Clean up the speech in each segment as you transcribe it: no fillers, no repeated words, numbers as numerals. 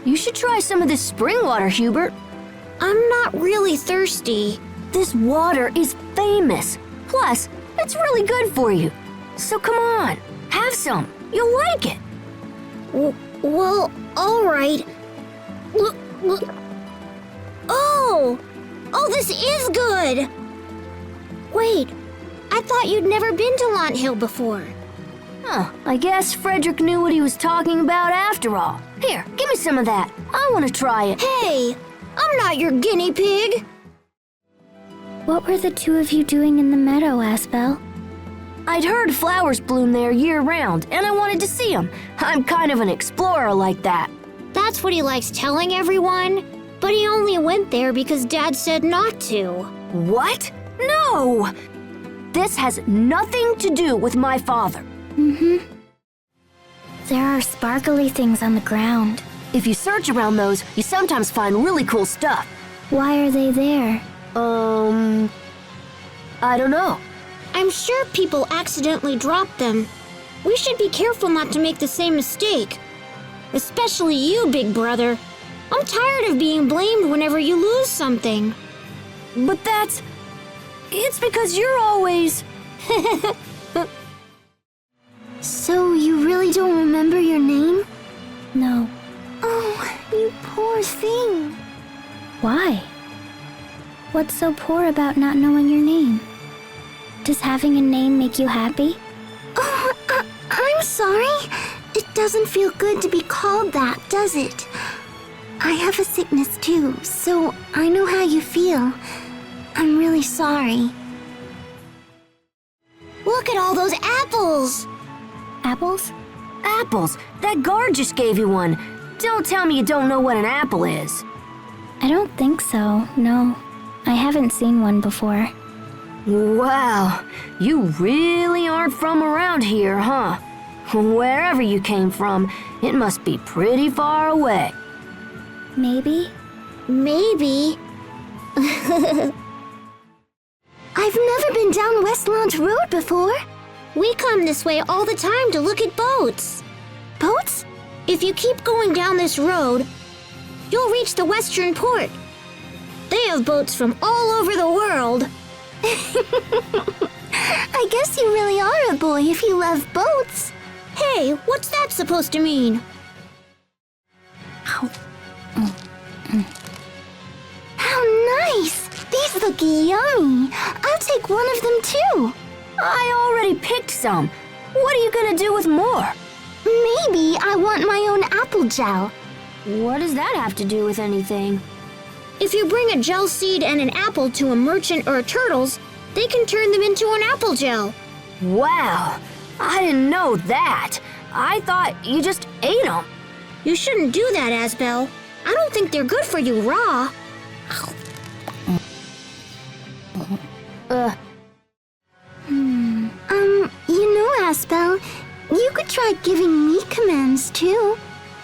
You should try some of this spring water, Hubert. I'm not really thirsty. This water is famous. Plus, it's really good for you. So come on, have some. You'll like it. Well, all right. Oh, this is good. Wait, I thought you'd never been to Launt Hill before. Huh, I guess Frederick knew what he was talking about after all. Here, give me some of that. I want to try it. Hey, I'm not your guinea pig. What were the two of you doing in the meadow, Asbel? I'd heard flowers bloom there year-round, and I wanted to see them. I'm kind of an explorer like that. That's what he likes telling everyone, but he only went there because Dad said not to. What? No! This has nothing to do with my father. There are sparkly things on the ground. If you search around those, you sometimes find really cool stuff. Why are they there? I don't know. I'm sure people accidentally drop them. We should be careful not to make the same mistake. Especially you, big brother. I'm tired of being blamed whenever you lose something. But it's because you're always... So you really don't remember your name? No. Oh, you poor thing. Why? What's so poor about not knowing your name? Does having a name make you happy? Oh, I'm sorry. It doesn't feel good to be called that, does it? I have a sickness too, so I know how you feel. I'm really sorry. Look at all those apples! Apples? Apples! That guard just gave you one. Don't tell me you don't know what an apple is. I don't think so, no. I haven't seen one before. Wow, you really aren't from around here, huh? Wherever you came from, it must be pretty far away. Maybe? Maybe. I've never been down West Launch Road before. We come this way all the time to look at boats. Boats? If you keep going down this road, you'll reach the western port. They have boats from all over the world. I guess you really are a boy if you love boats. Hey, what's that supposed to mean? How nice! These look yummy. I'll take one of them too. I already picked some. What are you gonna do with more? Maybe I want my own apple gel. What does that have to do with anything? If you bring a gel seed and an apple to a merchant or a turtle's, they can turn them into an apple gel. Wow, I didn't know that. I thought you just ate them. You shouldn't do that, Asbel. I don't think they're good for you raw. You know, Asbel, you could try giving me commands too.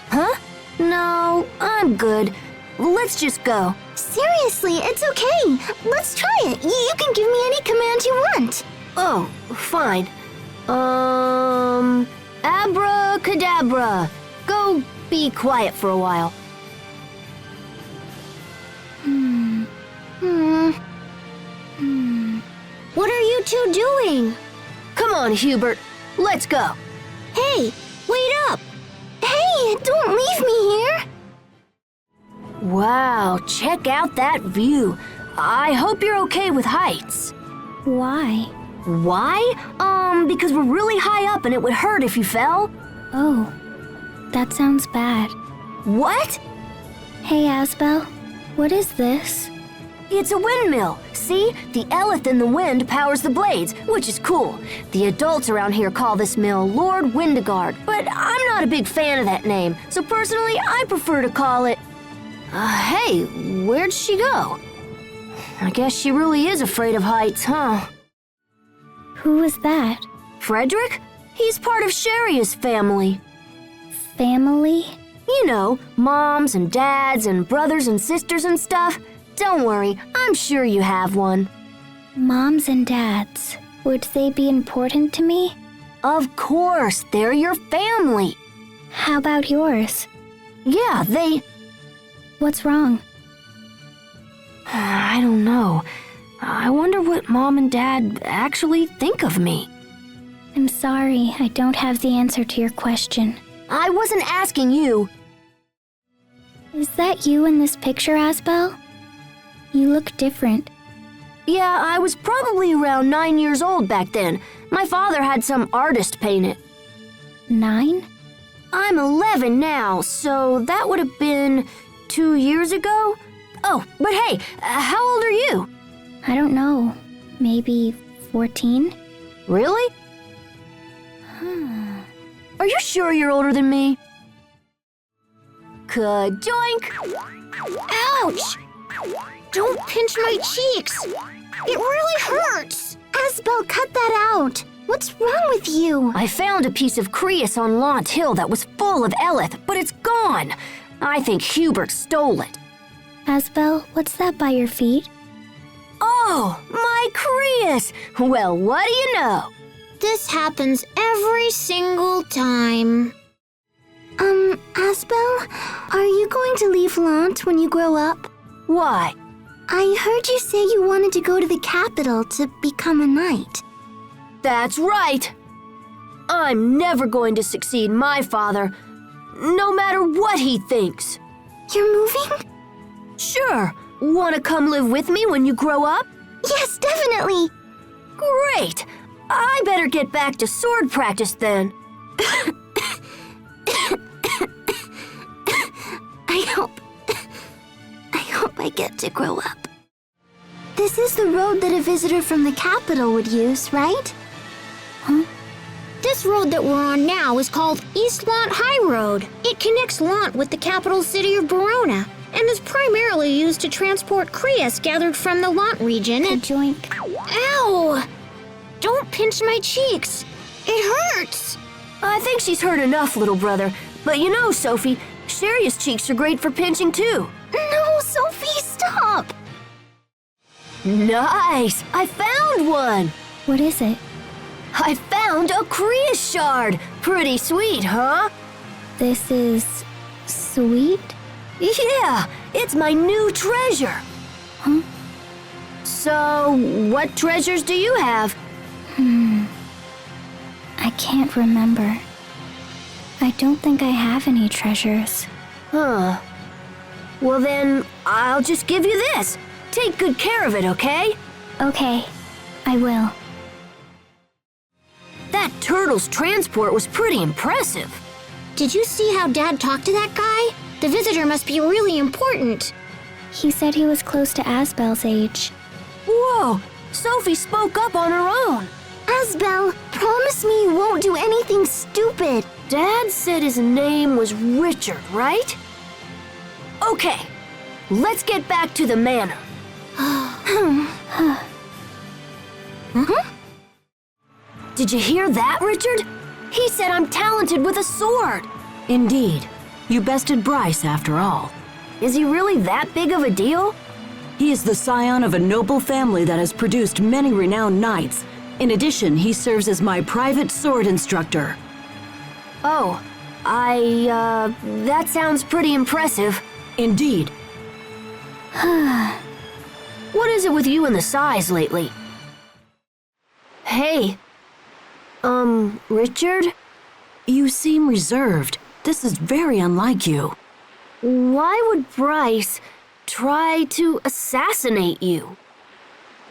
Huh? No, I'm good. Let's just go. Seriously, it's okay. Let's try it. You can give me any command you want. Oh, fine. Abracadabra. Go be quiet for a while. What are you two doing? Come on, Hubert. Let's go. Hey, wait up! Hey, don't leave me here. Wow, check out that view. I hope you're okay with heights. Why? Why? Because we're really high up and it would hurt if you fell. Oh, that sounds bad. What? Hey, Asbel, what is this? It's a windmill. See? The Eleth in the wind powers the blades, which is cool. The adults around here call this mill Lord Windegard, but I'm not a big fan of that name, so personally I prefer to call it... hey, where'd she go? I guess she really is afraid of heights, huh? Who was that? Frederick? He's part of Sharia's family. Family? You know, moms and dads and brothers and sisters and stuff. Don't worry, I'm sure you have one. Moms and dads. Would they be important to me? Of course, they're your family. How about yours? Yeah, What's wrong? I don't know. I wonder what Mom and Dad actually think of me. I'm sorry, I don't have the answer to your question. I wasn't asking you. Is that you in this picture, Asbel? You look different. Yeah, I was probably around 9 years old back then. My father had some artist paint it. 9? I'm 11 now, so that would have been 2 years ago? Oh, but hey, how old are you? I don't know. Maybe 14? Really? Are you sure you're older than me? Ka-joink! Ouch! Don't pinch my cheeks! It really hurts! Asbel, cut that out! What's wrong with you? I found a piece of Creus on Lant Hill that was full of Eleth, but it's gone. I think Hubert stole it. Asbel, what's that by your feet? Oh, my Creus! Well, what do you know? This happens every single time. Asbel, are you going to leave Lant when you grow up? Why? I heard you say you wanted to go to the capital to become a knight. That's right. I'm never going to succeed my father, no matter what he thinks. You're moving? Sure. Want to come live with me when you grow up? Yes, definitely. Great. I better get back to sword practice then. I hope I get to grow up. This is the road that a visitor from the capital would use, right? This road that we're on now is called East Lant High Road. It connects Lant with the capital city of Verona and is primarily used to transport Creus gathered from the Lant region and... Joink. Ow! Don't pinch my cheeks. It hurts. I think she's hurt enough, little brother. But you know, Sophie, Sherry's cheeks are great for pinching too. No, Sophie, stop! Nice! I found one! What is it? I found a Creus shard! Pretty sweet, huh? This is... sweet? Yeah, it's my new treasure. Huh? So, what treasures do you have? I can't remember. I don't think I have any treasures. Huh. Well then, I'll just give you this. Take good care of it, okay? Okay, I will. That turtle's transport was pretty impressive. Did you see how Dad talked to that guy? The visitor must be really important. He said he was close to Asbel's age. Whoa! Sophie spoke up on her own. Asbel, promise me you won't do anything stupid. Dad said his name was Richard, right? Okay, let's get back to the manor. Did you hear that, Richard? He said I'm talented with a sword. Indeed. You bested Bryce after all. Is he really that big of a deal? He is the scion of a noble family that has produced many renowned knights. In addition, he serves as my private sword instructor. Oh, that sounds pretty impressive. Indeed. What is it with you and the size lately? Hey, Richard? You seem reserved. This is very unlike you. Why would Bryce try to assassinate you?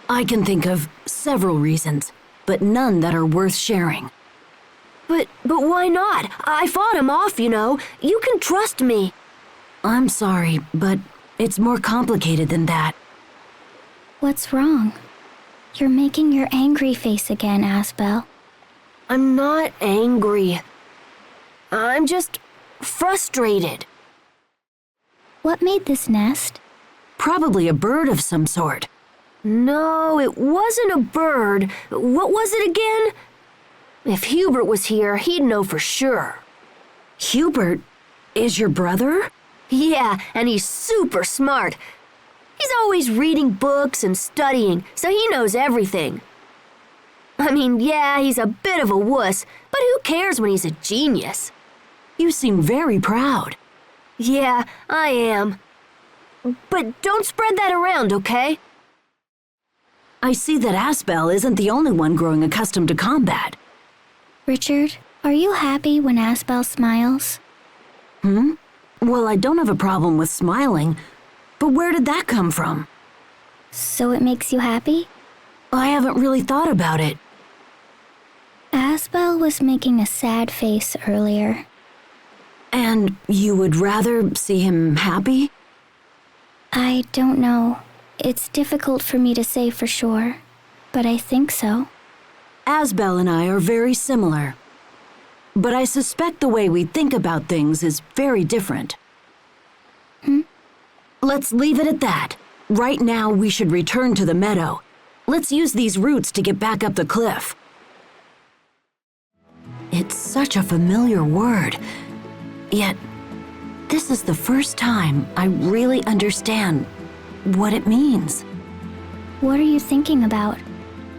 I can think of several reasons, but none that are worth sharing. But why not? I fought him off, you know. You can trust me. I'm sorry, but it's more complicated than that. What's wrong? You're making your angry face again, Asbel. I'm not angry. I'm just frustrated. What made this nest? Probably a bird of some sort. No, it wasn't a bird. What was it again? If Hubert was here, he'd know for sure. Hubert is your brother? Yeah, and he's super smart. He's always reading books and studying, so he knows everything. I mean, yeah, he's a bit of a wuss, but who cares when he's a genius? You seem very proud. Yeah, I am. But don't spread that around, okay? I see that Asbel isn't the only one growing accustomed to combat. Richard, are you happy when Asbel smiles? Well, I don't have a problem with smiling, but where did that come from? So it makes you happy? I haven't really thought about it. Asbel was making a sad face earlier. And you would rather see him happy? I don't know. It's difficult for me to say for sure, but I think so. Asbel and I are very similar. But I suspect the way we think about things is very different. Let's leave it at that. Right now, we should return to the meadow. Let's use these roots to get back up the cliff. It's such a familiar word. Yet, this is the first time I really understand what it means. What are you thinking about?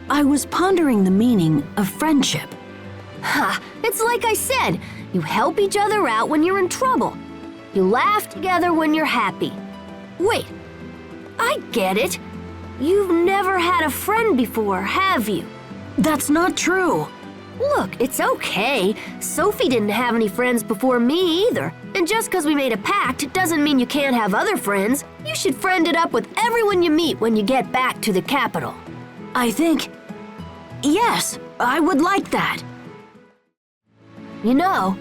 I was pondering the meaning of friendship. Ha! It's like I said, you help each other out when you're in trouble. You laugh together when you're happy. Wait, I get it. You've never had a friend before, have you? That's not true. Look, it's okay. Sophie didn't have any friends before me either. And just because we made a pact doesn't mean you can't have other friends. You should friend it up with everyone you meet when you get back to the capital. I think... Yes, I would like that. You know,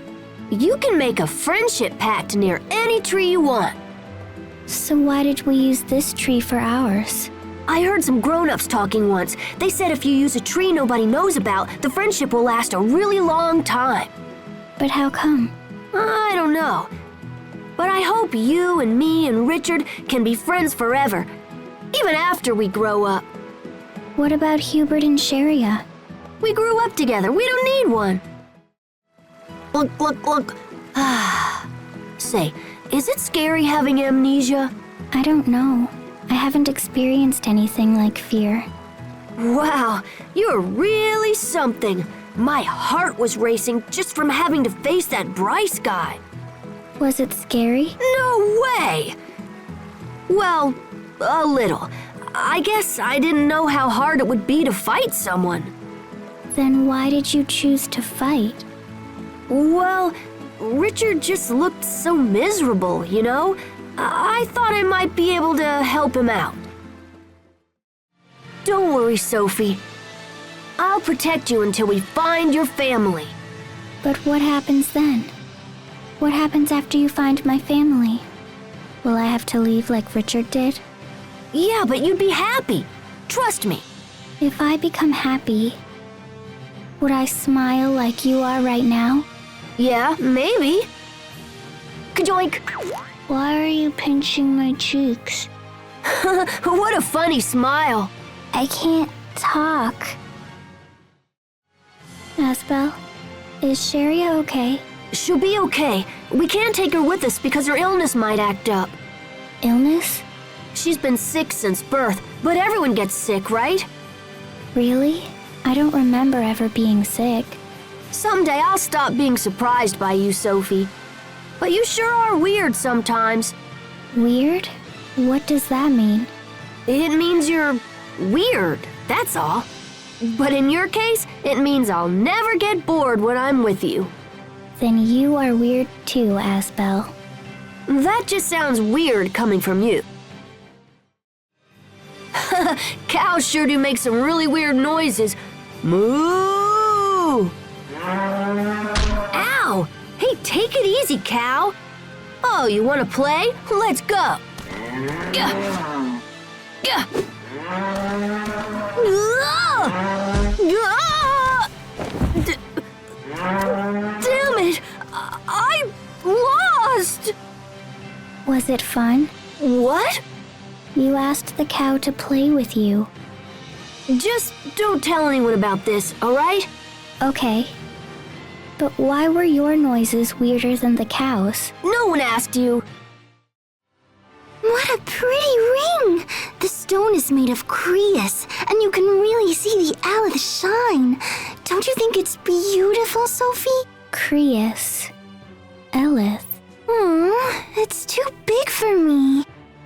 you can make a friendship pact near any tree you want. So why did we use this tree for ours? I heard some grown-ups talking once. They said if you use a tree nobody knows about, the friendship will last a really long time. But how come? I don't know. But I hope you and me and Richard can be friends forever, even after we grow up. What about Hubert and Sharia? We grew up together. We don't need one. Look. Say, is it scary having amnesia? I don't know. I haven't experienced anything like fear. Wow, you're really something. My heart was racing just from having to face that Bryce guy. Was it scary? No way! Well, a little. I guess I didn't know how hard it would be to fight someone. Then why did you choose to fight? Well, Richard just looked so miserable, you know? I thought I might be able to help him out. Don't worry, Sophie. I'll protect you until we find your family. But what happens then? What happens after you find my family? Will I have to leave like Richard did? Yeah, but you'd be happy. Trust me. If I become happy, would I smile like you are right now? Yeah, maybe. Kajoink! Why are you pinching my cheeks? What a funny smile. I can't talk. Asbel, is Sharia okay? She'll be okay. We can't take her with us because her illness might act up. Illness? She's been sick since birth, but everyone gets sick, right? Really? I don't remember ever being sick. Someday I'll stop being surprised by you, Sophie. But you sure are weird sometimes. Weird? What does that mean? It means you're weird, that's all. But in your case, it means I'll never get bored when I'm with you. Then you are weird too, Asbel. That just sounds weird coming from you. Cows sure do make some really weird noises. Moo! Ow! Hey, take it easy, cow. Oh, you want to play? Let's go. Gah! Gah! Damn it! I lost! Was it fun? What? You asked the cow to play with you. Just don't tell anyone about this, all right? Okay. But why were your noises weirder than the cow's? No one asked you. What a pretty ring! The stone is made of Creus, and you can really see the Aleth shine. Don't you think it's beautiful, Sophie? Creus. Eleth. It's too big for me.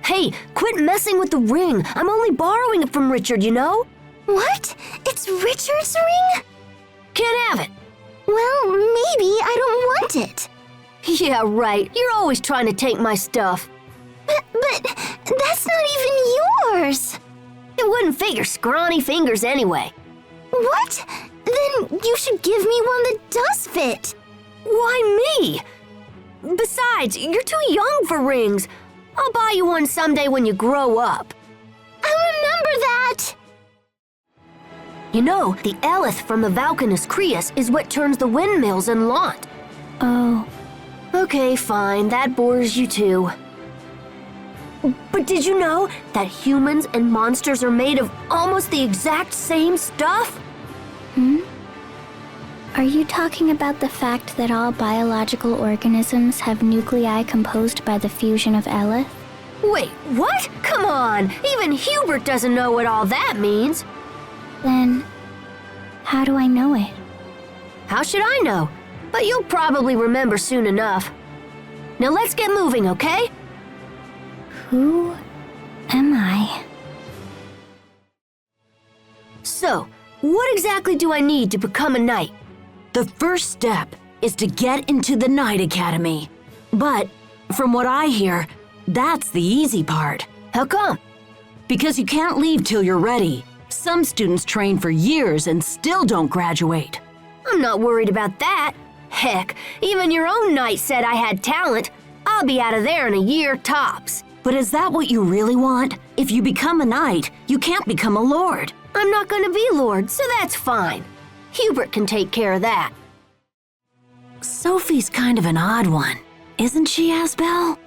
Hey, quit messing with the ring. I'm only borrowing it from Richard, you know? What? It's Richard's ring? Can't have it. Well, maybe I don't want it. Yeah, right. You're always trying to take my stuff. But that's not even yours. It wouldn't fit your scrawny fingers anyway. What? Then you should give me one that does fit. Why me? Besides, you're too young for rings. I'll buy you one someday when you grow up. I'll remember that. You know, the Eleth from the Valkanus Creus is what turns the windmills in Lant. Oh. Okay, fine. That bores you too. But did you know that humans and monsters are made of almost the exact same stuff? Are you talking about the fact that all biological organisms have nuclei composed by the fusion of Eleth? Wait, what? Come on! Even Hubert doesn't know what all that means. Then, how do I know it? How should I know? But you'll probably remember soon enough. Now let's get moving, okay? Who am I? So, what exactly do I need to become a knight? The first step is to get into the Knight Academy. But from what I hear, that's the easy part. How come? Because you can't leave till you're ready. Some students train for years and still don't graduate. I'm not worried about that. Heck, even your own knight said I had talent. I'll be out of there in a year tops. But is that what you really want? If you become a knight, you can't become a lord. I'm not going to be lord, so that's fine. Hubert can take care of that. Sophie's kind of an odd one, isn't she, Asbel?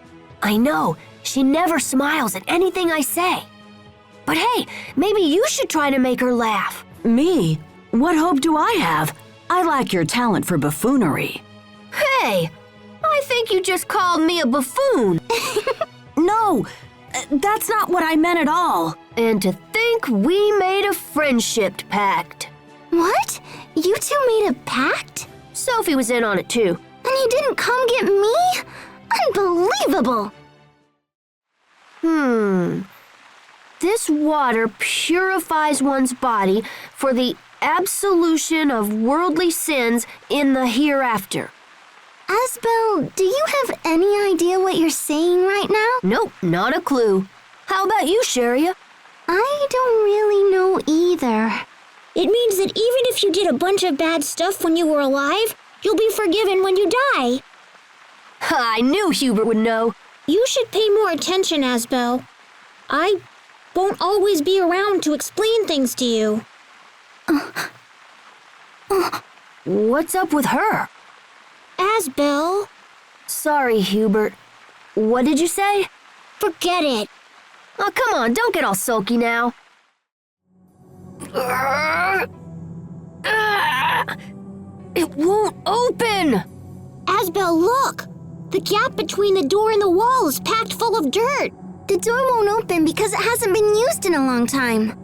I know, she never smiles at anything I say. But hey, maybe you should try to make her laugh. Me? What hope do I have? I lack your talent for buffoonery. Hey, I think you just called me a buffoon. No, that's not what I meant at all. And to think we made a friendship pact. What? You two made a pact? Sophie was in on it too. And you didn't come get me? Unbelievable! This water purifies one's body for the absolution of worldly sins in the hereafter. Asbel, do you have any idea what you're saying right now? Nope, not a clue. How about you, Sharia? I don't really know either. It means that even if you did a bunch of bad stuff when you were alive, you'll be forgiven when you die. I knew Hubert would know. You should pay more attention, Asbel. I won't always be around to explain things to you. What's up with her? Asbel, Sorry, Hubert. What did you say? forget it. Oh, come on, don't get all sulky now. It won't open! Asbel, look! The gap between the door and the wall is packed full of dirt. The door won't open because it hasn't been used in a long time.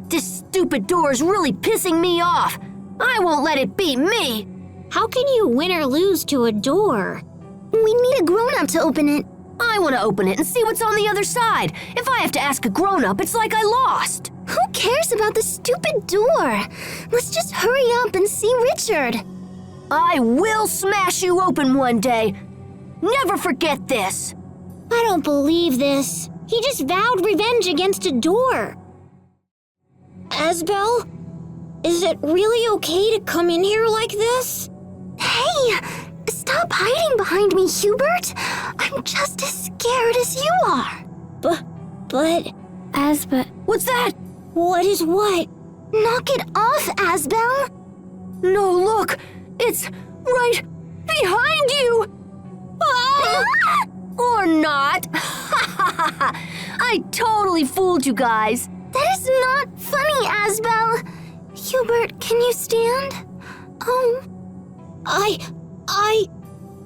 This stupid door is really pissing me off. I won't let it beat me. How can you win or lose to a door? We need a grown-up to open it. I want to open it and see what's on the other side. If I have to ask a grown-up, it's like I lost. Who cares about the stupid door? Let's just hurry up and see Richard. I will smash you open one day. Never forget this. I don't believe this. He just vowed revenge against a door. Asbel, is it really okay to come in here like this? Hey, stop hiding behind me, Hubert. I'm just as scared as you are. But... Asbel, What's that? What is what? knock it off, Asbel. No, look. It's right behind you. Ah! Or not. I totally fooled you guys. That is not funny, Asbel. Hubert, can you stand? Oh, I...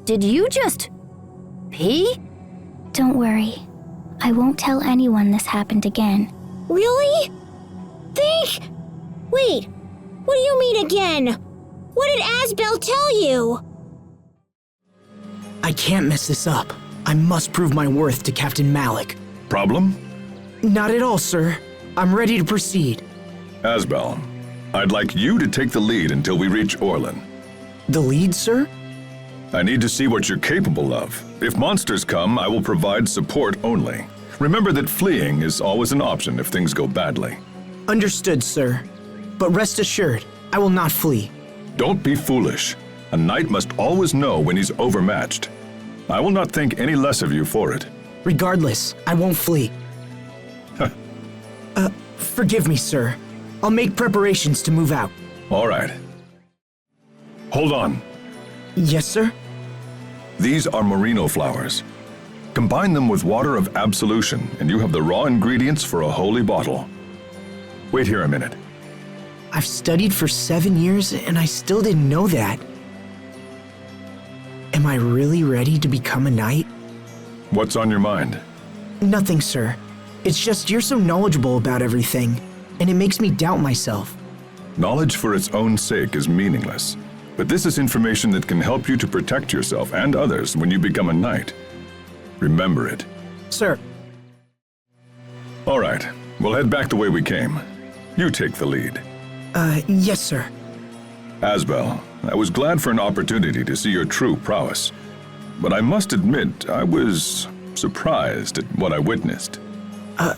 Did you just pee? don't worry. I won't tell anyone this happened again. Really? Think? Wait, what do you mean again? What did Asbel tell you? I can't mess this up. I must prove my worth to Captain Malik. Problem? Not at all, sir. I'm ready to proceed. Asbel, I'd like you to take the lead until we reach Orlin. The lead, sir? I need to see what you're capable of. If monsters come, I will provide support only. Remember that fleeing is always an option if things go badly. Understood, sir. But rest assured, I will not flee. Don't be foolish. A knight must always know when he's overmatched. I will not think any less of you for it. Regardless, I won't flee. Forgive me, sir. I'll make preparations to move out. All right. Hold on. Yes, sir? These are merino flowers. Combine them with water of absolution, and you have the raw ingredients for a holy bottle. Wait here a minute. I've studied for 7 years, and I still didn't know that. Am I really ready to become a knight? What's on your mind? Nothing, sir. It's just you're so knowledgeable about everything, and it makes me doubt myself. Knowledge for its own sake is meaningless, but this is information that can help you to protect yourself and others when you become a knight. Remember it. Sir. All right, we'll head back the way we came. You take the lead. Yes, sir. Asbel, I was glad for an opportunity to see your true prowess, but I must admit I was surprised at what I witnessed.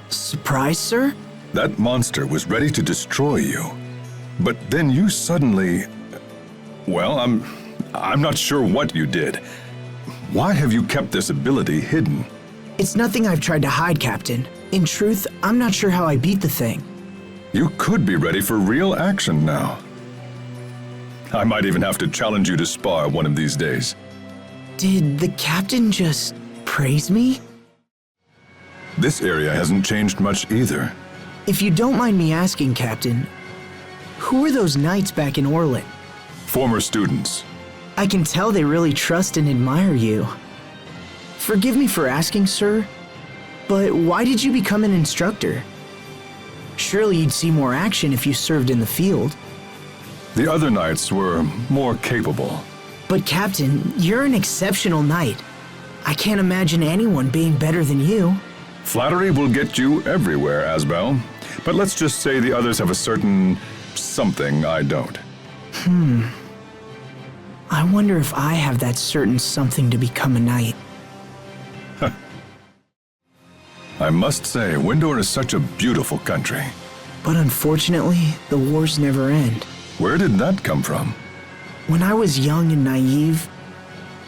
Surprise, sir? That monster was ready to destroy you, but then you suddenly... Well, I'm not sure what you did. Why have you kept this ability hidden? It's nothing I've tried to hide, Captain. In truth, I'm not sure how I beat the thing. You could be ready for real action now. I might even have to challenge you to spar one of these days. Did the captain just praise me? This area hasn't changed much either. If you don't mind me asking, Captain, who are those knights back in Orlin? Former students. I can tell they really trust and admire you. Forgive me for asking, sir, but why did you become an instructor? Surely you'd see more action if you served in the field. The other knights were more capable. But Captain, you're an exceptional knight. I can't imagine anyone being better than you. Flattery will get you everywhere, Asbel. But let's just say the others have a certain something I don't. I wonder if I have that certain something to become a knight. I must say, Windor is such a beautiful country. But unfortunately, the wars never end. Where did that come from? When I was young and naive,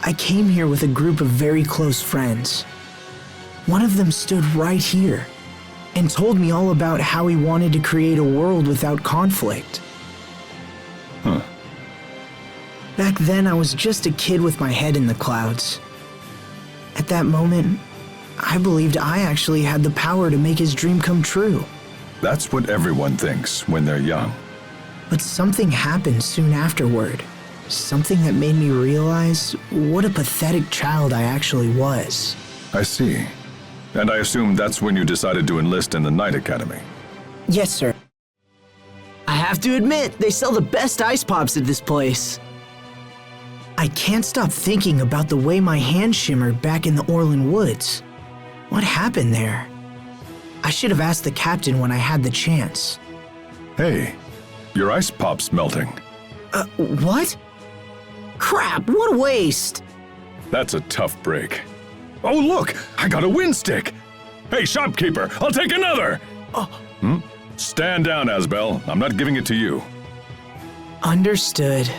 I came here with a group of very close friends. One of them stood right here and told me all about how he wanted to create a world without conflict. Back then, I was just a kid with my head in the clouds. At that moment, I believed I actually had the power to make his dream come true. That's what everyone thinks when they're young. But something happened soon afterward. Something that made me realize what a pathetic child I actually was. I see. And I assume that's when you decided to enlist in the Knight Academy. Yes, sir. I have to admit, they sell the best ice pops at this place. I can't stop thinking about the way my hand shimmered back in the Orlin Woods. What happened there? I should have asked the captain when I had the chance. Hey, your ice pop's melting. What? Crap, what a waste! That's a tough break. Oh, look! I got a wind stick! Hey, shopkeeper, I'll take another! Stand down, Asbel. I'm not giving it to you. Understood.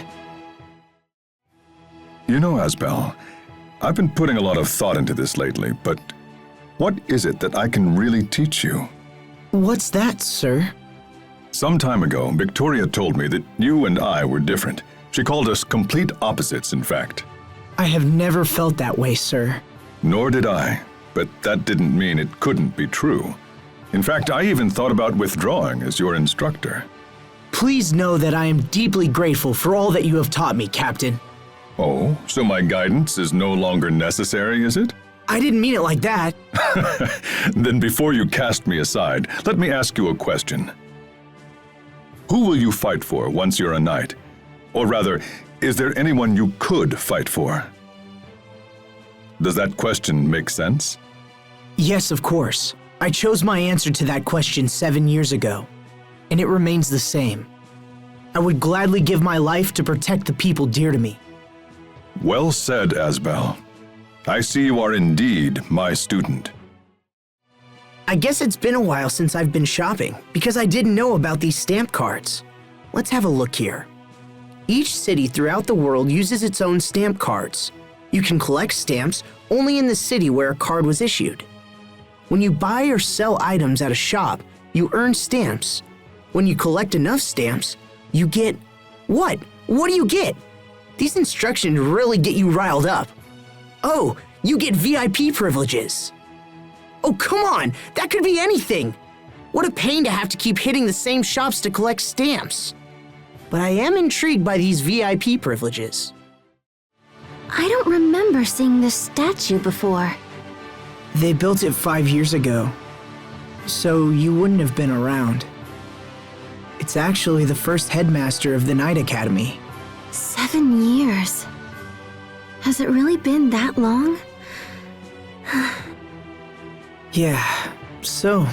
You know, Asbel, I've been putting a lot of thought into this lately, but what is it that I can really teach you? What's that, sir? Some time ago, Victoria told me that you and I were different. She called us complete opposites, in fact. I have never felt that way, sir. Nor did I, but that didn't mean it couldn't be true. In fact, I even thought about withdrawing as your instructor. Please know that I am deeply grateful for all that you have taught me, Captain. Oh, so my guidance is no longer necessary, is it? I didn't mean it like that. Then before you cast me aside, let me ask you a question. Who will you fight for once you're a knight? Or rather, is there anyone you could fight for? Does that question make sense? Yes, of course. I chose my answer to that question 7 years ago, and it remains the same. I would gladly give my life to protect the people dear to me. Well said, Asbel. I see you are indeed my student. I guess it's been a while since I've been shopping, because I didn't know about these stamp cards. Let's have a look here. Each city throughout the world uses its own stamp cards. You can collect stamps only in the city where a card was issued. When you buy or sell items at a shop, you earn stamps. When you collect enough stamps, you get... What? What do you get? These instructions really get you riled up. Oh, you get VIP privileges. Oh, come on! That could be anything! What a pain to have to keep hitting the same shops to collect stamps. But I am intrigued by these VIP privileges. I don't remember seeing this statue before. They built it 5 years ago, so you wouldn't have been around. It's actually the first headmaster of the Knight Academy. 7 years. Has it really been that long? Yeah, so,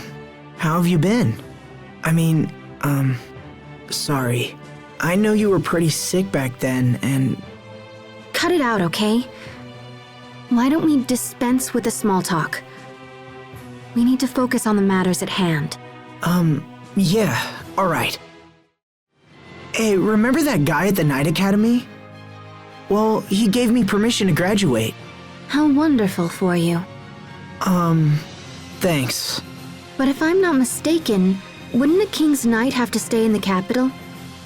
how have you been? I mean, sorry. I know you were pretty sick back then, and... Cut it out, okay? Why don't we dispense with the small talk? We need to focus on the matters at hand. Yeah, alright. Hey, remember that guy at the Knight Academy? Well, he gave me permission to graduate. How wonderful for you. Thanks. But if I'm not mistaken, wouldn't a King's Knight have to stay in the capital?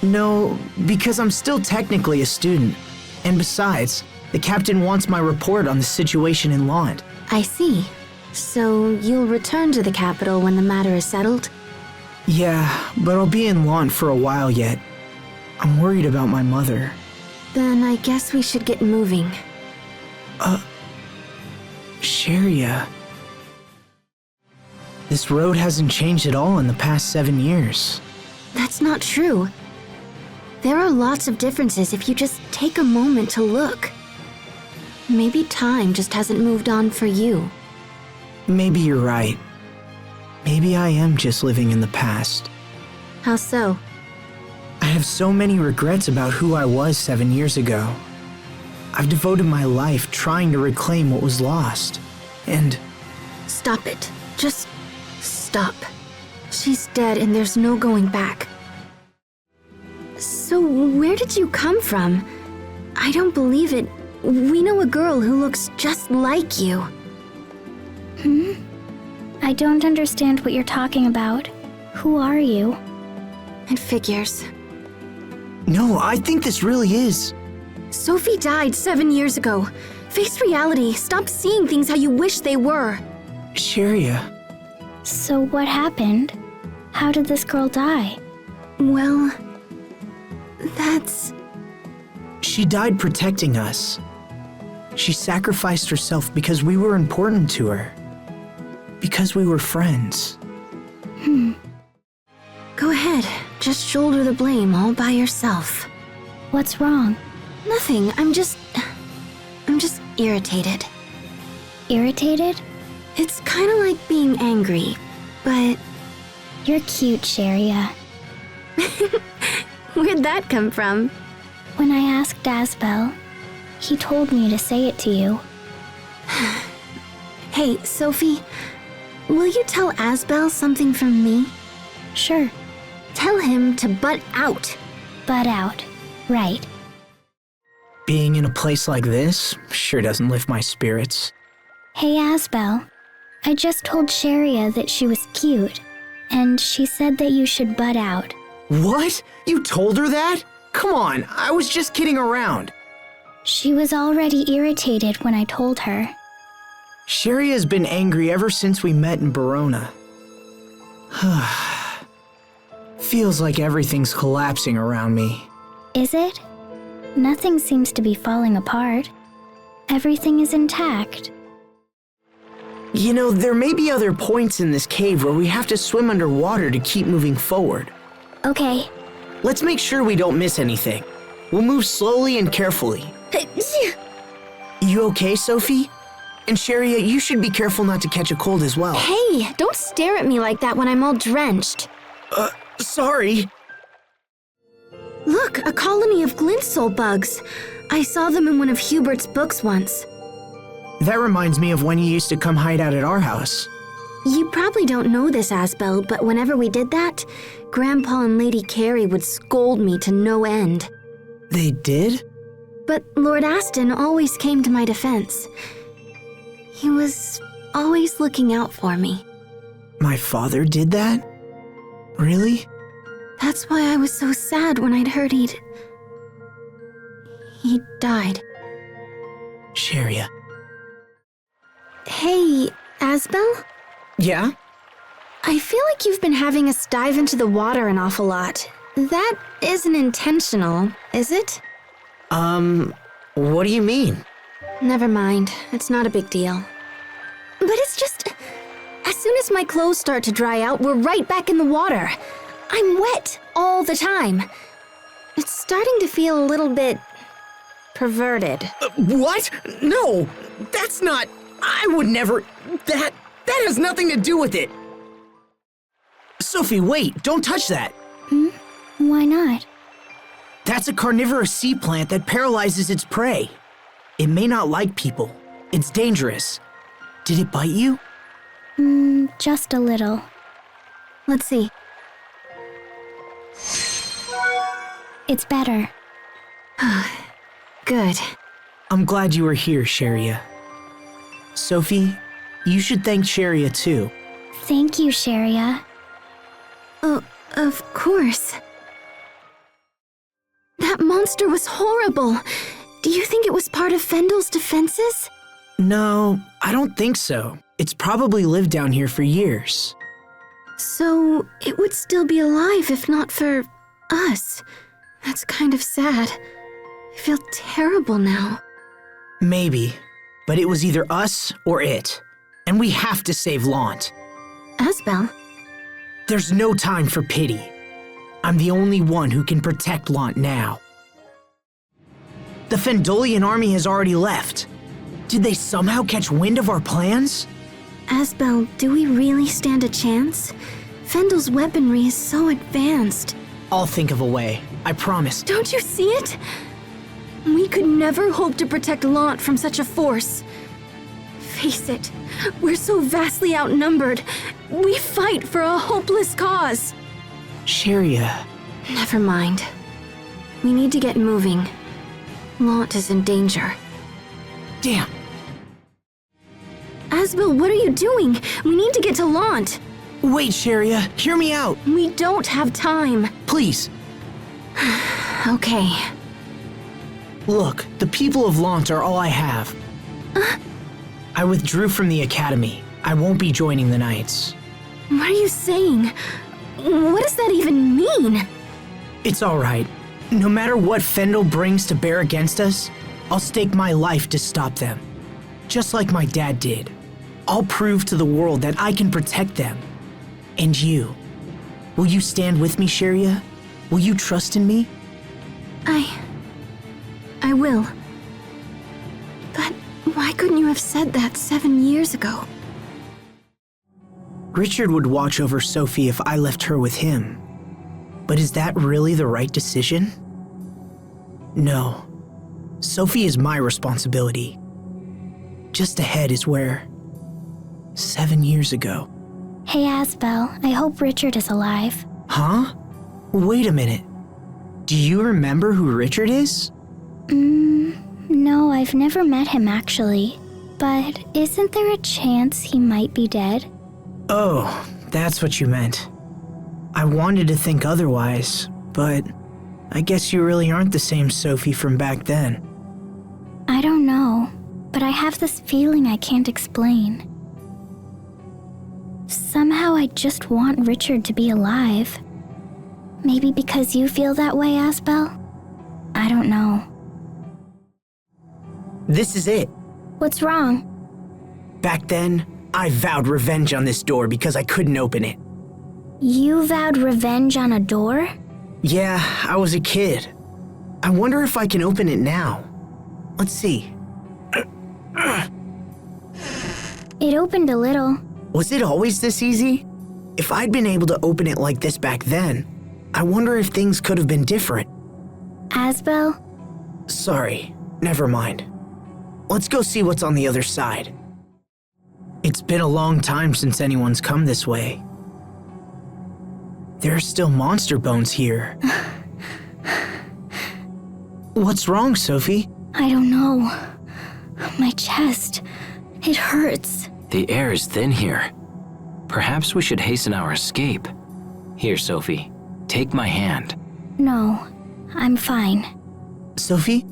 No, because I'm still technically a student. And besides, the captain wants my report on the situation in Lond. I see. So you'll return to the capital when the matter is settled? Yeah, but I'll be in Lond for a while yet. I'm worried about my mother. Then I guess we should get moving. Sharia. This road hasn't changed at all in the past 7 years. That's not true. There are lots of differences if you just take a moment to look. Maybe time just hasn't moved on for you. Maybe you're right. Maybe I am just living in the past. How so? I have so many regrets about who I was 7 years ago. I've devoted my life trying to reclaim what was lost. And Stop it. Just stop. She's dead and there's no going back. So where did you come from? I don't believe it. We know a girl who looks just like you. I don't understand what you're talking about. Who are you? It figures. no, I think this really is. Sophie died 7 years ago. Face reality. Stop seeing things how you wish they were. Sharia. So what happened? How did this girl die? Well, that's... She died protecting us. She sacrificed herself because we were important to her. Because we were friends. Go ahead. Just shoulder the blame all by yourself. What's wrong? Nothing. I'm just irritated. Irritated? It's kind of like being angry, but You're cute, Sharia. where'd that come from? When I asked Asbel, he told me to say it to you. Hey, Sophie, will you tell Asbel something from me? Sure, Tell him to butt out. butt out. Right. Being in a place like this sure doesn't lift my spirits. Hey, Asbel. I just told Sharia that she was cute, and she said that you should butt out. What? You told her that? Come on, I was just kidding around. She was already irritated when I told her. Sharia's been angry ever since we met in Verona. Feels like everything's collapsing around me. Is it? Nothing seems to be falling apart. Everything is intact. You know, there may be other points in this cave where we have to swim underwater to keep moving forward. Okay. Let's make sure we don't miss anything. We'll move slowly and carefully. You okay, Sophie? And Sharia, you should be careful not to catch a cold as well. Hey, don't stare at me like that when I'm all drenched. Sorry. Look, a colony of glintsoul bugs. I saw them in one of Hubert's books once. That reminds me of when you used to come hide out at our house. You probably don't know this, Asbel, but whenever we did that, Grandpa and Lady Carrie would scold me to no end. They did? But Lord Aston always came to my defense. He was always looking out for me. My father did that? Really? That's why I was so sad when I'd heard he'd died. Sharia. Hey, Asbel? Yeah? I feel like you've been having us dive into the water an awful lot. That isn't intentional, is it? What do you mean? Never mind. It's not a big deal. But it's just... as soon as my clothes start to dry out, we're right back in the water. I'm wet all the time. It's starting to feel a little bit... perverted. What? No! That's not... I would never... That has nothing to do with it! Sophie, wait! Don't touch that! Why not? That's a carnivorous sea plant that paralyzes its prey. It may not like people. It's dangerous. Did it bite you? Just a little. Let's see. It's better. Good. I'm glad you were here, Sharia. Sophie, you should thank Sharia too. Thank you, Sharia. Oh, of course. That monster was horrible. Do you think it was part of Fendel's defenses? No, I don't think so. It's probably lived down here for years. So, it would still be alive if not for us. That's kind of sad. I feel terrible now. Maybe, but it was either us or it. And we have to save Lant. Asbel? There's no time for pity. I'm the only one who can protect Lant now. The Fendolian army has already left. Did they somehow catch wind of our plans? Asbel, do we really stand a chance? Fendel's weaponry is so advanced. I'll think of a way, I promise. Don't you see it? We could never hope to protect Lant from such a force. Face it, we're so vastly outnumbered. We fight for a hopeless cause. Sharia. Never mind. We need to get moving. Lant is in danger. Damn. Asbel, what are you doing? We need to get to Lant. Wait, Sharia, hear me out. We don't have time. Please. Okay. Look, the people of Lant are all I have. I withdrew from the academy. I won't be joining the Knights. What are you saying? What does that even mean? It's all right. No matter what Fendel brings to bear against us, I'll stake my life to stop them. Just like my dad did. I'll prove to the world that I can protect them. And you. Will you stand with me, Sharia? Will you trust in me? I will. But why couldn't you have said that 7 years ago? Richard would watch over Sophie if I left her with him. But is that really the right decision? No. Sophie is my responsibility. Just ahead is where... 7 years ago. Hey, Asbel, I hope Richard is alive. Huh? Wait a minute. Do you remember who Richard is? No, I've never met him actually. But isn't there a chance he might be dead? Oh, that's what you meant. I wanted to think otherwise, but I guess you really aren't the same Sophie from back then. I don't know, but I have this feeling I can't explain. Somehow I just want Richard to be alive. Maybe because you feel that way, Asbel? I don't know. This is it. What's wrong? Back then, I vowed revenge on this door because I couldn't open it. You vowed revenge on a door? Yeah, I was a kid. I wonder if I can open it now. Let's see. It opened a little. Was it always this easy? If I'd been able to open it like this back then, I wonder if things could have been different. Asbel? Sorry, never mind. Let's go see what's on the other side. It's been a long time since anyone's come this way. There are still monster bones here. What's wrong, Sophie? I don't know. My chest. It hurts. The air is thin here. Perhaps we should hasten our escape. Here, Sophie, take my hand. No, I'm fine. Sophie?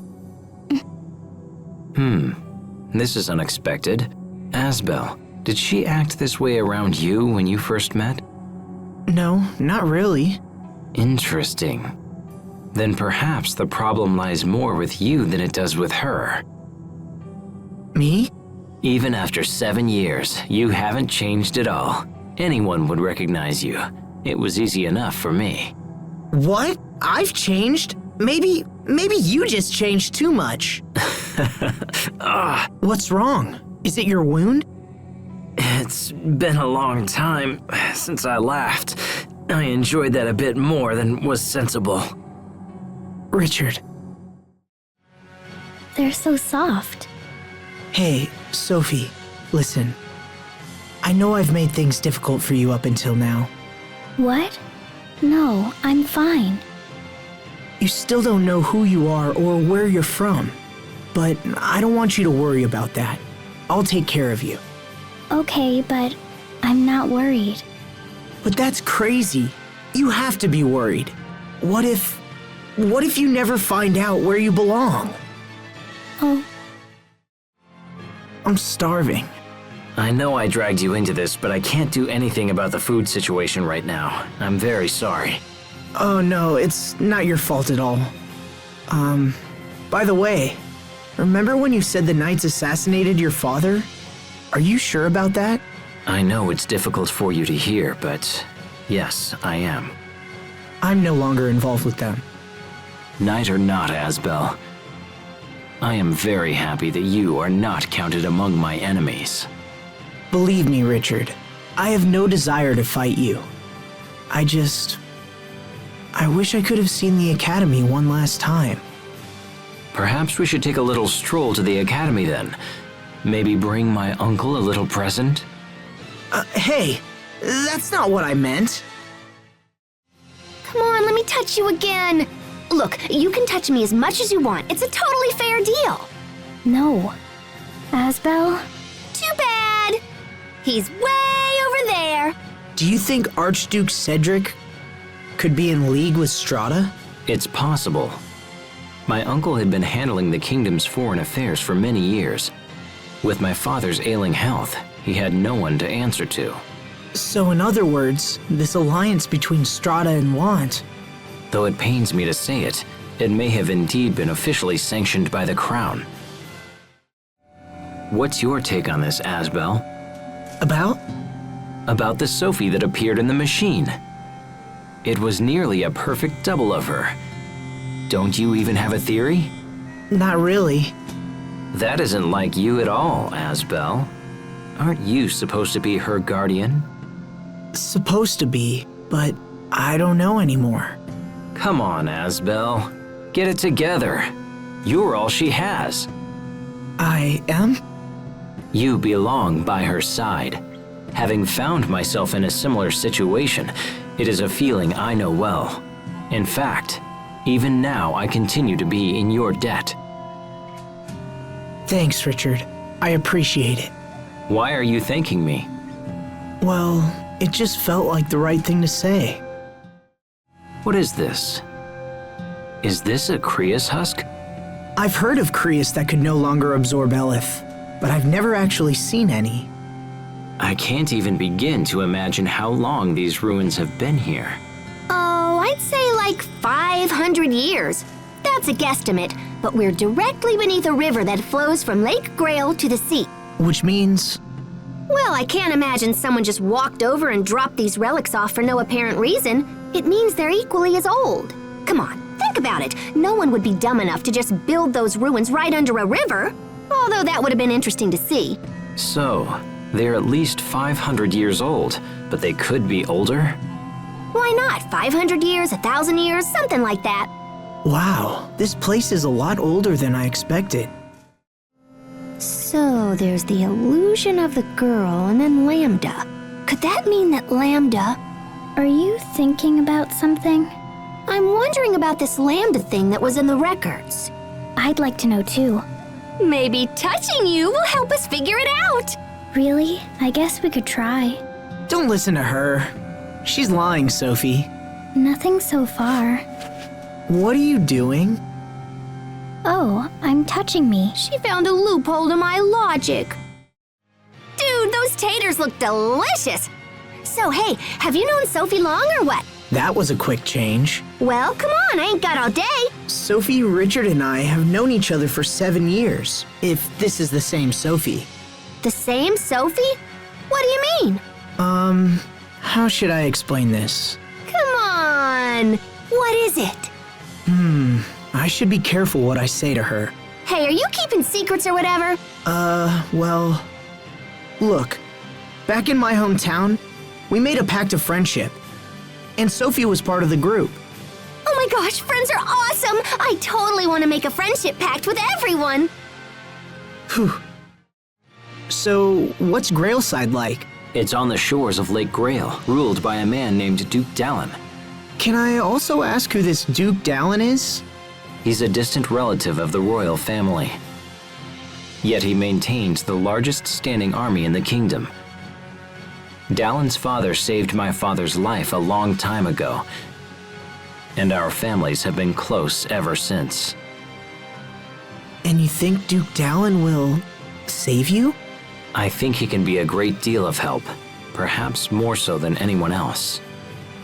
This is unexpected. Asbel, did she act this way around you when you first met? No, not really. Interesting. Then perhaps the problem lies more with you than it does with her. Me? Even after 7 years, you haven't changed at all. Anyone would recognize you. It was easy enough for me. What? I've changed? Maybe you just changed too much. What's wrong? Is it your wound? It's been a long time since I laughed. I enjoyed that a bit more than was sensible. Richard. They're so soft. Hey, Sophie, listen. I know I've made things difficult for you up until now. What? No, I'm fine. You still don't know who you are or where you're from. But I don't want you to worry about that. I'll take care of you. Okay, but I'm not worried. But that's crazy. You have to be worried. What if you never find out where you belong? Oh, I'm starving. I know I dragged you into this, but I can't do anything about the food situation right now. I'm very sorry. Oh no, it's not your fault at all. By the way, remember when you said the Knights assassinated your father? Are you sure about that? I know it's difficult for you to hear, but yes, I am. I'm no longer involved with them. Knight or not, Asbel, I am very happy that you are not counted among my enemies. Believe me, Richard, I have no desire to fight you. I wish I could have seen the Academy one last time. Perhaps we should take a little stroll to the Academy then. Maybe bring my uncle a little present? Hey, that's not what I meant. Come on, let me touch you again. Look, you can touch me as much as you want. It's a totally fair deal. no. Asbel? Too bad. He's way over there. Do you think Archduke Cedric could be in league with Strata? It's possible. My uncle had been handling the kingdom's foreign affairs for many years. With my father's ailing health, he had no one to answer to. So in other words, this alliance between Strata and Lant. Though it pains me to say it, it may have indeed been officially sanctioned by the crown. What's your take on this, Asbel? About? About the Sophie that appeared in the machine. It was nearly a perfect double of her. Don't you even have a theory? Not really. That isn't like you at all, Asbel. Aren't you supposed to be her guardian? Supposed to be, but I don't know anymore. Come on, Asbel. Get it together. You're all she has. I am? You belong by her side. Having found myself in a similar situation, it is a feeling I know well. In fact, even now I continue to be in your debt. Thanks, Richard. I appreciate it. Why are you thanking me? Well, it just felt like the right thing to say. What is this? Is this a Creus husk? I've heard of Creus that could no longer absorb Eleth, but I've never actually seen any. I can't even begin to imagine how long these ruins have been here. Oh, I'd say like 500 years. That's a guesstimate, but we're directly beneath a river that flows from Lake Grail to the sea. Which means... Well, I can't imagine someone just walked over and dropped these relics off for no apparent reason. It means they're equally as old. Come on, think about it. No one would be dumb enough to just build those ruins right under a river. Although that would have been interesting to see. So, They're at least 500 years old, but they could be older? Why not? 500 years, 1,000 years, something like that. Wow, this place is a lot older than I expected. So there's the illusion of the girl and then Lambda. Could that mean that Lambda... Are you thinking about something? I'm wondering about this Lambda thing that was in the records. I'd like to know too. Maybe touching you will help us figure it out. Really? I guess we could try. Don't listen to her. She's lying, Sophie. Nothing so far. What are you doing? Oh, I'm touching me. She found a loophole to my logic. Dude, those taters look delicious. So, hey, have you known Sophie long or what? That was a quick change. Well, come on, I ain't got all day. Sophie, Richard, and I have known each other for 7 years, if this is the same Sophie. The same Sophie? What do you mean? How should I explain this? Come on. What is it? I should be careful what I say to her. Hey, are you keeping secrets or whatever? Well, look, back in my hometown, we made a pact of friendship, and Sophie was part of the group. Oh my gosh, friends are awesome! I totally want to make a friendship pact with everyone. Phew. So, what's Grailside like? It's on the shores of Lake Grail, ruled by a man named Duke Dallin. Can I also ask who this Duke Dallin is? He's a distant relative of the royal family. Yet he maintains the largest standing army in the kingdom. Dallin's father saved my father's life a long time ago, and our families have been close ever since. And you think Duke Dallin will save you? I think he can be a great deal of help, perhaps more so than anyone else.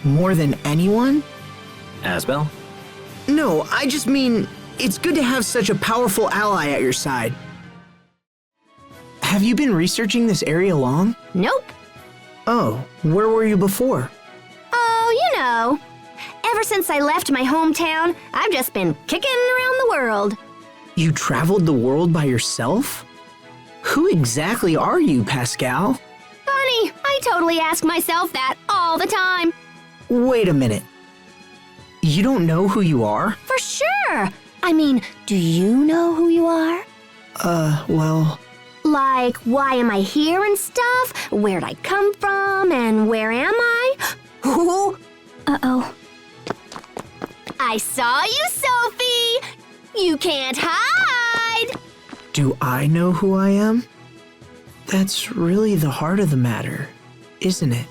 More than anyone? Asbel? No, I just mean, it's good to have such a powerful ally at your side. Have you been researching this area long? Nope. Oh, where were you before? Oh, you know. Ever since I left my hometown, I've just been kicking around the world. You traveled the world by yourself? Who exactly are you, Pascal? Funny, I totally ask myself that all the time. Wait a minute. You don't know who you are? For sure. I mean, do you know who you are? Well... Like, why am I here and stuff? Where'd I come from and where am I? Ooh, Uh-oh. I saw you, Sophie! You can't hide! Do I know who I am? That's really the heart of the matter, isn't it?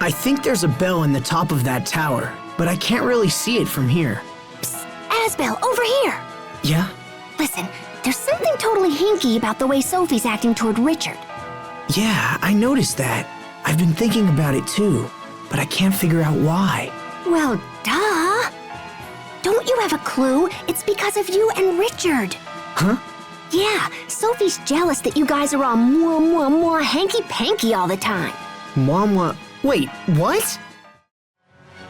I think there's a bell in the top of that tower, but I can't really see it from here. Psst, Asbel, over here! Yeah? Listen, there's something totally hinky about the way Sophie's acting toward Richard. Yeah, I noticed that. I've been thinking about it too, but I can't figure out why. Well, duh! Don't you have a clue? It's because of you and Richard. Huh? Yeah, Sophie's jealous that you guys are all mwah hanky-panky all the time. Mama, wait, what?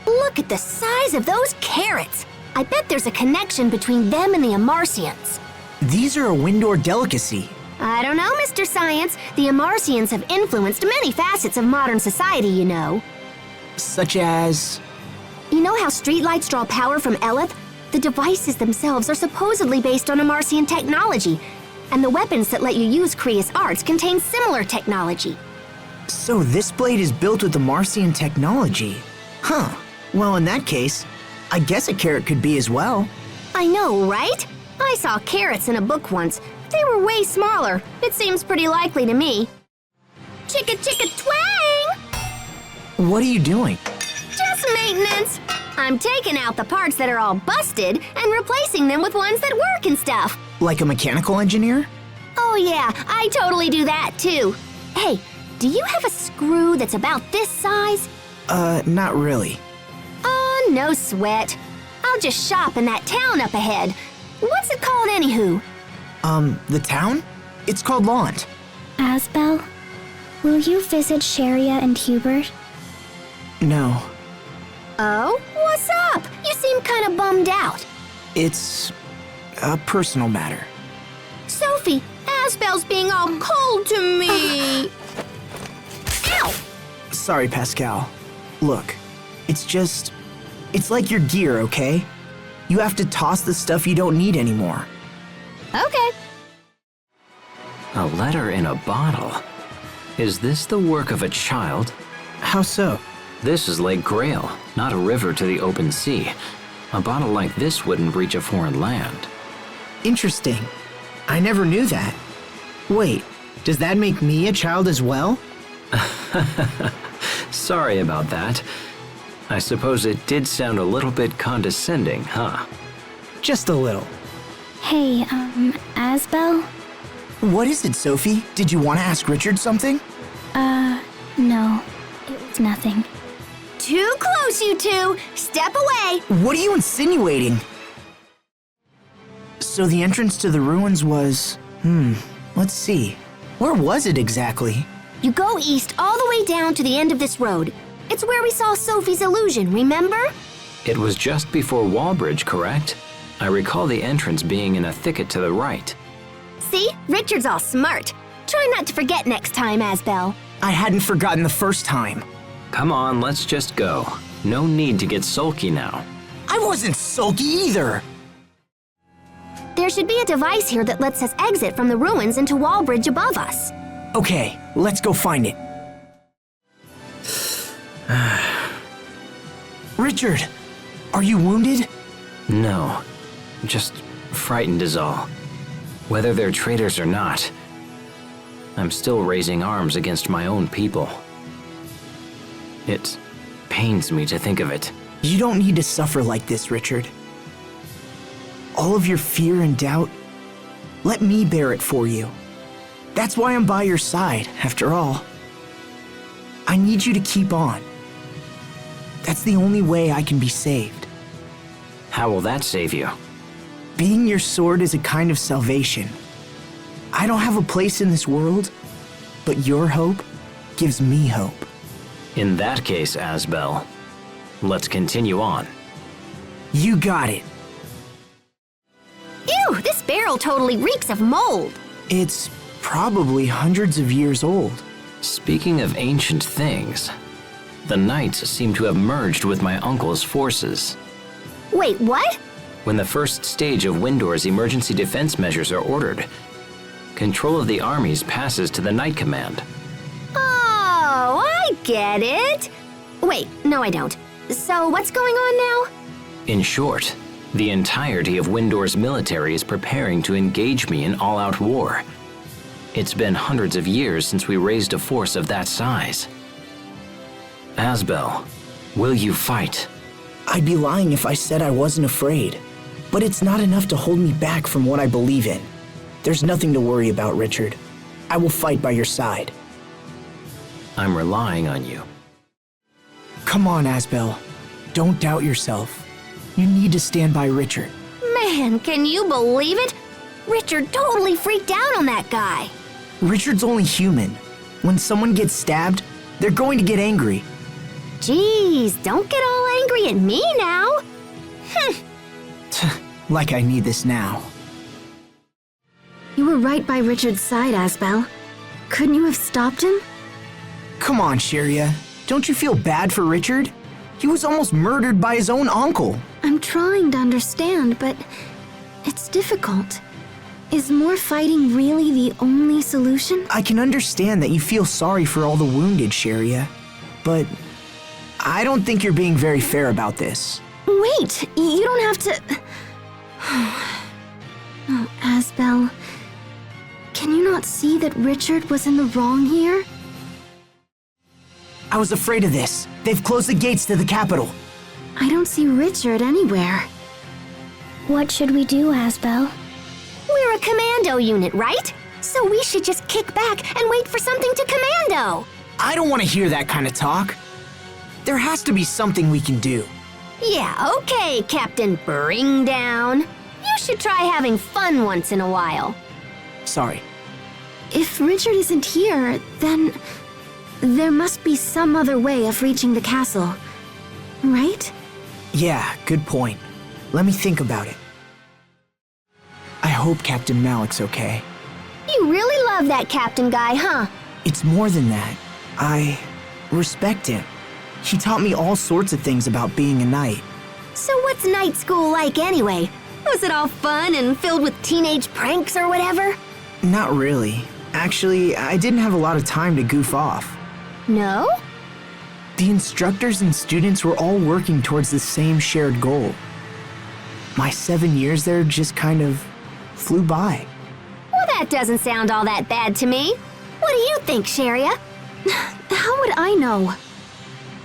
Look at the size of those carrots. I bet there's a connection between them and the Amarcians. These are a Windor delicacy. I don't know, Mr. Science. The Amarcians have influenced many facets of modern society, you know. Such as... You know how streetlights draw power from Eleth? The devices themselves are supposedly based on Amarcian technology, and the weapons that let you use Krius arts contain similar technology. So this blade is built with the Marcian technology. Huh. Well, in that case, I guess a carrot could be as well. I know, right? I saw carrots in a book once. They were way smaller. It seems pretty likely to me. Chicka chicka twang! What are you doing? Just maintenance. I'm taking out the parts that are all busted and replacing them with ones that work and stuff. Like a mechanical engineer? Oh yeah, I totally do that too. Hey, do you have a screw that's about this size? Not really. Oh, no sweat. I'll just shop in that town up ahead. What's it called anywho? The town? It's called Lont. Asbel, will you visit Sharia and Hubert? No. Oh, what's up? You seem kind of bummed out. It's a personal matter. Sophie, Asbel's being all cold to me. Ow! Sorry, Pascal. Look, it's like your gear, okay? You have to toss the stuff you don't need anymore. Okay. A letter in a bottle. Is this the work of a child? How so? This is Lake Grail, not a river to the open sea. A bottle like this wouldn't reach a foreign land. Interesting. I never knew that. Wait, does that make me a child as well? Sorry about that. I suppose it did sound a little bit condescending, huh? Just a little. Hey, Asbel? What is it, Sophie? Did you want to ask Richard something? No. It was nothing. Too close, you two. Step away. What are you insinuating? So the entrance to the ruins was... let's see. Where was it exactly? You go east all the way down to the end of this road. It's where we saw Sophie's illusion, remember? It was just before Wallbridge, correct? I recall the entrance being in a thicket to the right. See? Richard's all smart. Try not to forget next time, Asbel. I hadn't forgotten the first time. Come on, let's just go. No need to get sulky now. I wasn't sulky either! There should be a device here that lets us exit from the ruins into Wallbridge above us. Okay, let's go find it. Richard, are you wounded? No, just frightened is all. Whether they're traitors or not, I'm still raising arms against my own people. It pains me to think of it. You don't need to suffer like this, Richard. All of your fear and doubt, let me bear it for you. That's why I'm by your side, after all. I need you to keep on. That's the only way I can be saved. How will that save you? Being your sword is a kind of salvation. I don't have a place in this world, but your hope gives me hope. In that case, Asbel, let's continue on. You got it. Ew, this barrel totally reeks of mold. It's probably hundreds of years old. Speaking of ancient things, the knights seem to have merged with my uncle's forces. Wait, what? When the first stage of Windor's emergency defense measures are ordered, control of the armies passes to the Knight Command. Oh, I get it. Wait, no I don't. So what's going on now? In short, the entirety of Windor's military is preparing to engage me in all-out war. It's been hundreds of years since we raised a force of that size. Asbel, will you fight? I'd be lying if I said I wasn't afraid. But it's not enough to hold me back from what I believe in. There's nothing to worry about, Richard. I will fight by your side. I'm relying on you. Come on, Asbel. Don't doubt yourself. You need to stand by Richard. Man, can you believe it? Richard totally freaked out on that guy. Richard's only human. When someone gets stabbed, they're going to get angry. Jeez, don't get all angry at me now. Like I need this now. You were right by Richard's side, Asbel. Couldn't you have stopped him? Come on, Sheria. Don't you feel bad for Richard? He was almost murdered by his own uncle. I'm trying to understand, but it's difficult. Is more fighting really the only solution? I can understand that you feel sorry for all the wounded, Sheria. But I don't think you're being very fair about this. Wait, you don't have to... Oh, Asbel, can you not see that Richard was in the wrong here? I was afraid of this. They've closed the gates to the capital. I don't see Richard anywhere. What should we do, Asbel? We're a commando unit, right? So we should just kick back and wait for something to commando. I don't want to hear that kind of talk. There has to be something we can do. Yeah, okay, Captain Bring Down. You should try having fun once in a while. Sorry. If Richard isn't here, then there must be some other way of reaching the castle, right? Yeah, good point. Let me think about it. I hope Captain Malik's okay. You really love that captain guy, huh? It's more than that. I respect him. He taught me all sorts of things about being a knight. So what's night school like anyway? Was it all fun and filled with teenage pranks or whatever? Not really. Actually, I didn't have a lot of time to goof off. No? The instructors and students were all working towards the same shared goal. My 7 years there just kind of flew by. Well, that doesn't sound all that bad to me. What do you think, Sharia? How would I know?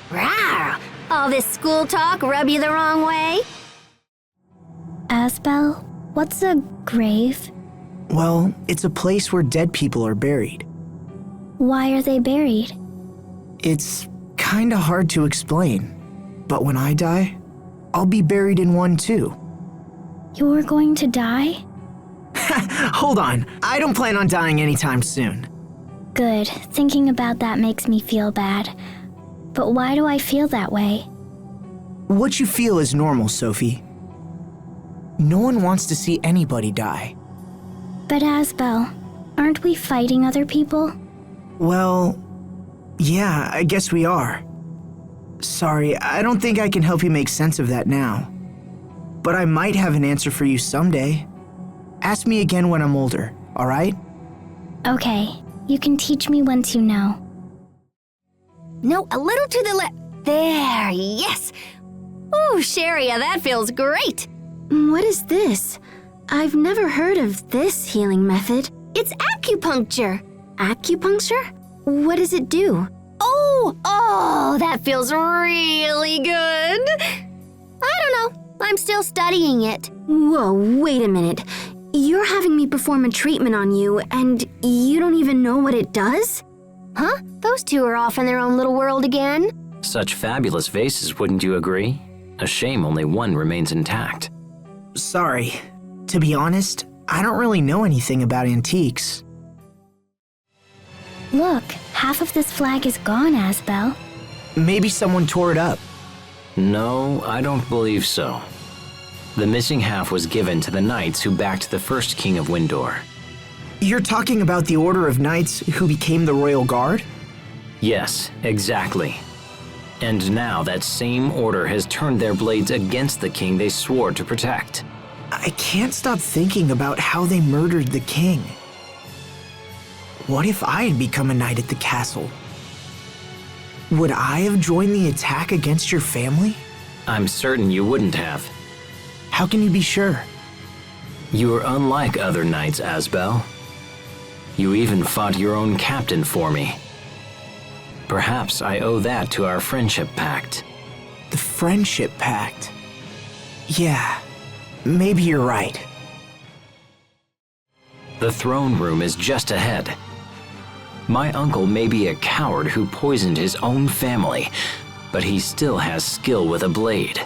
Rawr! All this school talk rub you the wrong way? Asbel, what's a grave? Well, it's a place where dead people are buried. Why are they buried? It's kinda hard to explain, but when I die, I'll be buried in one too. You're going to die? Hold on, I don't plan on dying anytime soon. Good. Thinking about that makes me feel bad. But why do I feel that way? What you feel is normal, Sophie. No one wants to see anybody die. But Asbel, aren't we fighting other people? Well, yeah, I guess we are. Sorry, I don't think I can help you make sense of that now. But I might have an answer for you someday. Ask me again when I'm older, alright? Okay, you can teach me once you know. No, a little to the left. There, yes. Ooh, Sharia, that feels great. What is this? I've never heard of this healing method. It's acupuncture. Acupuncture? What does it do? Oh, that feels really good. I don't know. I'm still studying it. Whoa, wait a minute. You're having me perform a treatment on you, and you don't even know what it does? Huh? Those two are off in their own little world again. Such fabulous vases, wouldn't you agree? A shame only one remains intact. Sorry. To be honest, I don't really know anything about antiques. Look, half of this flag is gone, Asbel. Maybe someone tore it up. No, I don't believe so. The missing half was given to the knights who backed the first king of Windor. You're talking about the Order of Knights who became the Royal Guard? Yes, exactly. And now that same order has turned their blades against the king they swore to protect. I can't stop thinking about how they murdered the king. What if I had become a knight at the castle? Would I have joined the attack against your family? I'm certain you wouldn't have. How can you be sure? You are unlike other knights, Asbel. You even fought your own captain for me. Perhaps I owe that to our friendship pact. The Friendship Pact? Yeah, maybe you're right. The throne room is just ahead. My uncle may be a coward who poisoned his own family, but he still has skill with a blade.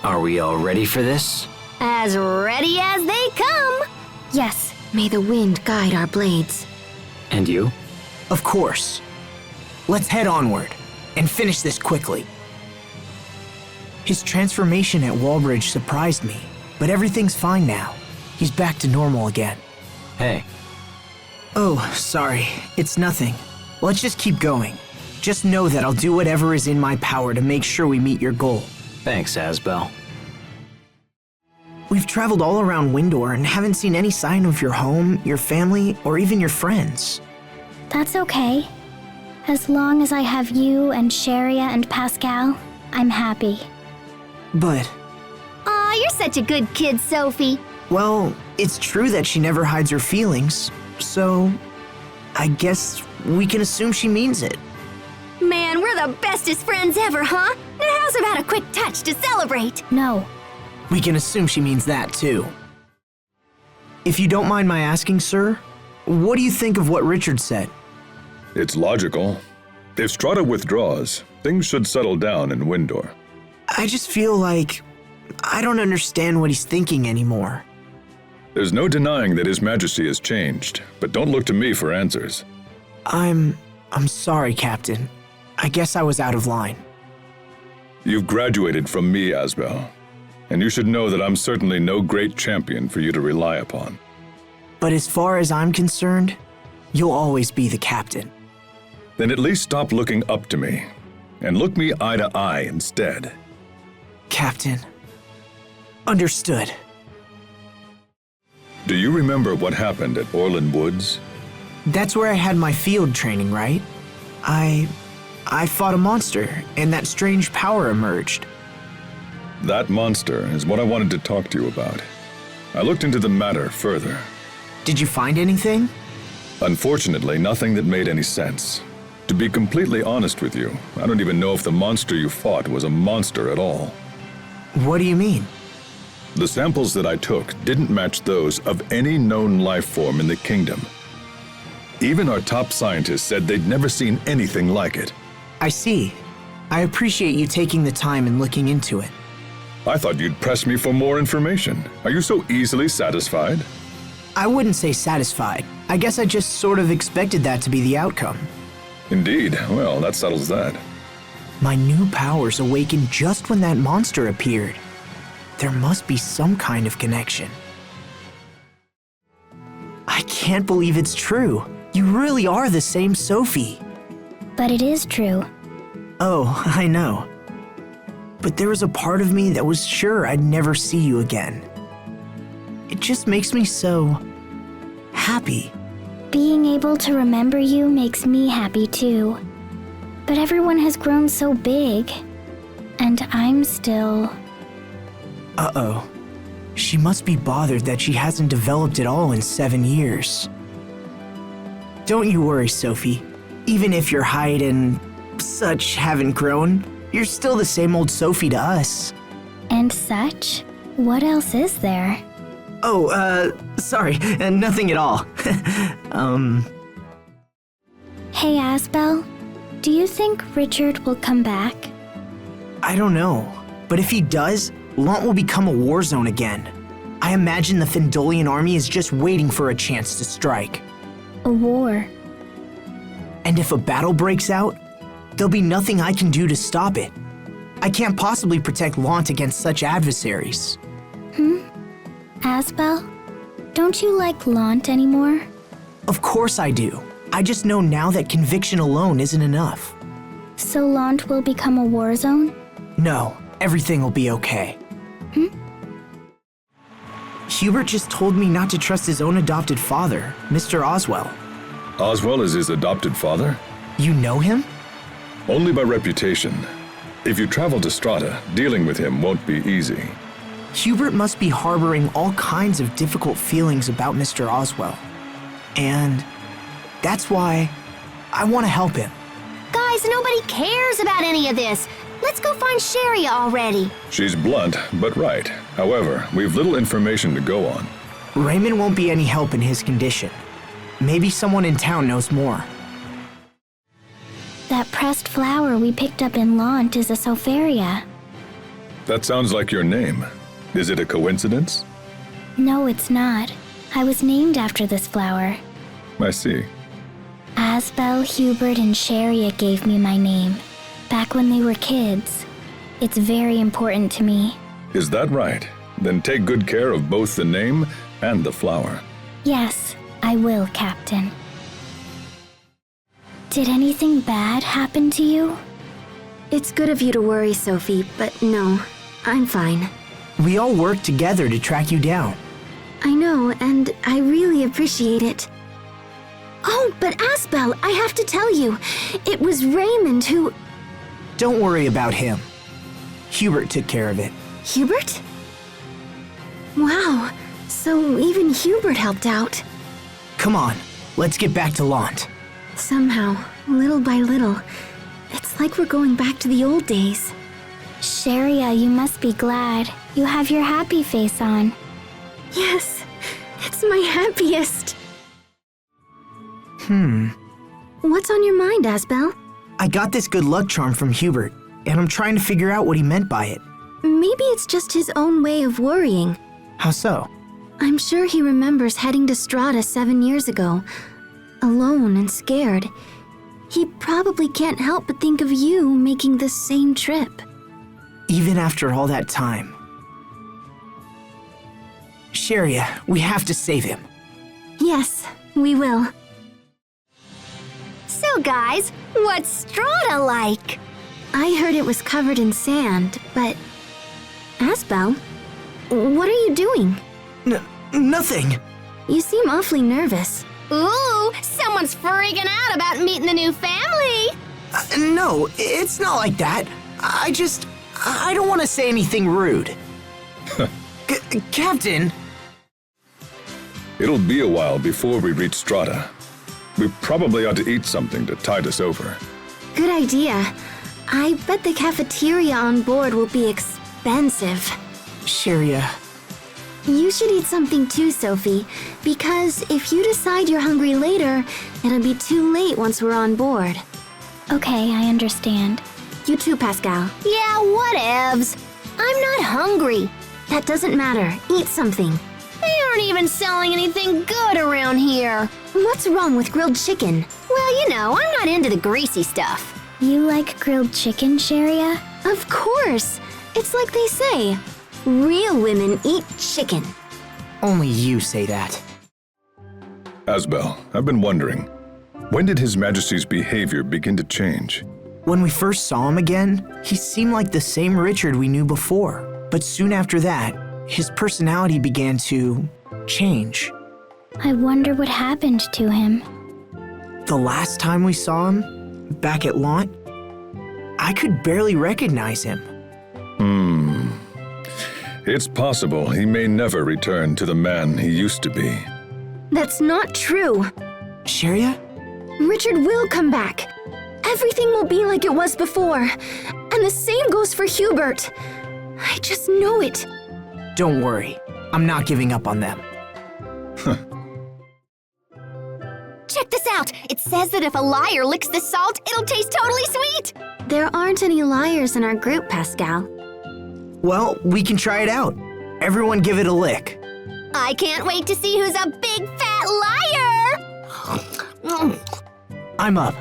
Are we all ready for this? As ready as they come. Yes, may the wind guide our blades. And you? Of course. Let's head onward and finish this quickly. His transformation at Wallbridge surprised me, but everything's fine now. He's back to normal again. Hey, Oh, sorry. It's nothing. Let's just keep going. Just know that I'll do whatever is in my power to make sure we meet your goal. thanks, Asbel. We've traveled all around Windor and haven't seen any sign of your home, your family, or even your friends. That's okay. As long as I have you and Sharia and Pascal, I'm happy. But, Aw, you're such a good kid, Sophie. well, it's true that she never hides her feelings, so I guess we can assume she means it. Man, we're the bestest friends ever, huh? Now how's about a quick touch to celebrate? No. We can assume she means that too. If you don't mind my asking, sir, what do you think of what Richard said? It's logical. If Strata withdraws, things should settle down in Windor. I just feel like I don't understand what he's thinking anymore. There's no denying that His Majesty has changed, but don't look to me for answers. I'm sorry, Captain. I guess I was out of line. You've graduated from me, Asbel, and you should know that I'm certainly no great champion for you to rely upon. But as far as I'm concerned, you'll always be the captain. Then at least stop looking up to me and look me eye to eye instead. Captain. Understood. Do you remember what happened at Orland Woods? That's where I had my field training, right? I fought a monster, and that strange power emerged. That monster is what I wanted to talk to you about. I looked into the matter further. Did you find anything? Unfortunately, nothing that made any sense. To be completely honest with you, I don't even know if the monster you fought was a monster at all. What do you mean? The samples that I took didn't match those of any known life form in the kingdom. Even our top scientists said they'd never seen anything like it. I see. I appreciate you taking the time and looking into it. I thought you'd press me for more information. Are you so easily satisfied? I wouldn't say satisfied. I guess I just sort of expected that to be the outcome. Indeed. Well, that settles that. My new powers awakened just when that monster appeared. There must be some kind of connection. I can't believe it's true. You really are the same Sophie. But it is true. Oh, I know. But there was a part of me that was sure I'd never see you again. It just makes me so happy. Being able to remember you makes me happy too. But everyone has grown so big, and I'm still... Uh-oh. She must be bothered that she hasn't developed at all in 7 years. Don't you worry, Sophie. Even if your height and such haven't grown, you're still the same old Sophie to us. And such? What else is there? Oh, sorry, nothing at all. Hey, Asbel, do you think Richard will come back? I don't know, but if he does, Lant will become a war zone again. I imagine the Fendolian army is just waiting for a chance to strike. A war. And if a battle breaks out, there'll be nothing I can do to stop it. I can't possibly protect Lant against such adversaries. Asbel, don't you like Lant anymore? Of course I do. I just know now that conviction alone isn't enough. So Lant will become a war zone? No, everything will be okay. Hubert just told me not to trust his own adopted father, Mr. Oswell. Oswell is his adopted father? You know him? Only by reputation. If you travel to Strata, dealing with him won't be easy. Hubert must be harboring all kinds of difficult feelings about Mr. Oswell. And that's why I want to help him. Guys, nobody cares about any of this. Let's go find Sharia already. She's blunt, but right. However, we've little information to go on. Raymond won't be any help in his condition. Maybe someone in town knows more. That pressed flower we picked up in Lant is a Sofaria. That sounds like your name. Is it a coincidence? No, it's not. I was named after this flower. I see. Asbel, Hubert, and Sharia gave me my name, back when they were kids. It's very important to me. Is that right? Then take good care of both the name and the flower. Yes, I will, Captain. Did anything bad happen to you? It's good of you to worry, Sophie, but no, I'm fine. We all worked together to track you down. I know, and I really appreciate it. Oh, but Asbel, I have to tell you, it was Raymond who... Don't worry about him. Hubert took care of it. Hubert? Wow, so even Hubert helped out. Come on, let's get back to Lant. Somehow, little by little, it's like we're going back to the old days. Sharia, you must be glad. You have your happy face on. Yes, it's my happiest. What's on your mind, Asbel? I got this good luck charm from Hubert, and I'm trying to figure out what he meant by it. Maybe it's just his own way of worrying. How so? I'm sure he remembers heading to Strata 7 years ago, alone and scared. He probably can't help but think of you making the same trip. Even after all that time. Sharia, we have to save him. Yes, we will. So guys, what's Strata like? I heard it was covered in sand, but... Asbel, what are you doing? Nothing. You seem awfully nervous. Ooh, someone's freaking out about meeting the new family. No, it's not like that. I don't want to say anything rude. Captain! It'll be a while before we reach Strata. We probably ought to eat something to tide us over. Good idea. I bet the cafeteria on board will be expensive. Sharia. You should eat something too, Sophie, because if you decide you're hungry later, it'll be too late once we're on board. Okay, I understand. You too, Pascal. Yeah, whatevs. I'm not hungry. That doesn't matter. Eat something. They aren't even selling anything good around here. What's wrong with grilled chicken? Well, you know, I'm not into the greasy stuff. You like grilled chicken, Sharia? Of course. It's like they say, real women eat chicken. Only you say that. Asbel, I've been wondering, when did His Majesty's behavior begin to change? When we first saw him again, he seemed like the same Richard we knew before. But soon after that, his personality began to change. I wonder what happened to him. The last time we saw him, back at Launt, I could barely recognize him. It's possible he may never return to the man he used to be. That's not true. Sharia? Richard will come back. Everything will be like it was before. And the same goes for Hubert. I just know it. Don't worry. I'm not giving up on them. Check this out. It says that if a liar licks the salt, it'll taste totally sweet. There aren't any liars in our group, Pascal. Well, we can try it out. Everyone give it a lick. I can't wait to see who's a big fat liar. I'm up.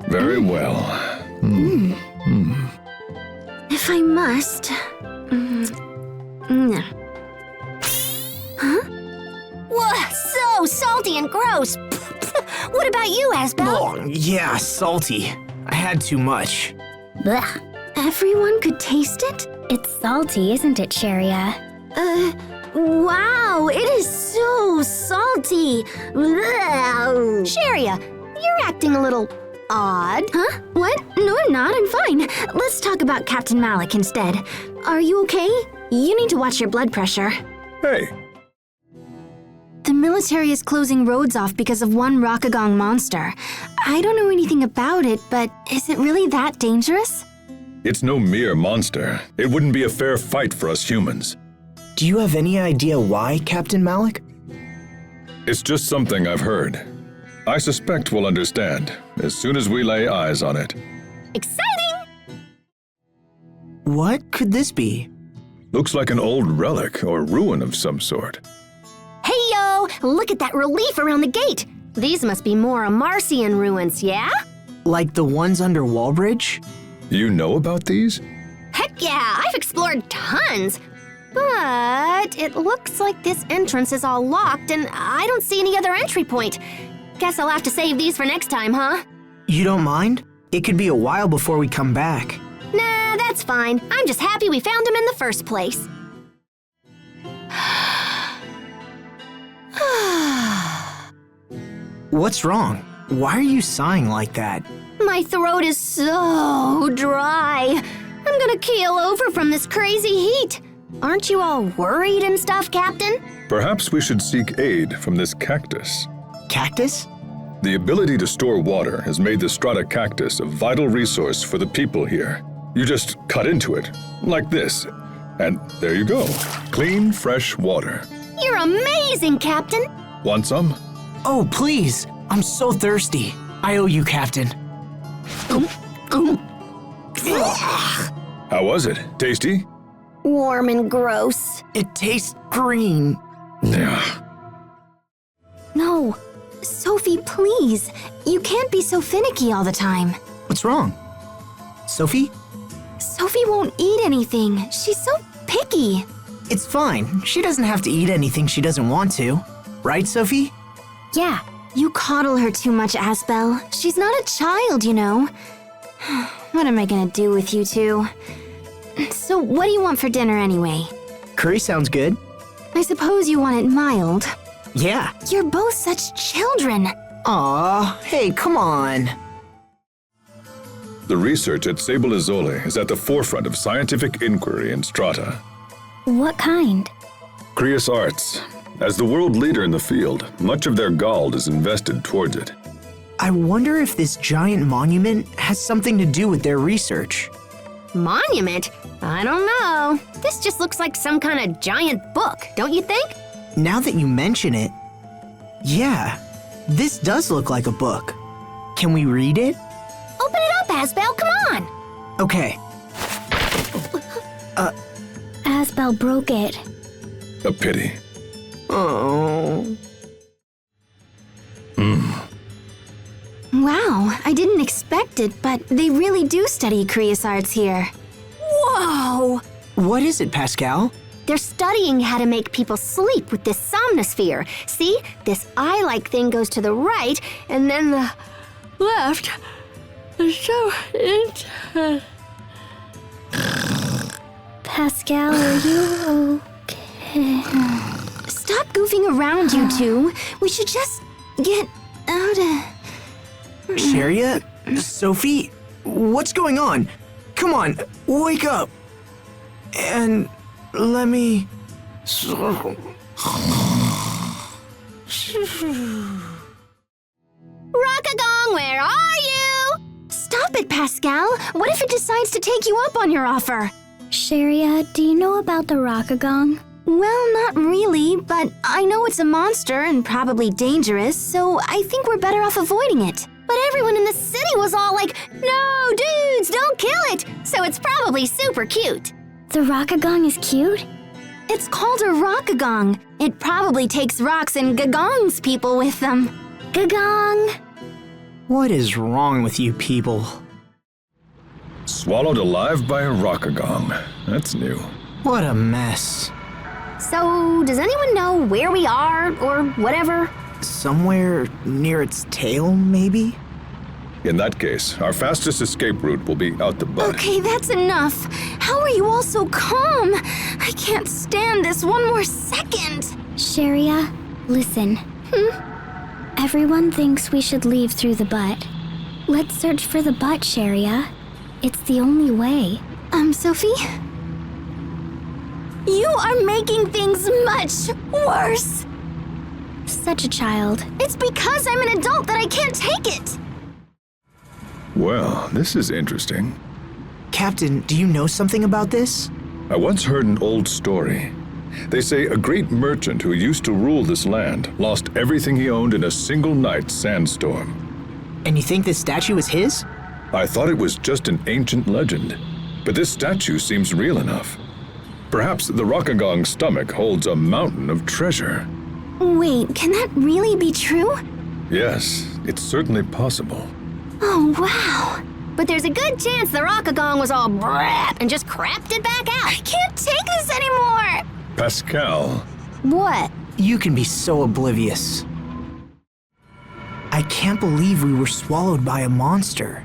Very well. If I must... Whoa, so salty and gross. What about you, Asbel? Oh, yeah, salty. I had too much. Blech. Everyone could taste it? It's salty, isn't it, Sharia? Wow, it is so salty. Blech. Sharia, you're acting a little odd. Huh? What? No, I'm not. I'm fine. Let's talk about Captain Malik instead. Are you okay? You need to watch your blood pressure. Hey, The military is closing roads off because of one Rockagong monster. I don't know anything about it, but is it really that dangerous? it's no mere monster. It wouldn't be a fair fight for us humans. Do you have any idea why, Captain Malik? It's just something I've heard. I suspect we'll understand as soon as we lay eyes on it. Exciting! What could this be? Looks like an old relic or ruin of some sort. Hey, yo! Look at that relief around the gate. These must be more Marcian ruins, yeah? Like the ones under Wallbridge? You know about these? Heck yeah, I've explored tons. But it looks like this entrance is all locked and I don't see any other entry point. Guess I'll have to save these for next time, huh? You don't mind? It could be a while before we come back. Nah, that's fine. I'm just happy we found him in the first place. What's wrong? Why are you sighing like that? My throat is so dry. I'm gonna keel over from this crazy heat. Aren't you all worried and stuff, Captain? Perhaps we should seek aid from this cactus. Cactus? The ability to store water has made the Strata cactus a vital resource for the people here. You just cut into it, like this, and there you go. Clean, fresh water. You're amazing, Captain. Want some? Oh, please. I'm so thirsty. I owe you, Captain. How was it? Tasty? Warm and gross. It tastes green. Yeah. No. Sophie, please. You can't be so finicky all the time. What's wrong? Sophie? Sophie won't eat anything. She's so picky. It's fine. She doesn't have to eat anything she doesn't want to. Right, Sophie? Yeah. You coddle her too much, Asbel. She's not a child, you know. What am I gonna do with you two? So what do you want for dinner anyway? Curry sounds good. I suppose you want it mild. Yeah. You're both such children. Aw, hey, come on. The research at Sable Izole is at the forefront of scientific inquiry in Strata. What kind? Creus Arts. As the world leader in the field, much of their gold is invested towards it. I wonder if this giant monument has something to do with their research. Monument? I don't know. This just looks like some kind of giant book, don't you think? Now that you mention it, yeah, this does look like a book. Can we read it? Open it up, Asbel, come on! Okay. Asbel broke it. A pity. Oh. Wow, I didn't expect it, but they really do study Creus Arts here. Whoa! What is it, Pascal? They're studying how to make people sleep with this somnosphere. See, this eye-like thing goes to the right, and then the left. So Pascal, are you okay? Stop goofing around, you two. We should just get out of... Sharia? Sophie? What's going on? Come on, wake up. And let me... Rockagong, where are you? Stop it, Pascal. What if it decides to take you up on your offer? Sharia, do you know about the Rockagong? Well, not really, but I know it's a monster and probably dangerous, so I think we're better off avoiding it. But everyone in the city was all like, no, dudes, don't kill it! So it's probably super cute. The Rockagong is cute? It's called a rockagong. It probably takes rocks and gagongs people with them. Gagong! What is wrong with you people? Swallowed alive by a rockagong. That's new. What a mess. So, does anyone know where we are, or whatever? Somewhere near its tail, maybe? In that case, our fastest escape route will be out the butt. Okay, that's enough. How are you all so calm? I can't stand this one more second. Sharia, listen. Everyone thinks we should leave through the butt. Let's search for the butt, Sharia. It's the only way. Sophie? You are making things much worse. Such a child. It's because I'm an adult that I can't take it. Well, this is interesting. Captain, do you know something about this? I once heard an old story. They say a great merchant who used to rule this land lost everything he owned in a single night sandstorm. And you think this statue is his? I thought it was just an ancient legend, but this statue seems real enough. Perhaps the Rockagong's stomach holds a mountain of treasure. Wait, can that really be true? Yes, it's certainly possible. Oh, wow. But there's a good chance the Rockagong was all brap and just crapped it back out. I can't take this anymore. Pascal, What? You can be so oblivious. I can't believe we were swallowed by a monster.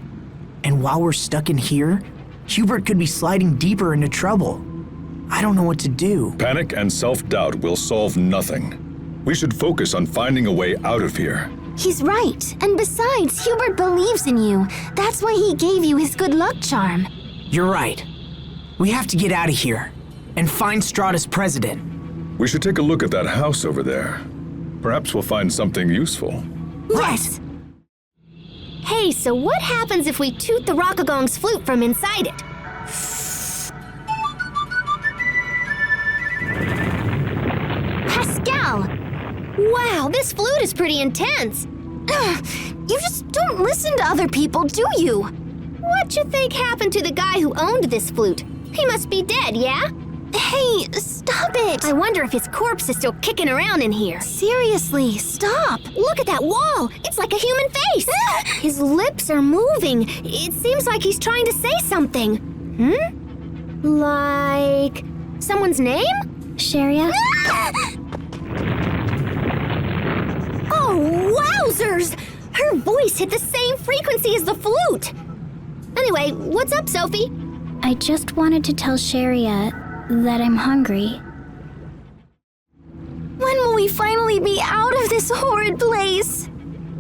And while we're stuck in here, Hubert could be sliding deeper into trouble. I don't know what to do. panic and self-doubt will solve nothing. We should focus on finding a way out of here. He's right. And besides, Hubert believes in you. That's why he gave you his good luck charm. You're right. We have to get out of here and find Strata's president. We should take a look at that house over there. Perhaps we'll find something useful. Yes. Hey, so what happens if we toot the Rockagong's flute from inside it? Pascal! Wow, this flute is pretty intense. Ugh, you just don't listen to other people, do you? What you think happened to the guy who owned this flute? He must be dead, yeah? Hey, stop it! I wonder if his corpse is still kicking around in here. Seriously, stop! Look at that wall! It's like a human face! His lips are moving. It seems like he's trying to say something. Like... someone's name? Sharia? Oh, wowzers! Her voice hit the same frequency as the flute! Anyway, what's up, Sophie? I just wanted to tell Sharia that I'm hungry. When will we finally be out of this horrid place?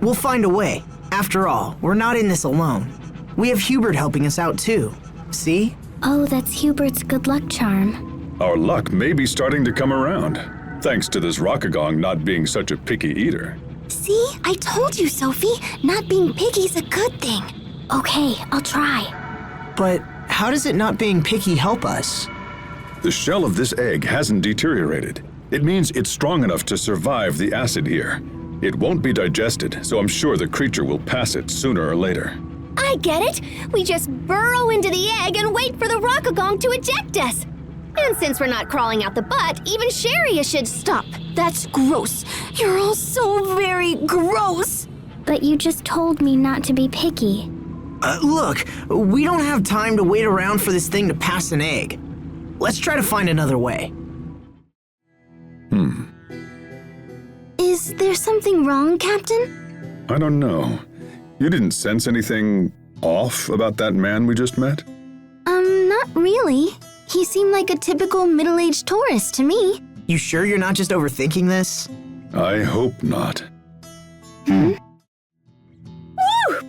We'll find a way. After all, we're not in this alone. We have Hubert helping us out too. See? Oh, that's Hubert's good luck charm. Our luck may be starting to come around, thanks to this Rockagong not being such a picky eater. See? I told you, Sophie. Not being picky's a good thing. Okay, I'll try. But how does it not being picky help us? The shell of this egg hasn't deteriorated. It means it's strong enough to survive the acid here. It won't be digested, so I'm sure the creature will pass it sooner or later. I get it. We just burrow into the egg and wait for the Rockagong to eject us. And since we're not crawling out the butt, even Sharia should stop. That's gross. You're all so very gross. But you just told me not to be picky. Look, we don't have time to wait around for this thing to pass an egg. Let's try to find another way. Is there something wrong, Captain? I don't know. You didn't sense anything off about that man we just met? Not really. He seemed like a typical middle-aged tourist to me. You sure you're not just overthinking this? I hope not. Woo!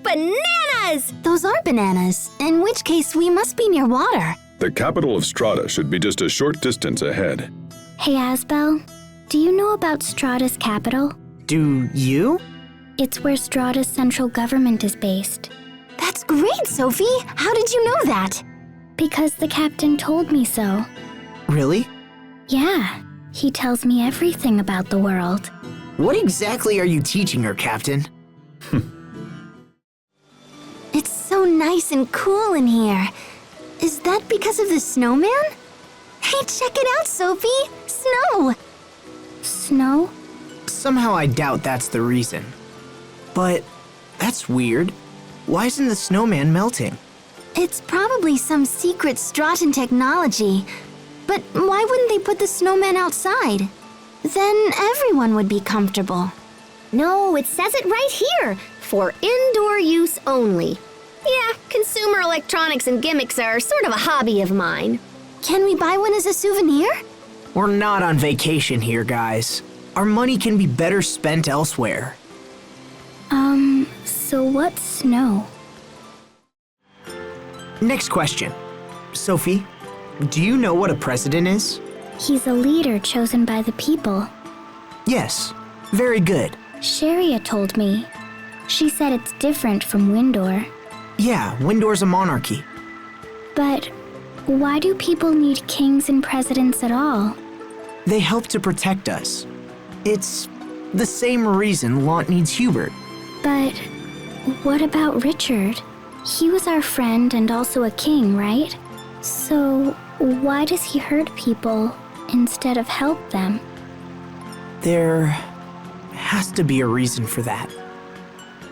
Bananas! Those are bananas, in which case we must be near water. The capital of Strata should be just a short distance ahead. Hey, Asbel, do you know about Strata's capital? Do you? It's where Strata's central government is based. That's great, Sophie. How did you know that? Because the captain told me so. Really? Yeah, he tells me everything about the world. What exactly are you teaching her, Captain? It's so nice and cool in here. Is that because of the snowman? Hey, check it out, Sophie! Snow! Snow? Somehow I doubt that's the reason. But that's weird. Why isn't the snowman melting? It's probably some secret Stratan technology. But why wouldn't they put the snowman outside? Then everyone would be comfortable. No, it says it right here. For indoor use only. Yeah, consumer electronics and gimmicks are sort of a hobby of mine. Can we buy one as a souvenir? We're not on vacation here, guys. Our money can be better spent elsewhere. So what's snow? Next question. Sophie, do you know what a president is? He's a leader chosen by the people. Yes, very good. Sharia told me. She said it's different from Windor. Yeah, Windor's a monarchy. But why do people need kings and presidents at all? They help to protect us. It's the same reason Lant needs Hubert. But what about Richard? He was our friend and also a king, right? So why does he hurt people instead of help them? There has to be a reason for that.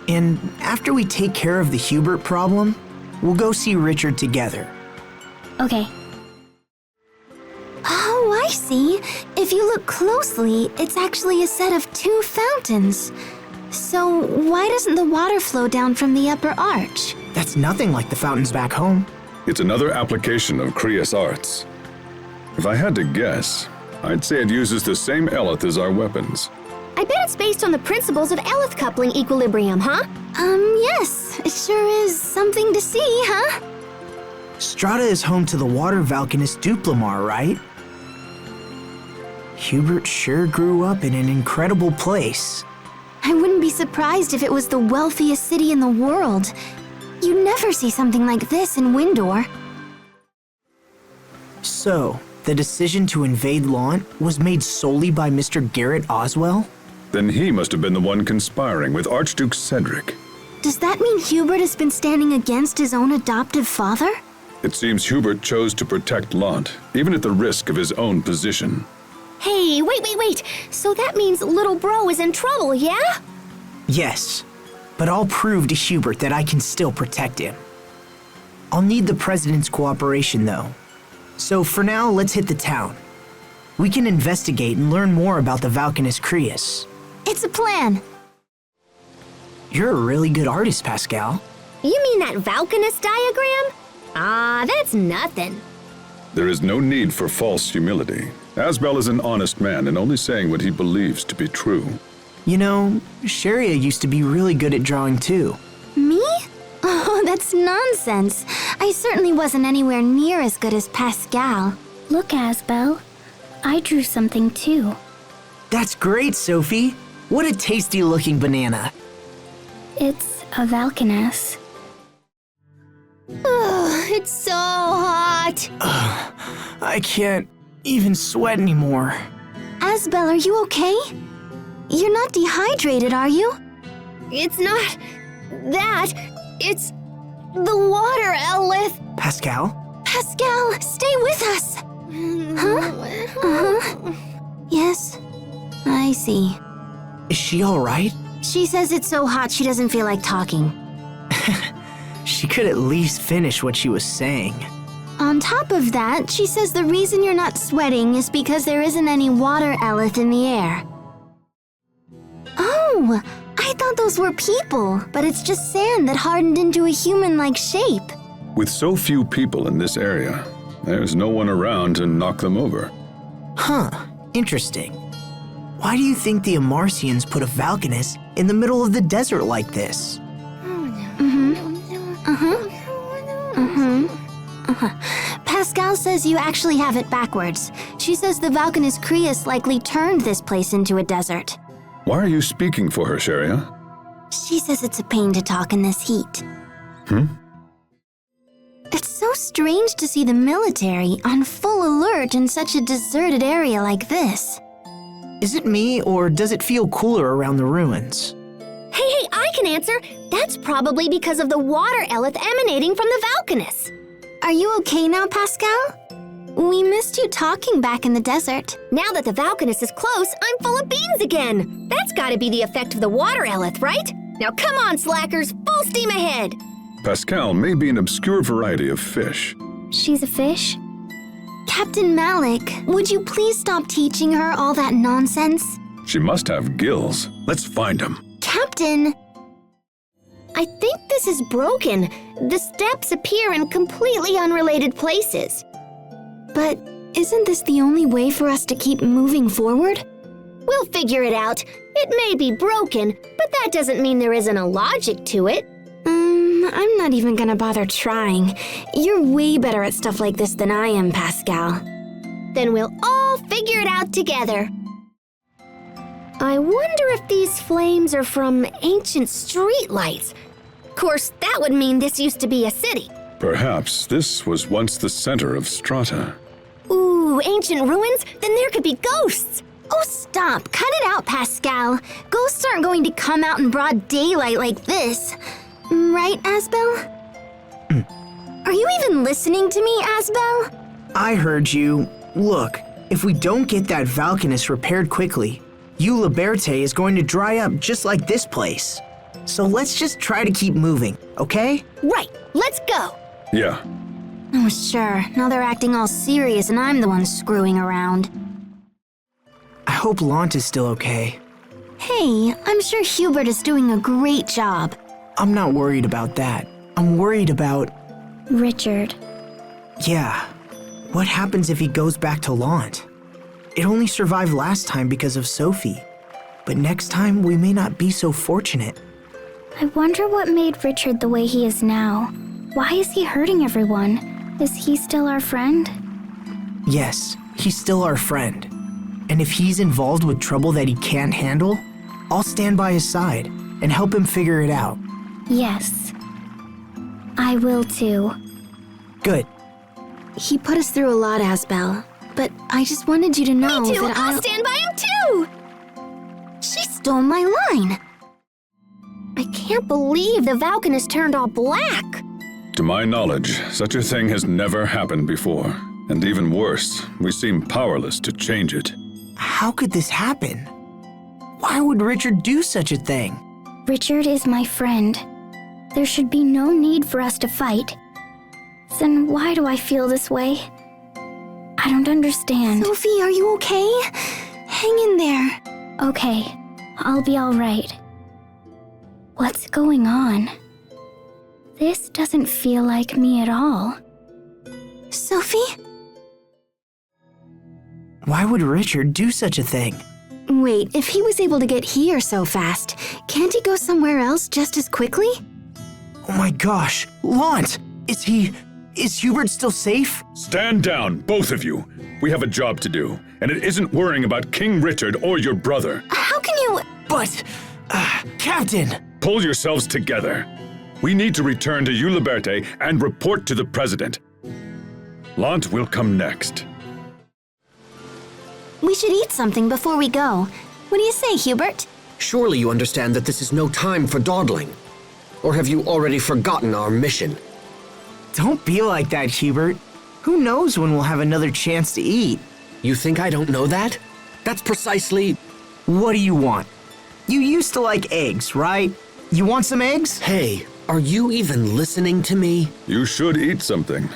And after we take care of the Hubert problem, we'll go see Richard together. Okay. Oh, I see. If you look closely, it's actually a set of two fountains. So why doesn't the water flow down from the upper arch? That's nothing like the fountains back home. It's another application of Krias arts. If I had to guess, I'd say it uses the same Eleth as our weapons. I bet it's based on the principles of Eleth coupling equilibrium, huh? Yes. It sure is something to see, huh? Strata is home to the water Valkanist Duplimar, right? Hubert sure grew up in an incredible place. I wouldn't be surprised if it was the wealthiest city in the world. You'd never see something like this in Windor. So, the decision to invade Lant was made solely by Mr. Garrett Oswell? Then he must have been the one conspiring with Archduke Cedric. Does that mean Hubert has been standing against his own adoptive father? It seems Hubert chose to protect Lant, even at the risk of his own position. Hey, wait. So that means little bro is in trouble, yeah? Yes, but I'll prove to Hubert that I can still protect him. I'll need the president's cooperation, though. So for now, let's hit the town. We can investigate and learn more about the Valkanus Crius. It's a plan. You're a really good artist, Pascal. You mean that Valkanus diagram? Ah, that's nothing. There is no need for false humility. Asbel is an honest man and only saying what he believes to be true. You know, Sharia used to be really good at drawing too. Me? Oh, that's nonsense. I certainly wasn't anywhere near as good as Pascal. Look, Asbel. I drew something too. That's great, Sophie. What a tasty looking banana. It's a Valkanus. It's so hot. I can't even sweat anymore. Asbel, are you okay? You're not dehydrated, are you? It's not that. It's the water, Elith. Pascal? Pascal, stay with us. Huh? Uh-huh. Yes, I see. Is she all right? She says it's so hot she doesn't feel like talking. She could at least finish what she was saying. On top of that, she says the reason you're not sweating is because there isn't any water Elith in the air. Oh, I thought those were people, but it's just sand that hardened into a human-like shape. With so few people in this area, there's no one around to knock them over. Huh, interesting. Why do you think the Amarcians put a Valkanus in the middle of the desert like this? Pascal says you actually have it backwards. She says the Valkanus Crius likely turned this place into a desert. Why are you speaking for her, Sharia? She says it's a pain to talk in this heat. It's so strange to see the military on full alert in such a deserted area like this. Is it me, or does it feel cooler around the ruins? Hey, I can answer. That's probably because of the water Elith emanating from the Valkanus. Are you okay now, Pascal? We missed you talking back in the desert. Now that the Valkanus is close, I'm full of beans again. That's gotta be the effect of the water Elith, right? Now come on, slackers, full steam ahead. Pascal may be an obscure variety of fish. She's a fish? Captain Malik, would you please stop teaching her all that nonsense? She must have gills. Let's find them. Captain! I think this is broken. The steps appear in completely unrelated places. But isn't this the only way for us to keep moving forward? We'll figure it out. It may be broken, but that doesn't mean there isn't a logic to it. I'm not even gonna bother trying. You're way better at stuff like this than I am, Pascal. Then we'll all figure it out together. I wonder if these flames are from ancient streetlights. Of course, that would mean this used to be a city. Perhaps this was once the center of Strata. Ooh, ancient ruins? Then there could be ghosts. Oh, stop. Cut it out, Pascal. Ghosts aren't going to come out in broad daylight like this. Right, Asbel? Are you even listening to me, Asbel? I heard you. Look, if we don't get that Valkanus repaired quickly, Eula Berthe is going to dry up just like this place. So let's just try to keep moving, okay? Right, let's go. Yeah. Oh, sure. Now they're acting all serious and I'm the one screwing around. I hope Lant is still okay. Hey, I'm sure Hubert is doing a great job. I'm not worried about that. I'm worried about... Richard. Yeah. What happens if he goes back to Lant? It only survived last time because of Sophie. But next time, we may not be so fortunate. I wonder what made Richard the way he is now. Why is he hurting everyone? Is he still our friend? Yes, he's still our friend. And if he's involved with trouble that he can't handle, I'll stand by his side and help him figure it out. Yes. I will too. Good. He put us through a lot, Asbel. But I just wanted you to know Me too, that I'll stand by him too! She stole my line! I can't believe the Valkanus turned all black. To my knowledge, such a thing has never happened before. And even worse, we seem powerless to change it. How could this happen? Why would Richard do such a thing? Richard is my friend. There should be no need for us to fight. Then why do I feel this way? I don't understand. Sophie, are you okay? Hang in there. Okay, I'll be all right. What's going on? This doesn't feel like me at all. Sophie? Why would Richard do such a thing? Wait, if he was able to get here so fast, can't he go somewhere else just as quickly? Oh my gosh, Lant! Is Hubert still safe? Stand down, both of you. We have a job to do, and it isn't worrying about King Richard or your brother. How can you... But, Captain! Pull yourselves together. We need to return to Uliberte and report to the president. Lant will come next. We should eat something before we go. What do you say, Hubert? Surely you understand that this is no time for dawdling. Or have you already forgotten our mission? Don't be like that, Hubert. Who knows when we'll have another chance to eat? You think I don't know that? That's precisely... What do you want? You used to like eggs, right? You want some eggs? Hey, are you even listening to me? You should eat something.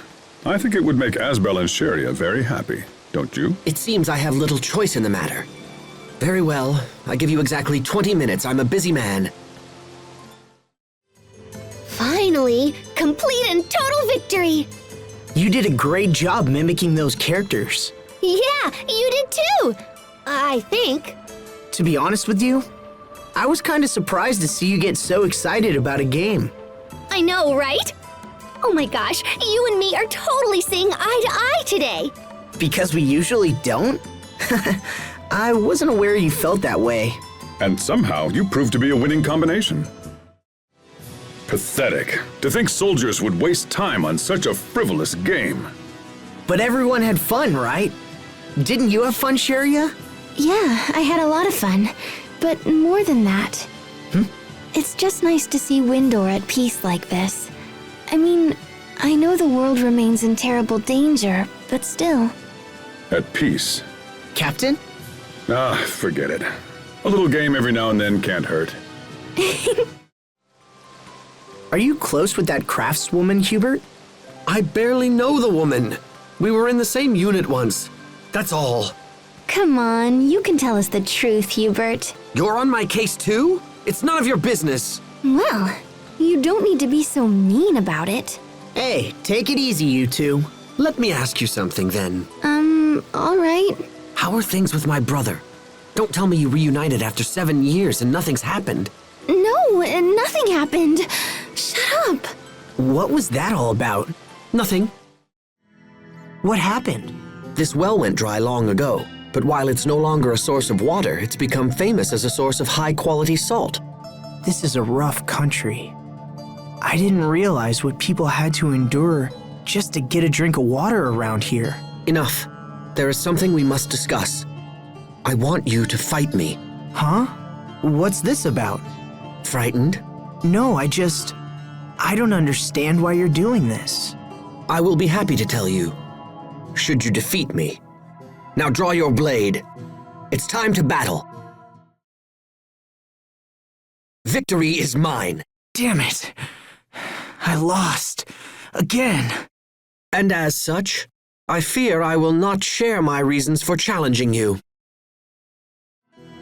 I think it would make Asbel and Sheria very happy, don't you? It seems I have little choice in the matter. Very well, I give you exactly 20 minutes. I'm a busy man. Finally, complete and total victory! You did a great job mimicking those characters. Yeah, you did too! I think. To be honest with you, I was kind of surprised to see you get so excited about a game. I know, right? Oh my gosh, you and me are totally seeing eye to eye today! Because we usually don't? I wasn't aware you felt that way. And somehow you proved to be a winning combination. Pathetic. To think soldiers would waste time on such a frivolous game. But everyone had fun, right? Didn't you have fun, Sheria? Yeah, I had a lot of fun. But more than that. It's just nice to see Windor at peace like this. I mean, I know the world remains in terrible danger, but still. At peace. Captain? Forget it. A little game every now and then can't hurt. Are you close with that craftswoman, Hubert? I barely know the woman. We were in the same unit once. That's all. Come on, you can tell us the truth, Hubert. You're on my case too? It's none of your business. Well, you don't need to be so mean about it. Hey, take it easy, you two. Let me ask you something then. All right. How are things with my brother? Don't tell me you reunited after 7 years and nothing's happened. No, nothing happened. Shut up. What was that all about? Nothing. What happened? This well went dry long ago, but while it's no longer a source of water, it's become famous as a source of high-quality salt. This is a rough country. I didn't realize what people had to endure just to get a drink of water around here. Enough. There is something we must discuss. I want you to fight me. Huh? What's this about? Frightened? No, I don't understand why you're doing this. I will be happy to tell you, should you defeat me. Now draw your blade. It's time to battle. Victory is mine. Damn it. I lost. Again. And as such, I fear I will not share my reasons for challenging you.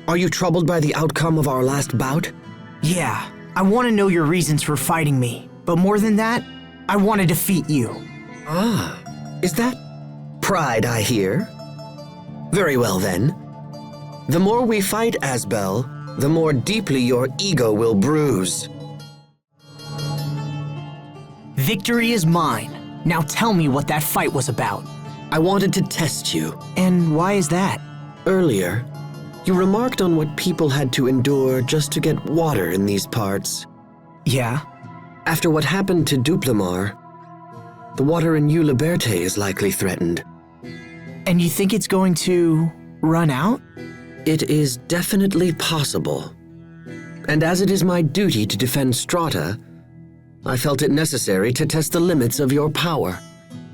Are you troubled by the outcome of our last bout? Yeah, I want to know your reasons for fighting me. But more than that, I want to defeat you. Ah, is that pride I hear? Very well then. The more we fight, Asbel, the more deeply your ego will bruise. Victory is mine. Now tell me what that fight was about. I wanted to test you. And why is that? Earlier, you remarked on what people had to endure just to get water in these parts. Yeah? After what happened to Duplamar, the water in Uliberte is likely threatened. And you think it's going to run out? It is definitely possible. And as it is my duty to defend Strata, I felt it necessary to test the limits of your power.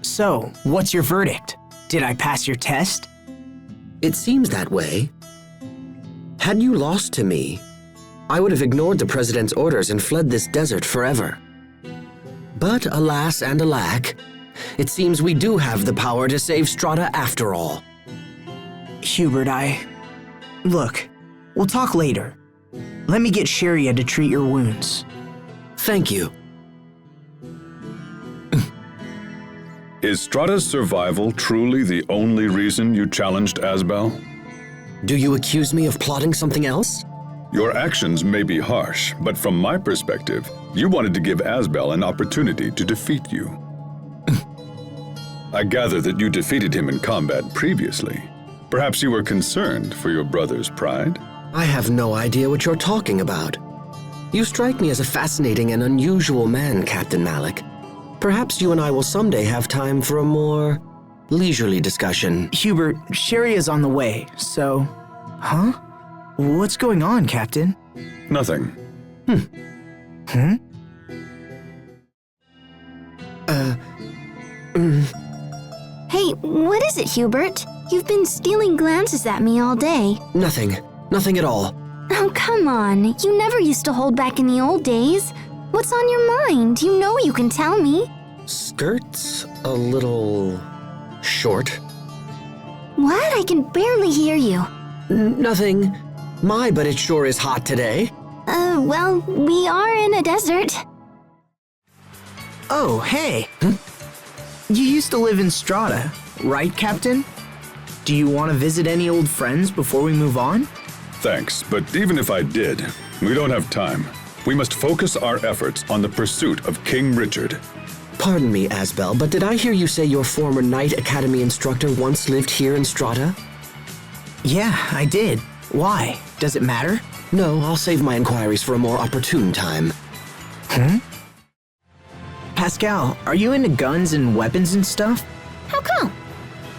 So, what's your verdict? Did I pass your test? It seems that way. Had you lost to me, I would have ignored the President's orders and fled this desert forever. But alas and alack, It seems we do have the power to save Strata after all. Hubert, Look, we'll talk later. Let me get Sharia to treat your wounds. Thank you. Is Strata's survival truly the only reason you challenged Asbel? Do you accuse me of plotting something else? Your actions may be harsh, but from my perspective, you wanted to give Asbel an opportunity to defeat you. I gather that you defeated him in combat previously. Perhaps you were concerned for your brother's pride? I have no idea what you're talking about. You strike me as a fascinating and unusual man, Captain Malik. Perhaps you and I will someday have time for a more leisurely discussion. Hubert, Sharia's on the way, so... Huh? What's going on, Captain? Nothing. Hey, what is it, Hubert? You've been stealing glances at me all day. Nothing. Nothing at all. Oh, come on. You never used to hold back in the old days. What's on your mind? You know you can tell me. Skirts a little short. What? I can barely hear you. Nothing. My, but it sure is hot today. Well, we are in a desert. Oh, hey. You used to live in Strata, right, Captain? Do you want to visit any old friends before we move on? Thanks, but even if I did, we don't have time. We must focus our efforts on the pursuit of King Richard. Pardon me, Asbel, but did I hear you say your former Knight Academy instructor once lived here in Strata? Yeah, I did. Why? Does it matter? No, I'll save my inquiries for a more opportune time. Pascal, are you into guns and weapons and stuff? How come?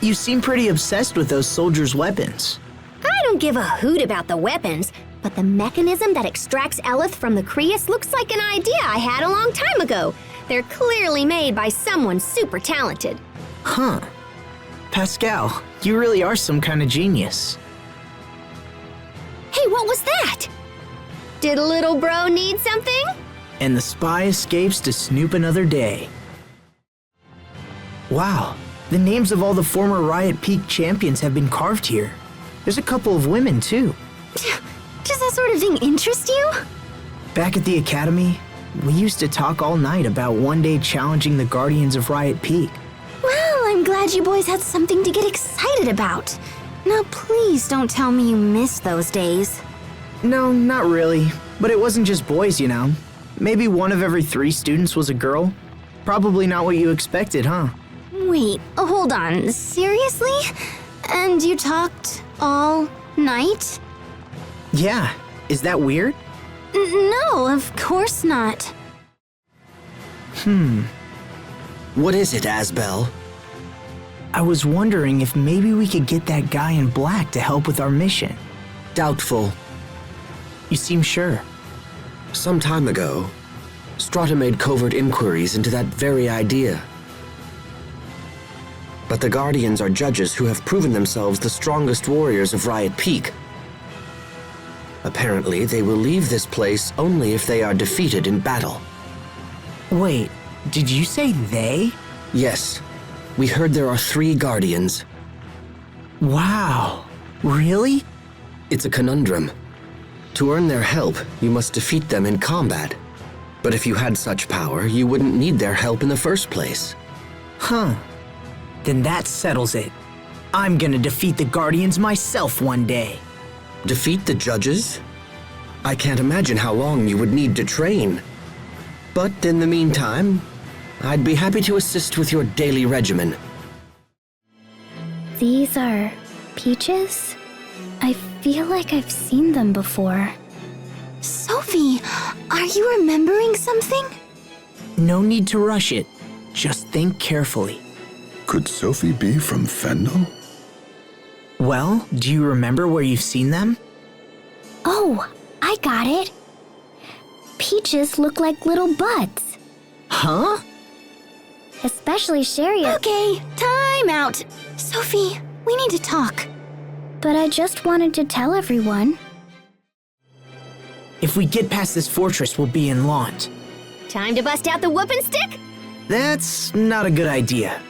You seem pretty obsessed with those soldiers' weapons. I don't give a hoot about the weapons, but the mechanism that extracts Eleth from the Creus looks like an idea I had a long time ago. They're clearly made by someone super talented. Huh. Pascal, you really are some kind of genius. Hey, what was that? Did little bro need something? And the spy escapes to snoop another day. Wow, the names of all the former Riot Peak champions have been carved here. There's a couple of women, too. Does that sort of thing interest you? Back at the academy, we used to talk all night about one day challenging the Guardians of Riot Peak. Well, I'm glad you boys had something to get excited about. Now please don't tell me you missed those days. No, not really. But it wasn't just boys, you know. Maybe one of every 3 students was a girl. Probably not what you expected, huh? Wait, hold on. Seriously? And you talked all night? Yeah, is that weird? No, of course not. What is it, Asbel? I was wondering if maybe we could get that guy in black to help with our mission. Doubtful. You seem sure. Some time ago, Strata made covert inquiries into that very idea. But the Guardians are judges who have proven themselves the strongest warriors of Riot Peak. Apparently, they will leave this place only if they are defeated in battle. Wait, did you say they? Yes, we heard there are 3 Guardians. Wow, really? It's a conundrum. To earn their help, you must defeat them in combat. But if you had such power, you wouldn't need their help in the first place. Huh. Then that settles it. I'm gonna defeat the Guardians myself one day. Defeat the judges? I can't imagine how long you would need to train. But in the meantime, I'd be happy to assist with your daily regimen. These are peaches? I feel like I've seen them before. Sophie, are you remembering something? No need to rush it. Just think carefully. Could Sophie be from Fendel? Well, do you remember where you've seen them? Oh, I got it. Peaches look like little butts. Huh? Especially Sharia. Okay, time out. Sophie, we need to talk. But I just wanted to tell everyone. If we get past this fortress, we'll be in Lont. Time to bust out the whooping stick? That's not a good idea.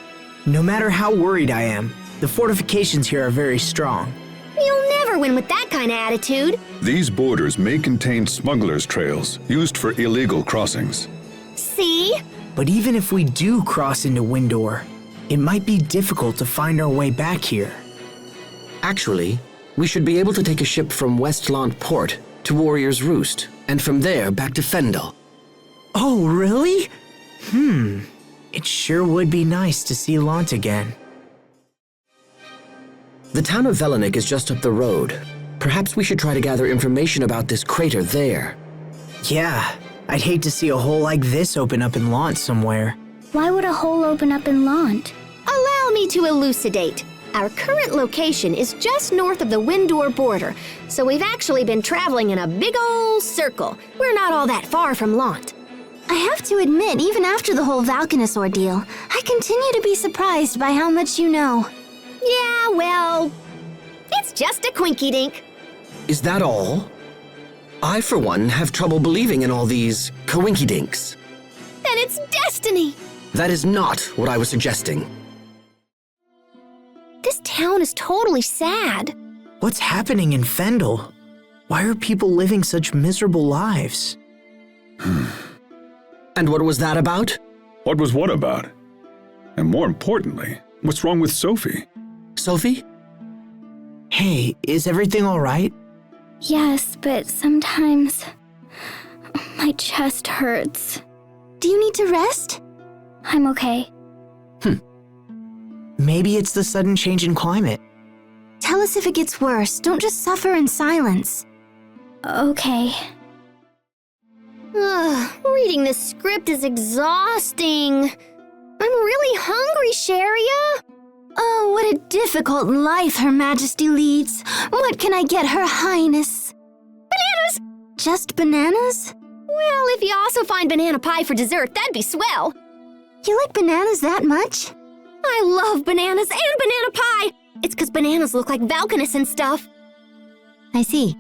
No matter how worried I am, the fortifications here are very strong. You'll never win with that kind of attitude. These borders may contain smugglers' trails used for illegal crossings. See? But even if we do cross into Windor, it might be difficult to find our way back here. Actually, we should be able to take a ship from Westlant Port to Warrior's Roost, and from there back to Fendel. Oh, really? It sure would be nice to see Lant again. The town of Velenik is just up the road. Perhaps we should try to gather information about this crater there. Yeah, I'd hate to see a hole like this open up in Lant somewhere. Why would a hole open up in Lant? Allow me to elucidate. Our current location is just north of the Windor border, so we've actually been traveling in a big ol' circle. We're not all that far from Lant. I have to admit, even after the whole Valkanus ordeal, I continue to be surprised by how much you know. Yeah, well, it's just a quinky-dink. Is that all? I, for one, have trouble believing in all these coinkydinks. Then it's destiny. That is not what I was suggesting. This town is totally sad. What's happening in Fendel? Why are people living such miserable lives? And what was that about? What was what about? And more importantly, what's wrong with Sophie? Sophie? Hey, is everything all right? Yes, but sometimes my chest hurts. Do you need to rest? I'm okay. Maybe it's the sudden change in climate. Tell us if it gets worse. Don't just suffer in silence. Okay. Reading this script is exhausting. I'm really hungry, Sharia. Oh, what a difficult life Her Majesty leads. What can I get Her Highness? Bananas! Just bananas? Well, if you also find banana pie for dessert, that'd be swell. You like bananas that much? I love bananas and banana pie. It's 'cause bananas look like Valkanus and stuff. I see.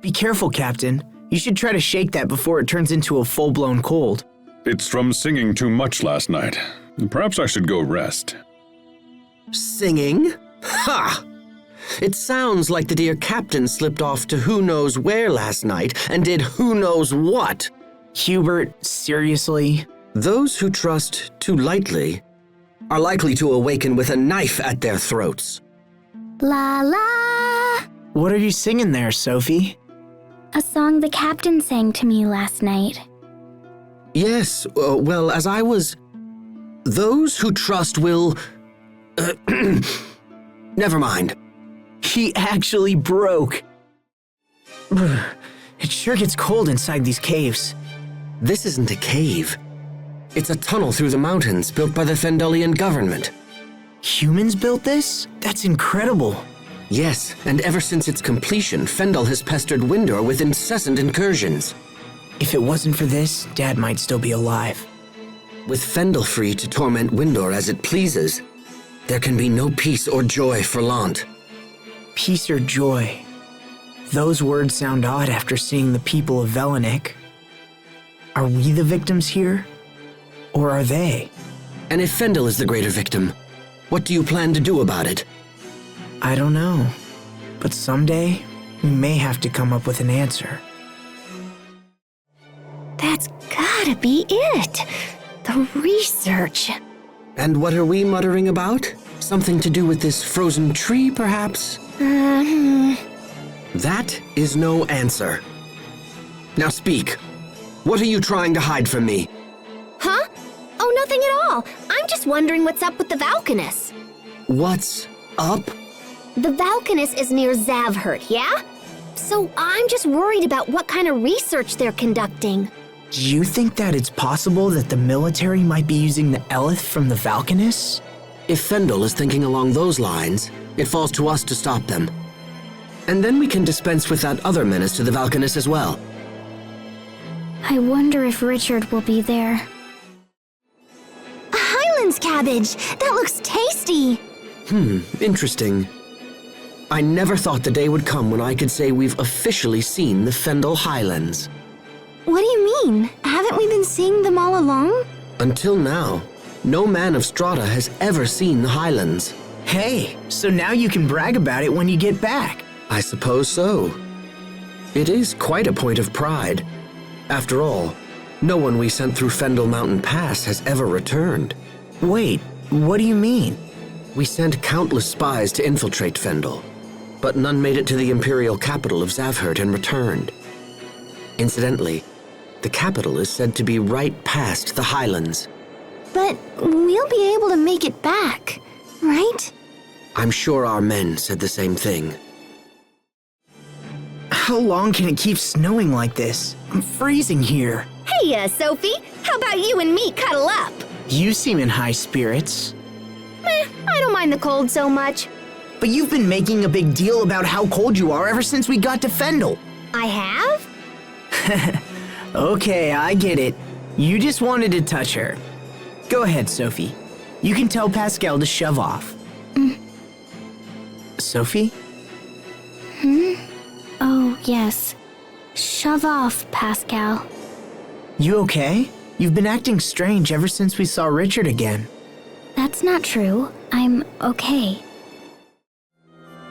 Be careful, Captain. You should try to shake that before it turns into a full-blown cold. It's from singing too much last night. Perhaps I should go rest. Singing? Ha! It sounds like the dear captain slipped off to who knows where last night and did who knows what. Hubert, seriously? Those who trust too lightly are likely to awaken with a knife at their throats. La la! What are you singing there, Sophie? A song the captain sang to me last night. Yes, well, as I was... Those who trust will... Never mind. He actually broke. It sure gets cold inside these caves. This isn't a cave. It's a tunnel through the mountains built by the Fendelian government. Humans built this? That's incredible. Yes, and ever since its completion, Fendel has pestered Windor with incessant incursions. If it wasn't for this, Dad might still be alive. With Fendel free to torment Windor as it pleases, there can be no peace or joy for Lant. Peace or joy? Those words sound odd after seeing the people of Velenik. Are we the victims here? Or are they? And if Fendel is the greater victim, what do you plan to do about it? I don't know. But someday, we may have to come up with an answer. That's gotta be it. The research. And what are we muttering about? Something to do with this frozen tree, perhaps? That is no answer. Now speak. What are you trying to hide from me? Huh? Oh, nothing at all. I'm just wondering what's up with the Valkanus. What's up? The Valkanus is near Zavhert, yeah? So I'm just worried about what kind of research they're conducting. Do you think that it's possible that the military might be using the Eleth from the Valkanus? If Fendel is thinking along those lines, it falls to us to stop them. And then we can dispense with that other menace to the Valkanus as well. I wonder if Richard will be there. A Highlands cabbage! That looks tasty! Interesting. I never thought the day would come when I could say we've officially seen the Fendel Highlands. What do you mean? Haven't we been seeing them all along? Until now, no man of Strata has ever seen the Highlands. Hey, so now you can brag about it when you get back. I suppose so. It is quite a point of pride. After all, no one we sent through Fendel Mountain Pass has ever returned. Wait, what do you mean? We sent countless spies to infiltrate Fendel, but none made it to the imperial capital of Zavhert and returned. Incidentally, the capital is said to be right past the Highlands. But we'll be able to make it back, right? I'm sure our men said the same thing. How long can it keep snowing like this? I'm freezing here. Hey, Sophie, how about you and me cuddle up? You seem in high spirits. I don't mind the cold so much. But you've been making a big deal about how cold you are ever since we got to Fendel. I have? Okay, I get it. You just wanted to touch her. Go ahead, Sophie. You can tell Pascal to shove off. Sophie? Oh, yes. Shove off, Pascal. You okay? You've been acting strange ever since we saw Richard again. That's not true. I'm okay.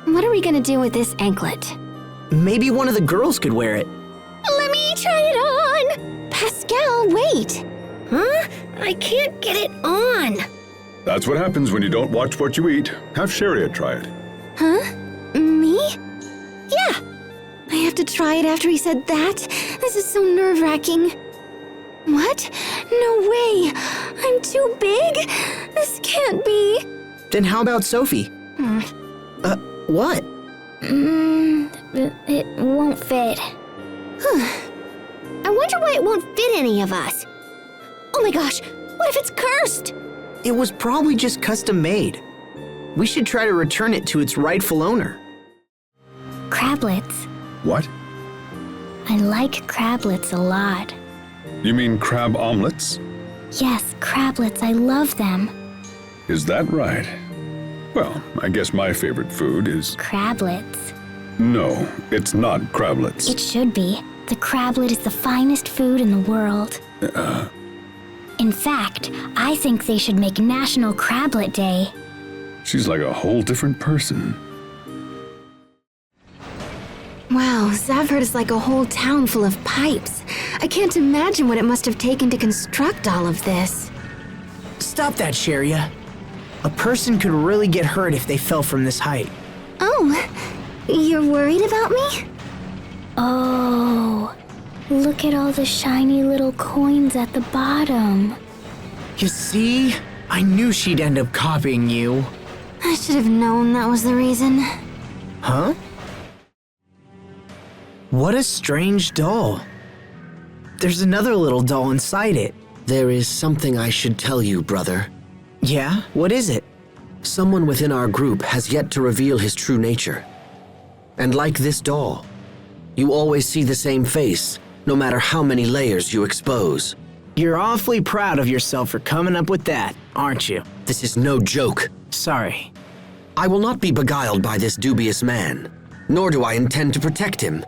What are we gonna do with this anklet? Maybe one of the girls could wear it. Let me try it on! Pascal, wait! Huh? I can't get it on. That's what happens when you don't watch what you eat. Have Sharia try it. Huh? Me? Yeah. I have to try it after he said that? This is so nerve-wracking. What? No way! I'm too big? This can't be. Then how about Sophie? What? It won't fit. I wonder why it won't fit any of us. Oh my gosh, what if it's cursed? It was probably just custom made. We should try to return it to its rightful owner. Crablets. What? I like crablets a lot. You mean crab omelets? Yes, crablets, I love them. Is that right? Well, I guess my favorite food is... Crablets. No, it's not crablets. It should be. The crablet is the finest food in the world. In fact, I think they should make National Crablet Day. She's like a whole different person. Wow, Zavhert is like a whole town full of pipes. I can't imagine what it must have taken to construct all of this. Stop that, Sharia. A person could really get hurt if they fell from this height. Oh, you're worried about me? Oh, look at all the shiny little coins at the bottom. You see? I knew she'd end up copying you. I should have known that was the reason. Huh? What a strange doll. There's another little doll inside it. There is something I should tell you, brother. Yeah? What is it? Someone within our group has yet to reveal his true nature. And like this doll, you always see the same face, no matter how many layers you expose. You're awfully proud of yourself for coming up with that, aren't you? This is no joke. Sorry. I will not be beguiled by this dubious man, nor do I intend to protect him.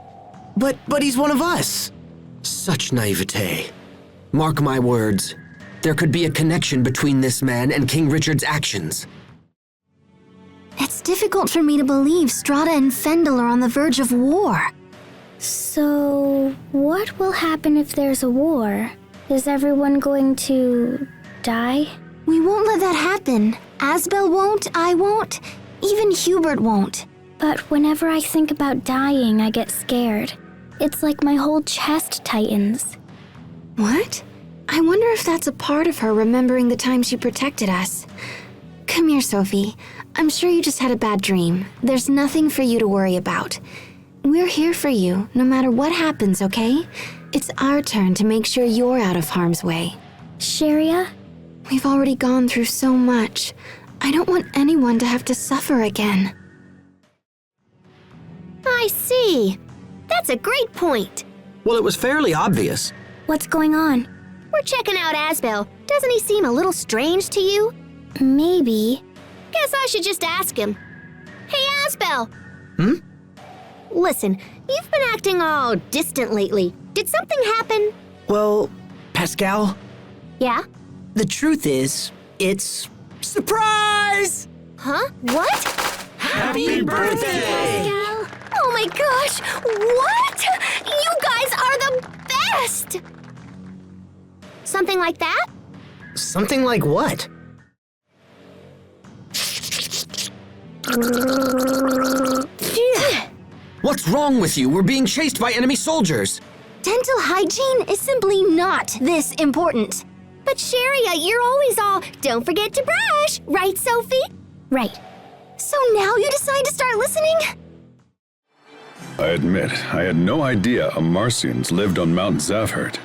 But he's one of us. Such naivete. Mark my words, there could be a connection between this man and King Richard's actions. It's difficult for me to believe Strata and Fendel are on the verge of war. So, what will happen if there's a war? Is everyone going to die? We won't let that happen. Asbel won't, I won't, even Hubert won't. But whenever I think about dying, I get scared. It's like my whole chest tightens. What? I wonder if that's a part of her remembering the time she protected us. Come here, Sophie. I'm sure you just had a bad dream. There's nothing for you to worry about. We're here for you, no matter what happens, okay? It's our turn to make sure you're out of harm's way. Sharia? We've already gone through so much. I don't want anyone to have to suffer again. I see. That's a great point. Well, it was fairly obvious. What's going on? We're checking out Asbel. Doesn't he seem a little strange to you? Maybe. Guess I should just ask him. Hey, Asbel! Hmm? Listen, you've been acting all distant lately. Did something happen? Well, Pascal, Yeah? the truth is, it's surprise! Huh? What? Happy birthday! Oh my gosh! What? You guys are the best! Something like that? Something like what? What's wrong with you? We're being chased by enemy soldiers. Dental hygiene is simply not this important. But Sharia, you're always all, don't forget to brush, right, Sophie? Right. So now you decide to start listening? I admit, I had no idea Amarcians lived on Mount Zavhert.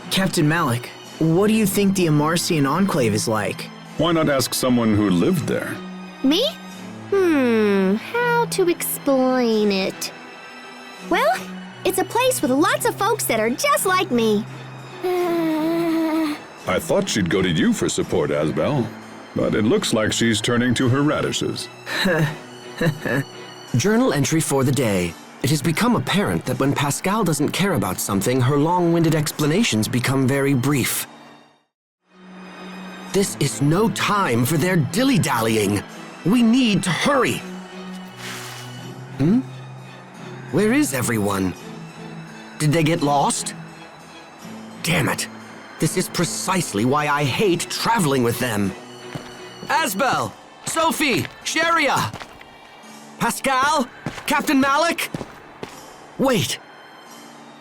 Captain Malik, what do you think the Amarcian Enclave is like? Why not ask someone who lived there? Me? How to explain it? Well, it's a place with lots of folks that are just like me. I thought she'd go to you for support, Asbel. But it looks like she's turning to her radishes. Journal entry for the day. It has become apparent that when Pascal doesn't care about something, her long-winded explanations become very brief. This is no time for their dilly-dallying. We need to hurry. Where is everyone? Did they get lost? Damn it. This is precisely why I hate traveling with them. Asbel! Sophie! Sharia! Pascal? Captain Malik? Wait.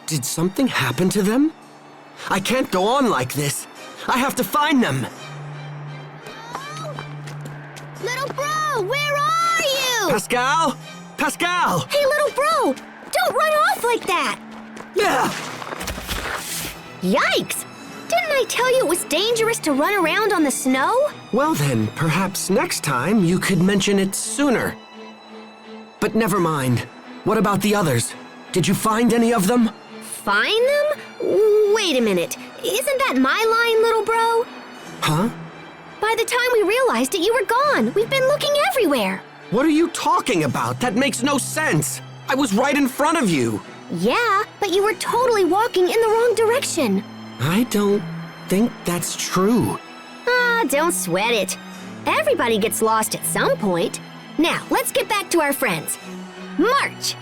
Did something happen to them? I can't go on like this. I have to find them. Little bro, where are you? Pascal? Pascal! Hey, little bro, don't run off like that. Yeah! Yikes! Didn't I tell you it was dangerous to run around on the snow? Well then, perhaps next time you could mention it sooner. But never mind. What about the others? Did you find any of them? Find them? Wait a minute. Isn't that my line, little bro? Huh? By the time we realized it, you were gone. We've been looking everywhere. What are you talking about? That makes no sense. I was right in front of you. Yeah, but you were totally walking in the wrong direction. I don't think that's true. Ah, don't sweat it. Everybody gets lost at some point. Now, let's get back to our friends. March!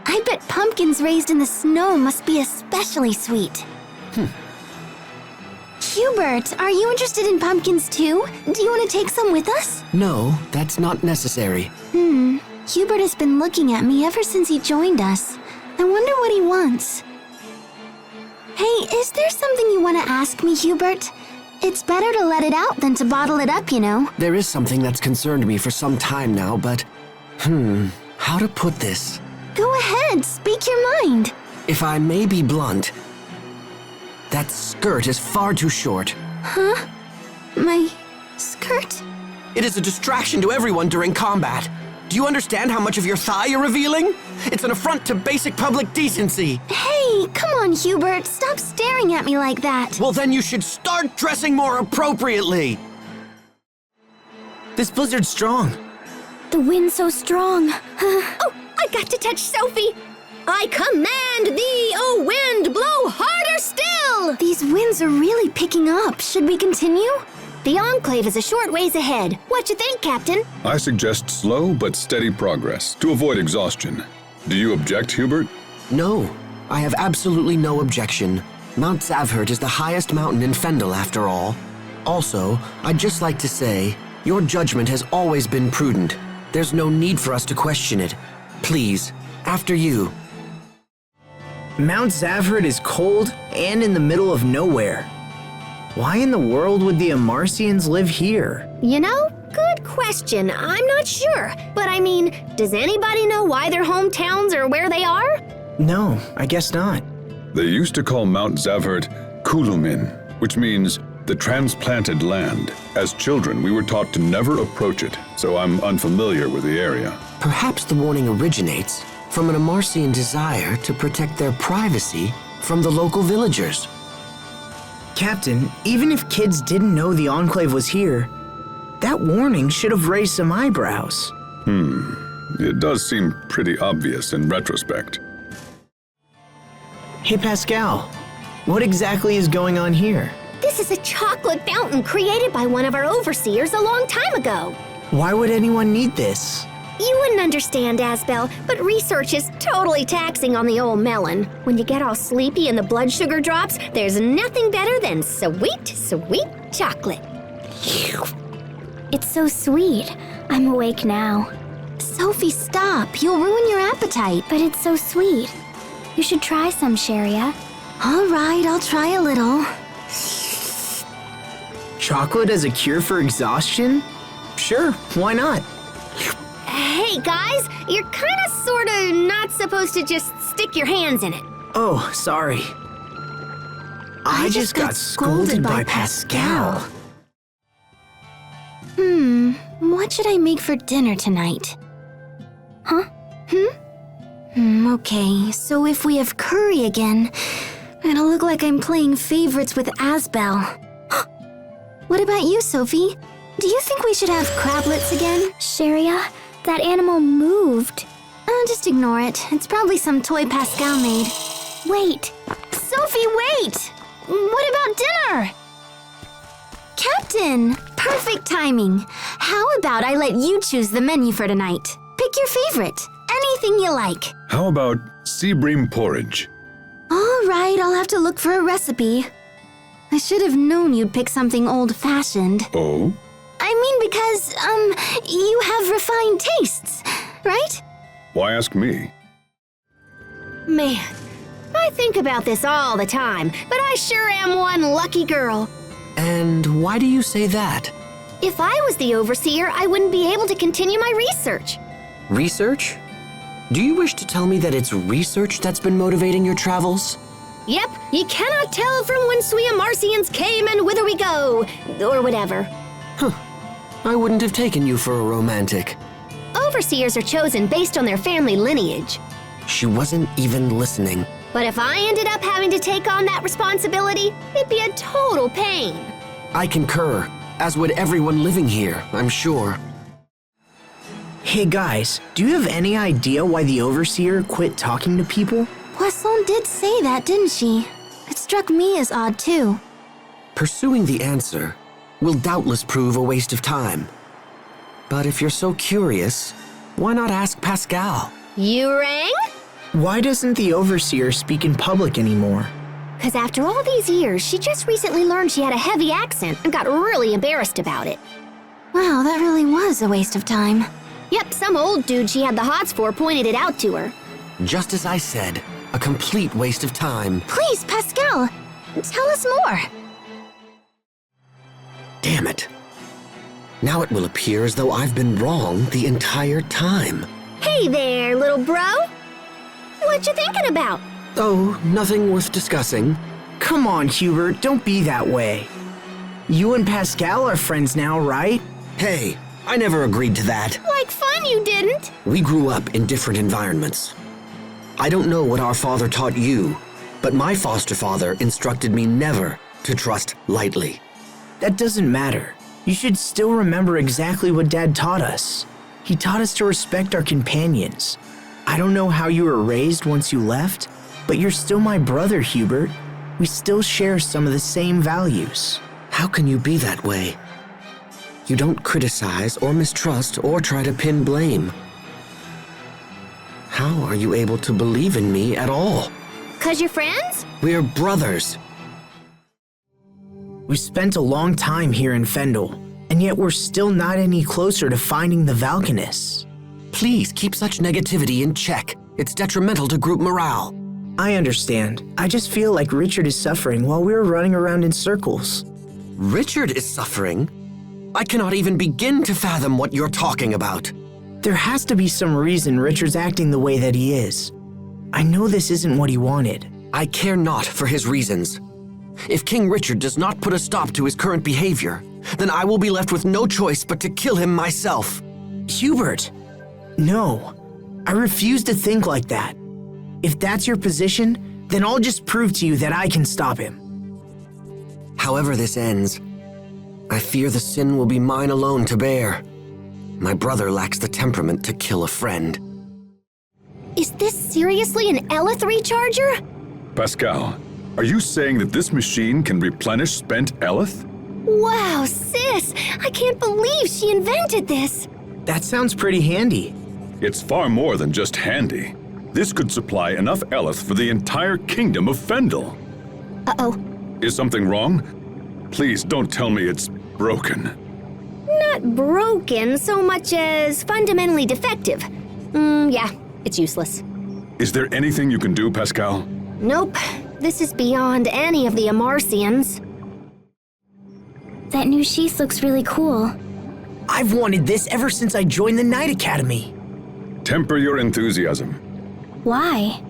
I bet pumpkins raised in the snow must be especially sweet. Hubert, are you interested in pumpkins too? Do you want to take some with us? No, that's not necessary. Hubert has been looking at me ever since he joined us. I wonder what he wants. Hey, is there something you want to ask me, Hubert? It's better to let it out than to bottle it up, you know. There is something that's concerned me for some time now, but... how to put this? Go ahead, speak your mind. If I may be blunt, that skirt is far too short. Huh? My skirt? It is a distraction to everyone during combat. Do you understand how much of your thigh you're revealing? It's an affront to basic public decency. Hey, come on, Hubert. Stop staring at me like that. Well, then you should start dressing more appropriately. This blizzard's strong. The wind's so strong. Oh, I got to touch Sophie! I command thee, O wind, blow harder still! These winds are really picking up. Should we continue? The Enclave is a short ways ahead. What you think, Captain? I suggest slow but steady progress to avoid exhaustion. Do you object, Hubert? No, I have absolutely no objection. Mount Zavhert is the highest mountain in Fendel, after all. Also, I'd just like to say, your judgment has always been prudent. There's no need for us to question it. Please, after you. Mount Zavhert is cold and in the middle of nowhere. Why in the world would the Amarcians live here? You know, good question. I'm not sure. But I mean, does anybody know why their hometowns are where they are? No, I guess not. They used to call Mount Zavhert Kulumin, which means the transplanted land. As children, we were taught to never approach it, so I'm unfamiliar with the area. Perhaps the warning originates from an Amarcian desire to protect their privacy from the local villagers. Captain, even if kids didn't know the Enclave was here, that warning should have raised some eyebrows. It does seem pretty obvious in retrospect. Hey Pascal, what exactly is going on here? This is a chocolate fountain created by one of our overseers a long time ago. Why would anyone need this? You wouldn't understand, Asbel, but research is totally taxing on the old melon. When you get all sleepy and the blood sugar drops, there's nothing better than sweet, sweet chocolate. It's so sweet. I'm awake now. Sophie, stop. You'll ruin your appetite. But it's so sweet. You should try some, Sharia. All right, I'll try a little. Chocolate as a cure for exhaustion? Sure, why not? Hey guys, you're kinda sorta not supposed to just stick your hands in it. Oh, sorry. I just got scolded by Pascal. What should I make for dinner tonight? Okay, so if we have curry again, it'll look like I'm playing favorites with Asbel. What about you, Sophie? Do you think we should have crablets again? Sharia, that animal moved. Just ignore it. It's probably some toy Pascal made. Wait. Sophie, wait! What about dinner? Captain! Perfect timing. How about I let you choose the menu for tonight? Pick your favorite. Anything you like. How about sea bream porridge? All right, I'll have to look for a recipe. I should have known you'd pick something old-fashioned. Oh? I mean because, you have refined tastes, right? Why ask me? Man, I think about this all the time, but I sure am one lucky girl. And why do you say that? If I was the overseer, I wouldn't be able to continue my research. Research? Do you wish to tell me that it's research that's been motivating your travels? Yep, you cannot tell from whence we Amarcians came and whither we go, or whatever. I wouldn't have taken you for a romantic. Overseers are chosen based on their family lineage. She wasn't even listening. But if I ended up having to take on that responsibility, it'd be a total pain. I concur, as would everyone living here, I'm sure. Hey guys, do you have any idea why the Overseer quit talking to people? Poisson did say that, didn't she? It struck me as odd, too. Pursuing the answer will doubtless prove a waste of time. But if you're so curious, why not ask Pascal? You rang? Why doesn't the Overseer speak in public anymore? Because after all these years, she just recently learned she had a heavy accent and got really embarrassed about it. Wow, that really was a waste of time. Yep, some old dude she had the hots for pointed it out to her. Just as I said, a complete waste of time. Please, Pascal, tell us more. Damn it. Now it will appear as though I've been wrong the entire time. Hey there, little bro. What you thinking about? Oh, nothing worth discussing. Come on, Hubert, don't be that way. You and Pascal are friends now, right? Hey, I never agreed to that. Like fun you didn't. We grew up in different environments. I don't know what our father taught you, but my foster father instructed me never to trust lightly. That doesn't matter. You should still remember exactly what Dad taught us. He taught us to respect our companions. I don't know how you were raised once you left, but you're still my brother, Hubert. We still share some of the same values. How can you be that way? You don't criticize or mistrust or try to pin blame. How are you able to believe in me at all? 'Cause you're friends? We're brothers. We spent a long time here in Fendel, and yet we're still not any closer to finding the Valkanists. Please keep such negativity in check. It's detrimental to group morale. I understand. I just feel like Richard is suffering while we're running around in circles. Richard is suffering? I cannot even begin to fathom what you're talking about. There has to be some reason Richard's acting the way that he is. I know this isn't what he wanted. I care not for his reasons. If King Richard does not put a stop to his current behavior, then I will be left with no choice but to kill him myself. Hubert! No, I refuse to think like that. If that's your position, then I'll just prove to you that I can stop him. However this ends, I fear the sin will be mine alone to bear. My brother lacks the temperament to kill a friend. Is this seriously an Elith recharger? Pascal, are you saying that this machine can replenish spent Eleth? Wow, sis! I can't believe she invented this! That sounds pretty handy. It's far more than just handy. This could supply enough Eleth for the entire kingdom of Fendel. Uh-oh. Is something wrong? Please don't tell me it's broken. Not broken so much as fundamentally defective. Yeah, it's useless. Is there anything you can do, Pascal? Nope. This is beyond any of the Amarcians. That new sheath looks really cool. I've wanted this ever since I joined the Knight Academy. Temper your enthusiasm. Why?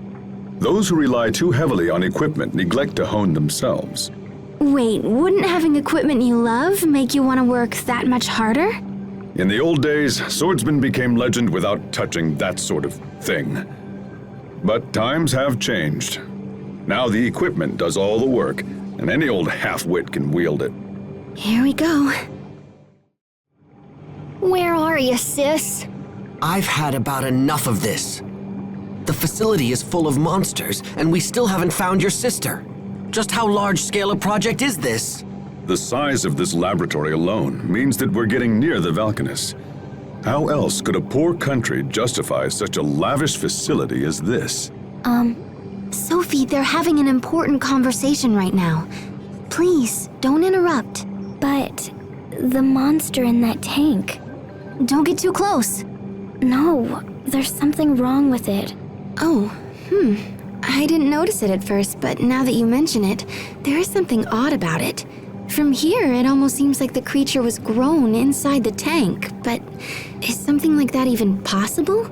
Those who rely too heavily on equipment neglect to hone themselves. Wait, wouldn't having equipment you love make you want to work that much harder? In the old days, swordsmen became legend without touching that sort of thing. But times have changed. Now the equipment does all the work, and any old half-wit can wield it. Here we go. Where are you, sis? I've had about enough of this. The facility is full of monsters, and we still haven't found your sister. Just how large-scale a project is this? The size of this laboratory alone means that we're getting near the Valkanus. How else could a poor country justify such a lavish facility as this? Sophie, they're having an important conversation right now. Please, don't interrupt. But the monster in that tank. Don't get too close. No, there's something wrong with it. Oh, I didn't notice it at first, but now that you mention it, there is something odd about it. From here, it almost seems like the creature was grown inside the tank, but is something like that even possible?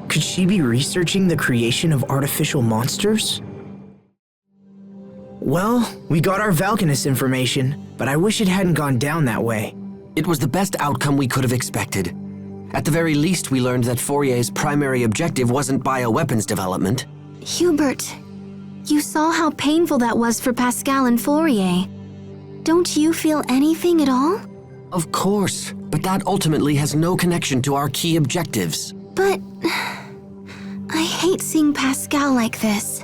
Could she be researching the creation of artificial monsters? Well, we got our Valkanus information, but I wish it hadn't gone down that way. It was the best outcome we could have expected. At the very least, we learned that Fourier's primary objective wasn't bioweapons development. Hubert, you saw how painful that was for Pascal and Fourier. Don't you feel anything at all? Of course, but that ultimately has no connection to our key objectives. But I hate seeing Pascal like this.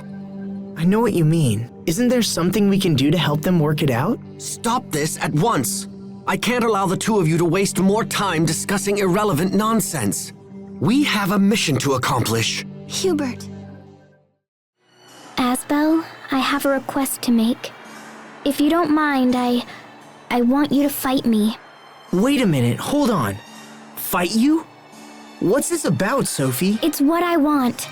I know what you mean. Isn't there something we can do to help them work it out? Stop this at once! I can't allow the two of you to waste more time discussing irrelevant nonsense. We have a mission to accomplish. Hubert. Asbel, I have a request to make. If you don't mind, I want you to fight me. Wait a minute, hold on. Fight you? What's this about, Sophie? It's what I want.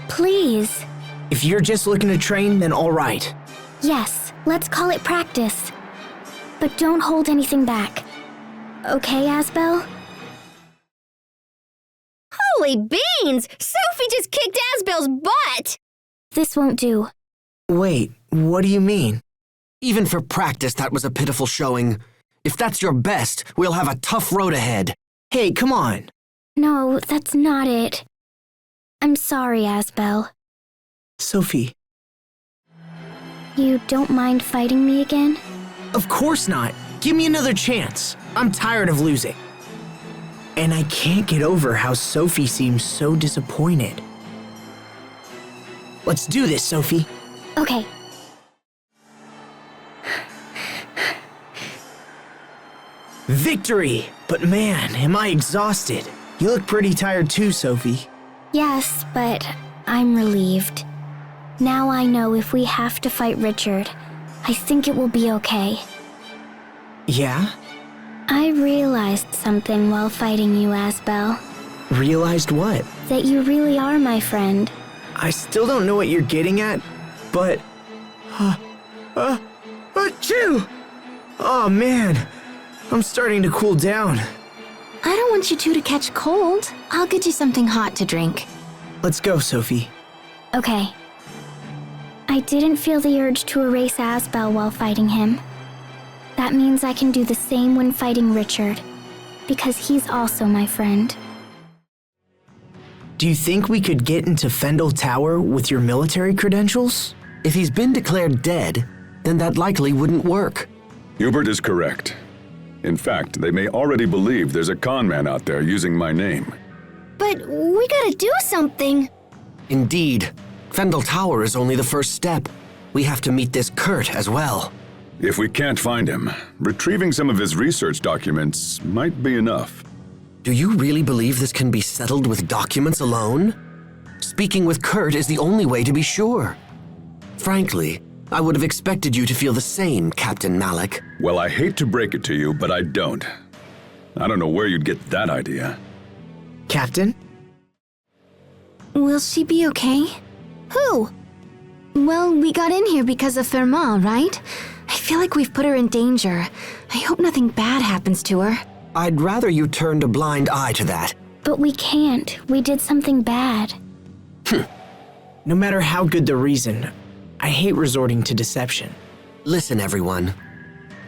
Please. If you're just looking to train, then all right. Yes, let's call it practice. But don't hold anything back. Okay, Asbel? Holy beans! Sophie just kicked Asbel's butt! This won't do. Wait, what do you mean? Even for practice, that was a pitiful showing. If that's your best, we'll have a tough road ahead. Hey, come on. No, that's not it. I'm sorry, Asbel. Sophie. You don't mind fighting me again? Of course not. Give me another chance. I'm tired of losing. And I can't get over how Sophie seems so disappointed. Let's do this, Sophie. Okay. Victory! But man, am I exhausted. You look pretty tired too, Sophie. Yes, but I'm relieved. Now I know if we have to fight Richard, I think it will be okay. Yeah? I realized something while fighting you, Asbel. Realized what? That you really are my friend. I still don't know what you're getting at, but... Achoo! Oh man, I'm starting to cool down. I don't want you two to catch cold. I'll get you something hot to drink. Let's go, Sophie. Okay. I didn't feel the urge to erase Asbel while fighting him. That means I can do the same when fighting Richard, because he's also my friend. Do you think we could get into Fendel Tower with your military credentials? If he's been declared dead, then that likely wouldn't work. Hubert is correct. In fact, they may already believe there's a con man out there using my name. But we gotta do something. Indeed. Fendel Tower is only the first step. We have to meet this Kurt as well. If we can't find him, retrieving some of his research documents might be enough. Do you really believe this can be settled with documents alone? Speaking with Kurt is the only way to be sure. Frankly, I would have expected you to feel the same, Captain Malik. Well, I hate to break it to you, but I don't. I don't know where you'd get that idea. Captain? Will she be okay? Who? Well, we got in here because of Thermal, right? I feel like we've put her in danger. I hope nothing bad happens to her. I'd rather you turned a blind eye to that. But we can't. We did something bad. No matter how good the reason, I hate resorting to deception. Listen, everyone.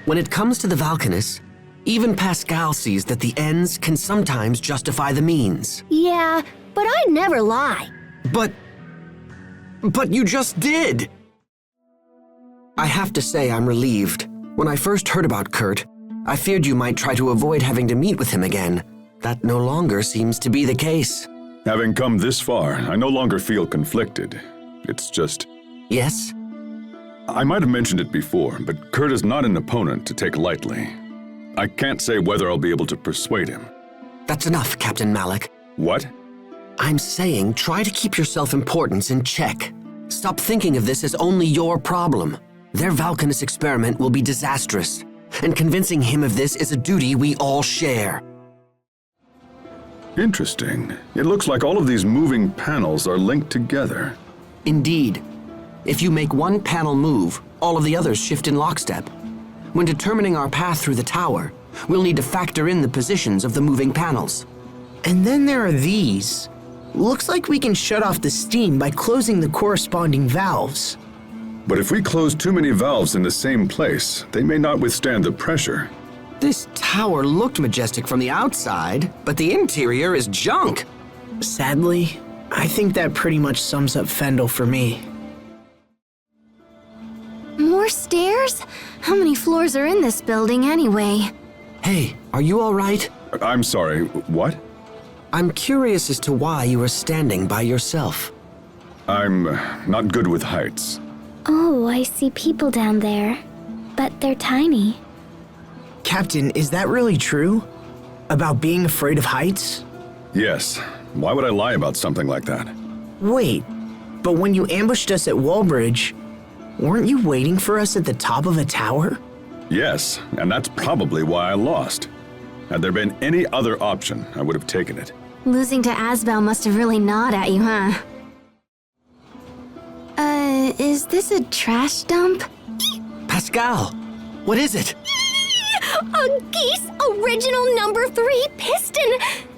When it comes to the Valkanus, even Pascal sees that the ends can sometimes justify the means. Yeah, but I'd never lie. But you just did! I have to say I'm relieved. When I first heard about Kurt, I feared you might try to avoid having to meet with him again. That no longer seems to be the case. Having come this far, I no longer feel conflicted. It's just... Yes? I might have mentioned it before, but Kurt is not an opponent to take lightly. I can't say whether I'll be able to persuade him. That's enough, Captain Malik. What? I'm saying try to keep your self-importance in check. Stop thinking of this as only your problem. Their Valkanus experiment will be disastrous, and convincing him of this is a duty we all share. Interesting. It looks like all of these moving panels are linked together. Indeed. If you make one panel move, all of the others shift in lockstep. When determining our path through the tower, we'll need to factor in the positions of the moving panels. And then there are these. Looks like we can shut off the steam by closing the corresponding valves. But if we close too many valves in the same place, they may not withstand the pressure. This tower looked majestic from the outside, but the interior is junk. Sadly, I think that pretty much sums up Fendel for me. More stairs? How many floors are in this building anyway? Hey, are you all right? I'm sorry, what? I'm curious as to why you are standing by yourself. I'm not good with heights. Oh, I see people down there. But they're tiny. Captain, is that really true? About being afraid of heights? Yes. Why would I lie about something like that? Wait, but when you ambushed us at Wallbridge, weren't you waiting for us at the top of a tower? Yes, and that's probably why I lost. Had there been any other option, I would have taken it. Losing to Asbel must have really gnawed at you, huh? Is this a trash dump? Pascal, what is it? A Geese original number 3 piston,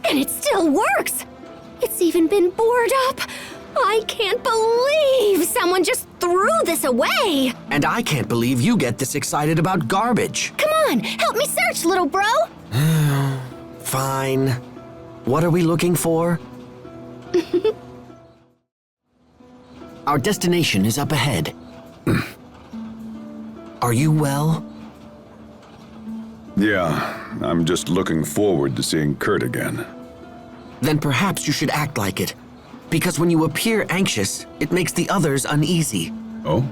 and it still works. It's even been bored up. I can't believe someone just threw this away. And I can't believe you get this excited about garbage. Come on, help me search, little bro. Fine. What are we looking for? Our destination is up ahead. Are you well? Yeah, I'm just looking forward to seeing Kurt again. Then perhaps you should act like it. Because when you appear anxious, it makes the others uneasy. Oh?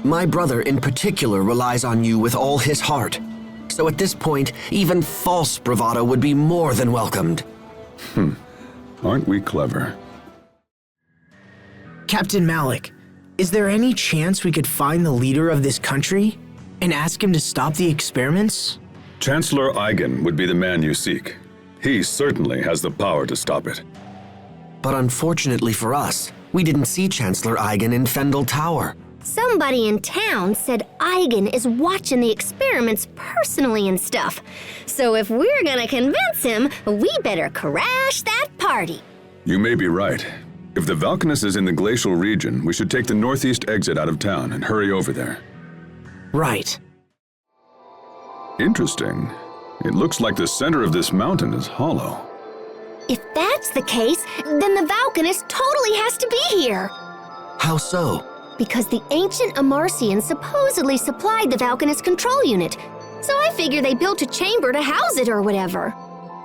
My brother in particular relies on you with all his heart. So at this point, even false bravado would be more than welcomed. Aren't we clever? Captain Malik, is there any chance we could find the leader of this country and ask him to stop the experiments? Chancellor Eigen would be the man you seek. He certainly has the power to stop it. But unfortunately for us, we didn't see Chancellor Eigen in Fendel Tower. Somebody in town said Eigen is watching the experiments personally and stuff. So if we're gonna convince him, we better crash that party. You may be right. If the Valkanus is in the glacial region, we should take the northeast exit out of town and hurry over there. Right. Interesting. It looks like the center of this mountain is hollow. If that's the case, then the Valkanus totally has to be here. How so? Because the ancient Amarcians supposedly supplied the Valkanus control unit. So I figure they built a chamber to house it or whatever.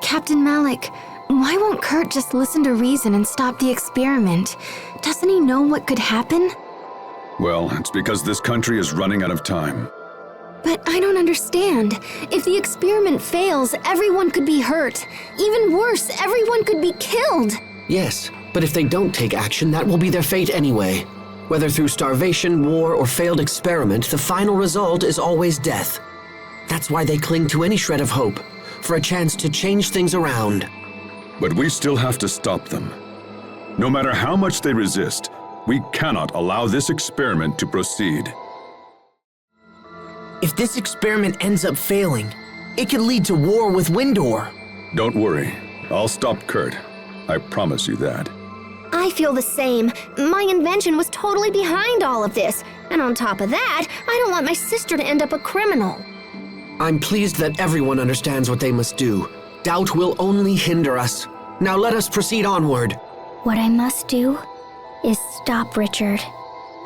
Captain Malik, Why won't Kurt just listen to reason and stop the experiment? Doesn't he know what could happen? Well, it's because this country is running out of time. But I don't understand. If the experiment fails, everyone could be hurt. Even worse, everyone could be killed. Yes, but if they don't take action, that will be their fate anyway. Whether through starvation, war, or failed experiment, the final result is always death. That's why they cling to any shred of hope, for a chance to change things around. But we still have to stop them. No matter how much they resist, we cannot allow this experiment to proceed. If this experiment ends up failing, it could lead to war with Windor. Don't worry, I'll stop Kurt. I promise you that. I feel the same. My invention was totally behind all of this. And on top of that, I don't want my sister to end up a criminal. I'm pleased that everyone understands what they must do. Doubt will only hinder us. Now let us proceed onward. What I must do is stop Richard.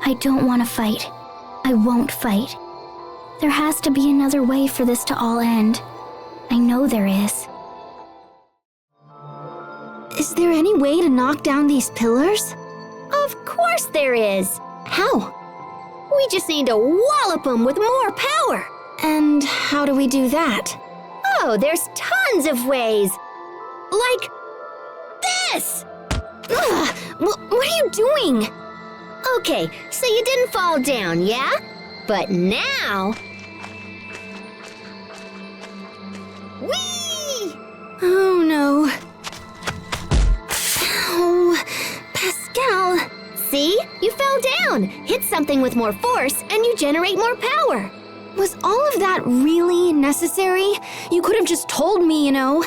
I don't want to fight. I won't fight. There has to be another way for this to all end. I know there is. Is there any way to knock down these pillars? Of course there is. How? We just need to wallop them with more power. And how do we do that? Oh, there's tons of ways. Like this. Ugh, what are you doing? Okay, so you didn't fall down, yeah? But now... Whee! Oh no. Oh, Pascal. See? You fell down. Hit something with more force and you generate more power. Was all of that really necessary? You could have just told me, you know.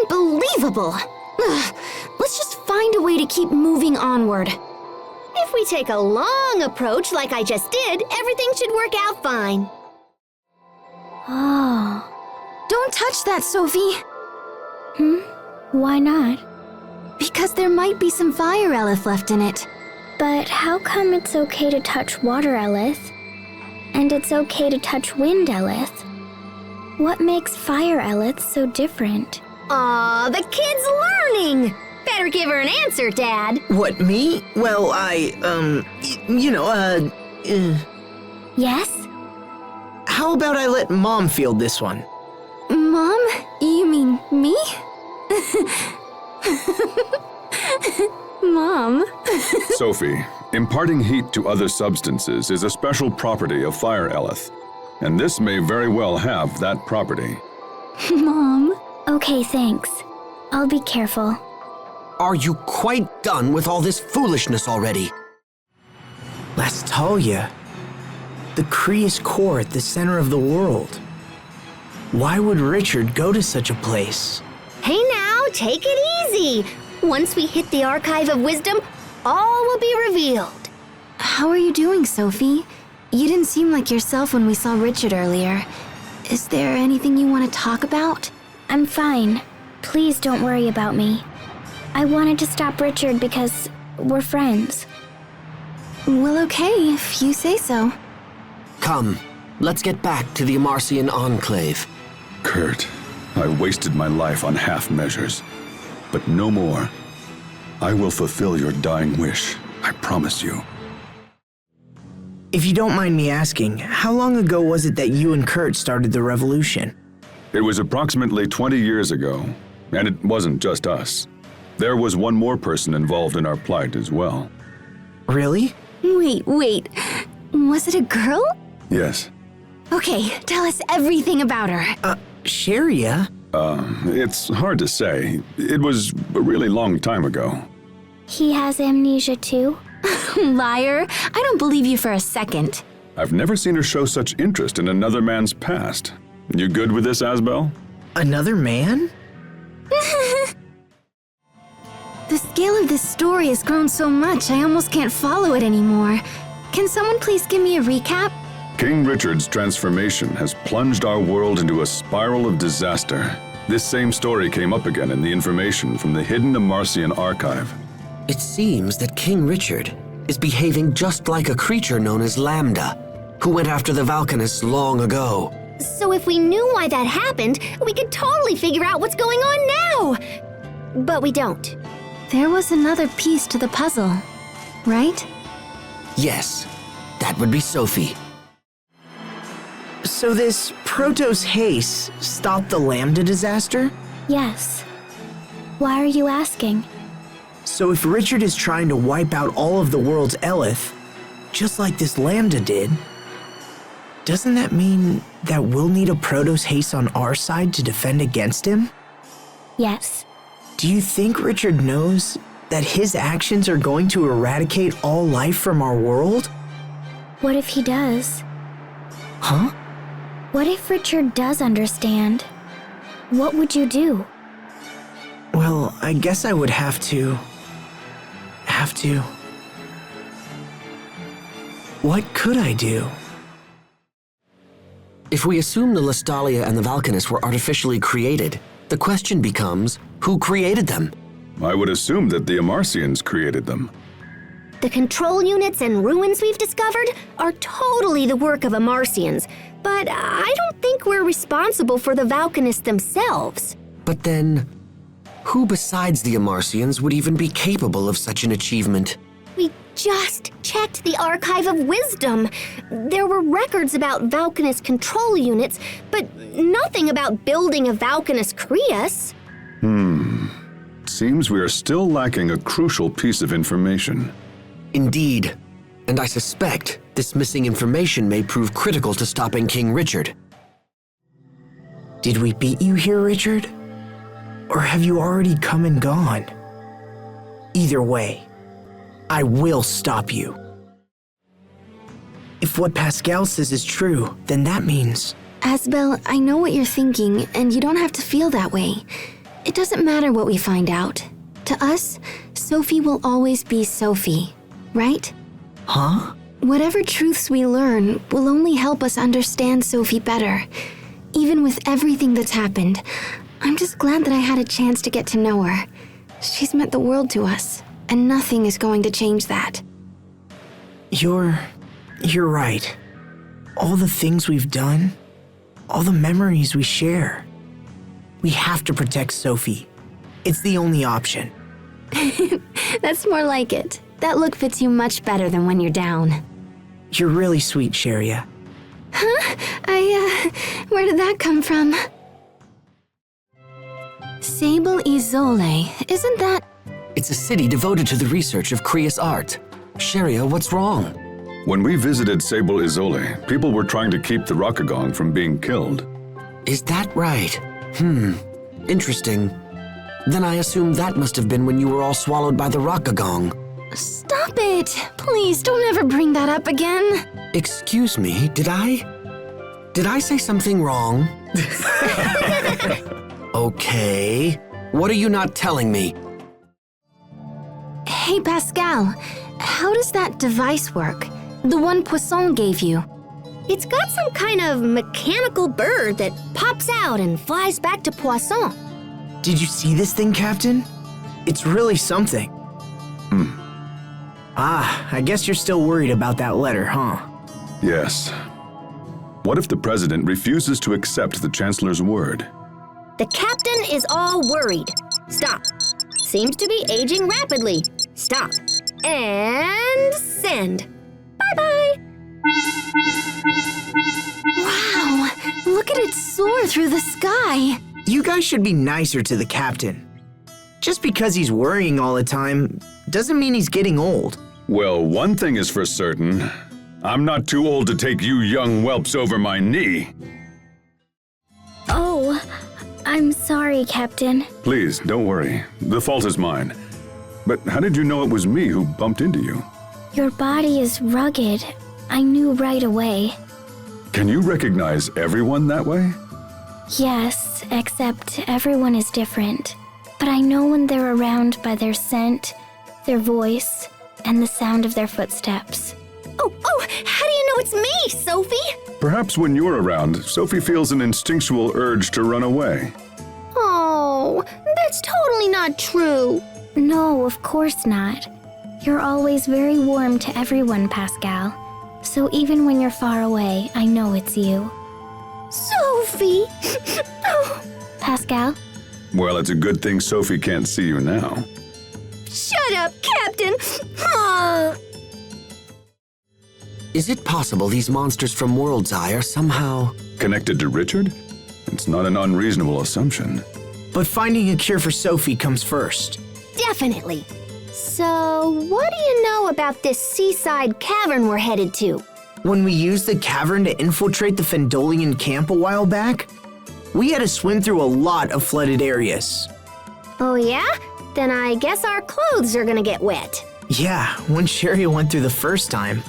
Unbelievable. Ugh, let's just find a way to keep moving onward. If we take a long approach like I just did, everything should work out fine. Oh. Don't touch that, Sophie. Why not? Because there might be some fire Eleth left in it. But how come it's okay to touch water, Eleth? And it's okay to touch wind, Eleth? What makes fire, Eleth, so different? Aw, the kid's learning! Better give her an answer, Dad. What, me? Well, Yes? how about I let Mom field this one? Mom? You mean me? Mom? Sophie, imparting heat to other substances is a special property of fire Eleth, and this may very well have that property. Mom? Okay, thanks. I'll be careful. Are you quite done with all this foolishness already? Lastalia, the Kree's core at the center of the world. Why would Richard go to such a place? Hey now, take it easy. Once we hit the Archive of Wisdom, all will be revealed. How are you doing, Sophie? You didn't seem like yourself when we saw Richard earlier. Is there anything you want to talk about? I'm fine. Please don't worry about me. I wanted to stop Richard because we're friends. Well, okay, if you say so. Come, let's get back to the Amarcian Enclave. Kurt, I wasted my life on half measures, but no more. I will fulfill your dying wish, I promise you. If you don't mind me asking, how long ago was it that you and Kurt started the revolution? It was approximately 20 years ago, and it wasn't just us. There was one more person involved in our plight as well. Really? Wait. Was it a girl? Yes. Okay, tell us everything about her. Sharia? It's hard to say. It was a really long time ago. He has amnesia too? Liar. I don't believe you for a second. I've never seen her show such interest in another man's past. You good with this, Asbel? Another man? The scale of this story has grown so much, I almost can't follow it anymore. Can someone please give me a recap? King Richard's transformation has plunged our world into a spiral of disaster. This same story came up again in the information from the hidden Amarcian archive. It seems that King Richard is behaving just like a creature known as Lambda, who went after the Valkanists long ago. So if we knew why that happened, we could totally figure out what's going on now. but we don't. There was another piece to the puzzle, right? Yes, that would be Sophie. So this Protos haste stopped the Lambda disaster? Yes. Why are you asking? So if Richard is trying to wipe out all of the world's Eleth, just like this Lambda did, doesn't that mean that we'll need a Protos haste on our side to defend against him? Yes. Do you think Richard knows that his actions are going to eradicate all life from our world? What if he does? Huh? What if Richard does understand? What would you do? Well, I guess I would have to... What could I do? If we assume the Lestalia and the Valkanus were artificially created, the question becomes, who created them? I would assume that the Amarcians created them. The control units and ruins we've discovered are totally the work of Amarcians, but I don't think we're responsible for the Valkanists themselves. But then, who besides the Amarcians would even be capable of such an achievement? We just checked the Archive of Wisdom. There were records about Valkanist control units, but nothing about building a Valkanist Creus. Seems we are still lacking a crucial piece of information. Indeed, and I suspect this missing information may prove critical to stopping King Richard. Did we beat you here, Richard? Or have you already come and gone? Either way, I will stop you. If what Pascal says is true, then that means... Asbel, I know what you're thinking, and you don't have to feel that way. It doesn't matter what we find out. To us, Sophie will always be Sophie, right? Huh? Whatever truths we learn will only help us understand Sophie better. Even with everything that's happened, I'm just glad that I had a chance to get to know her. She's meant the world to us, and nothing is going to change that. You're right. All the things we've done, all the memories we share. We have to protect Sophie. It's the only option. That's more like it. That look fits you much better than when you're down. You're really sweet, Sharia. Huh? Where did that come from? Sable Isole, isn't that... It's a city devoted to the research of Creus art. Sharia, what's wrong? When we visited Sable Isole, people were trying to keep the Rockagong from being killed. Is that right? Interesting. Then I assume that must have been when you were all swallowed by the Rockagong. Stop it! Please don't ever bring that up again. Excuse me, did I say something wrong? Okay. What are you not telling me? Hey, Pascal, how does that device work? The one Poisson gave you. It's got some kind of mechanical bird that pops out and flies back to Poisson. Did you see this thing, Captain? It's really something. I guess you're still worried about that letter, huh? Yes. What if the president refuses to accept the chancellor's word? The captain is all worried. Stop. Seems to be aging rapidly. Stop. And send. Bye-bye. Wow, look at it soar through the sky. You guys should be nicer to the captain. Just because he's worrying all the time doesn't mean he's getting old. Well, one thing is for certain. I'm not too old to take you young whelps over my knee. Oh, I'm sorry, Captain. Please, don't worry. The fault is mine. But how did you know it was me who bumped into you? Your body is rugged. I knew right away. Can you recognize everyone that way? Yes, except everyone is different. But I know when they're around by their scent, their voice, and the sound of their footsteps. Oh, how do you know it's me, Sophie? Perhaps when you're around, Sophie feels an instinctual urge to run away. Oh, that's totally not true. No, of course not. You're always very warm to everyone, Pascal. So even when you're far away, I know it's you. Sophie! Pascal? Well, it's a good thing Sophie can't see you now. Shut up, Captain! Is it possible these monsters from World's Eye are somehow... Connected to Richard? It's not an unreasonable assumption. But finding a cure for Sophie comes first. Definitely. So, what do you know about this seaside cavern we're headed to? When we used the cavern to infiltrate the Fendolian camp a while back, we had to swim through a lot of flooded areas. Oh yeah? Then I guess our clothes are gonna get wet. Yeah, when Sherry went through the first time.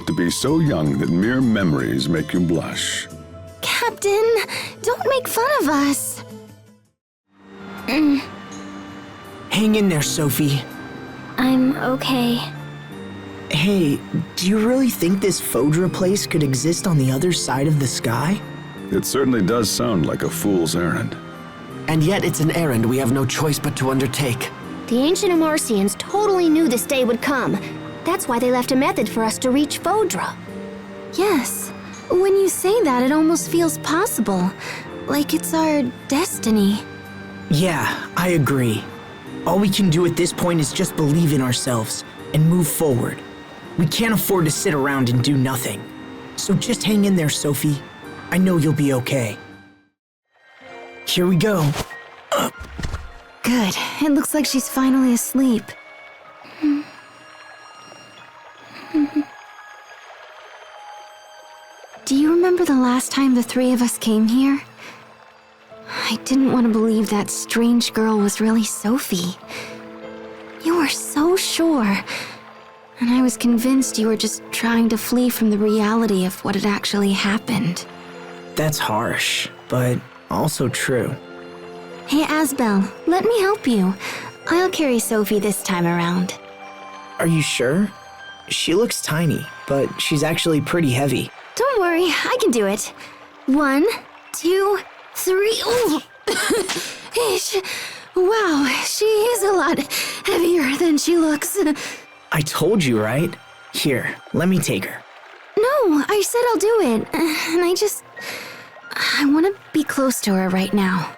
To be so young that mere memories make you blush. Captain, don't make fun of us. Hang in there, Sophie. I'm okay. Hey, do you really think this Fodra place could exist on the other side of the sky? It certainly does sound like a fool's errand. And yet it's an errand we have no choice but to undertake. The ancient Amarcians totally knew this day would come. That's why they left a method for us to reach Fodra. Yes. When you say that, it almost feels possible. Like it's our destiny. Yeah, I agree. All we can do at this point is just believe in ourselves and move forward. We can't afford to sit around and do nothing. So just hang in there, Sophie. I know you'll be okay. Here we go. Good. It looks like she's finally asleep. Do you remember the last time the three of us came here? I didn't want to believe that strange girl was really Sophie. You were so sure. And I was convinced you were just trying to flee from the reality of what had actually happened. That's harsh, but also true. Hey, Asbel, let me help you. I'll carry Sophie this time around. Are you sure? She looks tiny, but she's actually pretty heavy. Don't worry, I can do it. 1, 2, 3. Ooh. Wow, she is a lot heavier than she looks. I told you, right? Here, let me take her. No, I said I'll do it. And I want to be close to her right now.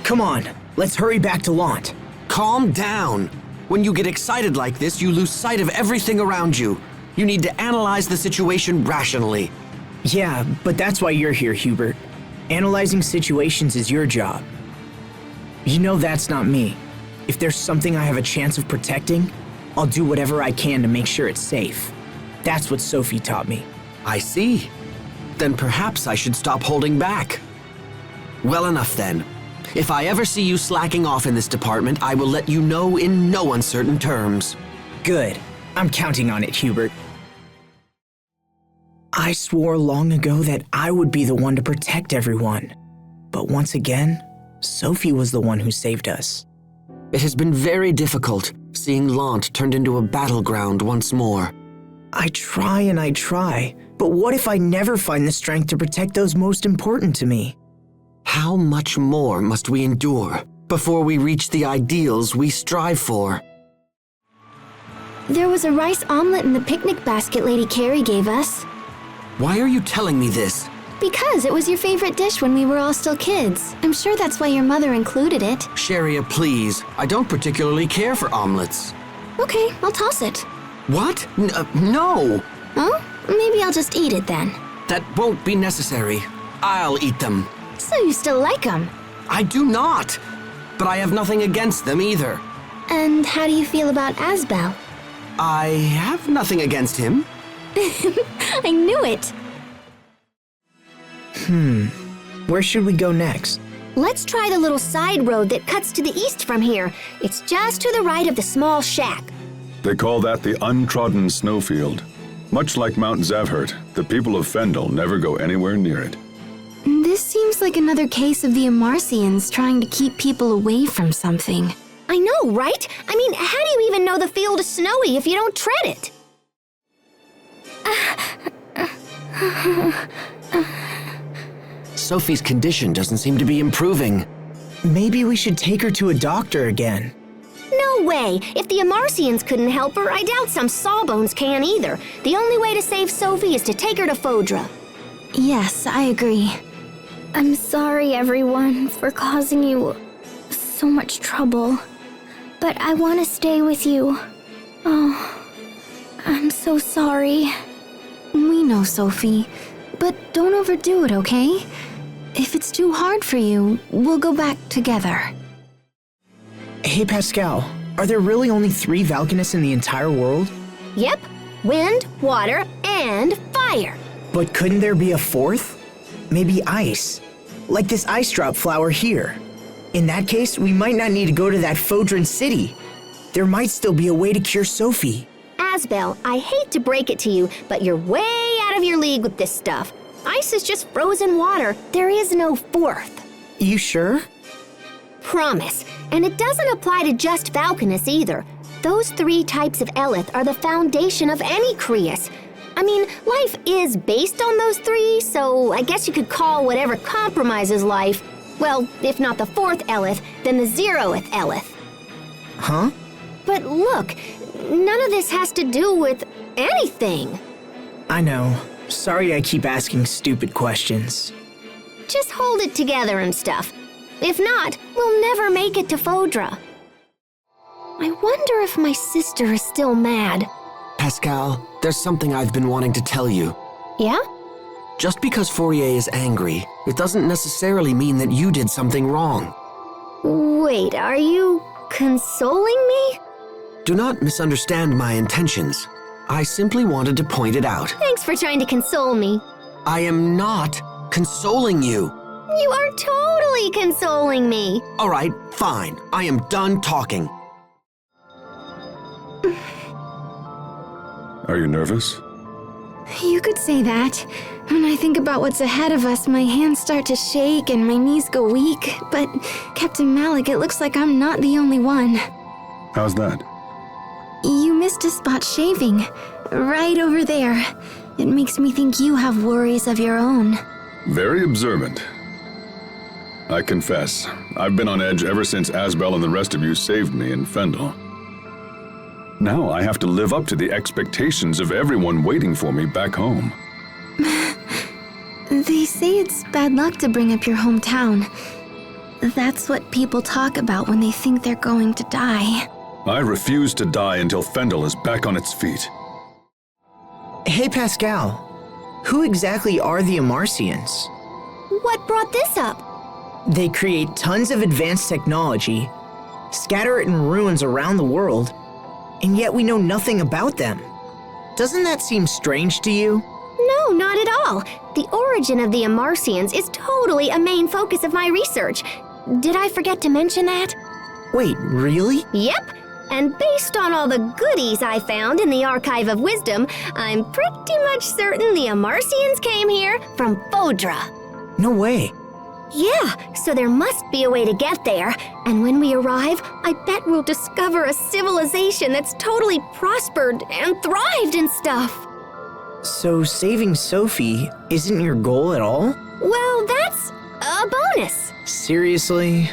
Come on, let's hurry back to Lant. Calm down. When you get excited like this, you lose sight of everything around you. You need to analyze the situation rationally. Yeah, but that's why you're here, Hubert. Analyzing situations is your job. You know that's not me. If there's something I have a chance of protecting, I'll do whatever I can to make sure it's safe. That's what Sophie taught me. I see. Then perhaps I should stop holding back. Well enough then. If I ever see you slacking off in this department, I will let you know in no uncertain terms. Good. I'm counting on it, Hubert. I swore long ago that I would be the one to protect everyone. But once again, Sophie was the one who saved us. It has been very difficult seeing Lant turned into a battleground once more. I try and I try, but what if I never find the strength to protect those most important to me? How much more must we endure before we reach the ideals we strive for? There was a rice omelet in the picnic basket Lady Carrie gave us. Why are you telling me this? Because it was your favorite dish when we were all still kids. I'm sure that's why your mother included it. Sharia, please. I don't particularly care for omelets. Okay, I'll toss it. What? No! Oh, maybe I'll just eat it then. That won't be necessary. I'll eat them. So you still like them? I do not. But I have nothing against them either. And how do you feel about Asbel? I have nothing against him. I knew it! Where should we go next? Let's try the little side road that cuts to the east from here. It's just to the right of the small shack. They call that the untrodden snowfield. Much like Mount Zavhert, the people of Fendel never go anywhere near it. This seems like another case of the Amarcians trying to keep people away from something. I know, right? I mean, how do you even know the field is snowy if you don't tread it? Sophie's condition doesn't seem to be improving. Maybe we should take her to a doctor again. No way! If the Amarcians couldn't help her, I doubt some sawbones can either. The only way to save Sophie is to take her to Fodra. Yes, I agree. I'm sorry, everyone, for causing you so much trouble. But I want to stay with you. Oh, I'm so sorry. We know, Sophie. But don't overdo it, okay? If it's too hard for you, we'll go back together. Hey, Pascal, are there really only 3 Valkanists in the entire world? Yep, wind, water, and fire. But couldn't there be a 4th? Maybe ice. Like this ice drop flower here. In that case, we might not need to go to that Fodran city. There might still be a way to cure Sophie. Asbel, I hate to break it to you, but you're way out of your league with this stuff. Ice is just frozen water. There is no 4th. You sure? Promise. And it doesn't apply to just Valkanists either. Those 3 types of Eleth are the foundation of any Creus. I mean, life is based on those 3, so I guess you could call whatever compromises life, well, if not the 4th Eleth, then the 0th Eleth. Huh? But look, none of this has to do with anything. I know. Sorry I keep asking stupid questions. Just hold it together and stuff. If not, we'll never make it to Fodra. I wonder if my sister is still mad. Pascal, there's something I've been wanting to tell you. Yeah? Just because Fourier is angry, it doesn't necessarily mean that you did something wrong. Wait, are you consoling me? Do not misunderstand my intentions. I simply wanted to point it out. Thanks for trying to console me. I am not consoling you. You are totally consoling me. All right, fine. I am done talking. Are you nervous? You could say that. When I think about what's ahead of us, my hands start to shake and my knees go weak. But, Captain Malik, it looks like I'm not the only one. How's that? You missed a spot shaving. Right over there. It makes me think you have worries of your own. Very observant. I confess, I've been on edge ever since Asbel and the rest of you saved me in Fendel. Now I have to live up to the expectations of everyone waiting for me back home. They say it's bad luck to bring up your hometown. That's what people talk about when they think they're going to die. I refuse to die until Fendel is back on its feet. Hey, Pascal. Who exactly are the Amarcians? What brought this up? They create tons of advanced technology, scatter it in ruins around the world, and yet we know nothing about them. Doesn't that seem strange to you? No, not at all. The origin of the Amarcians is totally a main focus of my research. Did I forget to mention that? Wait, really? Yep. And based on all the goodies I found in the Archive of Wisdom, I'm pretty much certain the Amarcians came here from Fodra. No way. Yeah, so there must be a way to get there. And when we arrive, I bet we'll discover a civilization that's totally prospered and thrived and stuff. So saving Sophie isn't your goal at all? Well, that's a bonus. Seriously?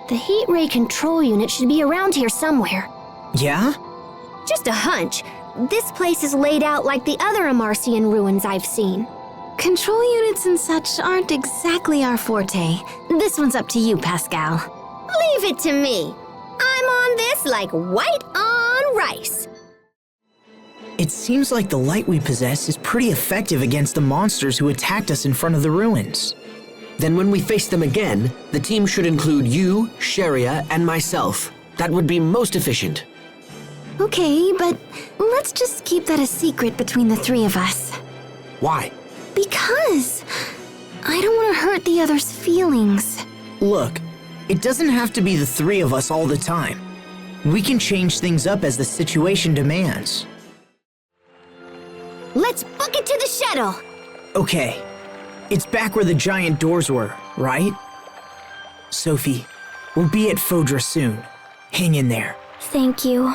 The heat ray control unit should be around here somewhere. Yeah? Just a hunch. This place is laid out like the other Amarcian ruins I've seen. Control units and such aren't exactly our forte. This one's up to you, Pascal. Leave it to me. I'm on this like white on rice. It seems like the light we possess is pretty effective against the monsters who attacked us in front of the ruins. Then when we face them again, the team should include you, Sharia, and myself. That would be most efficient. Okay, but let's just keep that a secret between the 3 of us. Why? Because I don't want to hurt the others' feelings. Look, it doesn't have to be the 3 of us all the time. We can change things up as the situation demands. Let's book it to the shuttle. Okay, it's back where the giant doors were, right? Sophie, we'll be at Fodra soon. Hang in there. Thank you.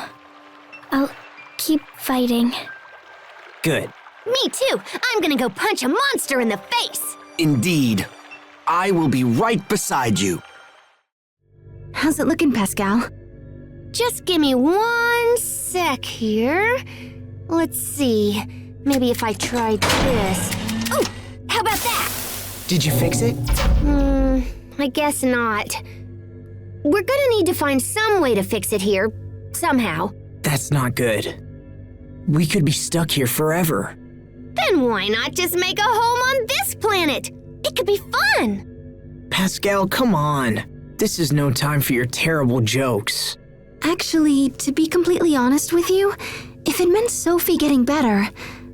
I'll keep fighting. Good. Me too. I'm gonna go punch a monster in the face. Indeed. I will be right beside you. How's it looking, Pascal? Just give me 1 sec here. Let's see. Maybe if I tried this. Oh, how about that? Did you fix it? I guess not. We're gonna need to find some way to fix it here, somehow. That's not good. We could be stuck here forever. Then why not just make a home on this planet? It could be fun! Pascal, come on. This is no time for your terrible jokes. Actually, to be completely honest with you, if it meant Sophie getting better,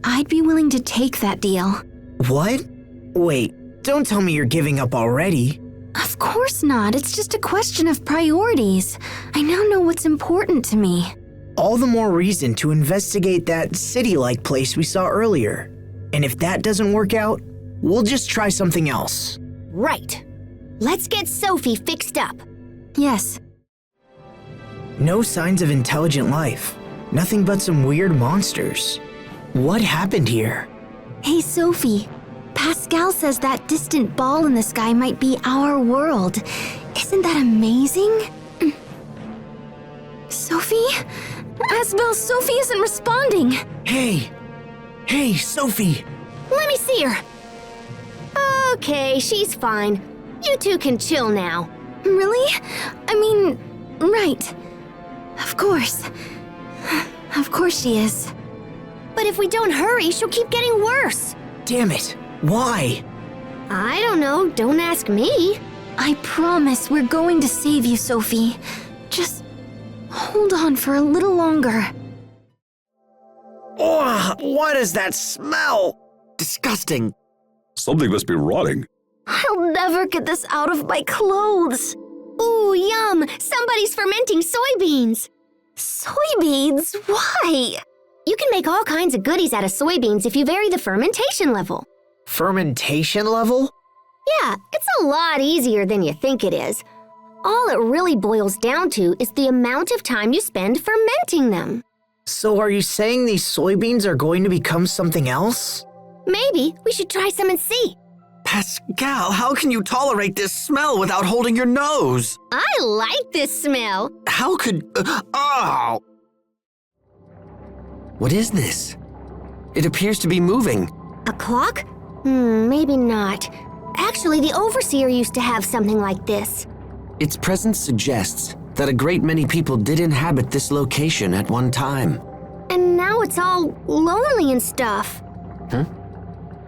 I'd be willing to take that deal. What? Wait, don't tell me you're giving up already. Of course not. It's just a question of priorities. I now know what's important to me. All the more reason to investigate that city-like place we saw earlier. And if that doesn't work out, we'll just try something else. Right. Let's get Sophie fixed up. Yes. No signs of intelligent life. Nothing but some weird monsters. What happened here? Hey, Sophie. Pascal says that distant ball in the sky might be our world. Isn't that amazing? Sophie? Asbel, Sophie isn't responding. Hey, Sophie. Let me see her. Okay, she's fine. You two can chill now. Really? I mean, right. Of course. Of course she is. But if we don't hurry, she'll keep getting worse. Damn it. Why? I don't know. Don't ask me. I promise we're going to save you, Sophie. Just hold on for a little longer. Oh, what is that smell? Disgusting. Something must be rotting. I'll never get this out of my clothes. Ooh, yum! Somebody's fermenting soybeans. Soybeans? Why? You can make all kinds of goodies out of soybeans if you vary the fermentation level. Fermentation level? Yeah, it's a lot easier than you think it is. All it really boils down to is the amount of time you spend fermenting them. So are you saying these soybeans are going to become something else? Maybe we should try some and see. Pascal, how can you tolerate this smell without holding your nose? I like this smell. How could... oh! What is this? It appears to be moving. A clock? Maybe not. Actually, the Overseer used to have something like this. Its presence suggests that a great many people did inhabit this location at one time. And now it's all lonely and stuff.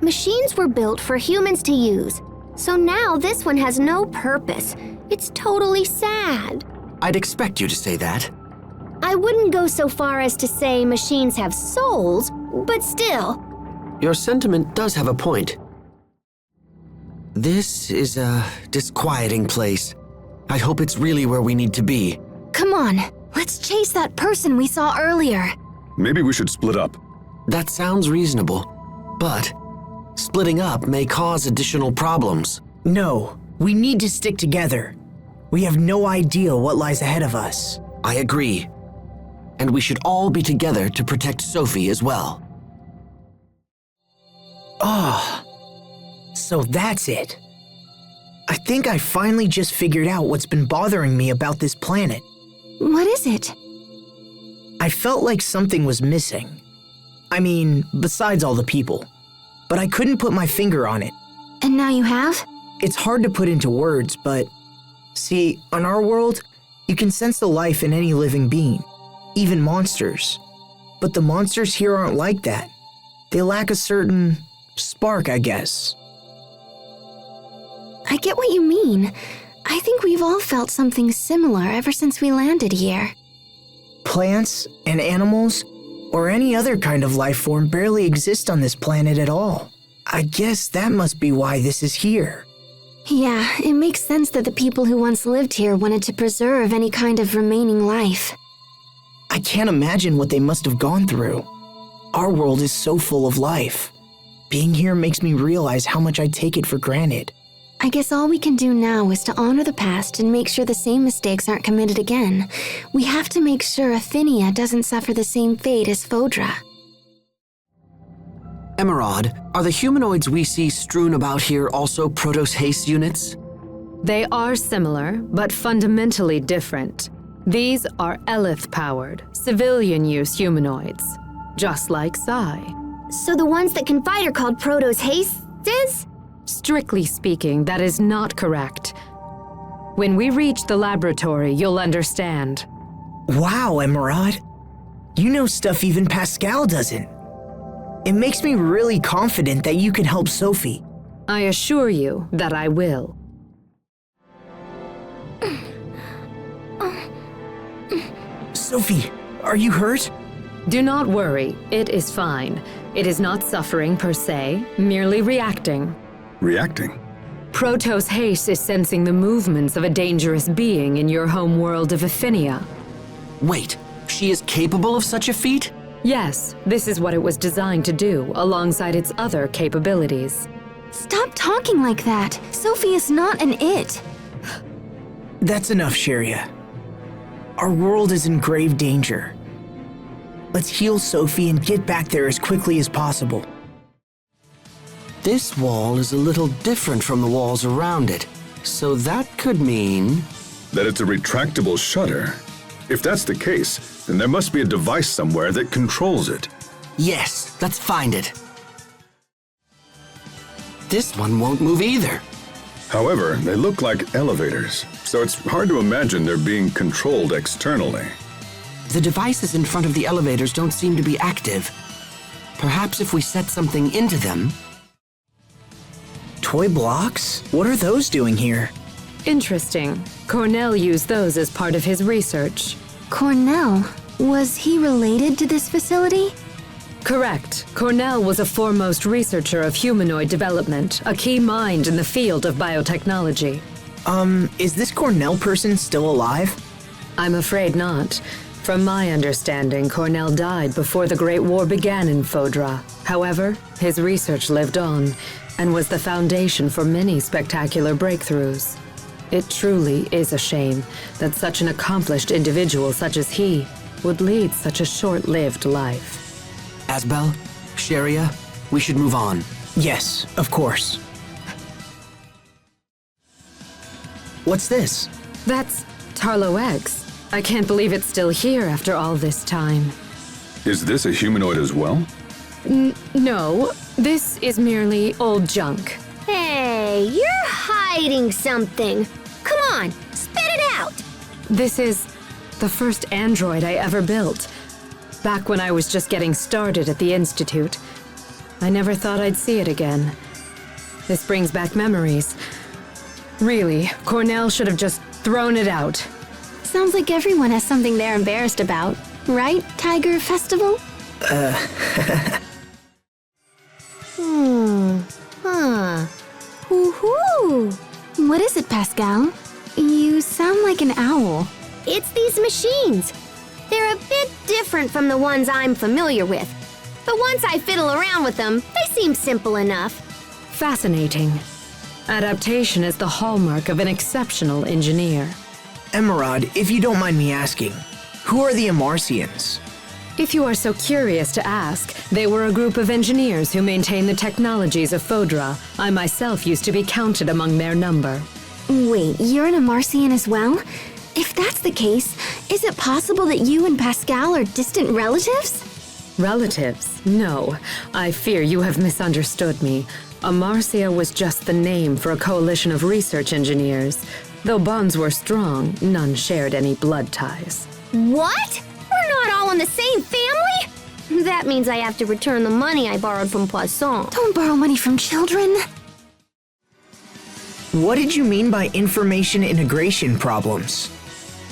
Machines were built for humans to use. So now this one has no purpose. It's totally sad. I'd expect you to say that. I wouldn't go so far as to say machines have souls, but still. Your sentiment does have a point. This is a disquieting place. I hope it's really where we need to be. Come on, let's chase that person we saw earlier. Maybe we should split up. That sounds reasonable, but splitting up may cause additional problems. No, we need to stick together. We have no idea what lies ahead of us. I agree. And we should all be together to protect Sophie as well. So that's it. I think I finally just figured out what's been bothering me about this planet. What is it? I felt like something was missing. I mean, besides all the people. But I couldn't put my finger on it. And now you have? It's hard to put into words, but... See, on our world, you can sense the life in any living being, even monsters. But the monsters here aren't like that. They lack a certain spark, I guess. I get what you mean. I think we've all felt something similar ever since we landed here. Plants and animals, or any other kind of life form barely exist on this planet at all. I guess that must be why this is here. Yeah, it makes sense that the people who once lived here wanted to preserve any kind of remaining life. I can't imagine what they must have gone through. Our world is so full of life. Being here makes me realize how much I take it for granted. I guess all we can do now is to honor the past and make sure the same mistakes aren't committed again. We have to make sure Athinia doesn't suffer the same fate as Phodra. Emerald, are the humanoids we see strewn about here also Protos Haste units? They are similar, but fundamentally different. These are Elith-powered, civilian-use humanoids, just like Sai. So the ones that can fight are called Protos Hastes? Strictly speaking, that is not correct. When we reach the laboratory, you'll understand. Wow, Emerald. You know stuff even Pascal doesn't. It makes me really confident that you can help Sophie. I assure you that I will. Sophie, are you hurt? Do not worry, it is fine. It is not suffering per se, merely reacting. Reacting? Protos Haste is sensing the movements of a dangerous being in your home world of Ephinia. Wait, she is capable of such a feat? Yes, this is what it was designed to do, alongside its other capabilities. Stop talking like that. Sophie is not an it. That's enough, Sharia. Our world is in grave danger. Let's heal Sophie and get back there as quickly as possible. This wall is a little different from the walls around it, so that could mean... That it's a retractable shutter. If that's the case, then there must be a device somewhere that controls it. Yes, let's find it. This one won't move either. However, they look like elevators, so it's hard to imagine they're being controlled externally. The devices in front of the elevators don't seem to be active. Perhaps if we set something into them... Toy blocks? What are those doing here? Interesting. Cornell used those as part of his research. Cornell? Was he related to this facility? Correct. Cornell was a foremost researcher of humanoid development, a key mind in the field of biotechnology. Is this Cornell person still alive? I'm afraid not. From my understanding, Cornell died before the Great War began in Fodra. However, his research lived on, and was the foundation for many spectacular breakthroughs. It truly is a shame that such an accomplished individual such as he would lead such a short-lived life. Asbel, Sharia, we should move on. Yes, of course. What's this? That's Tarlo X. I can't believe it's still here after all this time. Is this a humanoid as well? No, this is merely old junk. Hey, you're hiding something. Come on, spit it out. This is the first android I ever built. Back when I was just getting started at the Institute. I never thought I'd see it again. This brings back memories. Really, Cornell should have just thrown it out. Sounds like everyone has something they're embarrassed about. Right, Tiger Festival? Woohoo! What is it, Pascal? You sound like an owl. It's these machines. They're a bit different from the ones I'm familiar with. But once I fiddle around with them, they seem simple enough. Fascinating. Adaptation is the hallmark of an exceptional engineer. Emerald, if you don't mind me asking, who are the Amarcians? If you are so curious to ask, they were a group of engineers who maintain the technologies of Fodra. I myself used to be counted among their number. Wait, you're an Amarcian as well? If that's the case, is it possible that you and Pascal are distant relatives? Relatives? No. I fear you have misunderstood me. Amarcia was just the name for a coalition of research engineers. Though bonds were strong, none shared any blood ties. What? We're not all in the same family? That means I have to return the money I borrowed from Poisson. Don't borrow money from children. What did you mean by information integration problems?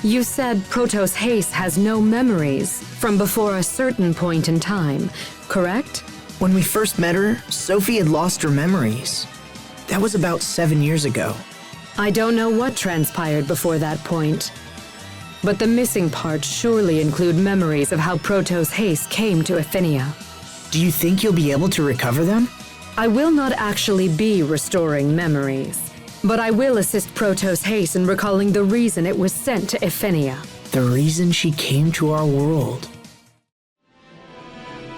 You said Protos Haste has no memories from before a certain point in time, correct? When we first met her, Sophie had lost her memories. That was about 7 years ago. I don't know what transpired before that point. But the missing parts surely include memories of how Protos Haste came to Ephinia. Do you think you'll be able to recover them? I will not actually be restoring memories, but I will assist Protos Haste in recalling the reason it was sent to Ephinia. The reason she came to our world.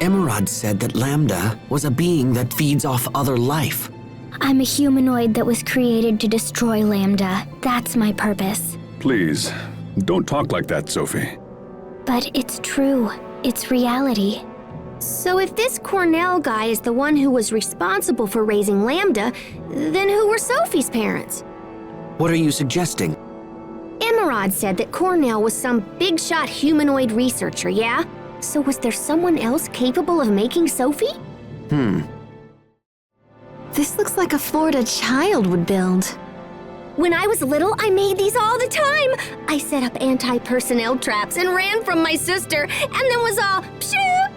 Emerald said that Lambda was a being that feeds off other life. I'm a humanoid that was created to destroy Lambda. That's my purpose. Please, don't talk like that, Sophie. But it's true. It's reality. So if this Cornell guy is the one who was responsible for raising Lambda, then who were Sophie's parents? What are you suggesting? Emerald said that Cornell was some big-shot humanoid researcher, yeah? So was there someone else capable of making Sophie? This looks like a Florida child would build. When I was little, I made these all the time. I set up anti-personnel traps and ran from my sister, and then was all pshoo!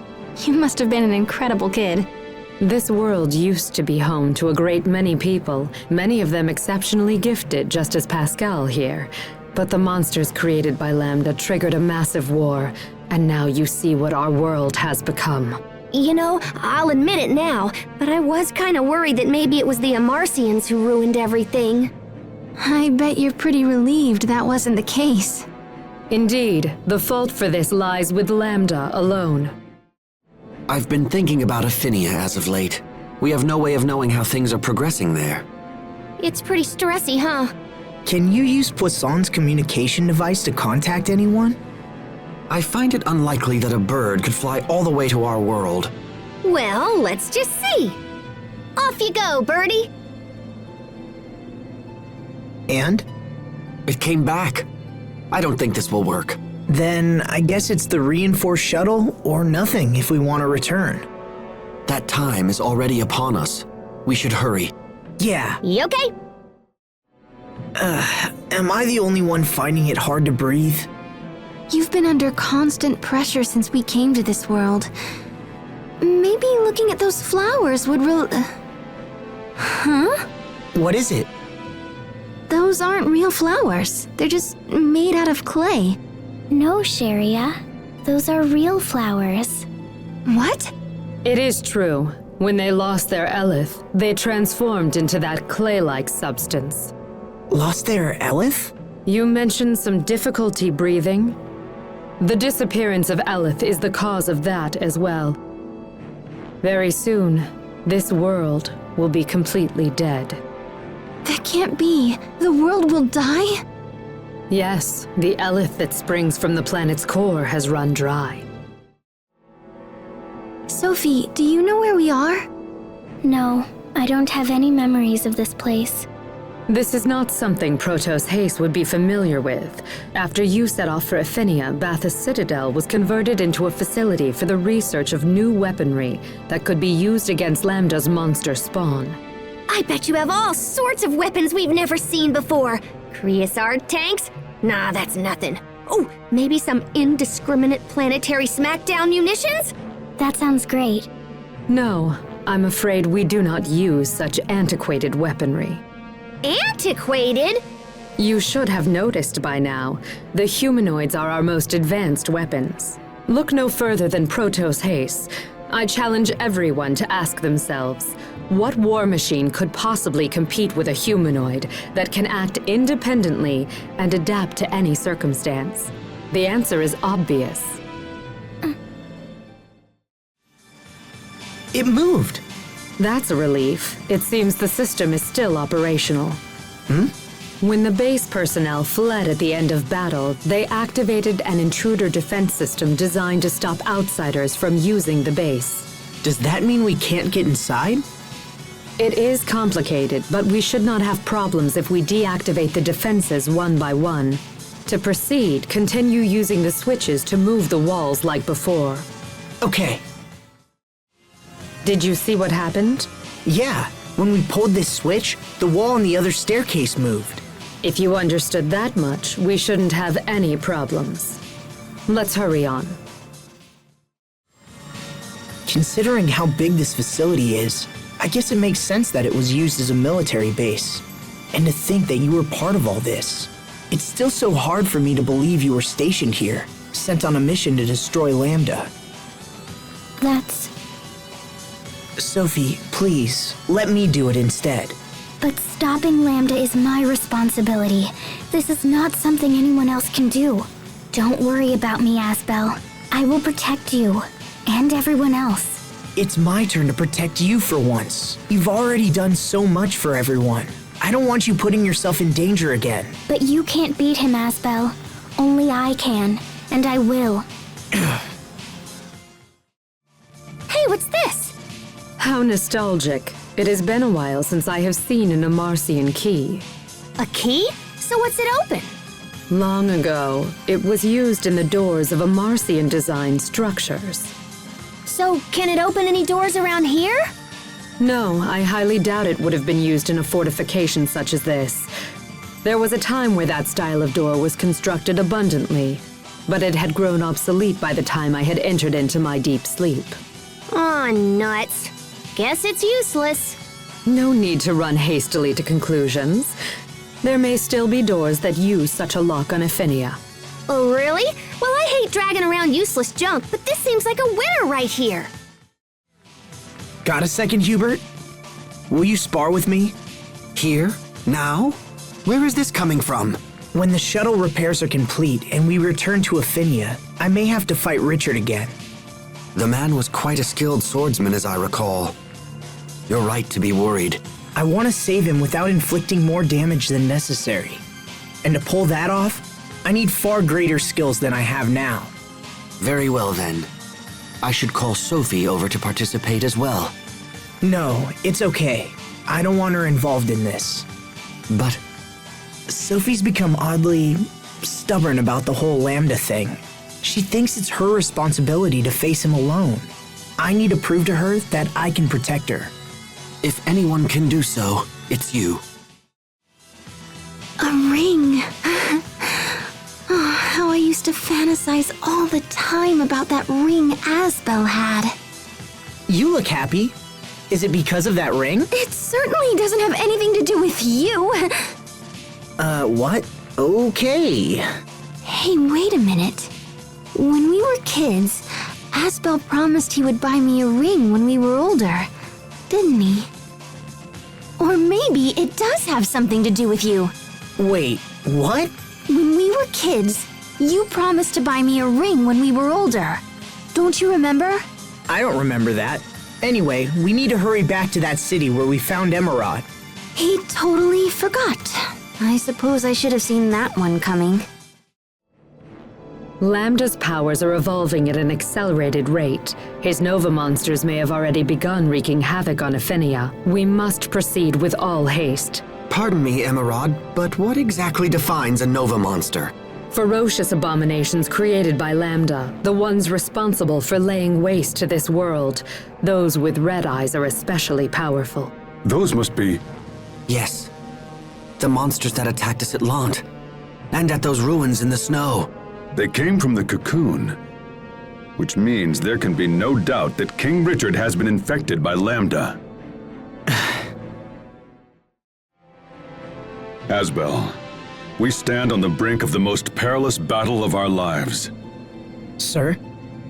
You must have been an incredible kid. This world used to be home to a great many people, many of them exceptionally gifted, just as Pascal here. But the monsters created by Lambda triggered a massive war, and now you see what our world has become. You know, I'll admit it now, but I was kind of worried that maybe it was the Amarcians who ruined everything. I bet you're pretty relieved that wasn't the case. Indeed, the fault for this lies with Lambda alone. I've been thinking about Affinia as of late. We have no way of knowing how things are progressing there. It's pretty stressy, huh? Can you use Poisson's communication device to contact anyone? I find it unlikely that a bird could fly all the way to our world. Well, let's just see. Off you go, birdie. And? It came back. I don't think this will work. Then I guess it's the reinforced shuttle or nothing if we want to return. That time is already upon us. We should hurry. Yeah. You okay? Am I the only one finding it hard to breathe? You've been under constant pressure since we came to this world. Maybe looking at those flowers would Huh? What is it? Those aren't real flowers. They're just made out of clay. No, Sharia. Those are real flowers. What? It is true. When they lost their Elith, they transformed into that clay-like substance. Lost their Elith? You mentioned some difficulty breathing. The disappearance of Elith is the cause of that as well. Very soon, this world will be completely dead. That can't be. The world will die? Yes, the Elith that springs from the planet's core has run dry. Sophie, do you know where we are? No, I don't have any memories of this place. This is not something Protos Haste would be familiar with. After you set off for Affinia, Bathos Citadel was converted into a facility for the research of new weaponry that could be used against Lambda's monster spawn. I bet you have all sorts of weapons we've never seen before. Creosote tanks? Nah, that's nothing. Oh, maybe some indiscriminate planetary smackdown munitions? That sounds great. No, I'm afraid we do not use such antiquated weaponry. Antiquated? You should have noticed by now, the humanoids are our most advanced weapons. Look no further than Protos Haste. I challenge everyone to ask themselves, what war machine could possibly compete with a humanoid that can act independently and adapt to any circumstance? The answer is obvious. It moved. That's a relief. It seems the system is still operational. When the base personnel fled at the end of battle, they activated an intruder defense system designed to stop outsiders from using the base. Does that mean we can't get inside? It is complicated, but we should not have problems if we deactivate the defenses one by one. To proceed, continue using the switches to move the walls like before. Okay. Did you see what happened? Yeah, when we pulled this switch, the wall on the other staircase moved. If you understood that much, we shouldn't have any problems. Let's hurry on. Considering how big this facility is, I guess it makes sense that it was used as a military base. And to think that you were part of all this. It's still so hard for me to believe you were stationed here, sent on a mission to destroy Lambda. That's... Sophie, please, let me do it instead. But stopping Lambda is my responsibility. This is not something anyone else can do. Don't worry about me, Asbel. I will protect you. And everyone else. It's my turn to protect you for once. You've already done so much for everyone. I don't want you putting yourself in danger again. But you can't beat him, Asbel. Only I can. And I will. How nostalgic. It has been a while since I have seen an Amarcian key. A key? So what's it open? Long ago, it was used in the doors of Amarcian design structures. So can it open any doors around here? No, I highly doubt it would have been used in a fortification such as this. There was a time where that style of door was constructed abundantly, but it had grown obsolete by the time I had entered into my deep sleep. Aw, nuts. Guess it's useless. No need to run hastily to conclusions. There may still be doors that use such a lock on Ephinia. Oh, really? Well, I hate dragging around useless junk, but this seems like a winner right here. Got a second, Hubert? Will you spar with me? Here? Now? Where is this coming from? When the shuttle repairs are complete and we return to Ephinia, I may have to fight Richard again. The man was quite a skilled swordsman, as I recall. You're right to be worried. I want to save him without inflicting more damage than necessary. And to pull that off, I need far greater skills than I have now. Very well then. I should call Sophie over to participate as well. No, it's okay. I don't want her involved in this. But Sophie's become oddly stubborn about the whole Lambda thing. She thinks it's her responsibility to face him alone. I need to prove to her that I can protect her. if anyone can do so, it's you. A ring. Oh, how I used to fantasize all the time about that ring Asbel had. You look happy. Is it because of that ring? It certainly doesn't have anything to do with you. What? Okay. Hey, wait a minute. When we were kids, Asbel promised he would buy me a ring when we were older, didn't he? Or maybe it does have something to do with you. Wait, what? When we were kids, you promised to buy me a ring when we were older. Don't you remember? I don't remember that. Anyway, we need to hurry back to that city where we found Emerald. He totally forgot. I suppose I should have seen that one coming. Lambda's powers are evolving at an accelerated rate. His Nova monsters may have already begun wreaking havoc on Ephinia. We must proceed with all haste. Pardon me, Emerald, but what exactly defines a Nova monster? Ferocious abominations created by Lambda, the ones responsible for laying waste to this world. Those with red eyes are especially powerful. Those must be... Yes. The monsters that attacked us at Lant. And at those ruins in the snow. They came from the cocoon. Which means there can be no doubt that King Richard has been infected by Lambda. Asbel, we stand on the brink of the most perilous battle of our lives. Sir?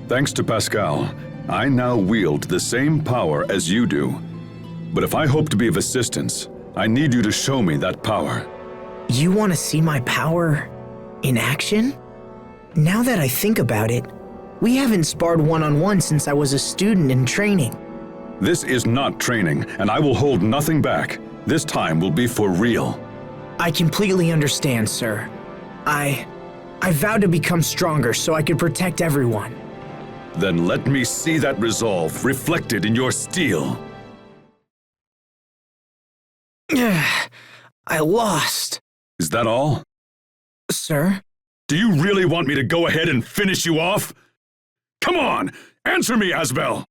Thanks to Pascal, I now wield the same power as you do. But if I hope to be of assistance, I need you to show me that power. You want to see my power in action? Now that I think about it, we haven't sparred one-on-one since I was a student in training. This is not training, and I will hold nothing back. This time will be for real. I completely understand, sir. I vowed to become stronger so I could protect everyone. Then let me see that resolve reflected in your steel. I lost. Is that all? Sir? Do you really want me to go ahead and finish you off? Come on! Answer me, Asbel!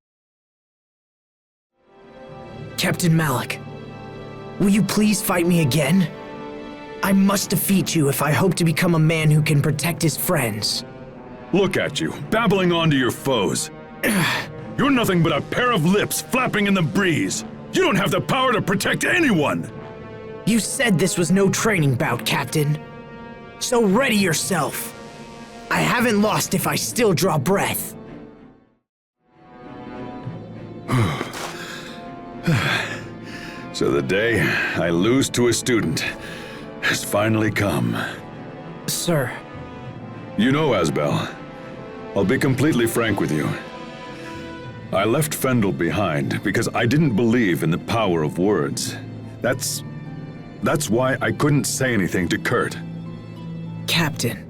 Captain Malik, will you please fight me again? I must defeat you if I hope to become a man who can protect his friends. Look at you, babbling on to your foes. You're nothing but a pair of lips flapping in the breeze. You don't have the power to protect anyone! You said this was no training bout, Captain. So ready yourself. I haven't lost if I still draw breath. So the day I lose to a student has finally come. Sir. You know, Asbel, I'll be completely frank with you. I left Fendel behind because I didn't believe in the power of words. That's why I couldn't say anything to Kurt. Captain.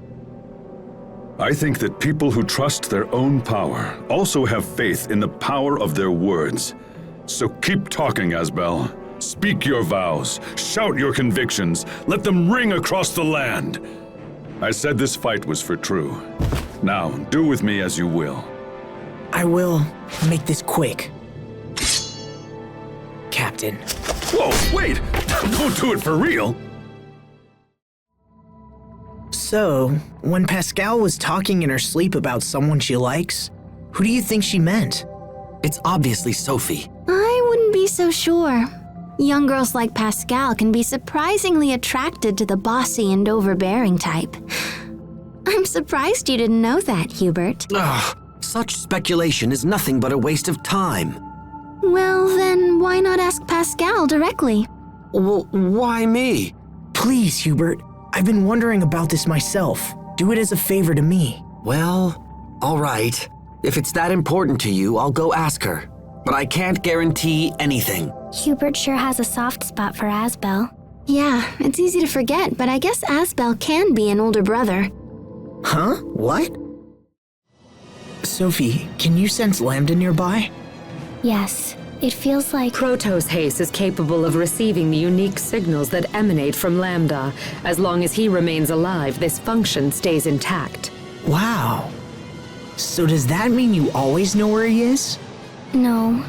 I think that people who trust their own power also have faith in the power of their words. So keep talking, Asbel. Speak your vows. Shout your convictions. Let them ring across the land. I said this fight was for true. Now, do with me as you will. I will make this quick. Captain. Whoa, wait! Don't do it for real! So, when Pascal was talking in her sleep about someone she likes, who do you think she meant? It's obviously Sophie. I wouldn't be so sure. Young girls like Pascal can be surprisingly attracted to the bossy and overbearing type. I'm surprised you didn't know that, Hubert. Ugh, such speculation is nothing but a waste of time. Well, then why not ask Pascal directly? Well, why me? Please, Hubert. I've been wondering about this myself. Do it as a favor to me. Well, all right. If it's that important to you, I'll go ask her. But I can't guarantee anything. Hubert sure has a soft spot for Asbel. Yeah, it's easy to forget, but I guess Asbel can be an older brother. Huh? What? Sophie, can you sense Lambda nearby? Yes, it feels like... Protos Haste is capable of receiving the unique signals that emanate from Lambda. As long as he remains alive, this function stays intact. Wow. So does that mean you always know where he is? No,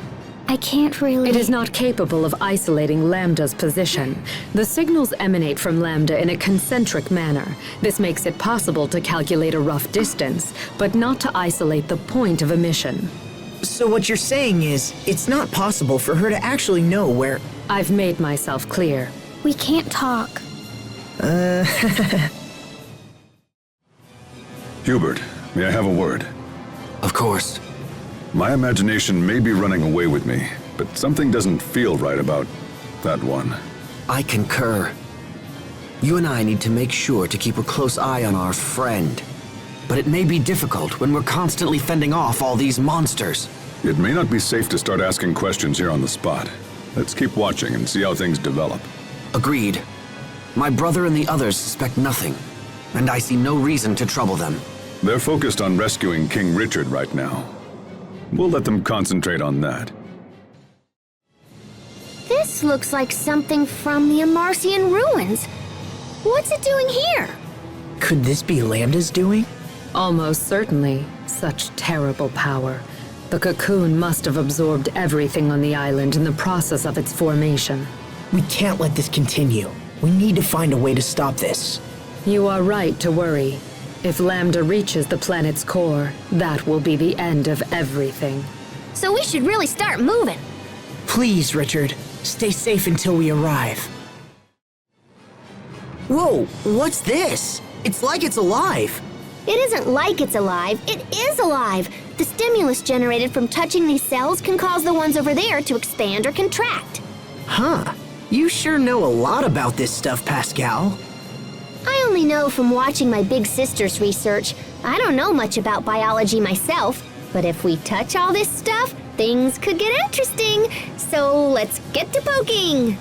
I can't really... It is not capable of isolating Lambda's position. The signals emanate from Lambda in a concentric manner. This makes it possible to calculate a rough distance, but not to isolate the point of emission. So what you're saying is, it's not possible for her to actually know where... I've made myself clear. We can't talk. Hubert, may I have a word? Of course. My imagination may be running away with me, but something doesn't feel right about that one. I concur. You and I need to make sure to keep a close eye on our friend. But it may be difficult when we're constantly fending off all these monsters. It may not be safe to start asking questions here on the spot. Let's keep watching and see how things develop. Agreed. My brother and the others suspect nothing, and I see no reason to trouble them. They're focused on rescuing King Richard right now. We'll let them concentrate on that. This looks like something from the Amarcian ruins. What's it doing here? Could this be Lambda's doing? Almost certainly. Such terrible power. The cocoon must have absorbed everything on the island in the process of its formation. We can't let this continue. We need to find a way to stop this. You are right to worry. If Lambda reaches the planet's core, that will be the end of everything. So we should really start moving. Please, Richard, stay safe until we arrive. Whoa, what's this? It's like it's alive. It isn't like it's alive, it is alive. The stimulus generated from touching these cells can cause the ones over there to expand or contract. Huh. You sure know a lot about this stuff, Pascal. I only know from watching my big sister's research. I don't know much about biology myself, but if we touch all this stuff, things could get interesting. So let's get to poking.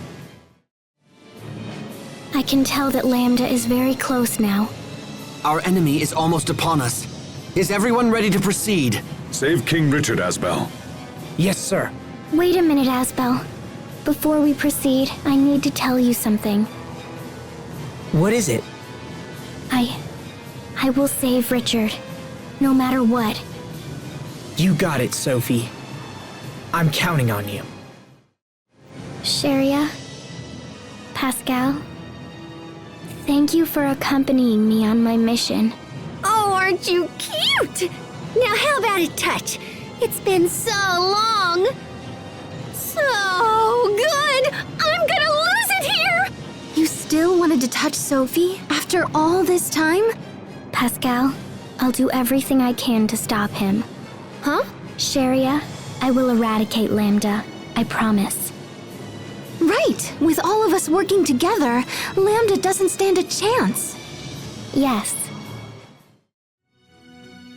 I can tell that Lambda is very close now. Our enemy is almost upon us. Is everyone ready to proceed? Save King Richard, Asbel. Yes, sir. Wait a minute, Asbel. Before we proceed, I need to tell you something. What is it? I will save Richard, no matter what. You got it, Sophie. I'm counting on you. Sharia, Pascal, thank you for accompanying me on my mission. Oh, aren't you cute? Now how about a touch? It's been so long. So good. I'm gonna lose it here. You still wanted to touch Sophie after all this time? Pascal, I'll do everything I can to stop him. Huh? Sharia, I will eradicate Lambda. I promise. Right. With all of us working together, Lambda doesn't stand a chance. Yes.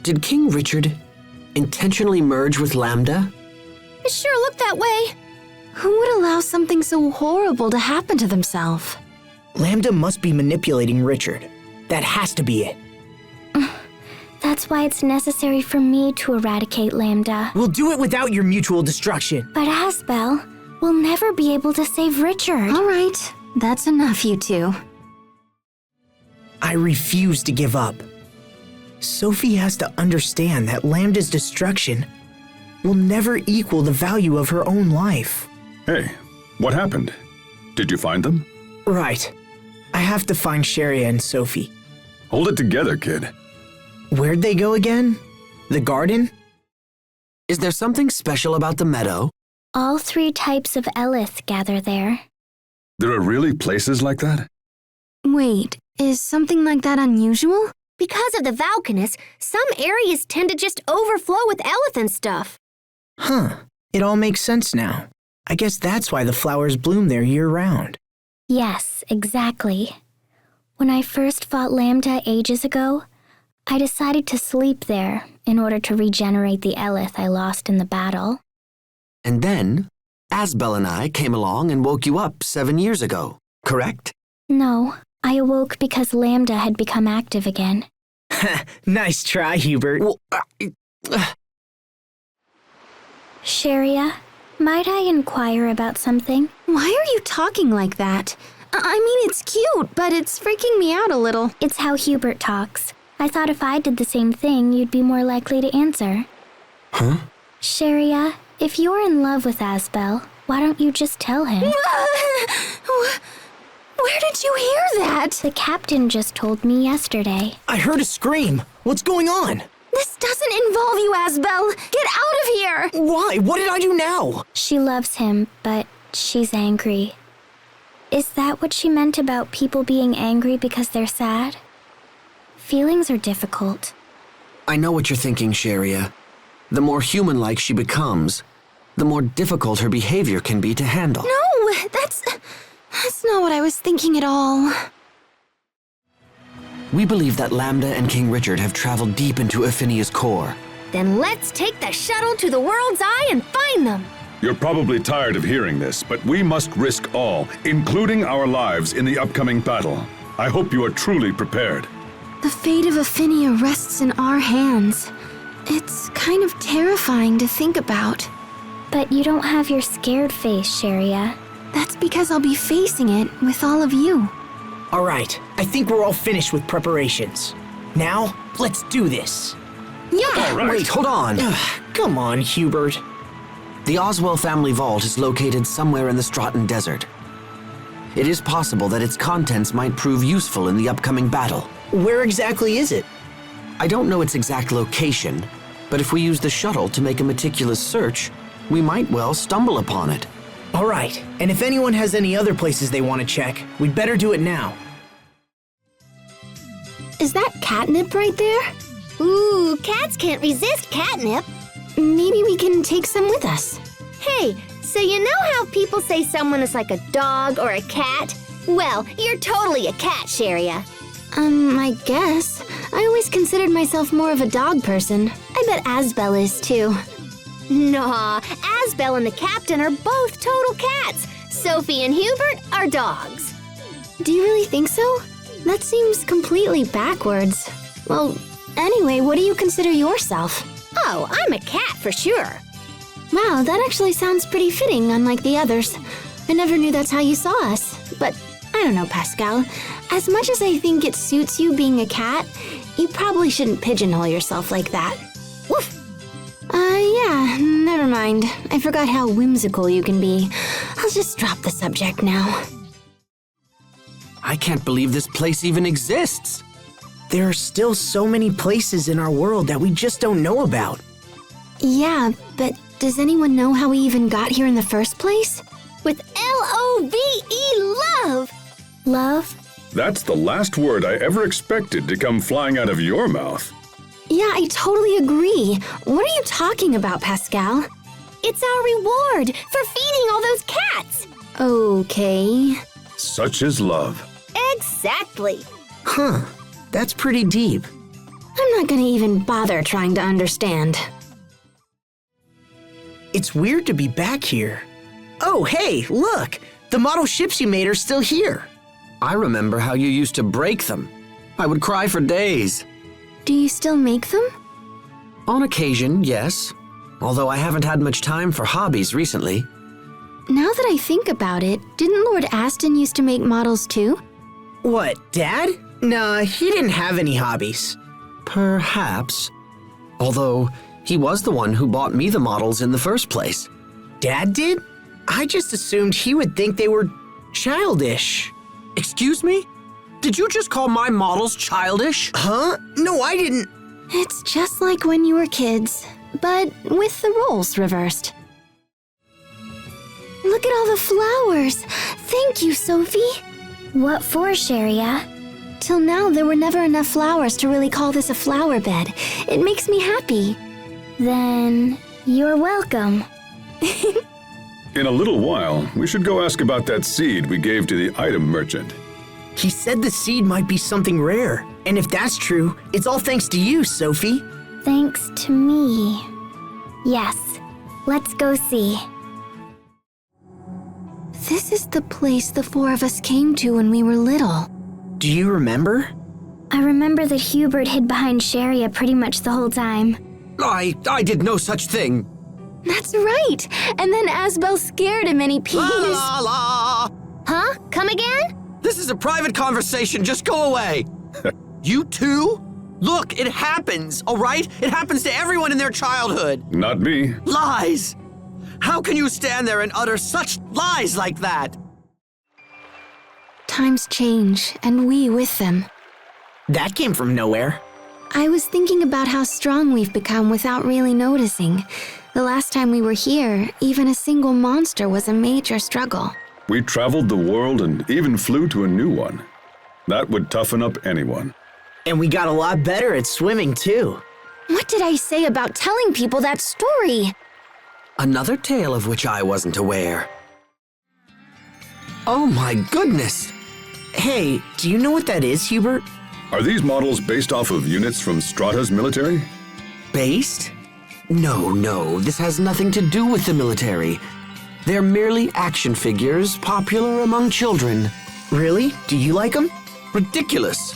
Did King Richard intentionally merge with Lambda? It sure looked that way. Who would allow something so horrible to happen to themselves? Lambda must be manipulating Richard. That has to be it. That That's why it's necessary for me to eradicate Lambda. We'll do it without your mutual destruction. But Asbel will never be able to save Richard. All right, that's enough, you two. I refuse to give up. Sophie has to understand that Lambda's destruction will never equal the value of her own life. Hey, what happened? Did you find them? Right. I have to find Sharia and Sophie. Hold it together, kid. Where'd they go again? The garden? Is there something special about the meadow? All 3 types of Elith gather there. There are really places like that? Wait, is something like that unusual? Because of the Valkanus, some areas tend to just overflow with elephant stuff. Huh. It all makes sense now. I guess that's why the flowers bloom there year-round. Yes, exactly. When I first fought Lambda ages ago, I decided to sleep there in order to regenerate the Elith I lost in the battle. And then, Asbel and I came along and woke you up 7 years ago, correct? No, I awoke because Lambda had become active again. Nice try, Hubert. Well, Sharia, might I inquire about something? Why are you talking like that? I mean, it's cute, but it's freaking me out a little. It's how Hubert talks. I thought if I did the same thing, you'd be more likely to answer. Huh? Sharia, if you're in love with Asbel, why don't you just tell him? Where did you hear that? The captain just told me yesterday. I heard a scream. What's going on? This doesn't involve you, Asbel. Get out of here! Why? What did I do now? She loves him, but she's angry. Is that what she meant about people being angry because they're sad? Feelings are difficult. I know what you're thinking, Sharia. The more human-like she becomes, the more difficult her behavior can be to handle. No, that's not what I was thinking at all. We believe that Lambda and King Richard have traveled deep into Aphinia's core. Then let's take the shuttle to the world's eye and find them. You're probably tired of hearing this, but we must risk all, including our lives, in the upcoming battle. I hope you are truly prepared. The fate of Aphinia rests in our hands. It's kind of terrifying to think about. But you don't have your scared face, Sharia. That's because I'll be facing it with all of you. All right, I think we're all finished with preparations. Now, let's do this. Yeah! All right. Wait, hold on. Come on, Hubert. The Oswell family vault is located somewhere in the Stratton Desert. It is possible that its contents might prove useful in the upcoming battle. Where exactly is it? I don't know its exact location, but if we use the shuttle to make a meticulous search, we might well stumble upon it. All right, and if anyone has any other places they want to check, we'd better do it now. Is that catnip right there? Ooh, cats can't resist catnip. Maybe we can take some with us. Hey, so you know how people say someone is like a dog or a cat? Well, you're totally a cat, Sharia. I guess. I always considered myself more of a dog person. I bet Asbel is too. Nah, Asbel and the captain are both total cats. Sophie and Hubert are dogs. Do you really think so? That seems completely backwards. Well, anyway, what do you consider yourself? Oh, I'm a cat for sure. Wow, that actually sounds pretty fitting, unlike the others. I never knew that's how you saw us. But I don't know, Pascal. As much as I think it suits you being a cat, you probably shouldn't pigeonhole yourself like that. Woof. Yeah, never mind. I forgot how whimsical you can be. I'll just drop the subject now. I can't believe this place even exists. There are still so many places in our world that we just don't know about. Yeah, but does anyone know how we even got here in the first place? With L-O-V-E, love. Love? That's the last word I ever expected to come flying out of your mouth. Yeah, I totally agree. What are you talking about, Pascal? It's our reward for feeding all those cats. Okay. Such is love. Exactly. Huh, that's pretty deep. I'm not gonna even bother trying to understand. It's weird to be back here. Oh, hey, look! The model ships you made are still here. I remember how you used to break them. I would cry for days. Do you still make them? On occasion, yes. Although I haven't had much time for hobbies recently. Now that I think about it, didn't Lord Aston used to make models too? What, Dad? Nah, he didn't have any hobbies. Perhaps. Although, he was the one who bought me the models in the first place. Dad did? I just assumed he would think they were childish. Excuse me? Did you just call my models childish? Huh? No, I didn't. It's just like when you were kids, but with the roles reversed. Look at all the flowers! Thank you, Sophie! What for, Sharia? Till now, there were never enough flowers to really call this a flower bed. It makes me happy. Then you're welcome. In a little while, we should go ask about that seed we gave to the item merchant. He said the seed might be something rare. And if that's true, it's all thanks to you, Sophie. Thanks to me. Yes, let's go see. This is the place the four of us came to when we were little. Do you remember? I remember that Hubert hid behind Sharia pretty much the whole time. I did no such thing. That's right! And then Asbel scared him and he peed. La la la! Huh? Come again? This is a private conversation, just go away! You too? Look, it happens, all right? It happens to everyone in their childhood. Not me. Lies! How can you stand there and utter such lies like that? Times change, and we with them. That came from nowhere. I was thinking about how strong we've become without really noticing. The last time we were here, even a single monster was a major struggle. We traveled the world and even flew to a new one. That would toughen up anyone. And we got a lot better at swimming, too. What did I say about telling people that story? Another tale of which I wasn't aware. Oh my goodness! Hey, do you know what that is, Hubert? Are these models based off of units from Strata's military? Based? No, this has nothing to do with the military. They're merely action figures popular among children. Really? Do you like them? Ridiculous.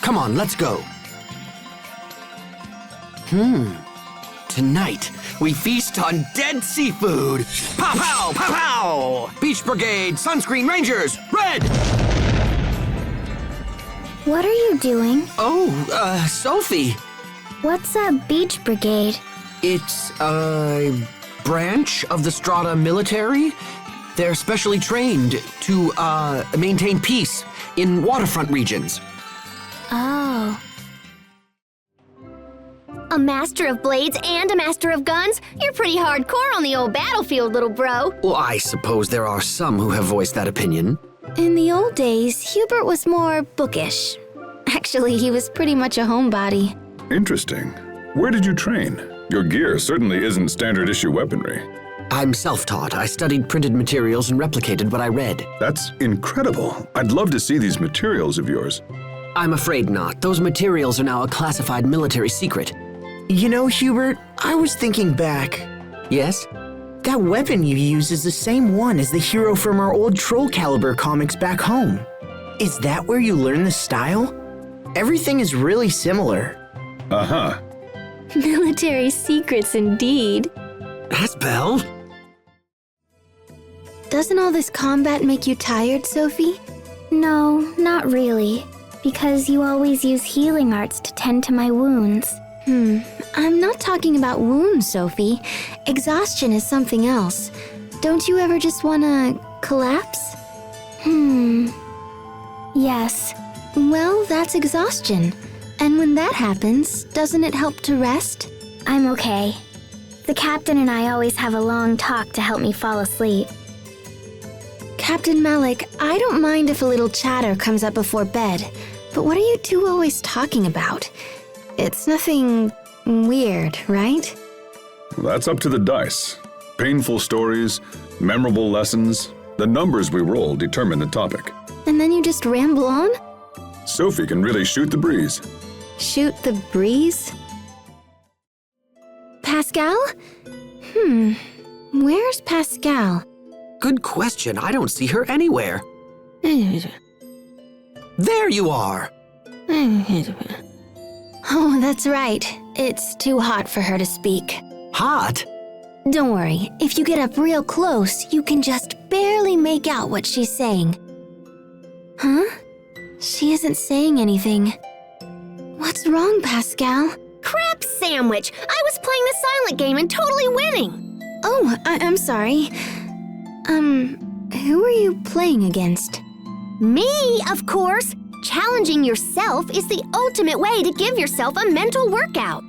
Come on, let's go. Tonight, we feast on dead seafood. Pow, pow, pow, pow! Beach Brigade, Sunscreen Rangers, red! What are you doing? Oh, Sophie. What's a beach brigade? It's a branch of the Strata military. They're specially trained to maintain peace in waterfront regions. Oh. A master of blades and a master of guns? You're pretty hardcore on the old battlefield, little bro. Well, I suppose there are some who have voiced that opinion. In the old days, Hubert was more bookish. Actually, he was pretty much a homebody. Interesting. Where did you train? Your gear certainly isn't standard issue weaponry. I'm self-taught. I studied printed materials and replicated what I read. That's incredible. I'd love to see these materials of yours. I'm afraid not. Those materials are now a classified military secret. You know, Hubert, I was thinking back. Yes? That weapon you use is the same one as the hero from our old Troll Caliber comics back home. Is that where you learn the style? Everything is really similar. Uh-huh. Military secrets indeed. Asbel? Doesn't all this combat make you tired, Sophie? No, not really. Because you always use healing arts to tend to my wounds. I'm not talking about wounds, Sophie. Exhaustion is something else. Don't you ever just wanna collapse? Yes. Well, that's exhaustion. And when that happens, doesn't it help to rest? I'm okay. The captain and I always have a long talk to help me fall asleep. Captain Malik, I don't mind if a little chatter comes up before bed, but what are you two always talking about? It's nothing weird, right? That's up to the dice. Painful stories, memorable lessons, the numbers we roll determine the topic. And then you just ramble on? Sophie can really shoot the breeze. Shoot the breeze? Pascal? Where's Pascal? Good question. I don't see her anywhere. There you are. Oh, that's right. It's too hot for her to speak. Hot? Don't worry, if you get up real close, you can just barely make out what she's saying. Huh? She isn't saying anything. What's wrong, Pascal? Crap sandwich! I was playing the silent game and totally winning! Oh, I'm sorry. Who are you playing against? Me, of course! Challenging yourself is the ultimate way to give yourself a mental workout.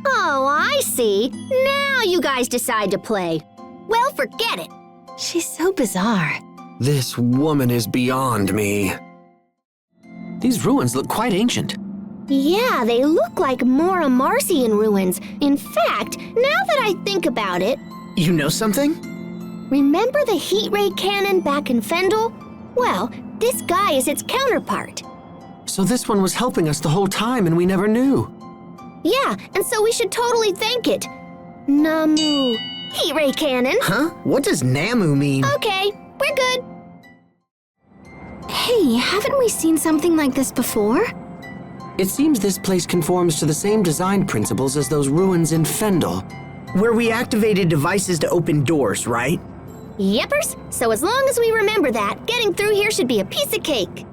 Oh, I see. Now you guys decide to play. Well, forget it. She's so bizarre. This woman is beyond me. These ruins look quite ancient. Yeah, they look like more Marcian ruins. In fact, now that I think about it... You know something? Remember the heat ray cannon back in Fendel? Well, this guy is its counterpart. So this one was helping us the whole time and we never knew. Yeah, and so we should totally thank it. Namu. Heat ray cannon. Huh? What does Namu mean? Okay, we're good. Hey, haven't we seen something like this before? It seems this place conforms to the same design principles as those ruins in Fendel. Where we activated devices to open doors, right? Yeppers, so as long as we remember that, getting through here should be a piece of cake.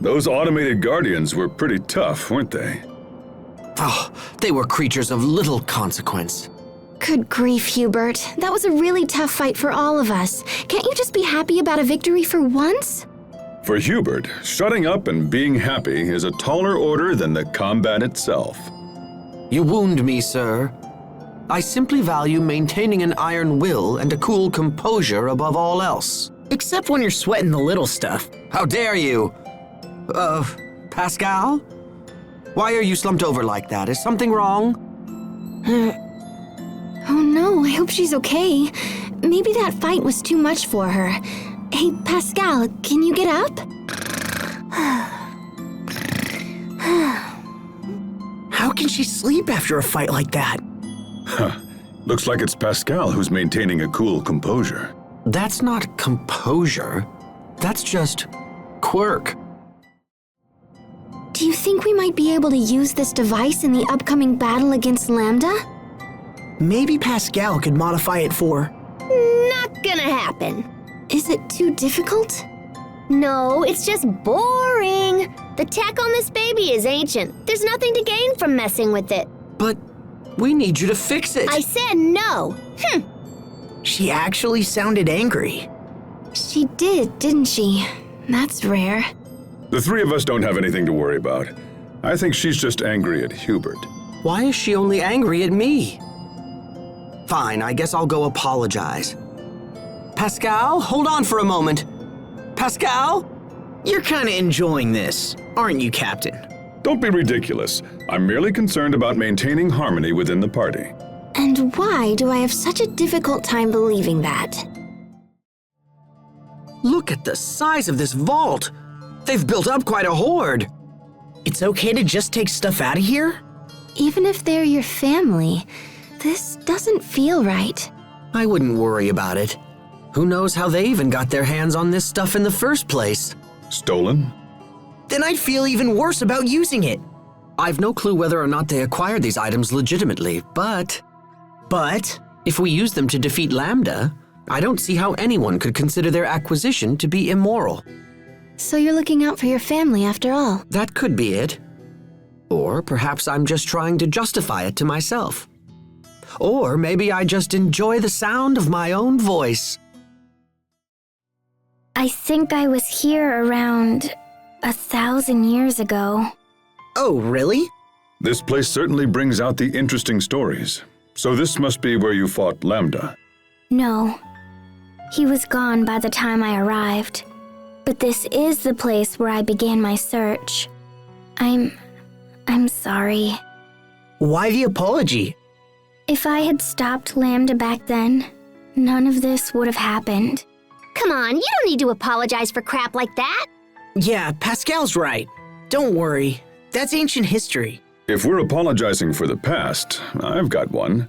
Those automated guardians were pretty tough, weren't they? Oh, they were creatures of little consequence. Good grief, Hubert. That was a really tough fight for all of us. Can't you just be happy about a victory for once? For Hubert, shutting up and being happy is a taller order than the combat itself. You wound me, sir. I simply value maintaining an iron will and a cool composure above all else. Except when you're sweating the little stuff. How dare you? Pascal? Why are you slumped over like that? Is something wrong? Oh no, I hope she's okay. Maybe that fight was too much for her. Hey, Pascal, can you get up? How can she sleep after a fight like that? Huh. Looks like it's Pascal who's maintaining a cool composure. That's not composure. That's just quirk. Do you think we might be able to use this device in the upcoming battle against Lambda? Maybe Pascal could modify it for... Not gonna happen. Is it too difficult? No, it's just boring. The tech on this baby is ancient. There's nothing to gain from messing with it. But we need you to fix it. I said no. She actually sounded angry. She did, didn't she? That's rare. The three of us don't have anything to worry about. I think she's just angry at Hubert. Why is she only angry at me? Fine, I guess I'll go apologize. Pascal, hold on for a moment. Pascal? You're kinda enjoying this, aren't you, Captain? Don't be ridiculous. I'm merely concerned about maintaining harmony within the party. And why do I have such a difficult time believing that? Look at the size of this vault. They've built up quite a horde. It's okay to just take stuff out of here? Even if they're your family, this doesn't feel right. I wouldn't worry about it. Who knows how they even got their hands on this stuff in the first place? Stolen? Then I'd feel even worse about using it. I've no clue whether or not they acquired these items legitimately, but if we use them to defeat Lambda, I don't see how anyone could consider their acquisition to be immoral. So you're looking out for your family after all? That could be it. Or perhaps I'm just trying to justify it to myself. Or maybe I just enjoy the sound of my own voice. I think I was here around 1,000 years ago. Oh, really? This place certainly brings out the interesting stories. So this must be where you fought Lambda. No. He was gone by the time I arrived. But this is the place where I began my search. I'm sorry. Why the apology? If I had stopped Lambda back then, none of this would have happened. Come on, you don't need to apologize for crap like that. Yeah, Pascal's right. Don't worry. That's ancient history. If we're apologizing for the past, I've got one.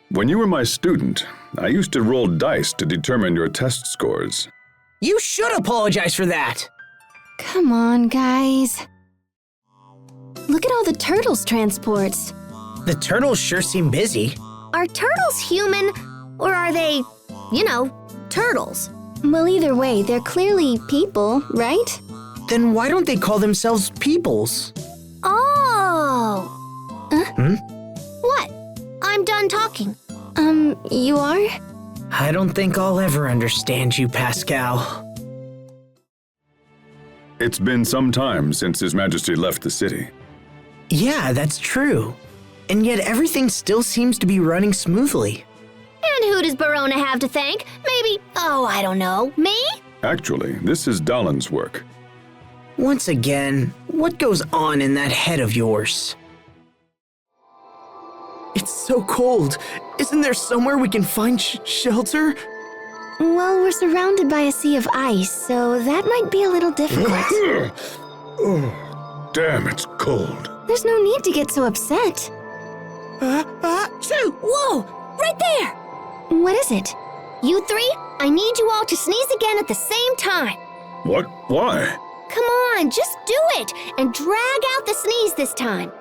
When you were my student, I used to roll dice to determine your test scores. You should apologize for that. Come on, guys. Look at all the turtles' transports. The turtles sure seem busy. Are turtles human, or are they, turtles? Well, either way, they're clearly people, right? Then why don't they call themselves peoples? Oh! What? I'm done talking. You are? I don't think I'll ever understand you, Pascal. It's been some time since His Majesty left the city. Yeah, that's true. And yet everything still seems to be running smoothly. And who does Barona have to thank? Maybe, I don't know, me? Actually, this is Dalin's work. Once again, what goes on in that head of yours? It's so cold. Isn't there somewhere we can find shelter? Well, we're surrounded by a sea of ice, so that might be a little difficult. Oh, damn, it's cold. There's no need to get so upset. Shoo! Whoa! Right there! What is it? You three, I need you all to sneeze again at the same time. What? Why? Come on, just do it, and drag out the sneeze this time.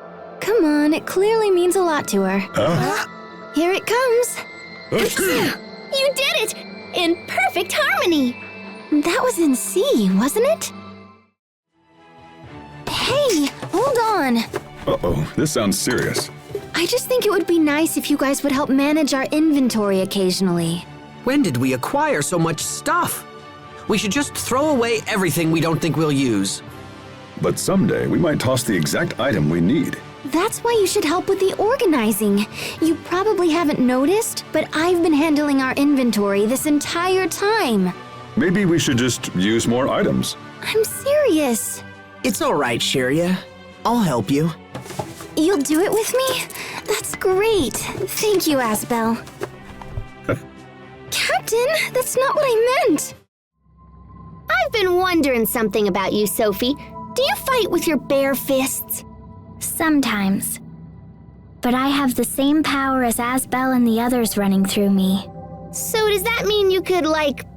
Come on, it clearly means a lot to her. Huh? Here it comes. You did it! In perfect harmony! That was in C, wasn't it? Hey, hold on. Uh-oh, this sounds serious. I just think it would be nice if you guys would help manage our inventory occasionally. When did we acquire so much stuff? We should just throw away everything we don't think we'll use. But someday we might toss the exact item we need. That's why you should help with the organizing. You probably haven't noticed, but I've been handling our inventory this entire time. Maybe we should just use more items. I'm serious. It's all right, Sheria. I'll help you. You'll do it with me? That's great. Thank you, Asbel. Captain, that's not what I meant. I've been wondering something about you, Sophie. Do you fight with your bare fists? Sometimes. But I have the same power as Asbel and the others running through me. So does that mean you could,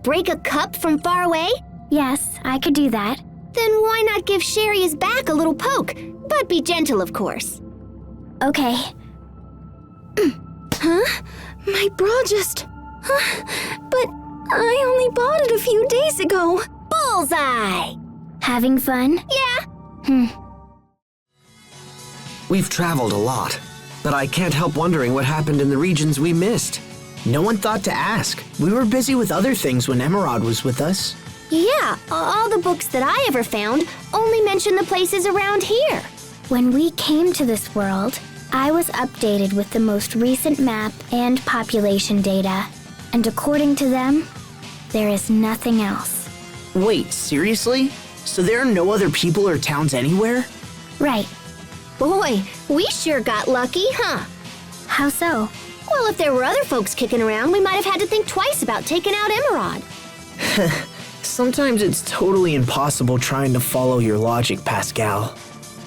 break a cup from far away? Yes, I could do that. Then why not give Sherry's back a little poke? But be gentle, of course. Okay. Huh? My bra just... But I only bought it a few days ago. Bullseye! Having fun? Yeah. We've traveled a lot, but I can't help wondering what happened in the regions we missed. No one thought to ask. We were busy with other things when Emerald was with us. Yeah, all the books that I ever found only mention the places around here. When we came to this world, I was updated with the most recent map and population data. And according to them, there is nothing else. Wait, seriously? So there are no other people or towns anywhere? Right. Boy, we sure got lucky, huh? How so? Well, if there were other folks kicking around, we might have had to think twice about taking out Emerald. Sometimes it's totally impossible trying to follow your logic, Pascal.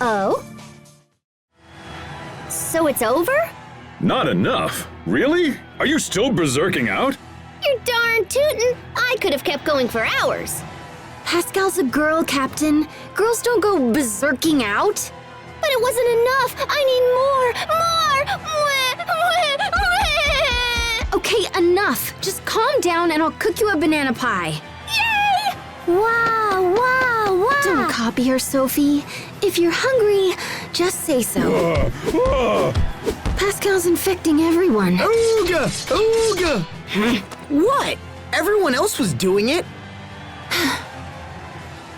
Oh? So it's over? Not enough. Really? Are you still berserking out? You're darn tootin'. I could have kept going for hours. Pascal's a girl, Captain. Girls don't go berserking out. But it wasn't enough. I need more. Okay, enough. Just calm down and I'll cook you a banana pie. Yay! Wow, wow, wow! Don't copy her, Sophie. If you're hungry, just say so. Pascal's infecting everyone. Ooga! Ooga! What? Everyone else was doing it?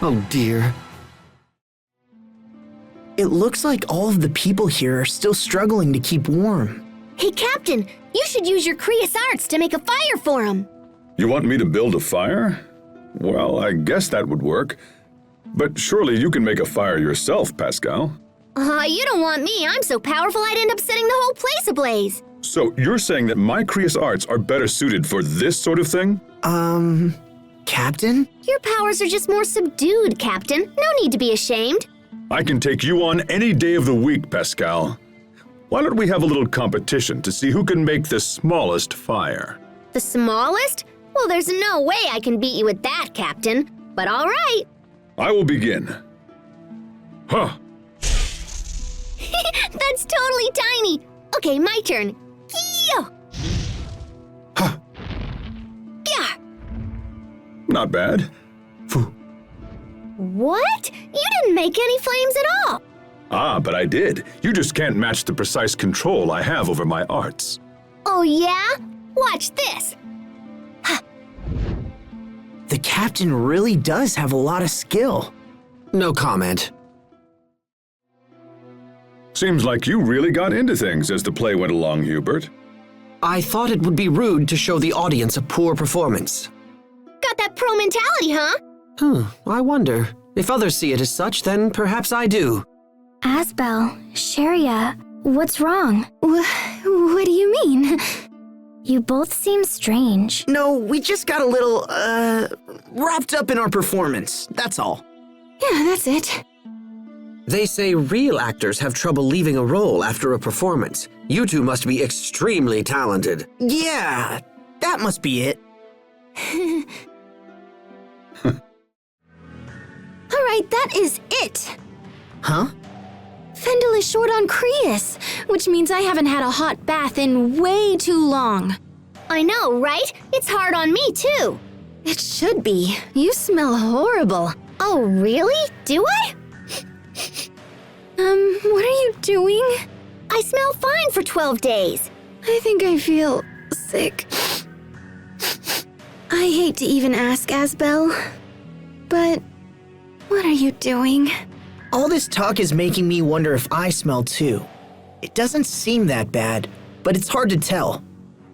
Oh dear. It looks like all of the people here are still struggling to keep warm. Hey, Captain, you should use your Creus arts to make a fire for them. You want me to build a fire? Well, I guess that would work. But surely you can make a fire yourself, Pascal. You don't want me. I'm so powerful I'd end up setting the whole place ablaze. So you're saying that my Creus arts are better suited for this sort of thing? Captain? Your powers are just more subdued, Captain. No need to be ashamed. I can take you on any day of the week, Pascal. Why don't we have a little competition to see who can make the smallest fire? The smallest? Well, there's no way I can beat you at that, Captain. But all right. I will begin. Huh. That's totally tiny. Okay, my turn. Yeah. Huh. Yeah. Not bad. Phew. What? You didn't make any flames at all. Ah, but I did. You just can't match the precise control I have over my arts. Oh, yeah? Watch this. The captain really does have a lot of skill. No comment. Seems like you really got into things as the play went along, Hubert. I thought it would be rude to show the audience a poor performance. Got that pro mentality, huh? I wonder. If others see it as such, then perhaps I do. Asbel, Sharia, what's wrong? What do you mean? You both seem strange. No, we just got a little, wrapped up in our performance. That's all. Yeah, that's it. They say real actors have trouble leaving a role after a performance. You two must be extremely talented. Yeah, that must be it. All right, that is it. Huh? Fendel is short on Creus, which means I haven't had a hot bath in way too long. I know, right? It's hard on me, too. It should be. You smell horrible. Oh, really? Do I? What are you doing? I smell fine for 12 days. I think I feel sick. I hate to even ask, Asbel, but what are you doing? All this talk is making me wonder if I smell too. It doesn't seem that bad, but it's hard to tell.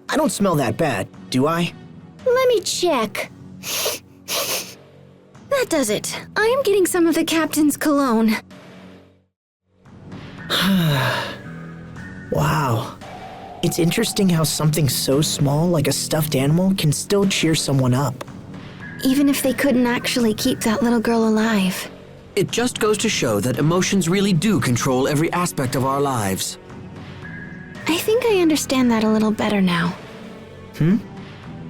I don't smell that bad, do I? Let me check. That does it. I am getting some of the captain's cologne. Wow. It's interesting how something so small like a stuffed animal can still cheer someone up. Even if they couldn't actually keep that little girl alive. It just goes to show that emotions really do control every aspect of our lives. I think I understand that a little better now.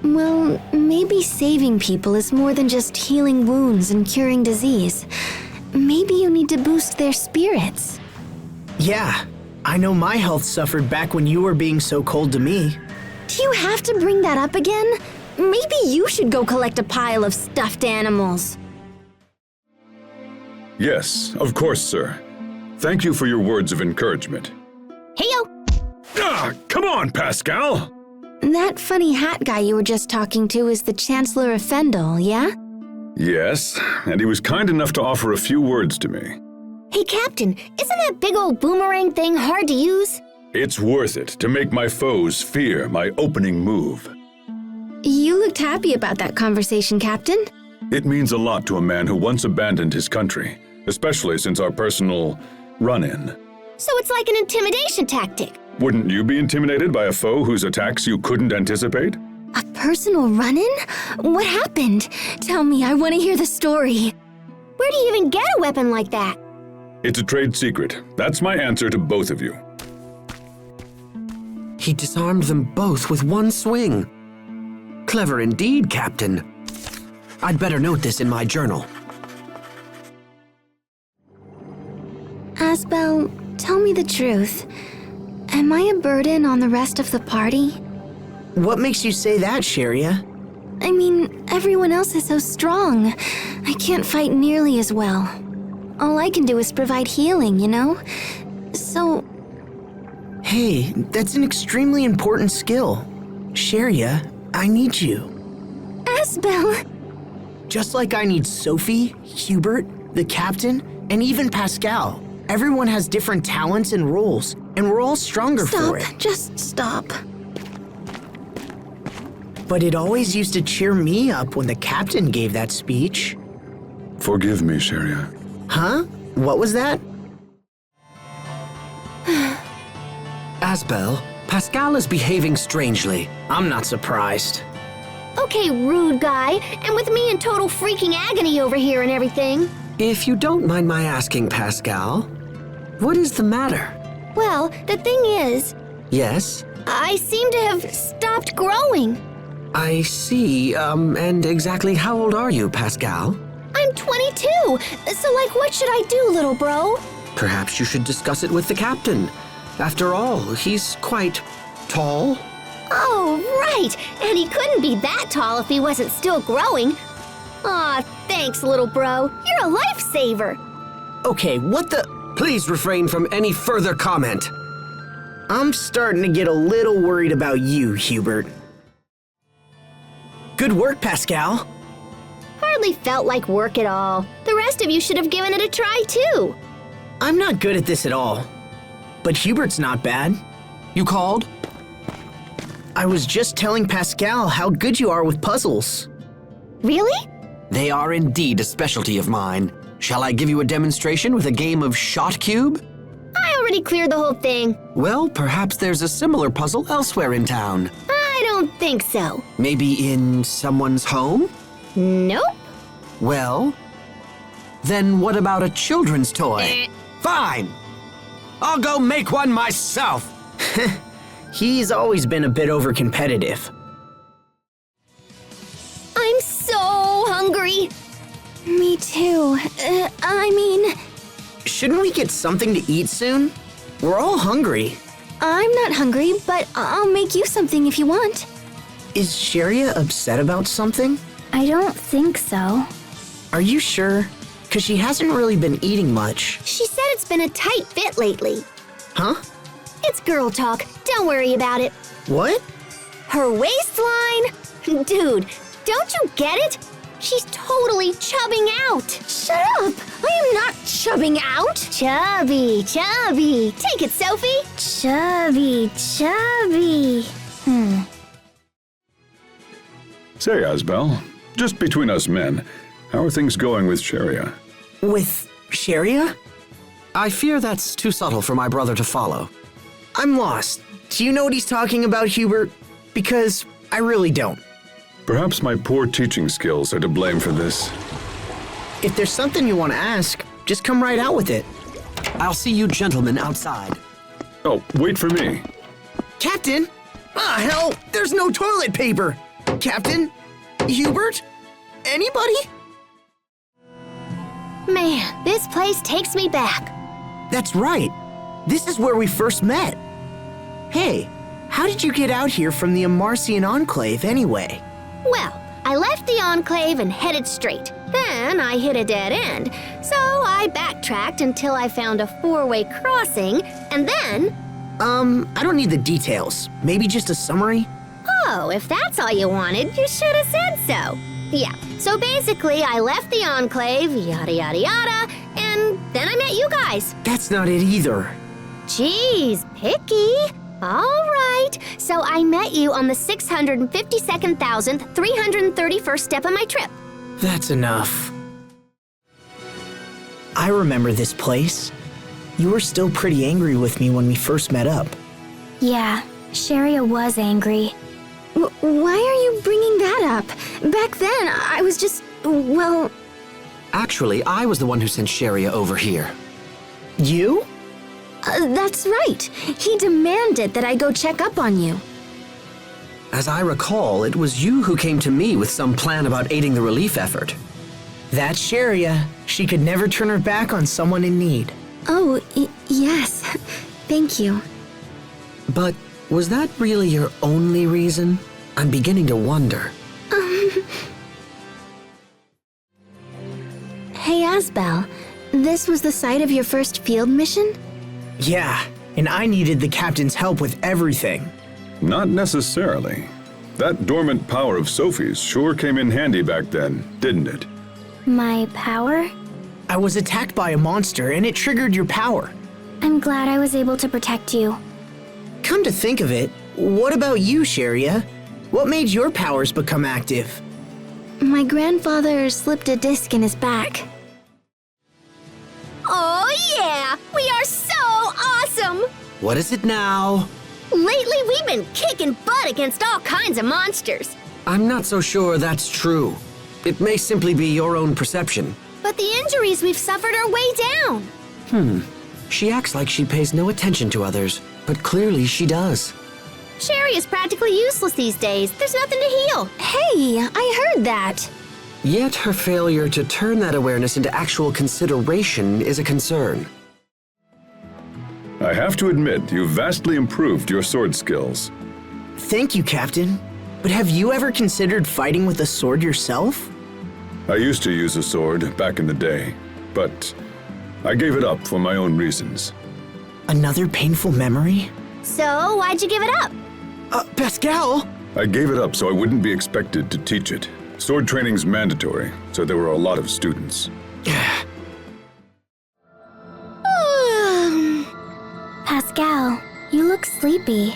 Well, maybe saving people is more than just healing wounds and curing disease. Maybe you need to boost their spirits. Yeah, I know my health suffered back when you were being so cold to me. Do you have to bring that up again? Maybe you should go collect a pile of stuffed animals. Yes, of course, sir. Thank you for your words of encouragement. Heyo! Ah, come on, Pascal! That funny hat guy you were just talking to is the Chancellor of Fendel, yeah? Yes, and he was kind enough to offer a few words to me. Hey, Captain, isn't that big old boomerang thing hard to use? It's worth it to make my foes fear my opening move. You looked happy about that conversation, Captain. It means a lot to a man who once abandoned his country, especially since our personal run-in. So it's like an intimidation tactic. Wouldn't you be intimidated by a foe whose attacks you couldn't anticipate? A personal run-in? What happened? Tell me, I want to hear the story. Where do you even get a weapon like that? It's a trade secret. That's my answer to both of you. He disarmed them both with one swing. Clever indeed, Captain. I'd better note this in my journal. Asbel, tell me the truth. Am I a burden on the rest of the party? What makes you say that, Sharia? I mean, everyone else is so strong. I can't fight nearly as well. All I can do is provide healing, you know? So... Hey, that's an extremely important skill. Sharia, I need you. Asbel! Just like I need Sophie, Hubert, the captain, and even Pascal. Everyone has different talents and roles, and we're all stronger for it. Stop, just stop. But it always used to cheer me up when the captain gave that speech. Forgive me, Sharia. Huh? What was that? Asbel, Pascal is behaving strangely. I'm not surprised. Okay, rude guy, and with me in total freaking agony over here and everything. If you don't mind my asking, Pascal, what is the matter? Well, the thing is, Yes? I seem to have stopped growing. I see, and exactly how old are you, Pascal? I'm 22, so like what should I do, little bro? Perhaps you should discuss it with the captain. After all, he's quite tall. Oh, right! And he couldn't be that tall if he wasn't still growing. Aw, thanks, little bro. You're a lifesaver. Okay, what the? Please refrain from any further comment. I'm starting to get a little worried about you, Hubert. Good work, Pascal. Hardly felt like work at all. The rest of you should have given it a try, too. I'm not good at this at all. But Hubert's not bad. You called? I was just telling Pascal how good you are with puzzles. Really? They are indeed a specialty of mine. Shall I give you a demonstration with a game of Shot Cube? I already cleared the whole thing. Well, perhaps there's a similar puzzle elsewhere in town. I don't think so. Maybe in someone's home? Nope. Well, then what about a children's toy? Fine! I'll go make one myself! He's always been a bit overcompetitive. I'm so hungry. Me too. Shouldn't we get something to eat soon? We're all hungry. I'm not hungry, but I'll make you something if you want. Is Sharia upset about something? I don't think so. Are you sure? Because she hasn't really been eating much. She said it's been a tight fit lately. Huh? It's girl talk. Don't worry about it. What? Her waistline? Dude, don't you get it? She's totally chubbing out. Shut up! I am not chubbing out! Chubby, chubby. Take it, Sophie. Chubby, chubby. Say, Asbel, just between us men, how are things going with Sharia? With Sharia? I fear that's too subtle for my brother to follow. I'm lost. Do you know what he's talking about, Hubert? Because I really don't. Perhaps my poor teaching skills are to blame for this. If there's something you want to ask, just come right out with it. I'll see you gentlemen outside. Oh, wait for me. Captain! Ah, hell, there's no toilet paper! Captain? Hubert? Anybody? Man, this place takes me back. That's right. This is where we first met. Hey, how did you get out here from the Amarcian Enclave anyway? Well, I left the Enclave and headed straight. Then I hit a dead end, so I backtracked until I found a four-way crossing, and then... I don't need the details. Maybe just a summary? Oh, if that's all you wanted, you should have said so. Yeah, so basically I left the Enclave, yada yada yada, and then I met you guys. That's not it either. Jeez, picky. All right, so I met you on the 652,331st step of my trip. That's enough. I remember this place. You were still pretty angry with me when we first met up. Yeah, Sharia was angry. Why are you bringing that up? Back then, I was just, well... Actually, I was the one who sent Sharia over here. You? That's right. He demanded that I go check up on you. As I recall, it was you who came to me with some plan about aiding the relief effort. That's Sharia. She could never turn her back on someone in need. Oh, yes. Thank you. But was that really your only reason? I'm beginning to wonder. Hey, Asbel. This was the site of your first field mission? Yeah, and I needed the captain's help with everything. Not necessarily. That dormant power of Sophie's sure came in handy back then, didn't it? My power? I was attacked by a monster and it triggered your power. I'm glad I was able to protect you. Come to think of it, what about you, Sharia? What made your powers become active? My grandfather slipped a disc in his back. Oh yeah, we are so awesome! What is it now? Lately we've been kicking butt against all kinds of monsters. I'm not so sure that's true. It may simply be your own perception. But the injuries we've suffered are way down. She acts like she pays no attention to others, but clearly she does. Sherry is practically useless these days. There's nothing to heal. Hey, I heard that. Yet her failure to turn that awareness into actual consideration is a concern. I have to admit, you've vastly improved your sword skills. Thank you, Captain. But have you ever considered fighting with a sword yourself? I used to use a sword back in the day, but I gave it up for my own reasons. Another painful memory? So, why'd you give it up? Pascal! I gave it up so I wouldn't be expected to teach it. Sword training's mandatory, so there were a lot of students. Pascal, you look sleepy.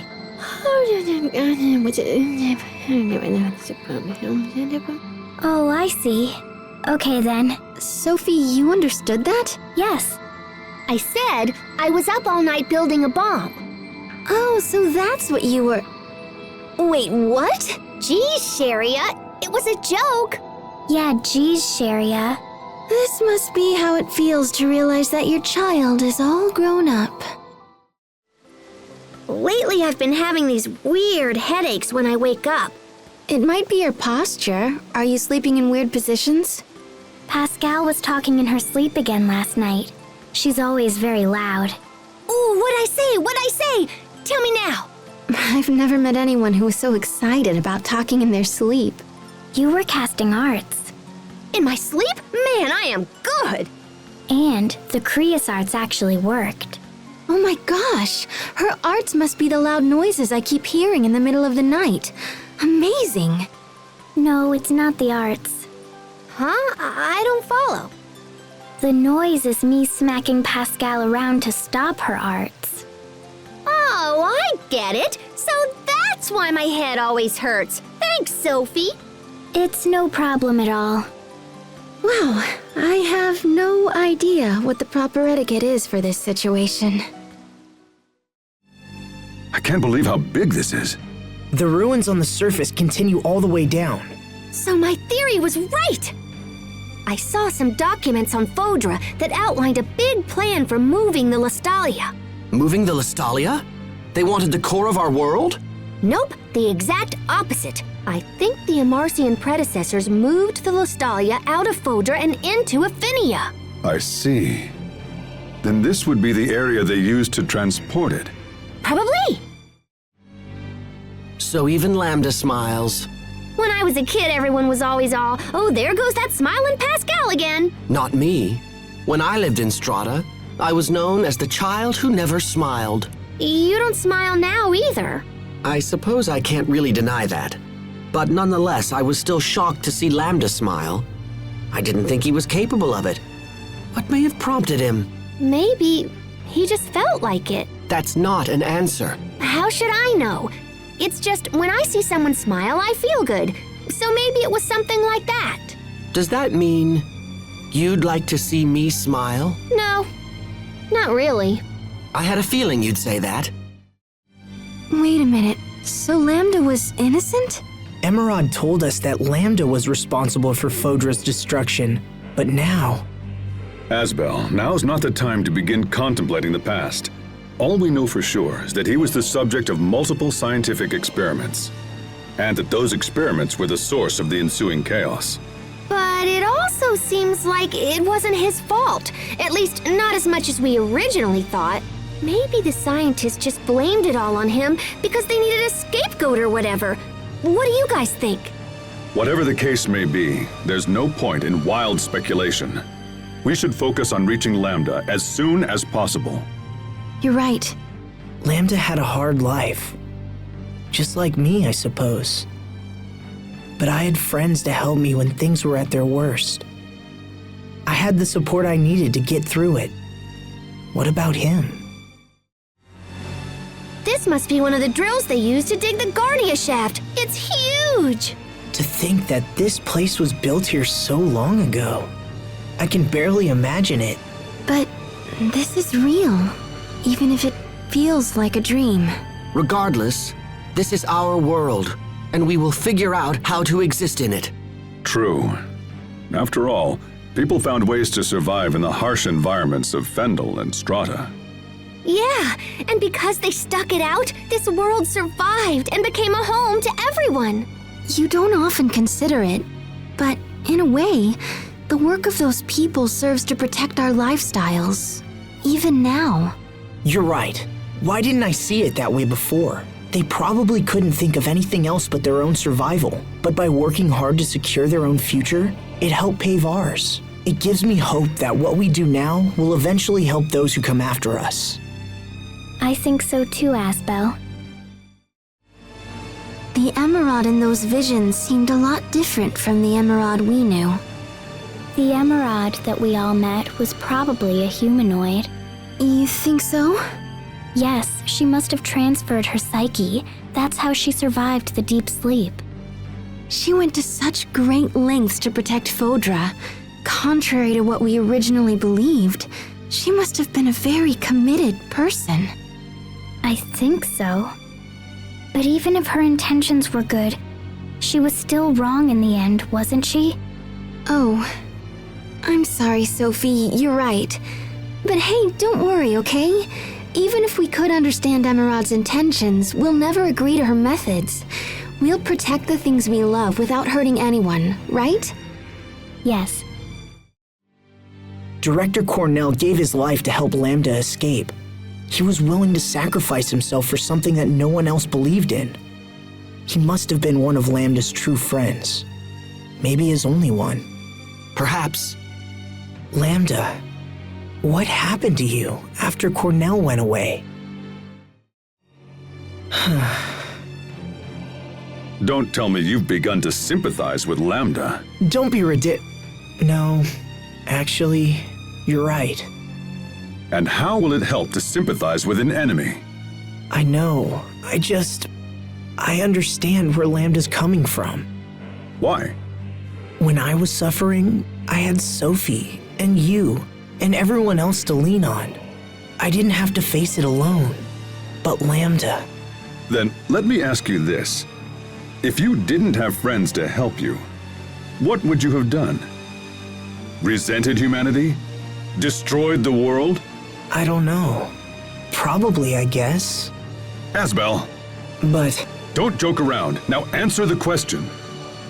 Oh, I see. Okay then. Sophie, you understood that? Yes. I said I was up all night building a bomb. Oh, so that's what you were... Wait, what? Geez, Sharia, it was a joke. Yeah, geez, Sharia. This must be how it feels to realize that your child is all grown up. Lately, I've been having these weird headaches when I wake up. It might be your posture. Are you sleeping in weird positions? Pascal was talking in her sleep again last night. She's always very loud. Ooh, what'd I say? What'd I say? Tell me now. I've never met anyone who was so excited about talking in their sleep. You were casting arts. In my sleep? Man, I am good. And the Creus arts actually worked. Oh my gosh, her arts must be the loud noises I keep hearing in the middle of the night. Amazing. No, it's not the arts. Huh? I don't follow. The noise is me smacking Pascal around to stop her arts. Oh, I get it. So that's why my head always hurts. Thanks, Sophie. It's no problem at all. Wow, I have no idea what the proper etiquette is for this situation. I can't believe how big this is. The ruins on the surface continue all the way down. So my theory was right. I saw some documents on Fodra that outlined a big plan for moving the Lestalia. Moving the Lestalia? They wanted the core of our world? Nope, the exact opposite. I think the Amarcian predecessors moved the Lestalia out of Fodra and into Affinia. I see. Then this would be the area they used to transport it. Probably. So even Lambda smiles. When I was a kid, everyone was always all, oh, there goes that smiling Pascal again. Not me. When I lived in Strata, I was known as the child who never smiled. You don't smile now either. I suppose I can't really deny that. But nonetheless, I was still shocked to see Lambda smile. I didn't think he was capable of it. What may have prompted him? Maybe he just felt like it. That's not an answer. How should I know? It's just when I see someone smile, I feel good. So maybe it was something like that. Does that mean you'd like to see me smile? No, not really. I had a feeling you'd say that. Wait a minute, so Lambda was innocent? Emerald told us that Lambda was responsible for Fodra's destruction, but now... Asbel, now's not the time to begin contemplating the past. All we know for sure is that he was the subject of multiple scientific experiments, and that those experiments were the source of the ensuing chaos. But it also seems like it wasn't his fault. At least, not as much as we originally thought. Maybe the scientists just blamed it all on him because they needed a scapegoat or whatever. What do you guys think? Whatever the case may be, there's no point in wild speculation. We should focus on reaching Lambda as soon as possible. You're right. Lambda had a hard life. Just like me, I suppose. But I had friends to help me when things were at their worst. I had the support I needed to get through it. What about him? This must be one of the drills they used to dig the Guardia shaft. It's huge! To think that this place was built here so long ago. I can barely imagine it. But this is real, even if it feels like a dream. Regardless, this is our world, and we will figure out how to exist in it. True. After all, people found ways to survive in the harsh environments of Fendel and Strata. Yeah, and because they stuck it out, this world survived and became a home to everyone. You don't often consider it, but in a way, the work of those people serves to protect our lifestyles, even now. You're right. Why didn't I see it that way before? They probably couldn't think of anything else but their own survival, but by working hard to secure their own future, it helped pave ours. It gives me hope that what we do now will eventually help those who come after us. I think so too, Asbel. The Emerald in those visions seemed a lot different from the Emerald we knew. The Emerald that we all met was probably a humanoid. You think so? Yes, she must have transferred her psyche. That's how she survived the deep sleep. She went to such great lengths to protect Fodra. Contrary to what we originally believed, she must have been a very committed person. I think so. But even if her intentions were good, she was still wrong in the end, wasn't she? Oh, I'm sorry, Sophie, you're right. But hey, don't worry, okay? Even if we could understand Emerald's intentions, we'll never agree to her methods. We'll protect the things we love without hurting anyone, right? Yes. Director Cornell gave his life to help Lambda escape. He was willing to sacrifice himself for something that no one else believed in. He must have been one of Lambda's true friends. Maybe his only one. Perhaps. Lambda, what happened to you after Cornell went away? Don't tell me you've begun to sympathize with Lambda. Don't be No, actually, you're right. And how will it help to sympathize with an enemy? I know. I understand where Lambda's coming from. Why? When I was suffering, I had Sophie and you and everyone else to lean on. I didn't have to face it alone. But Lambda... Then let me ask you this. If you didn't have friends to help you, what would you have done? Resented humanity? Destroyed the world? I don't know. Probably, I guess. Asbel! But... Don't joke around. Now answer the question.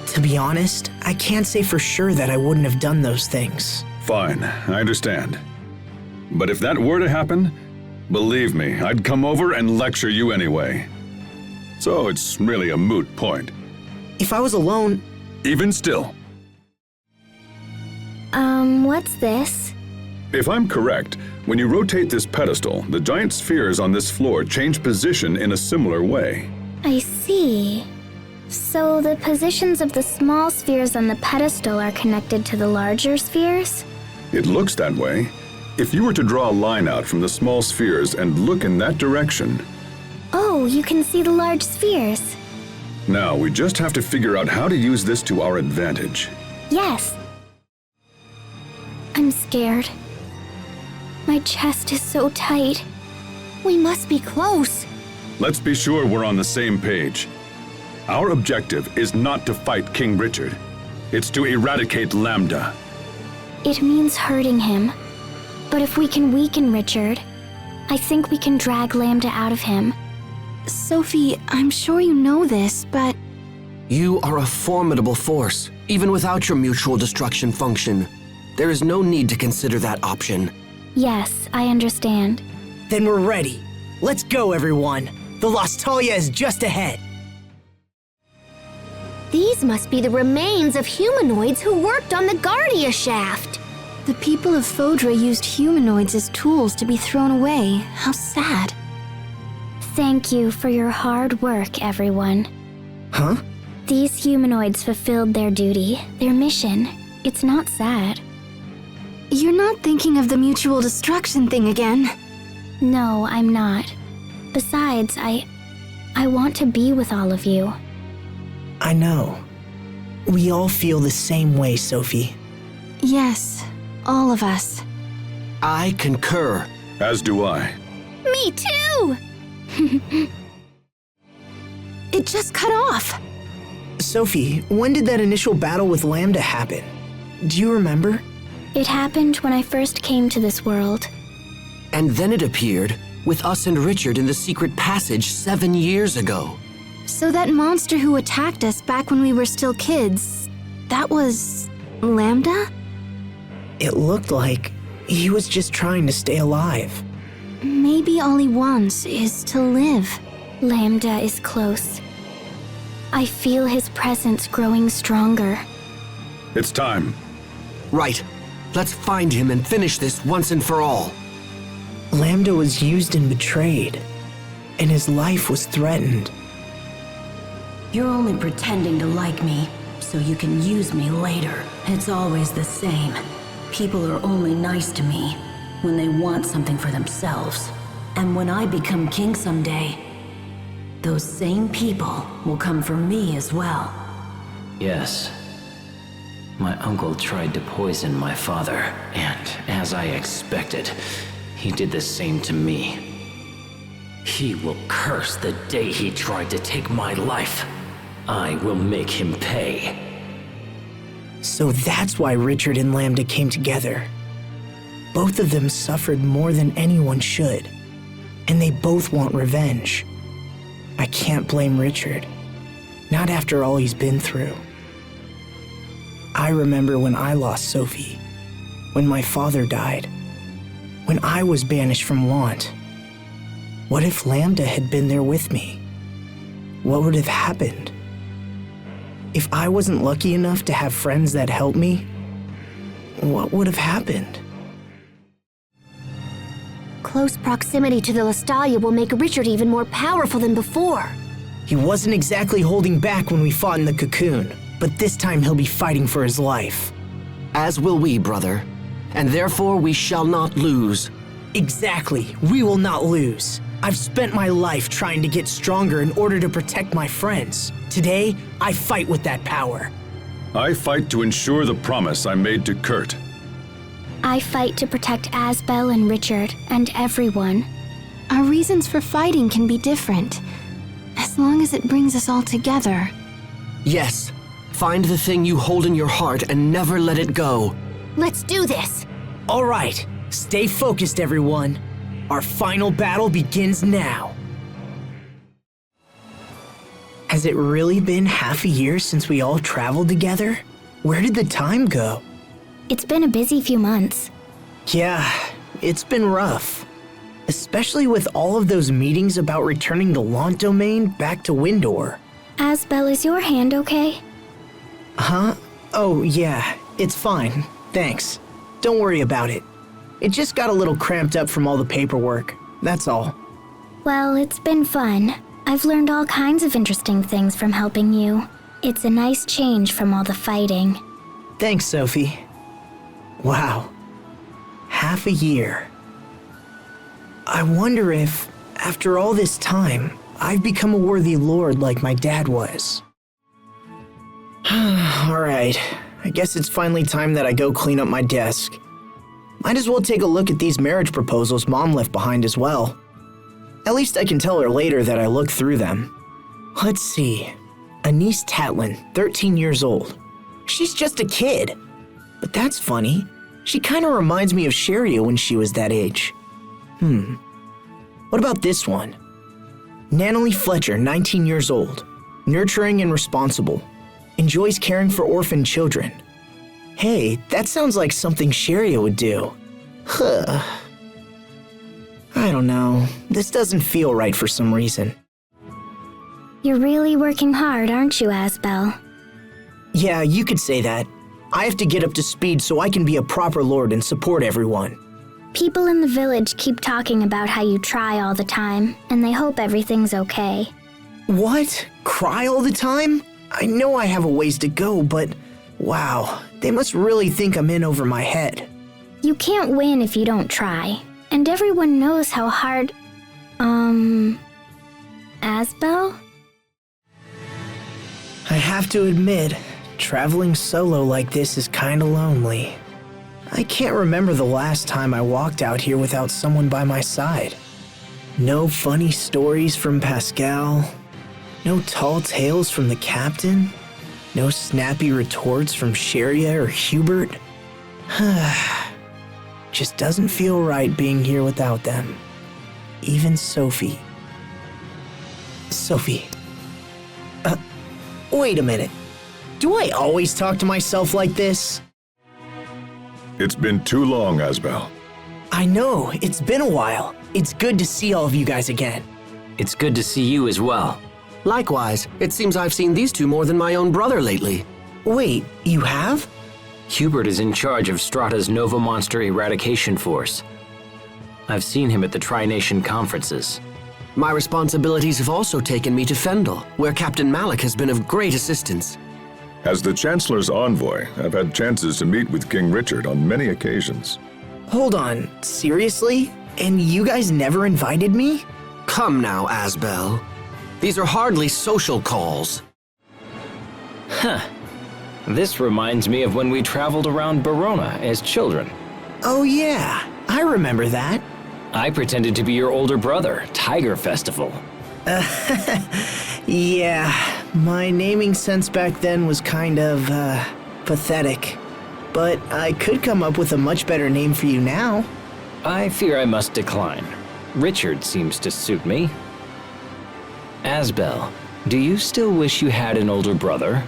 To be honest, I can't say for sure that I wouldn't have done those things. Fine, I understand. But if that were to happen, believe me, I'd come over and lecture you anyway. So it's really a moot point. If I was alone... Even still. What's this? If I'm correct, when you rotate this pedestal, the giant spheres on this floor change position in a similar way. I see. So the positions of the small spheres on the pedestal are connected to the larger spheres? It looks that way. If you were to draw a line out from the small spheres and look in that direction... Oh, you can see the large spheres. Now, we just have to figure out how to use this to our advantage. Yes. I'm scared. My chest is so tight. We must be close. Let's be sure we're on the same page. Our objective is not to fight King Richard. It's to eradicate Lambda. It means hurting him. But if we can weaken Richard, I think we can drag Lambda out of him. Sophie, I'm sure you know this, but... You are a formidable force, even without your mutual destruction function. There is no need to consider that option. Yes, I understand. Then we're ready. Let's go, everyone. The Lostalia is just ahead. These must be the remains of humanoids who worked on the Guardia shaft. The people of Fodra used humanoids as tools to be thrown away. How sad. Thank you for your hard work, everyone. Huh? These humanoids fulfilled their duty, their mission. It's not sad. You're not thinking of the mutual destruction thing again? No, I'm not. Besides, I want to be with all of you. I know. We all feel the same way, Sophie. Yes, all of us. I concur. As do I. Me too! It just cut off. Sophie, when did that initial battle with Lambda happen? Do you remember? It happened when I first came to this world. And then it appeared with us and Richard in the secret passage 7 years ago. So that monster who attacked us back when we were still kids, that was... Lambda? It looked like he was just trying to stay alive. maybe all he wants is to live. Lambda is close. I feel his presence growing stronger. It's time. Right. Let's find him and finish this once and for all. Lambda was used and betrayed, and his life was threatened. You're only pretending to like me, so you can use me later. It's always the same. People are only nice to me when they want something for themselves. And when I become king someday, those same people will come for me as well. Yes. My uncle tried to poison my father, and as I expected, he did the same to me. He will curse the day he tried to take my life. I will make him pay. So that's why Richard and Lambda came together. Both of them suffered more than anyone should, and they both want revenge. I can't blame Richard. Not after all he's been through. I remember when I lost Sophie, when my father died, when I was banished from Want. What if Lambda had been there with me? What would have happened? If I wasn't lucky enough to have friends that helped me, what would have happened? Close proximity to the Lestalia will make Richard even more powerful than before. He wasn't exactly holding back when we fought in the cocoon, but this time he'll be fighting for his life. As will we, brother. And therefore we shall not lose. Exactly, we will not lose. I've spent my life trying to get stronger in order to protect my friends. Today, I fight with that power. I fight to ensure the promise I made to Kurt. I fight to protect Asbel and Richard and everyone. Our reasons for fighting can be different, as long as it brings us all together. Yes. Find the thing you hold in your heart and never let it go. Let's do this! All right, stay focused, everyone. Our final battle begins now. Has it really been half a year since we all traveled together? Where did the time go? It's been a busy few months. Yeah, it's been rough. Especially with all of those meetings about returning the Lant domain back to Windor. Asbel, is your hand okay? Huh? Oh, yeah, it's fine. Thanks. Don't worry about it. It just got a little cramped up from all the paperwork. That's all. Well, it's been fun. I've learned all kinds of interesting things from helping you. It's a nice change from all the fighting. Thanks, Sophie. Wow. Half a year. I wonder if, after all this time, I've become a worthy lord like my dad was. Alright, I guess it's finally time that I go clean up my desk. Might as well take a look at these marriage proposals Mom left behind as well. At least I can tell her later that I looked through them. Let's see. Anise Tatlin, 13 years old. She's just a kid. But that's funny. She kind of reminds me of Sharia when she was that age. What about this one? Natalie Fletcher, 19 years old. Nurturing and responsible. Enjoys caring for orphan children. Hey, that sounds like something Sharia would do. Huh. I don't know. This doesn't feel right for some reason. You're really working hard, aren't you, Asbel? Yeah, you could say that. I have to get up to speed so I can be a proper lord and support everyone. People in the village keep talking about how you try all the time, and they hope everything's okay. What? Cry all the time? I know I have a ways to go, but wow, they must really think I'm in over my head. You can't win if you don't try, and everyone knows how hard... Asbel? I have to admit, traveling solo like this is kinda lonely. I can't remember the last time I walked out here without someone by my side. No funny stories from Pascal. No tall tales from the captain. No snappy retorts from Sharia or Hubert. Just doesn't feel right being here without them. Even Sophie. Sophie. Wait a minute. Do I always talk to myself like this? It's been too long, Asbel. I know, it's been a while. It's good to see all of you guys again. It's good to see you as well. Likewise, it seems I've seen these two more than my own brother lately. Wait, you have? Hubert is in charge of Strata's Nova Monster Eradication Force. I've seen him at the Tri-Nation conferences. My responsibilities have also taken me to Fendel, where Captain Malik has been of great assistance. As the Chancellor's envoy, I've had chances to meet with King Richard on many occasions. Hold on, seriously? And you guys never invited me? Come now, Asbel. These are hardly social calls. Huh. This reminds me of when we traveled around Barona as children. Oh yeah, I remember that. I pretended to be your older brother, Tiger Festival. Yeah, my naming sense back then was kind of, pathetic. But I could come up with a much better name for you now. I fear I must decline. Richard seems to suit me. Asbel, do you still wish you had an older brother?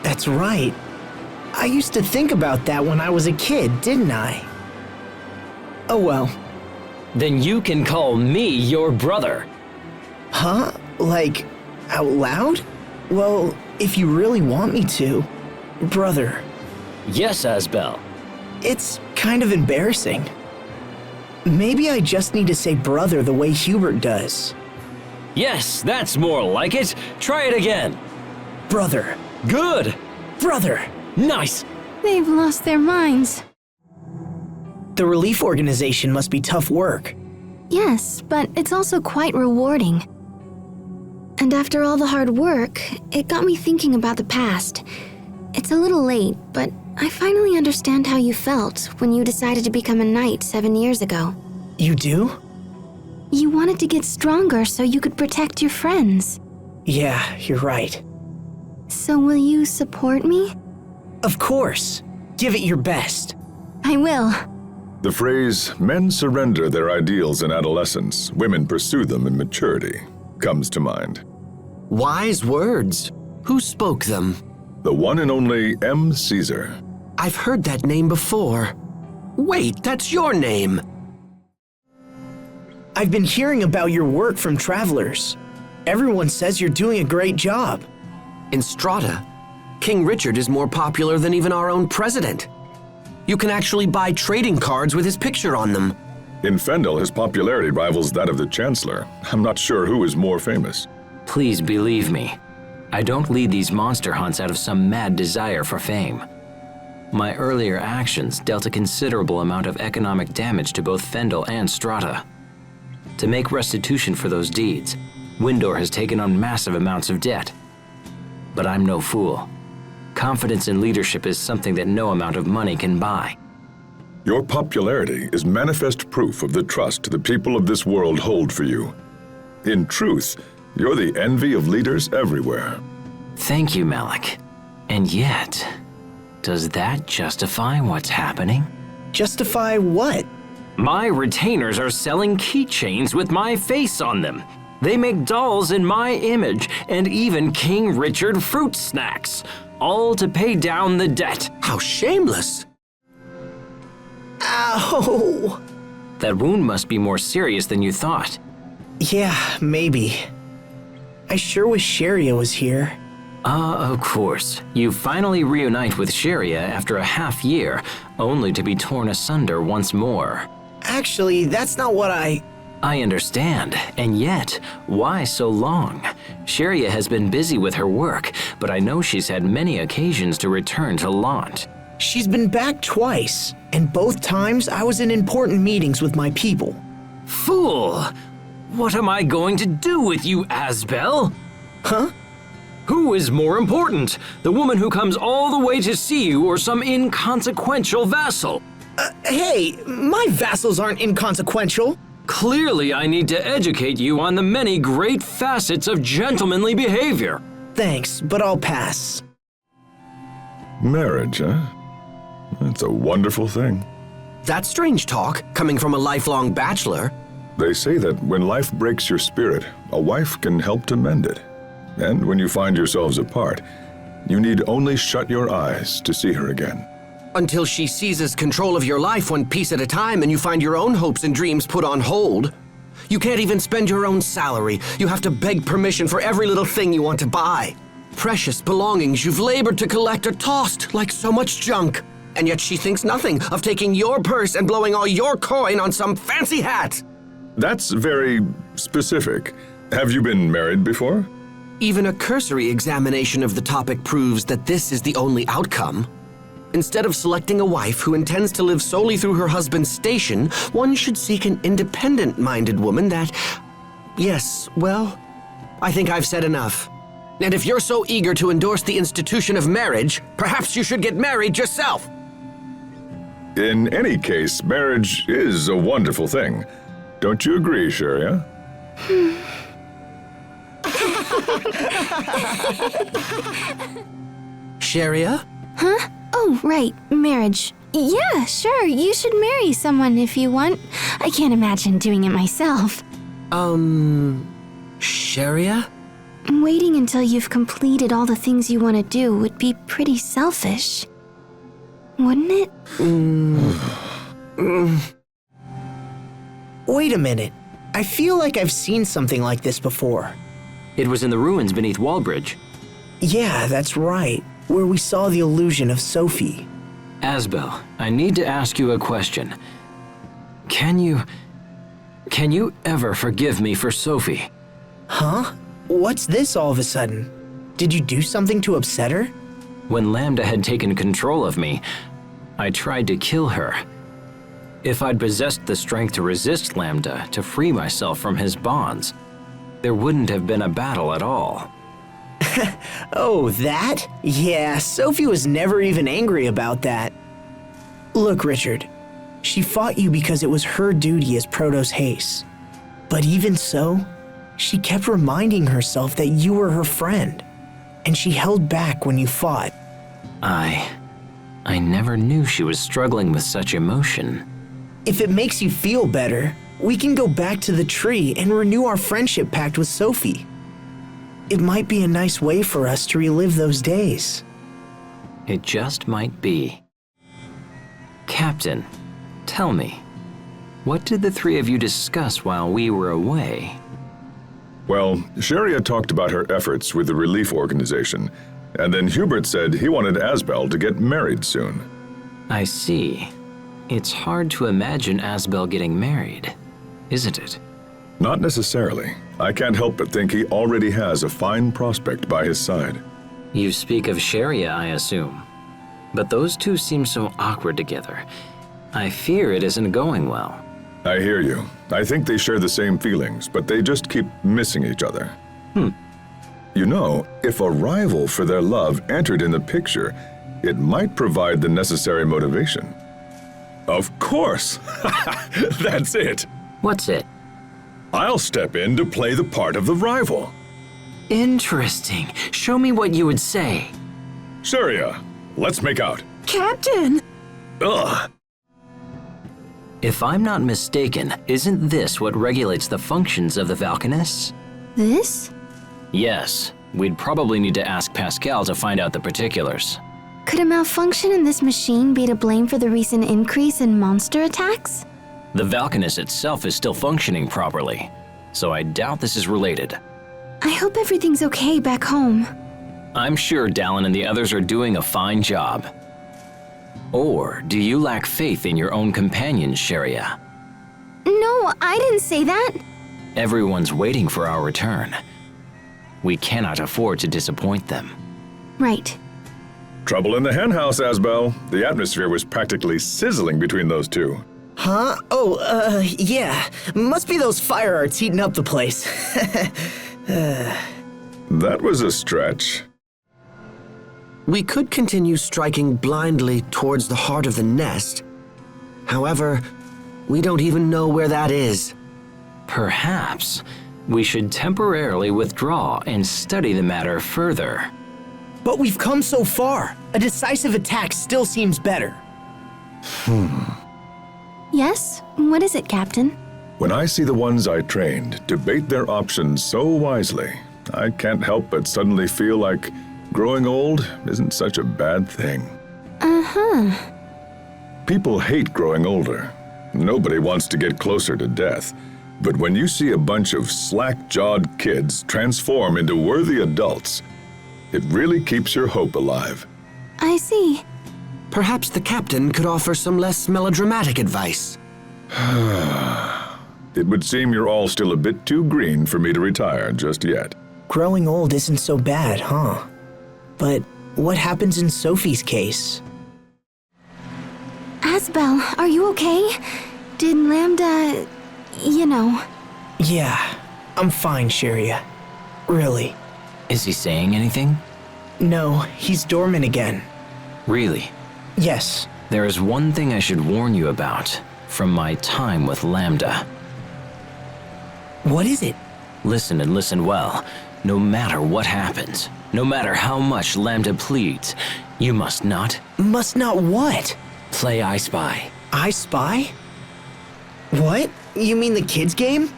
That's right. I used to think about that when I was a kid, didn't I? Oh well. Then you can call me your brother. Huh? Like, out loud? Well, if you really want me to. Brother. Yes, Asbel. It's kind of embarrassing. Maybe I just need to say brother the way Hubert does. Yes, that's more like it. Try it again. Brother. Good. Brother. Nice. They've lost their minds. The relief organization must be tough work. Yes, but it's also quite rewarding. And after all the hard work, it got me thinking about the past. It's a little late, but I finally understand how you felt when you decided to become a knight 7 years ago. You do? You wanted to get stronger so you could protect your friends. Yeah, you're right. So will you support me? Of course. Give it your best. I will. The phrase, men surrender their ideals in adolescence, women pursue them in maturity, comes to mind. Wise words. Who spoke them? The one and only M. Caesar. I've heard that name before. Wait, that's your name. I've been hearing about your work from travelers. Everyone says you're doing a great job. In Strata, King Richard is more popular than even our own president. You can actually buy trading cards with his picture on them. In Fendel, his popularity rivals that of the Chancellor. I'm not sure who is more famous. Please believe me. I don't lead these monster hunts out of some mad desire for fame. My earlier actions dealt a considerable amount of economic damage to both Fendel and Strata. To make restitution for those deeds, Windor has taken on massive amounts of debt. But I'm no fool. Confidence in leadership is something that no amount of money can buy. Your popularity is manifest proof of the trust the people of this world hold for you. In truth, you're the envy of leaders everywhere. Thank you, Malik. And yet, does that justify what's happening? Justify what? My retainers are selling keychains with my face on them. They make dolls in my image, and even King Richard fruit snacks, all to pay down the debt. How shameless! Ow! That wound must be more serious than you thought. Yeah, maybe. I sure wish Sharia was here. Of course. You finally reunite with Sharia after a half year, only to be torn asunder once more. Actually, that's not what I understand, and yet, why so long? Sharia has been busy with her work, but I know she's had many occasions to return to Lant. She's been back twice, and both times I was in important meetings with my people. Fool! What am I going to do with you, Asbel? Huh? Who is more important, the woman who comes all the way to see you or some inconsequential vassal? Hey, my vassals aren't inconsequential. Clearly, I need to educate you on the many great facets of gentlemanly behavior. Thanks, but I'll pass. Marriage, huh? That's a wonderful thing. That's strange talk, coming from a lifelong bachelor. They say that when life breaks your spirit, a wife can help to mend it. And when you find yourselves apart, you need only shut your eyes to see her again. Until she seizes control of your life one piece at a time and you find your own hopes and dreams put on hold. You can't even spend your own salary. You have to beg permission for every little thing you want to buy. Precious belongings you've labored to collect are tossed like so much junk. And yet she thinks nothing of taking your purse and blowing all your coin on some fancy hat. That's very specific. Have you been married before? Even a cursory examination of the topic proves that this is the only outcome. Instead of selecting a wife who intends to live solely through her husband's station, one should seek an independent-minded woman that... Yes, well, I think I've said enough. And if you're so eager to endorse the institution of marriage, perhaps you should get married yourself. In any case, marriage is a wonderful thing. Don't you agree, Sharia? Sharia? Huh? Oh, right, marriage. Yeah, sure, you should marry someone if you want. I can't imagine doing it myself. Sharia? Waiting until you've completed all the things you want to do would be pretty selfish. Wouldn't it? Wait a minute. I feel like I've seen something like this before. It was in the ruins beneath Wallbridge. Yeah, that's right. Where we saw the illusion of Sophie. Asbel, I need to ask you a question. Can you ever forgive me for Sophie? Huh? What's this all of a sudden? Did you do something to upset her? When Lambda had taken control of me, I tried to kill her. If I'd possessed the strength to resist Lambda, to free myself from his bonds, there wouldn't have been a battle at all. Oh, that? Yeah, Sophie was never even angry about that. Look, Richard, she fought you because it was her duty as Protoss Haste. But even so, she kept reminding herself that you were her friend, and she held back when you fought. I never knew she was struggling with such emotion. If it makes you feel better, we can go back to the tree and renew our friendship pact with Sophie. It might be a nice way for us to relive those days. It just might be. Captain, tell me, what did the three of you discuss while we were away? Well, Sharia talked about her efforts with the relief organization, and then Hubert said he wanted Asbel to get married soon. I see. It's hard to imagine Asbel getting married, isn't it? Not necessarily. I can't help but think he already has a fine prospect by his side. You speak of Sharia, I assume. But those two seem so awkward together. I fear it isn't going well. I hear you. I think they share the same feelings, but they just keep missing each other. You know, if a rival for their love entered in the picture, it might provide the necessary motivation. Of course! That's it! What's it? I'll step in to play the part of the rival. Interesting. Show me what you would say. Sharia, let's make out. Captain! Ugh! If I'm not mistaken, isn't this what regulates the functions of the Valkanists? This? Yes. We'd probably need to ask Pascal to find out the particulars. Could a malfunction in this machine be to blame for the recent increase in monster attacks? The Valkanist itself is still functioning properly, so I doubt this is related. I hope everything's okay back home. I'm sure Dallin and the others are doing a fine job. Or do you lack faith in your own companions, Sharia? No, I didn't say that. Everyone's waiting for our return. We cannot afford to disappoint them. Right. Trouble in the henhouse, Asbel. The atmosphere was practically sizzling between those two. Huh? Oh, yeah. Must be those fire arts heating up the place. That was a stretch. We could continue striking blindly towards the heart of the nest. However, we don't even know where that is. Perhaps we should temporarily withdraw and study the matter further. But we've come so far. A decisive attack still seems better. Yes? What is it, Captain? When I see the ones I trained debate their options so wisely, I can't help but suddenly feel like growing old isn't such a bad thing. People hate growing older. Nobody wants to get closer to death. But when you see a bunch of slack-jawed kids transform into worthy adults, it really keeps your hope alive. I see. Perhaps the captain could offer some less melodramatic advice. It would seem you're all still a bit too green for me to retire just yet. Growing old isn't so bad, huh? But what happens in Sophie's case? Asbel, are you okay? Did Lambda... Yeah, I'm fine, Sharia. Really. Is he saying anything? No, he's dormant again. Really? Yes. There is one thing I should warn you about from my time with Lambda. What is it? Listen and listen well. No matter what happens, no matter how much Lambda pleads, you must not... Must not what? Play I Spy. I Spy? What? You mean the kids game?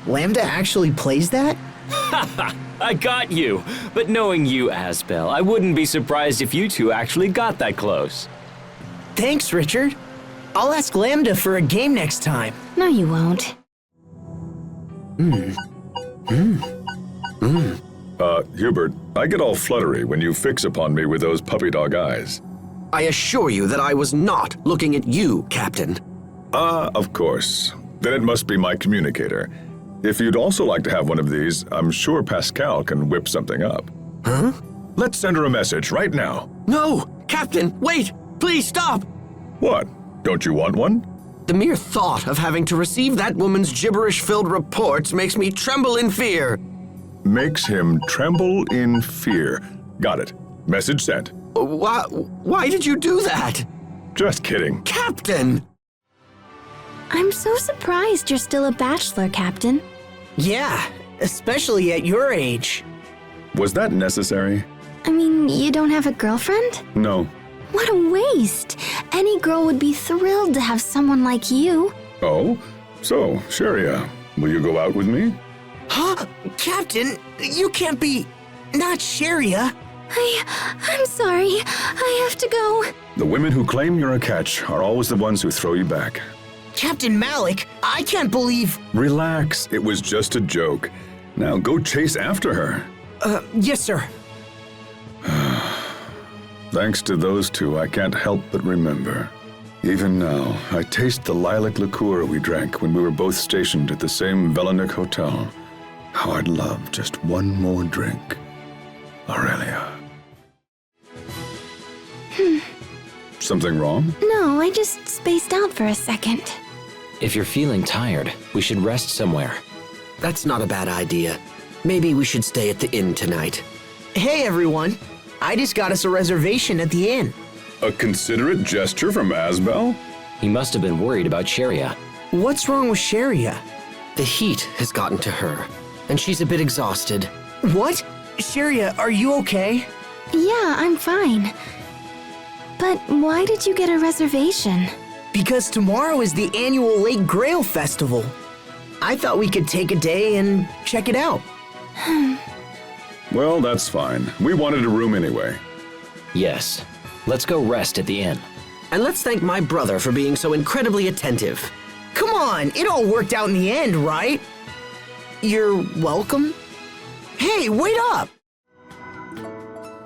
Lambda actually plays that? I got you! But knowing you, Asbel, I wouldn't be surprised if you two actually got that close. Thanks, Richard. I'll ask Lambda for a game next time. No, you won't. Hubert, I get all fluttery when you fix upon me with those puppy dog eyes. I assure you that I was not looking at you, Captain. Of course. Then it must be my communicator. If you'd also like to have one of these, I'm sure Pascal can whip something up. Huh? Let's send her a message right now. No! Captain, wait! Please stop! What? Don't you want one? The mere thought of having to receive that woman's gibberish-filled reports makes me tremble in fear. Makes him tremble in fear. Got it. Message sent. Why did you do that? Just kidding. Captain! I'm so surprised you're still a bachelor, Captain. Yeah, especially at your age. Was that necessary? I mean, you don't have a girlfriend? No. What a waste! Any girl would be thrilled to have someone like you. Oh? So, Sharia, will you go out with me? Huh? Captain, you can't be... Not Sharia. I'm sorry. I have to go. The women who claim you're a catch are always the ones who throw you back. Captain Malik, I can't believe... Relax, it was just a joke. Now go chase after her. Yes, sir. Thanks to those two, I can't help but remember. Even now, I taste the lilac liqueur we drank when we were both stationed at the same Velenik hotel. How I'd love just one more drink. Aurelia. Something wrong? No, I just spaced out for a second. If you're feeling tired, we should rest somewhere. That's not a bad idea. Maybe we should stay at the inn tonight. Hey, everyone. I just got us a reservation at the inn. A considerate gesture from Asbel? He must have been worried about Sharia. What's wrong with Sharia? The heat has gotten to her, and she's a bit exhausted. What? Sharia, are you okay? Yeah, I'm fine. But why did you get a reservation? Because tomorrow is the annual Lake Grail Festival. I thought we could take a day and check it out. Well, that's fine. We wanted a room anyway. Yes. Let's go rest at the inn. And let's thank my brother for being so incredibly attentive. Come on, it all worked out in the end, right? You're welcome? Hey, wait up!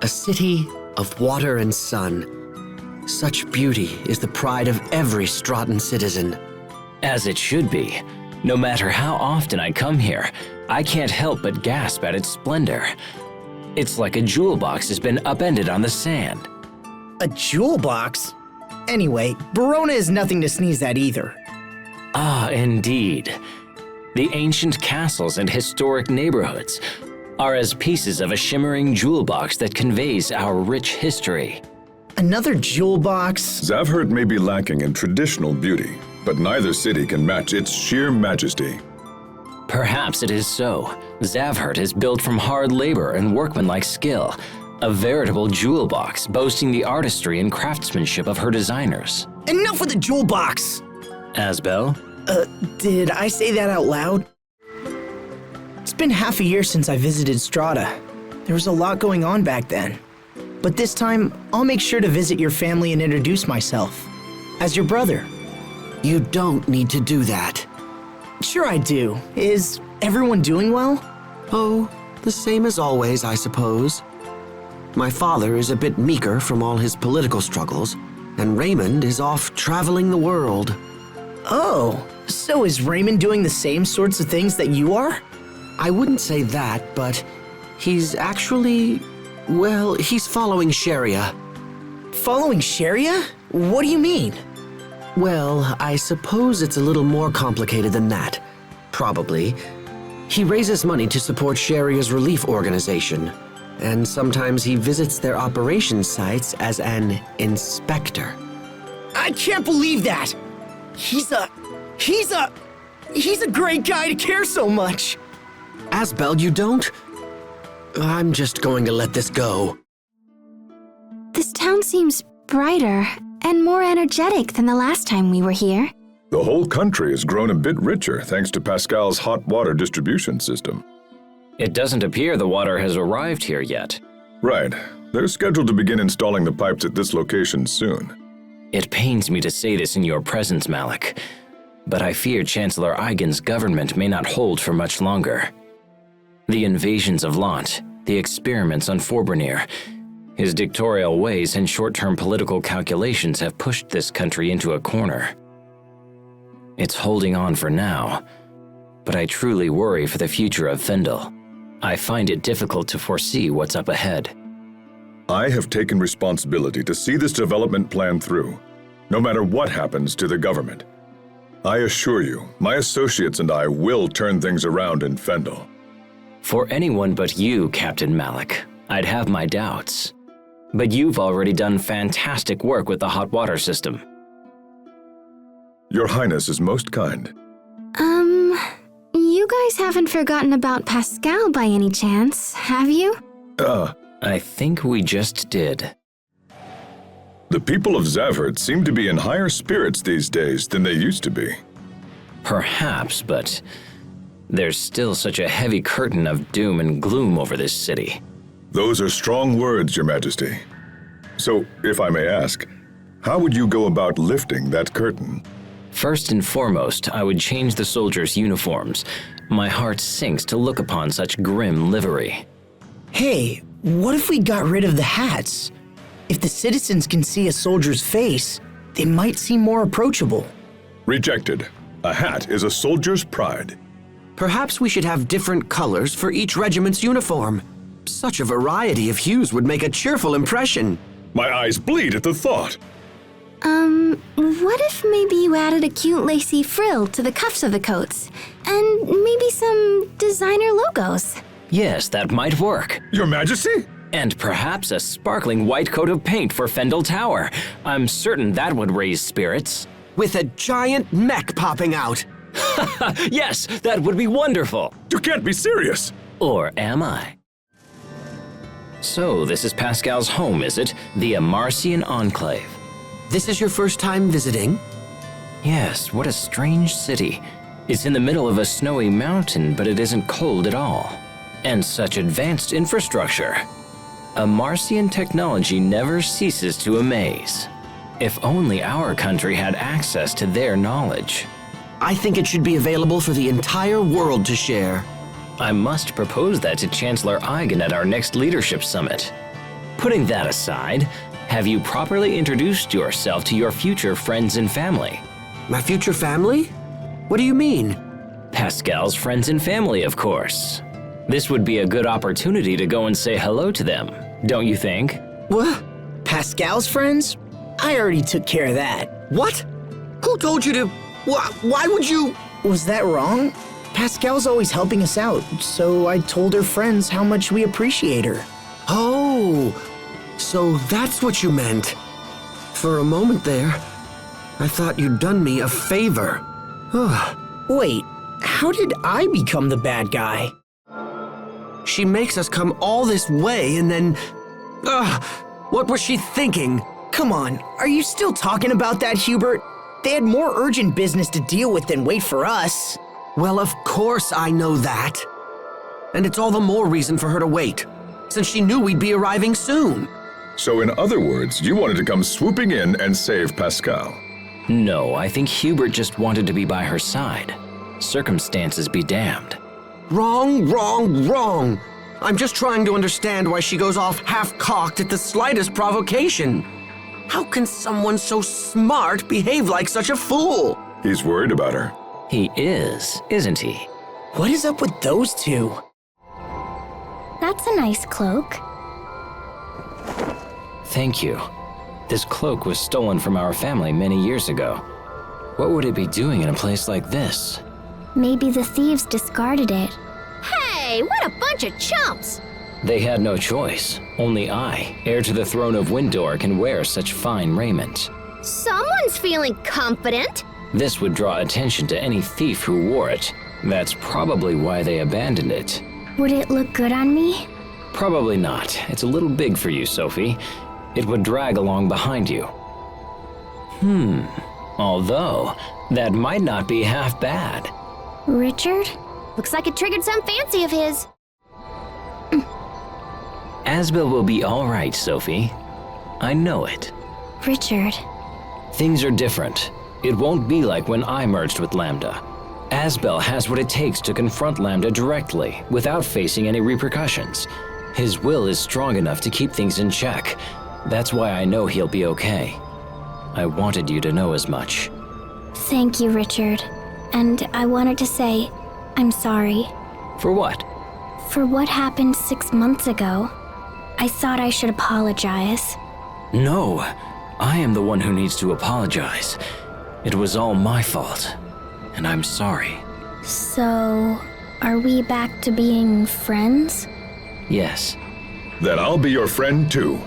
A city of water and sun. Such beauty is the pride of every Stratton citizen. As it should be. No matter how often I come here, I can't help but gasp at its splendor. It's like a jewel box has been upended on the sand. A jewel box? Anyway, Verona is nothing to sneeze at either. Ah, indeed. The ancient castles and historic neighborhoods are as pieces of a shimmering jewel box that conveys our rich history. Another jewel box? Zavhert may be lacking in traditional beauty, but neither city can match its sheer majesty. Perhaps it is so. Zavhert is built from hard labor and workmanlike skill, a veritable jewel box boasting the artistry and craftsmanship of her designers. Enough with the jewel box! Asbel? Did I say that out loud? It's been half a year since I visited Strata. There was a lot going on back then. But this time, I'll make sure to visit your family and introduce myself. as your brother. You don't need to do that. Sure I do. Is everyone doing well? Oh, the same as always, I suppose. My father is a bit meeker from all his political struggles, and Raymond is off traveling the world. Oh, so is Raymond doing the same sorts of things that you are? I wouldn't say that, but he's actually, well, he's following Sharia. Following Sharia? What do you mean? Well, I suppose it's a little more complicated than that. Probably. He raises money to support Sharia's relief organization, and sometimes he visits their operations sites as an inspector. I can't believe that! He's a great guy to care so much! Asbel, you don't? I'm just going to let this go. This town seems brighter and more energetic than the last time we were here. The whole country has grown a bit richer thanks to Pascal's hot water distribution system. It doesn't appear the water has arrived here yet. Right. They're scheduled to begin installing the pipes at this location soon. It pains me to say this in your presence, Malik, but I fear Chancellor Eigen's government may not hold for much longer. The invasions of Lant, the experiments on Forbrenir, his dictatorial ways and short-term political calculations have pushed this country into a corner. It's holding on for now, but I truly worry for the future of Fendel. I find it difficult to foresee what's up ahead. I have taken responsibility to see this development plan through, no matter what happens to the government. I assure you, my associates and I will turn things around in Fendel. For anyone but you, Captain Malik, I'd have my doubts. But you've already done fantastic work with the hot water system. Your Highness is most kind. You guys haven't forgotten about Pascal by any chance, have you? I think we just did. The people of Zavhert seem to be in higher spirits these days than they used to be. Perhaps, but there's still such a heavy curtain of doom and gloom over this city. Those are strong words, Your Majesty. So, if I may ask, how would you go about lifting that curtain? First and foremost, I would change the soldiers' uniforms. My heart sinks to look upon such grim livery. Hey, what if we got rid of the hats? If the citizens can see a soldier's face, they might seem more approachable. Rejected. A hat is a soldier's pride. Perhaps we should have different colors for each regiment's uniform. Such a variety of hues would make a cheerful impression. My eyes bleed at the thought. What if maybe you added a cute lacy frill to the cuffs of the coats? And maybe some designer logos? Yes, that might work. Your Majesty? And perhaps a sparkling white coat of paint for Fendel Tower. I'm certain that would raise spirits. With a giant neck popping out. Yes, that would be wonderful. You can't be serious. Or am I? So, this is Pascal's home, is it? The Amarcian Enclave. This is your first time visiting? Yes, what a strange city. It's in the middle of a snowy mountain, but it isn't cold at all. And such advanced infrastructure. Amarcian technology never ceases to amaze. If only our country had access to their knowledge. I think it should be available for the entire world to share. I must propose that to Chancellor Eigen at our next leadership summit. Putting that aside, have you properly introduced yourself to your future friends and family? My future family? What do you mean? Pascal's friends and family, of course. This would be a good opportunity to go and say hello to them, don't you think? What? Pascal's friends? I already took care of that. What? Who told you to? Why would you? Was that wrong? Pascal's always helping us out, so I told her friends how much we appreciate her. Oh, so that's what you meant. For a moment there, I thought you'd done me a favor. Wait, how did I become the bad guy? She makes us come all this way and then... what was she thinking? Come on, are you still talking about that, Hubert? They had more urgent business to deal with than wait for us. Well, of course I know that. And it's all the more reason for her to wait, since she knew we'd be arriving soon. So in other words, you wanted to come swooping in and save Pascal. No, I think Hubert just wanted to be by her side. Circumstances be damned. Wrong, wrong, wrong. I'm just trying to understand why she goes off half-cocked at the slightest provocation. How can someone so smart behave like such a fool? He's worried about her. He is, isn't he? What is up with those two? That's a nice cloak. Thank you. This cloak was stolen from our family many years ago. What would it be doing in a place like this? Maybe the thieves discarded it. Hey, what a bunch of chumps! They had no choice. Only I, heir to the throne of Windor, can wear such fine raiment. Someone's feeling confident. This would draw attention to any thief who wore it. That's probably why they abandoned it. Would it look good on me? Probably not. It's a little big for you, Sophie. It would drag along behind you. Although, that might not be half bad. Richard? Looks like it triggered some fancy of his. Asbel will be all right, Sophie. I know it. Richard. Things are different. It won't be like when I merged with Lambda. Asbel has what it takes to confront Lambda directly, without facing any repercussions. His will is strong enough to keep things in check. That's why I know he'll be okay. I wanted you to know as much. Thank you, Richard. And I wanted to say, I'm sorry. For what? For what happened 6 months ago. I thought I should apologize. No, I am the one who needs to apologize. It was all my fault, and I'm sorry. So, are we back to being friends? Yes. Then I'll be your friend too.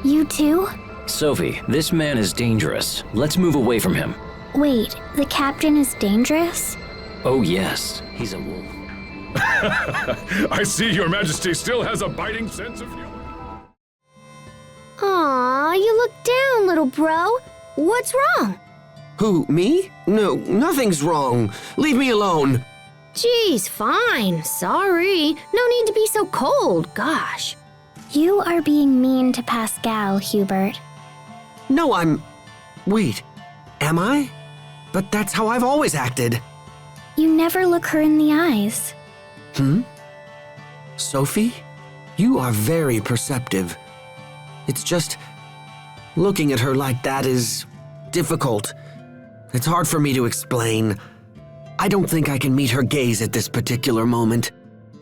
You too? Sophie, this man is dangerous. Let's move away from him. Wait, the captain is dangerous? Oh yes, he's a wolf. I see your majesty still has a biting sense of humor. Aw, you look down, little bro. What's wrong? Who, me? No, nothing's wrong. Leave me alone. Geez, fine. Sorry. No need to be so cold, gosh. You are being mean to Pascal, Hubert. No, Wait, am I? But that's how I've always acted. You never look her in the eyes. Sophie, you are very perceptive. It's just, looking at her like that is difficult. It's hard for me to explain. I don't think I can meet her gaze at this particular moment.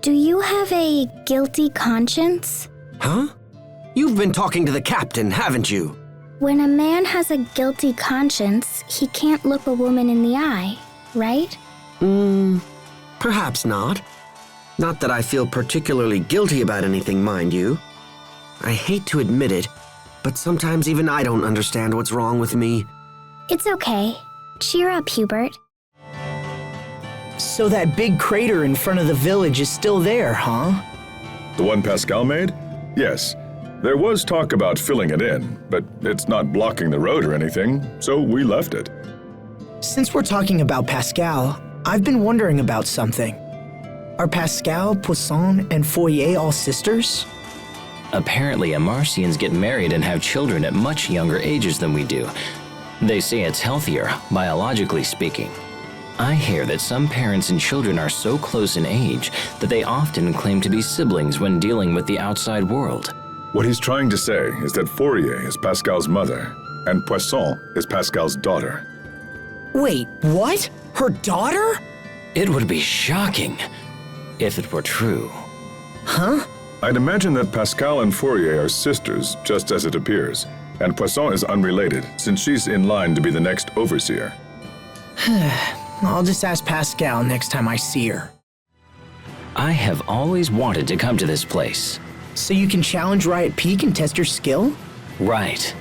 Do you have a guilty conscience? Huh? You've been talking to the captain, haven't you? When a man has a guilty conscience, he can't look a woman in the eye, right? Perhaps not. Not that I feel particularly guilty about anything, mind you. I hate to admit it, but sometimes even I don't understand what's wrong with me. It's okay. Cheer up, Hubert. So that big crater in front of the village is still there, huh? The one Pascal made? Yes. There was talk about filling it in, but it's not blocking the road or anything, so we left it. Since we're talking about Pascal, I've been wondering about something. Are Pascal, Poisson, and Fourier all sisters? Apparently, Amarcians get married and have children at much younger ages than we do. They say it's healthier, biologically speaking. I hear that some parents and children are so close in age that they often claim to be siblings when dealing with the outside world. What he's trying to say is that Fourier is Pascal's mother, and Poisson is Pascal's daughter. Wait, what? Her daughter? It would be shocking if it were true. Huh? I'd imagine that Pascal and Fourier are sisters, just as it appears, and Poisson is unrelated, since she's in line to be the next overseer. I'll just ask Pascal next time I see her. I have always wanted to come to this place. So you can challenge Riot Peak and test your skill? Right.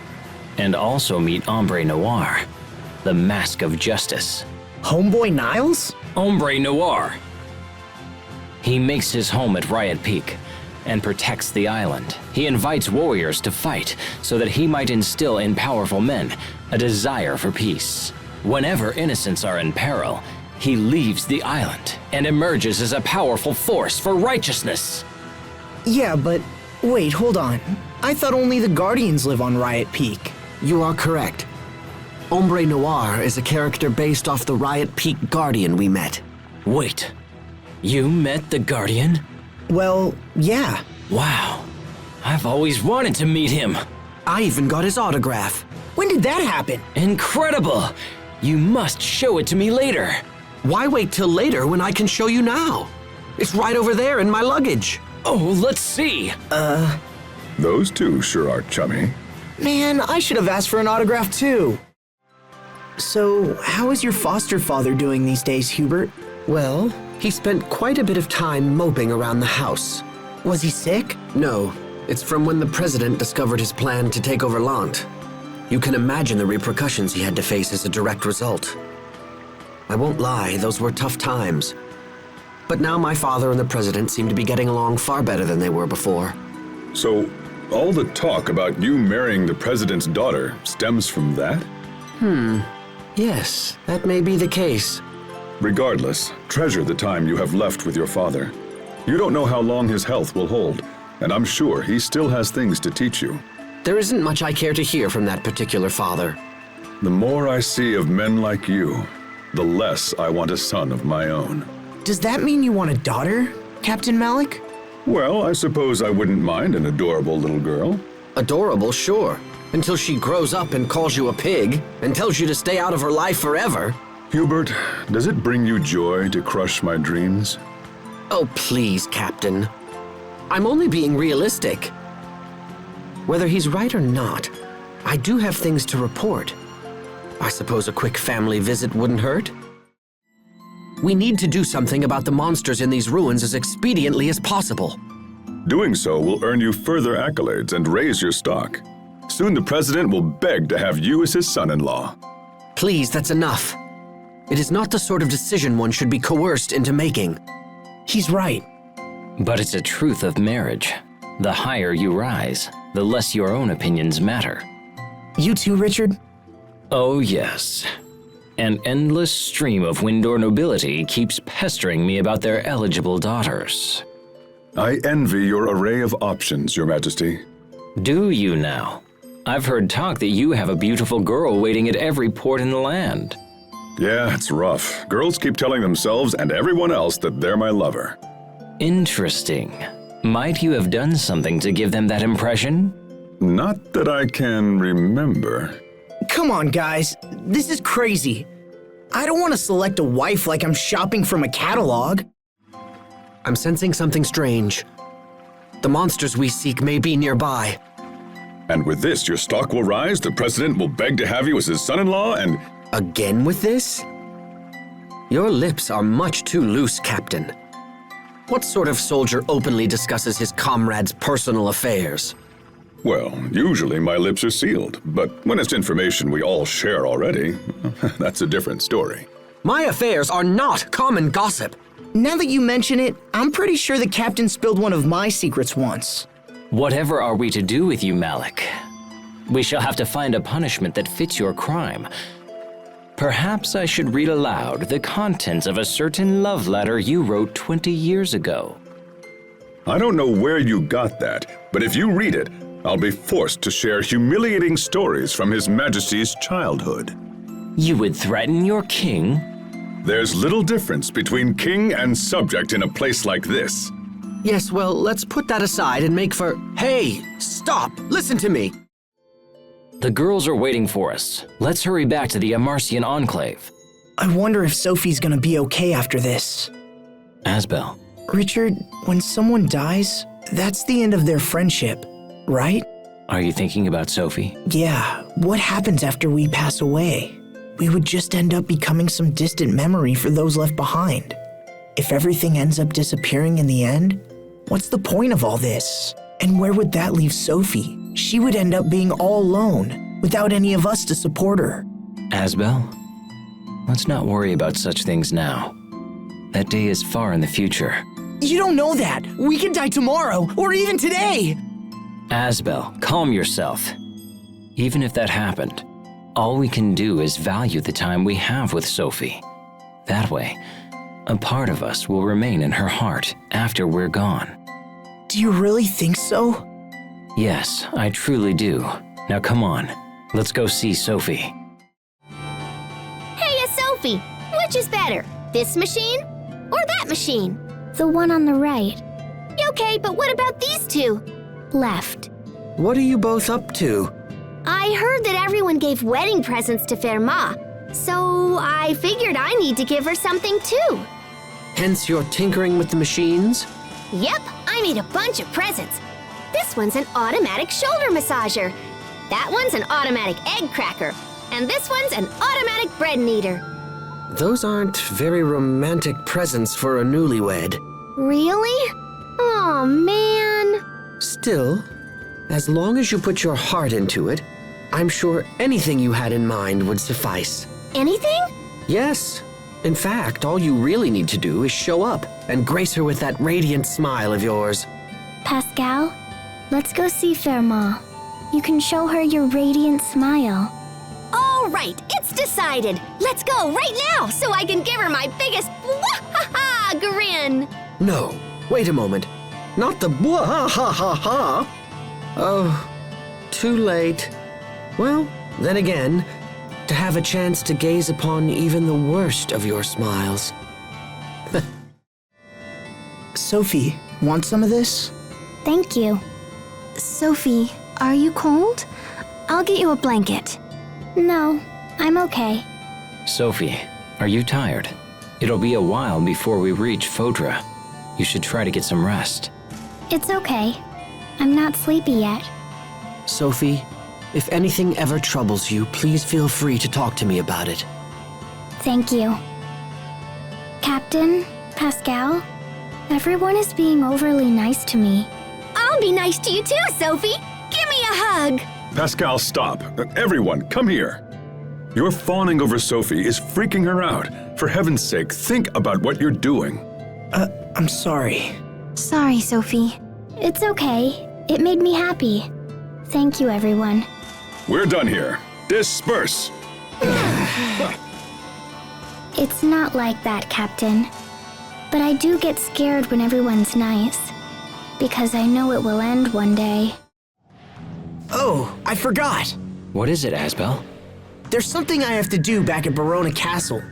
And also meet Hombre Noir, the mask of justice. Homeboy Niles? Hombre Noir. He makes his home at Riot Peak and protects the island. He invites warriors to fight so that he might instill in powerful men a desire for peace. Whenever innocents are in peril, he leaves the island and emerges as a powerful force for righteousness. Yeah, but wait, hold on. I thought only the Guardians live on Riot Peak. You are correct. Ombre Noir is a character based off the Riot Peak Guardian we met. Wait, you met the Guardian? Well, yeah. Wow, I've always wanted to meet him. I even got his autograph. When did that happen? Incredible! You must show it to me later. Why wait till later when I can show you now? It's right over there in my luggage. Oh, let's see. Those two sure are chummy. Man, I should have asked for an autograph too. So, how is your foster father doing these days, Hubert? Well, he spent quite a bit of time moping around the house. Was he sick? No, it's from when the president discovered his plan to take over Lant. You can imagine the repercussions he had to face as a direct result. I won't lie, those were tough times. But now my father and the president seem to be getting along far better than they were before. So, all the talk about you marrying the president's daughter stems from that? Yes, that may be the case. Regardless, treasure the time you have left with your father. You don't know how long his health will hold, and I'm sure he still has things to teach you. There isn't much I care to hear from that particular father. The more I see of men like you, the less I want a son of my own. Does that mean you want a daughter, Captain Malik? Well, I suppose I wouldn't mind an adorable little girl. Adorable, sure. Until she grows up and calls you a pig and tells you to stay out of her life forever. Hubert, does it bring you joy to crush my dreams? Oh, please, Captain. I'm only being realistic. Whether he's right or not, I do have things to report. I suppose a quick family visit wouldn't hurt? We need to do something about the monsters in these ruins as expediently as possible. Doing so will earn you further accolades and raise your stock. Soon the president will beg to have you as his son-in-law. Please, that's enough. It is not the sort of decision one should be coerced into making. He's right. But it's a truth of marriage. The higher you rise, the less your own opinions matter. You too, Richard? Oh yes. An endless stream of Windor nobility keeps pestering me about their eligible daughters. I envy your array of options, Your Majesty. Do you now? I've heard talk that you have a beautiful girl waiting at every port in the land. Yeah, it's rough. Girls keep telling themselves and everyone else that they're my lover. Interesting. Might you have done something to give them that impression? Not that I can remember. Come on, guys. This is crazy. I don't want to select a wife like I'm shopping from a catalog. I'm sensing something strange. The monsters we seek may be nearby. And with this, your stock will rise, the president will beg to have you as his son-in-law, and... Again with this? Your lips are much too loose, Captain. What sort of soldier openly discusses his comrades' personal affairs? Well, usually my lips are sealed, but when it's information we all share already, that's a different story. My affairs are not common gossip. Now that you mention it, I'm pretty sure the captain spilled one of my secrets once. Whatever are we to do with you, Malik? We shall have to find a punishment that fits your crime. Perhaps I should read aloud the contents of a certain love letter you wrote 20 years ago. I don't know where you got that, but if you read it, I'll be forced to share humiliating stories from His Majesty's childhood. You would threaten your king? There's little difference between king and subject in a place like this. Yes, well, let's put that aside and make for... Hey, stop! Listen to me! The girls are waiting for us. Let's hurry back to the Amarcian Enclave. I wonder if Sophie's gonna be okay after this. Asbel. Richard, when someone dies, that's the end of their friendship, right? Are you thinking about Sophie? Yeah, what happens after we pass away? We would just end up becoming some distant memory for those left behind. If everything ends up disappearing in the end, what's the point of all this? And where would that leave Sophie? She would end up being all alone, without any of us to support her. Asbel, let's not worry about such things now. That day is far in the future. You don't know that! We could die tomorrow, or even today! Asbel, calm yourself. Even if that happened, all we can do is value the time we have with Sophie. That way, a part of us will remain in her heart after we're gone. Do you really think so? Yes, I truly do. Now come on, let's go see Sophie. Sophie, which is better, this machine or that machine? The one on the right. Okay, but what about these two? Left. What are you both up to? I heard that everyone gave wedding presents to Fermat, so I figured I need to give her something too. Hence your tinkering with the machines? Yep, I made a bunch of presents. This one's an automatic shoulder massager. That one's an automatic egg cracker. And this one's an automatic bread kneader. Those aren't very romantic presents for a newlywed. Really? Oh, man. Still, as long as you put your heart into it, I'm sure anything you had in mind would suffice. Anything? Yes. In fact, all you really need to do is show up and grace her with that radiant smile of yours. Pascal, let's go see Fermat. You can show her your radiant smile. All right, it's decided. Let's go right now so I can give her my biggest wah-ha-ha grin. No, wait a moment. Not the bwah-ha-ha-ha. Oh, too late. Well, then again, to have a chance to gaze upon even the worst of your smiles. Sophie, want some of this? Thank you. Sophie, are you cold? I'll get you a blanket. No, I'm okay. Sophie, are you tired? It'll be a while before we reach Fodra. You should try to get some rest. It's okay. I'm not sleepy yet. Sophie, if anything ever troubles you, please feel free to talk to me about it. Thank you. Captain, Pascal, everyone is being overly nice to me. I'll be nice to you too, Sophie. Give me a hug. Pascal, stop. Everyone, come here. Your fawning over Sophie is freaking her out. For heaven's sake, think about what you're doing. I'm sorry. Sorry, Sophie. It's okay. It made me happy. Thank you, everyone. We're done here. Disperse. It's not like that, Captain. But I do get scared when everyone's nice. Because I know it will end one day. Oh, I forgot. What is it, Asbel? There's something I have to do back at Barona Castle.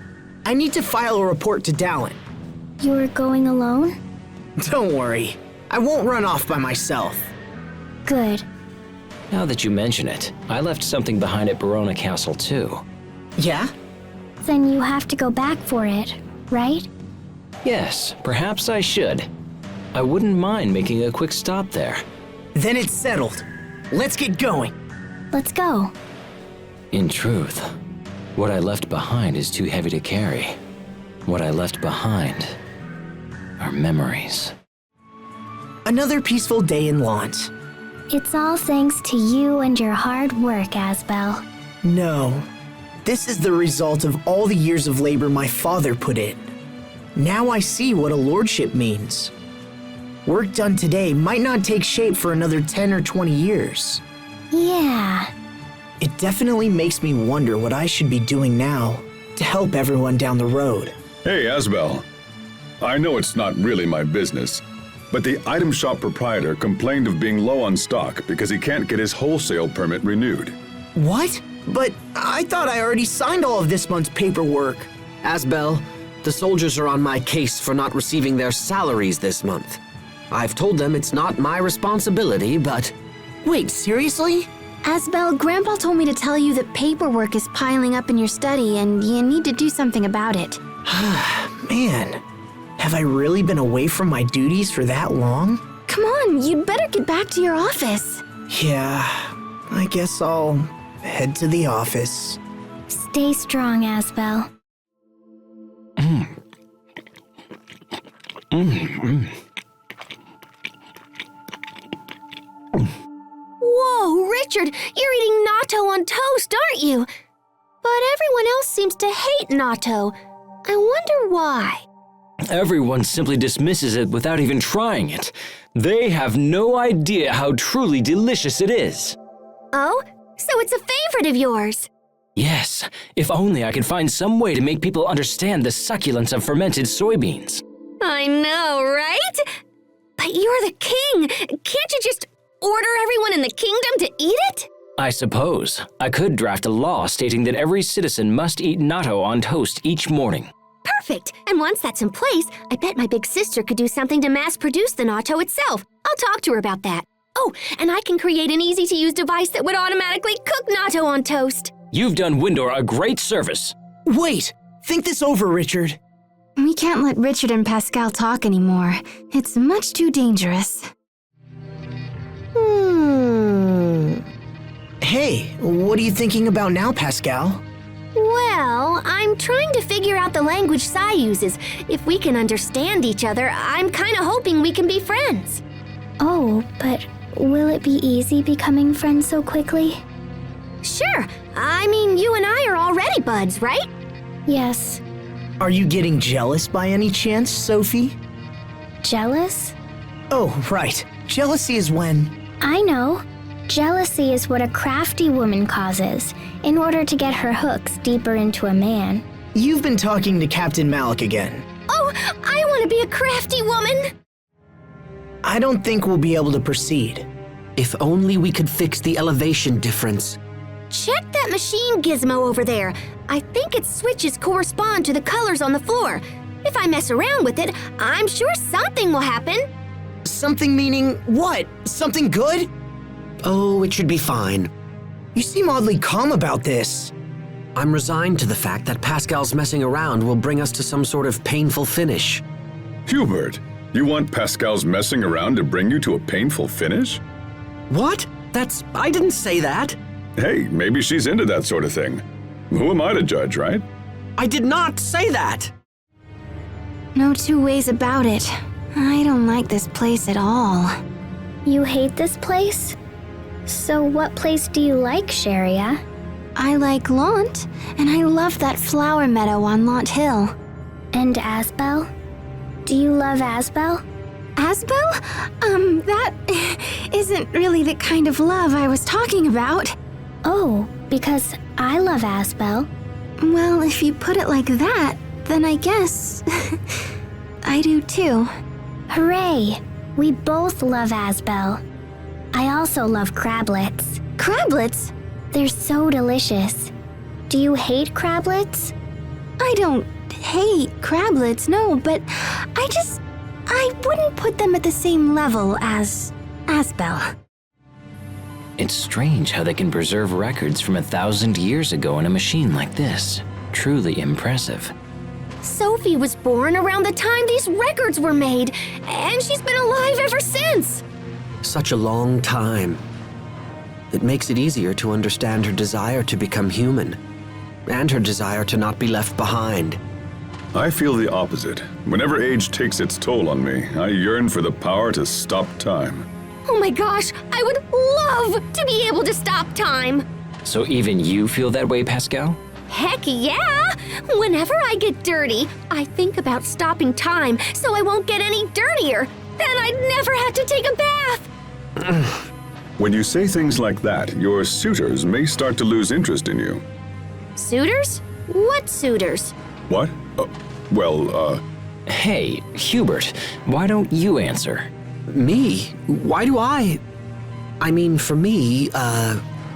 I need to file a report to Dallin. You're going alone? Don't worry. I won't run off by myself. Good. Now that you mention it, I left something behind at Barona Castle too. Yeah? Then you have to go back for it, right? Yes, perhaps I should. I wouldn't mind making a quick stop there. Then it's settled. Let's get going. Let's go. In truth, what I left behind is too heavy to carry. What I left behind are memories. Another peaceful day in Lont. It's all thanks to you and your hard work, Asbel. No. This is the result of all the years of labor my father put in. Now I see what a lordship means. Work done today might not take shape for another 10 or 20 years. Yeah. It definitely makes me wonder what I should be doing now to help everyone down the road. Hey, Asbel. I know it's not really my business, but the item shop proprietor complained of being low on stock because he can't get his wholesale permit renewed. What? But I thought I already signed all of this month's paperwork. Asbel, the soldiers are on my case for not receiving their salaries this month. I've told them it's not my responsibility, but... Wait, seriously? Asbel, Grandpa told me to tell you that paperwork is piling up in your study and you need to do something about it. Man, have I really been away from my duties for that long? Come on, you'd better get back to your office. Yeah, I guess I'll head to the office. Stay strong, Asbel. Whoa, Richard, you're eating natto on toast, aren't you? But everyone else seems to hate natto. I wonder why. Everyone simply dismisses it without even trying it. They have no idea how truly delicious it is. Oh, so it's a favorite of yours. Yes, if only I could find some way to make people understand the succulence of fermented soybeans. I know, right? But you're the king. Can't you just order everyone in the kingdom to eat it? I suppose I could draft a law stating that every citizen must eat natto on toast each morning. Perfect! And once that's in place, I bet my big sister could do something to mass produce the natto itself. I'll talk to her about that. Oh, and I can create an easy-to-use device that would automatically cook natto on toast. You've done Windor a great service. Wait! Think this over, Richard. We can't let Richard and Pascal talk anymore. It's much too dangerous. Hey, what are you thinking about now, Pascal? Well, I'm trying to figure out the language Sai uses. If we can understand each other, I'm kind of hoping we can be friends. Oh, but will it be easy becoming friends so quickly? Sure. I mean, you and I are already buds, right? Yes. Are you getting jealous by any chance, Sophie? Jealous? Oh, right. Jealousy is when... I know. Jealousy is what a crafty woman causes in order to get her hooks deeper into a man. You've been talking to Captain Malik again. Oh, I want to be a crafty woman! I don't think we'll be able to proceed. If only we could fix the elevation difference. Check that machine gizmo over there. I think its switches correspond to the colors on the floor. If I mess around with it, I'm sure something will happen. Something meaning what? Something good? Oh, it should be fine. You seem oddly calm about this. I'm resigned to the fact that Pascal's messing around will bring us to some sort of painful finish. Hubert, you want Pascal's messing around to bring you to a painful finish? What? I didn't say that. Hey, maybe she's into that sort of thing. Who am I to judge, right? I did not say that. No two ways about it. I don't like this place at all. You hate this place? So what place do you like, Sharia? I like Launt, and I love that flower meadow on Launt Hill. And Asbel? Do you love Asbel? Asbel? That isn't really the kind of love I was talking about. Oh, because I love Asbel. Well, if you put it like that, then I guess I do too. Hooray! We both love Asbel. I also love crablets. Crablets? They're so delicious. Do you hate crablets? I don't hate crablets, no, but I wouldn't put them at the same level as Asbel. It's strange how they can preserve records from 1,000 years ago in a machine like this. Truly impressive. Sophie was born around the time these records were made, and she's been alive ever since. Such a long time. It makes it easier to understand her desire to become human, and her desire to not be left behind. I feel the opposite. Whenever age takes its toll on me, I yearn for the power to stop time. Oh my gosh, I would love to be able to stop time. So even you feel that way, Pascal? Heck yeah! Whenever I get dirty, I think about stopping time so I won't get any dirtier. Then I'd never have to take a bath. When you say things like that, your suitors may start to lose interest in you. Suitors? What suitors? What? Hey, Hubert, why don't you answer? Me? Why do I? I mean, for me,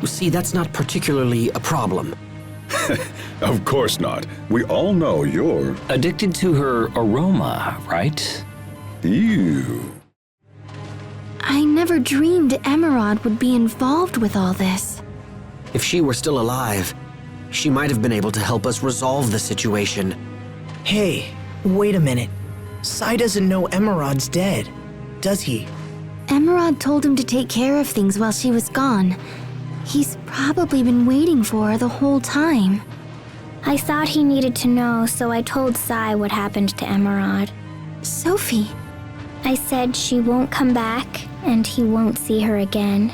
see, that's not particularly a problem. Of course not. We all know you're... Addicted to her aroma, right? Ew. I never dreamed Emerald would be involved with all this. If she were still alive, she might have been able to help us resolve the situation. Hey, wait a minute. Sai doesn't know Emerod's dead, does he? Emerald told him to take care of things while she was gone. He's probably been waiting for her the whole time. I thought he needed to know, so I told Sai what happened to Emerald. Sophie. I said she won't come back, and he won't see her again.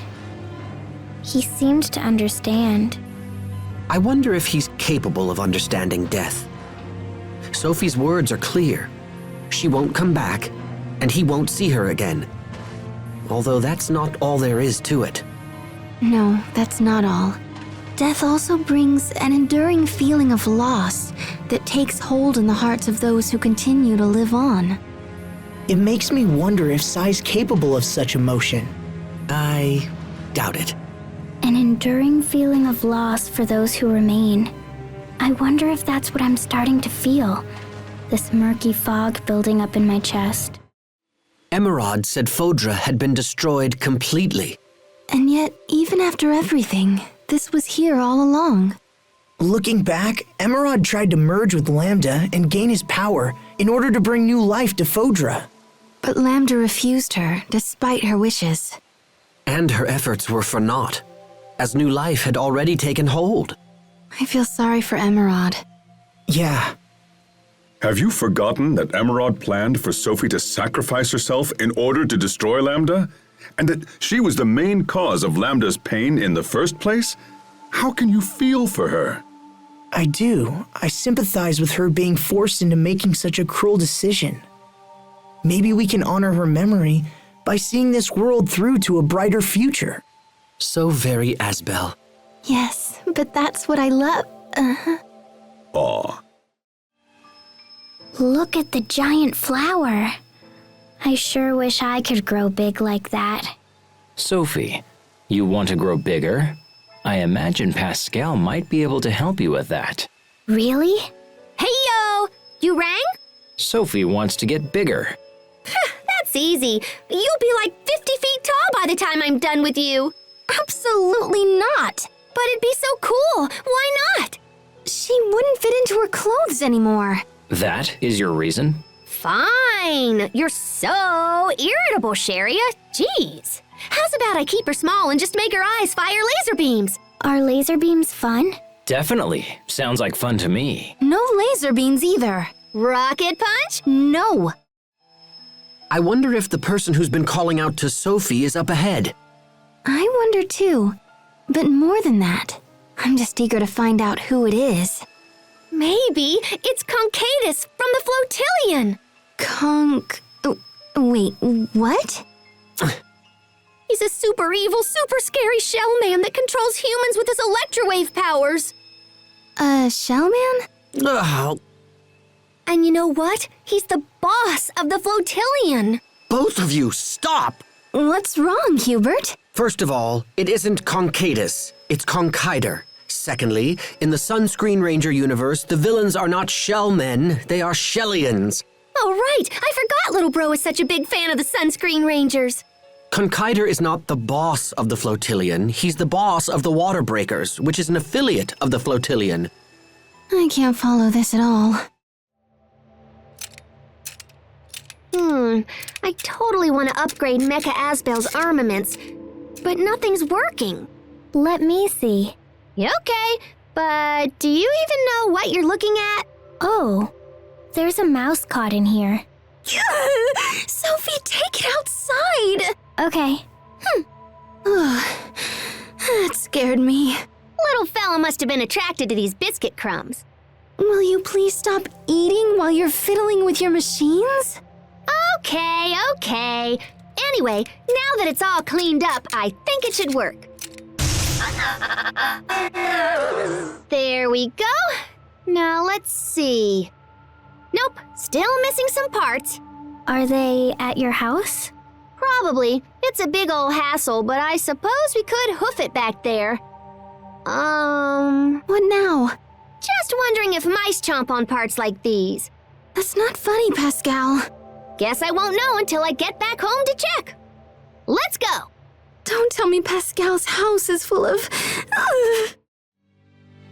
He seemed to understand. I wonder if he's capable of understanding death. Sophie's words are clear. She won't come back, and he won't see her again. Although that's not all there is to it. No, that's not all. Death also brings an enduring feeling of loss that takes hold in the hearts of those who continue to live on. It makes me wonder if Sai's capable of such emotion. I doubt it. An enduring feeling of loss for those who remain. I wonder if that's what I'm starting to feel. This murky fog building up in my chest. Emerald said Fodra had been destroyed completely. And yet, even after everything, this was here all along. Looking back, Emerald tried to merge with Lambda and gain his power in order to bring new life to Fodra. But Lambda refused her, despite her wishes. And her efforts were for naught, as new life had already taken hold. I feel sorry for Emerald. Yeah. Have you forgotten that Emerald planned for Sophie to sacrifice herself in order to destroy Lambda? And that she was the main cause of Lambda's pain in the first place? How can you feel for her? I do. I sympathize with her being forced into making such a cruel decision. Maybe we can honor her memory by seeing this world through to a brighter future. So very Asbel. Yes, but that's what I love. Aw. Look at the giant flower. I sure wish I could grow big like that. Sophie, you want to grow bigger? I imagine Pascal might be able to help you with that. Really? Hey, yo! You rang? Sophie wants to get bigger. That's easy. You'll be like 50 feet tall by the time I'm done with you. Absolutely not. But it'd be so cool. Why not? She wouldn't fit into her clothes anymore. That is your reason? Fine. You're so irritable, Sharia. Jeez. How's about I keep her small and just make her eyes fire laser beams? Are laser beams fun? Definitely. Sounds like fun to me. No laser beams either. Rocket punch? No. I wonder if the person who's been calling out to Sophie is up ahead. I wonder too. But more than that, I'm just eager to find out who it is. Maybe it's Concatus from the Flotillion. Wait, what? He's a super evil, super scary shell man that controls humans with his electrowave powers. Shellman? Ugh, And you know what? He's the boss of the Flotillion. both of you, stop! What's wrong, Hubert? First of all, it isn't Concatus, it's Conkider. Secondly, in the Sunscreen Ranger universe, the villains are not shellmen, they are Shellians. Oh, right. I forgot little bro is such a big fan of the Sunscreen Rangers. Conkider is not the boss of the Flotillion, he's the boss of the Water Breakers, which is an affiliate of the Flotillion. I can't follow this at all. I totally want to upgrade Mecha Asbel's armaments, but nothing's working. Let me see. Okay, but do you even know what you're looking at? Oh, there's a mouse caught in here. Sophie, take it outside! Okay. That scared me. Little fella must have been attracted to these biscuit crumbs. Will you please stop eating while you're fiddling with your machines? Okay. Anyway, now that it's all cleaned up, I think it should work. There we go. Now let's see. Nope, still missing some parts. Are they at your house? Probably. It's a big old hassle, but I suppose we could hoof it back there. What now? Just wondering if mice chomp on parts like these. That's not funny, Pascal. Guess I won't know until I get back home to check. Let's go. Don't tell me Pascal's house is full of...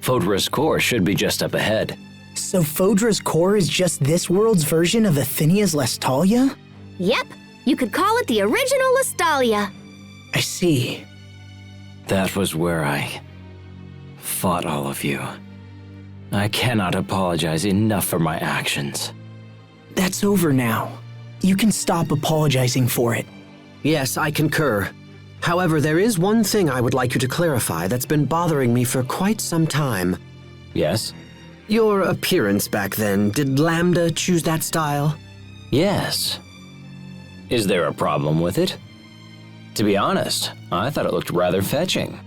Fodra's core should be just up ahead. So Fodra's core is just this world's version of Athenia's Lestalia? Yep, you could call it the original Lestalia. I see. That was where I fought all of you. I cannot apologize enough for my actions. That's over now. You can stop apologizing for it. Yes, I concur. However, there is one thing I would like you to clarify that's been bothering me for quite some time. Yes? Your appearance back then, did Lambda choose that style? Yes. Is there a problem with it? To be honest, I thought it looked rather fetching.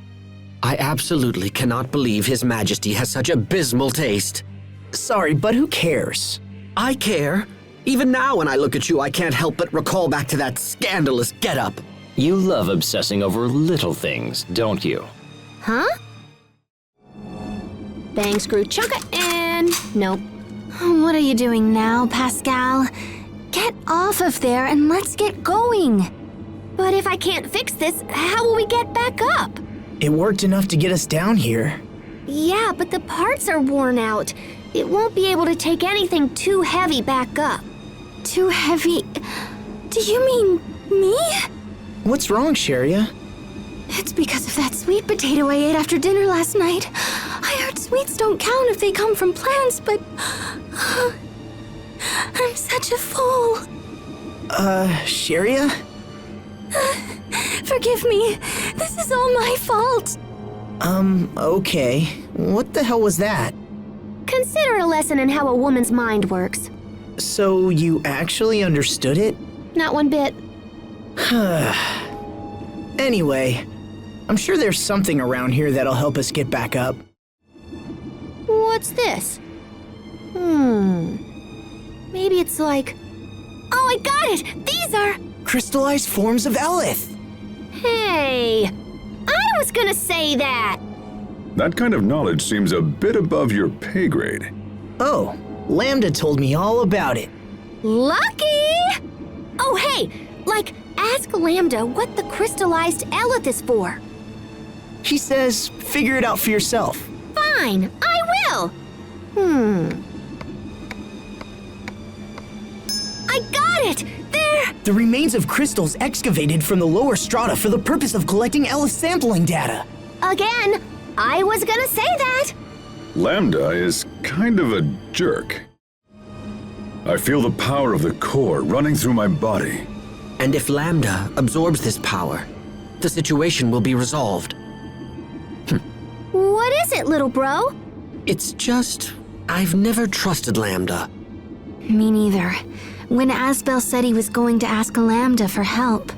I absolutely cannot believe His Majesty has such abysmal taste. Sorry, but who cares? I care. Even now when I look at you, I can't help but recall back to that scandalous getup. You love obsessing over little things, don't you? Huh? Bang, screw, chunka, and nope. What are you doing now, Pascal? Get off of there and let's get going. But if I can't fix this, how will we get back up? It worked enough to get us down here. Yeah, but the parts are worn out. It won't be able to take anything too heavy back up. Too heavy? Do you mean me? What's wrong, Sharia? It's because of that sweet potato I ate after dinner last night. I heard sweets don't count if they come from plants, but... I'm such a fool. Sharia? Forgive me. This is all my fault. Okay. What the hell was that? Consider it a lesson in how a woman's mind works. So you actually understood it? Not one bit. Anyway, I'm sure there's something around here that'll help us get back up. What's this? Maybe it's like... Oh, I got it! These are... Crystallized forms of Elith! Hey! I was gonna say that! That kind of knowledge seems a bit above your pay grade. Oh, Lambda told me all about it. Lucky! Oh, hey! Like, ask Lambda what the crystallized Elith is for. He says, figure it out for yourself. Fine, I will! I got it! There! The remains of crystals excavated from the lower strata for the purpose of collecting Elith sampling data. Again, I was gonna say that! Lambda is kind of a jerk. I feel the power of the core running through my body. And if Lambda absorbs this power, the situation will be resolved. What is it, little bro? It's just, I've never trusted Lambda. Me neither. When Asbel said he was going to ask Lambda for help,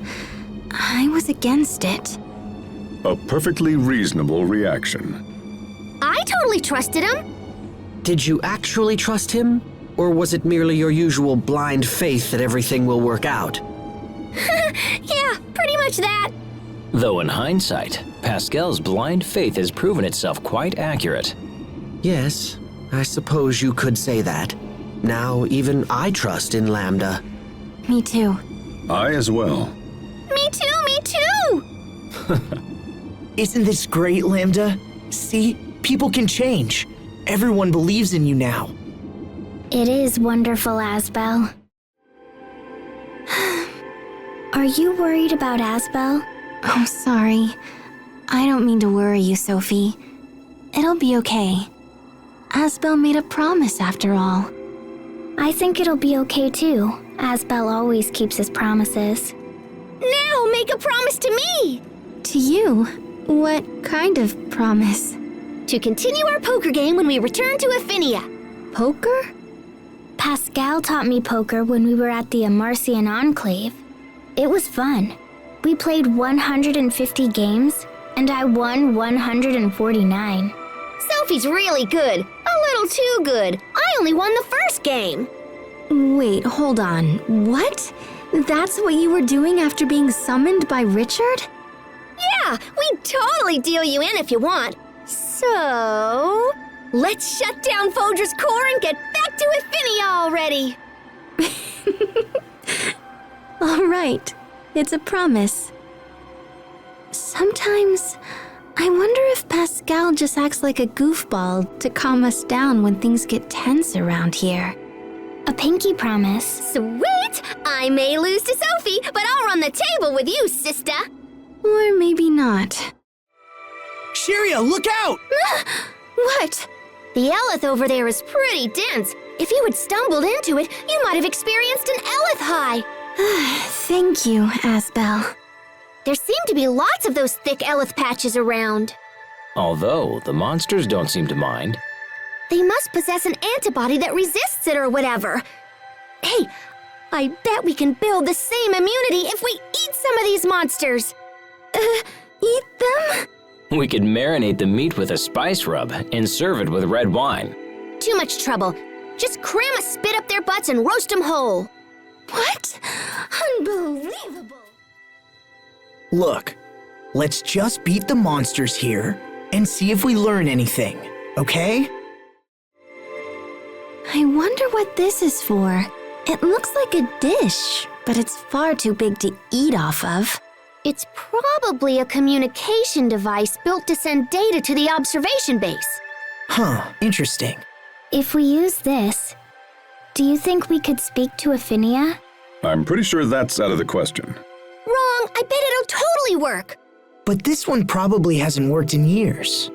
I was against it. A perfectly reasonable reaction. I totally trusted him. Did you actually trust him? Or was it merely your usual blind faith that everything will work out? Yeah, pretty much that. Though in hindsight, Pascal's blind faith has proven itself quite accurate. Yes, I suppose you could say that. Now even I trust in Lambda. Me too. I as well. Me too, me too! Isn't this great, Lambda? See, people can change. Everyone believes in you now. It is wonderful, Asbel. Are you worried about Asbel? Oh, sorry. I don't mean to worry you, Sophie. It'll be okay. Asbel made a promise after all. I think it'll be okay too. Asbel always keeps his promises. Now make a promise to me! To you? What kind of promise? To continue our poker game when we return to Affinia. Poker? Pascal taught me poker when we were at the Amarcian Enclave. It was fun. We played 150 games, and I won 149. Sophie's really good. A little too good. I only won the first game. Wait, hold on. What? That's what you were doing after being summoned by Richard? Yeah, we'd totally deal you in if you want. So, let's shut down Fodra's core and get back to Affinia already. All right, it's a promise. Sometimes, I wonder if Pascal just acts like a goofball to calm us down when things get tense around here. A pinky promise. Sweet! I may lose to Sophie, but I'll run the table with you, sister. Or maybe not. Sharia, look out! What? The Elith over there is pretty dense. If you had stumbled into it, you might have experienced an Elith high. Thank you, Asbel. There seem to be lots of those thick Elith patches around. Although the monsters don't seem to mind. They must possess an antibody that resists it or whatever. Hey, I bet we can build the same immunity if we eat some of these monsters. Eat them? We could marinate the meat with a spice rub and serve it with red wine. Too much trouble. Just cram a spit up their butts and roast them whole. What? Unbelievable. Look, let's just beat the monsters here, and see if we learn anything, okay? I wonder what this is for. It looks like a dish, but it's far too big to eat off of. It's probably a communication device built to send data to the observation base. Huh, interesting. If we use this, do you think we could speak to Aphinia? I'm pretty sure that's out of the question. Wrong, I bet it'll totally work. But this one probably hasn't worked in years.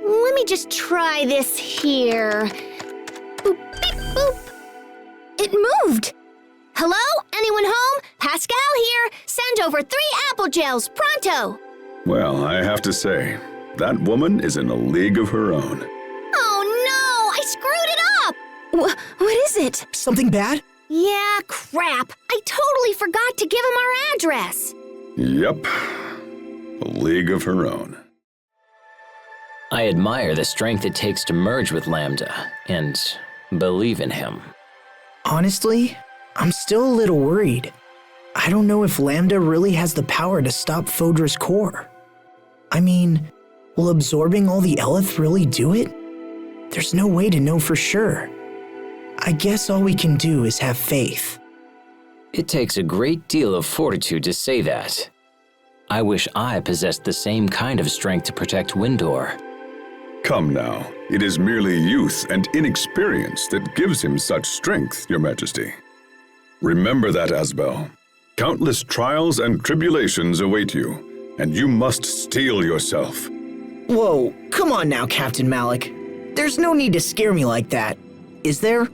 Let me just try this here. Boop, beep, boop. It moved. Hello? Anyone home? Pascal here. Send over 3 apple gels, pronto. Well, I have to say, that woman is in a league of her own. Oh no, I screwed it up. What is it? Something bad? Yeah, crap. I totally forgot to give him our address. Yep, a league of her own. I admire the strength it takes to merge with Lambda and believe in him. Honestly, I'm still a little worried. I don't know if Lambda really has the power to stop Fodra's core. I mean, will absorbing all the Eleth really do it? There's no way to know for sure. I guess all we can do is have faith. It takes a great deal of fortitude to say that. I wish I possessed the same kind of strength to protect Windor. Come now, it is merely youth and inexperience that gives him such strength, Your Majesty. Remember that, Asbel. Countless trials and tribulations await you, and you must steel yourself. Whoa, come on now, Captain Malik. There's no need to scare me like that, is there?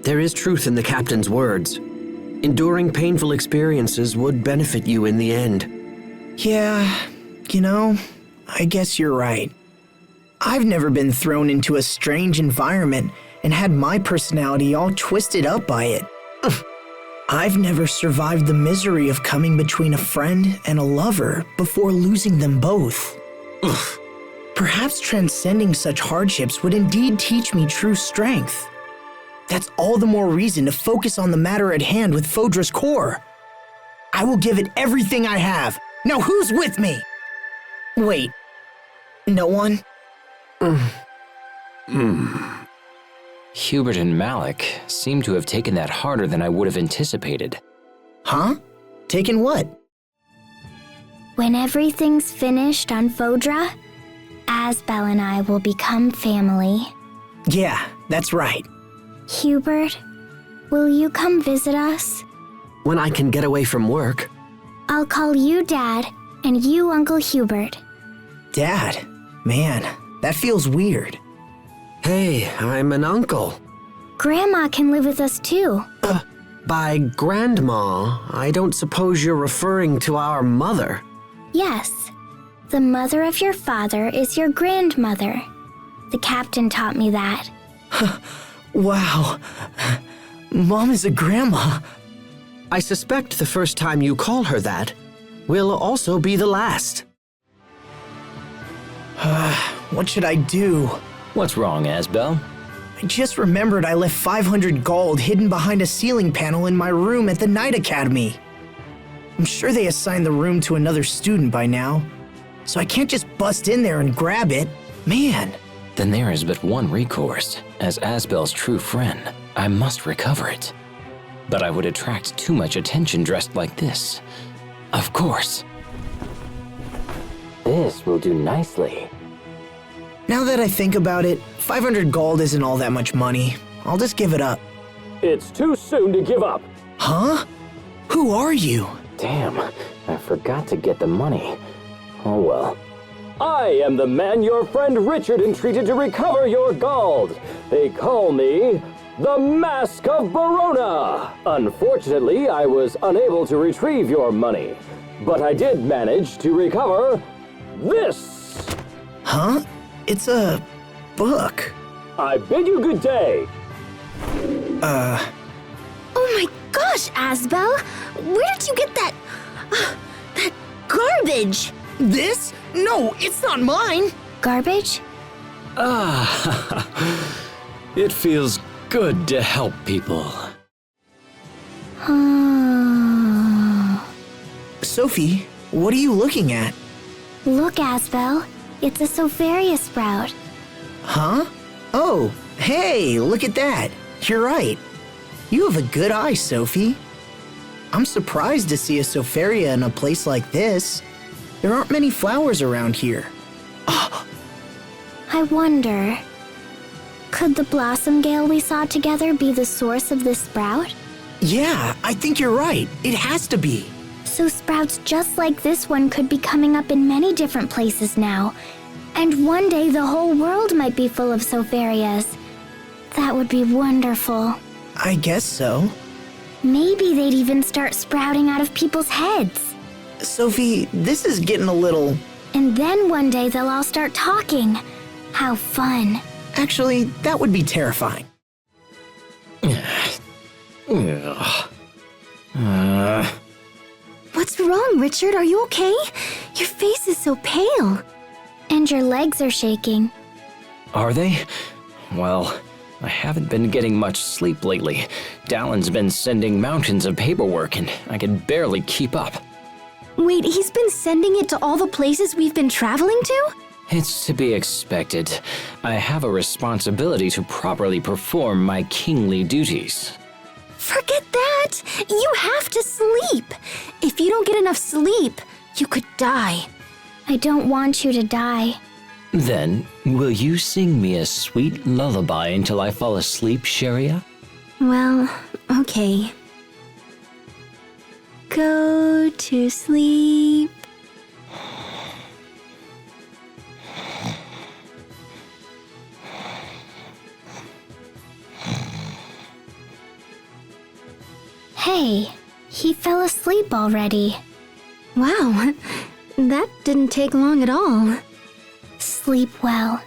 There is truth in the captain's words. Enduring painful experiences would benefit you in the end. Yeah, I guess you're right. I've never been thrown into a strange environment and had my personality all twisted up by it. I've never survived the misery of coming between a friend and a lover before losing them both. Perhaps transcending such hardships would indeed teach me true strength. That's all the more reason to focus on the matter at hand with Fodra's core. I will give it everything I have. Now who's with me? Wait, no one? Hubert and Malik seem to have taken that harder than I would have anticipated. Huh? Taken what? When everything's finished on Fodra, Asbel and I will become family. Yeah, that's right. Hubert, will you come visit us? When I can get away from work. I'll call you Dad and you Uncle Hubert. Dad? Man, that feels weird. Hey, I'm an uncle. Grandma can live with us too. By grandma, I don't suppose you're referring to our mother. Yes. The mother of your father is your grandmother. The captain taught me that. Wow. Mom is a grandma. I suspect the first time you call her that will also be the last. What should I do? What's wrong, Asbel? I just remembered I left 500 gold hidden behind a ceiling panel in my room at the Night Academy. I'm sure they assigned the room to another student by now, so I can't just bust in there and grab it. Man. Then there is but one recourse. As Asbel's true friend, I must recover it. But I would attract too much attention dressed like this. Of course. This will do nicely. Now that I think about it, 500 gold isn't all that much money. I'll just give it up. It's too soon to give up. Huh? Who are you? Damn, I forgot to get the money. Oh well. I am the man your friend Richard entreated to recover your gold. They call me the Mask of Verona. Unfortunately, I was unable to retrieve your money, but I did manage to recover this. Huh? It's a book. I bid you good day. Oh my gosh, Asbel! Where did you get that garbage? This? No, it's not mine. Garbage? It feels good to help people. Sophie, what are you looking at? Look, Asbel. It's a Sofaria sprout. Huh? Oh, hey, look at that. You're right. You have a good eye, Sophie. I'm surprised to see a Sofaria in a place like this. There aren't many flowers around here. I wonder, could the blossom gale we saw together be the source of this sprout? Yeah, I think you're right. It has to be. So sprouts just like this one could be coming up in many different places now. And one day the whole world might be full of Sofarias. That would be wonderful. I guess so. Maybe they'd even start sprouting out of people's heads. Sophie, this is getting a little... And then one day they'll all start talking. How fun. Actually, that would be terrifying. What's wrong, Richard? Are you okay? Your face is so pale. And your legs are shaking. Are they? Well, I haven't been getting much sleep lately. Dallin's been sending mountains of paperwork and I can barely keep up. Wait, he's been sending it to all the places we've been traveling to? It's to be expected. I have a responsibility to properly perform my kingly duties. Forget that! You have to sleep! If you don't get enough sleep, you could die. I don't want you to die. Then, will you sing me a sweet lullaby until I fall asleep, Sharia? Well, okay. Go to sleep. Hey, he fell asleep already. Wow, that didn't take long at all. Sleep well.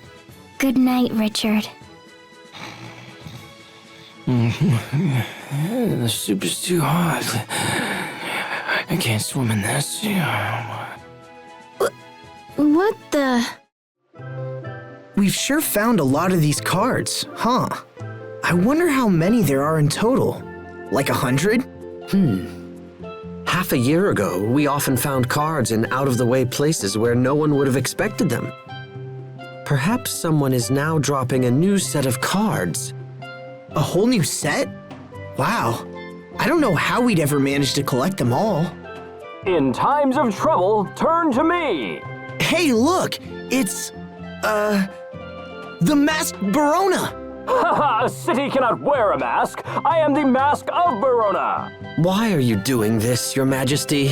Good night, Richard. The soup is too hot. I can't swim in this. What the... We've sure found a lot of these cards, huh? I wonder how many there are in total. Like 100? Half a year ago, we often found cards in out-of-the-way places where no one would have expected them. Perhaps someone is now dropping a new set of cards. A whole new set? Wow. I don't know how we'd ever manage to collect them all. In times of trouble, turn to me! Hey, look! It's... the masked Barona! Haha, a city cannot wear a mask. I am the Mask of Verona. Why are you doing this, Your Majesty?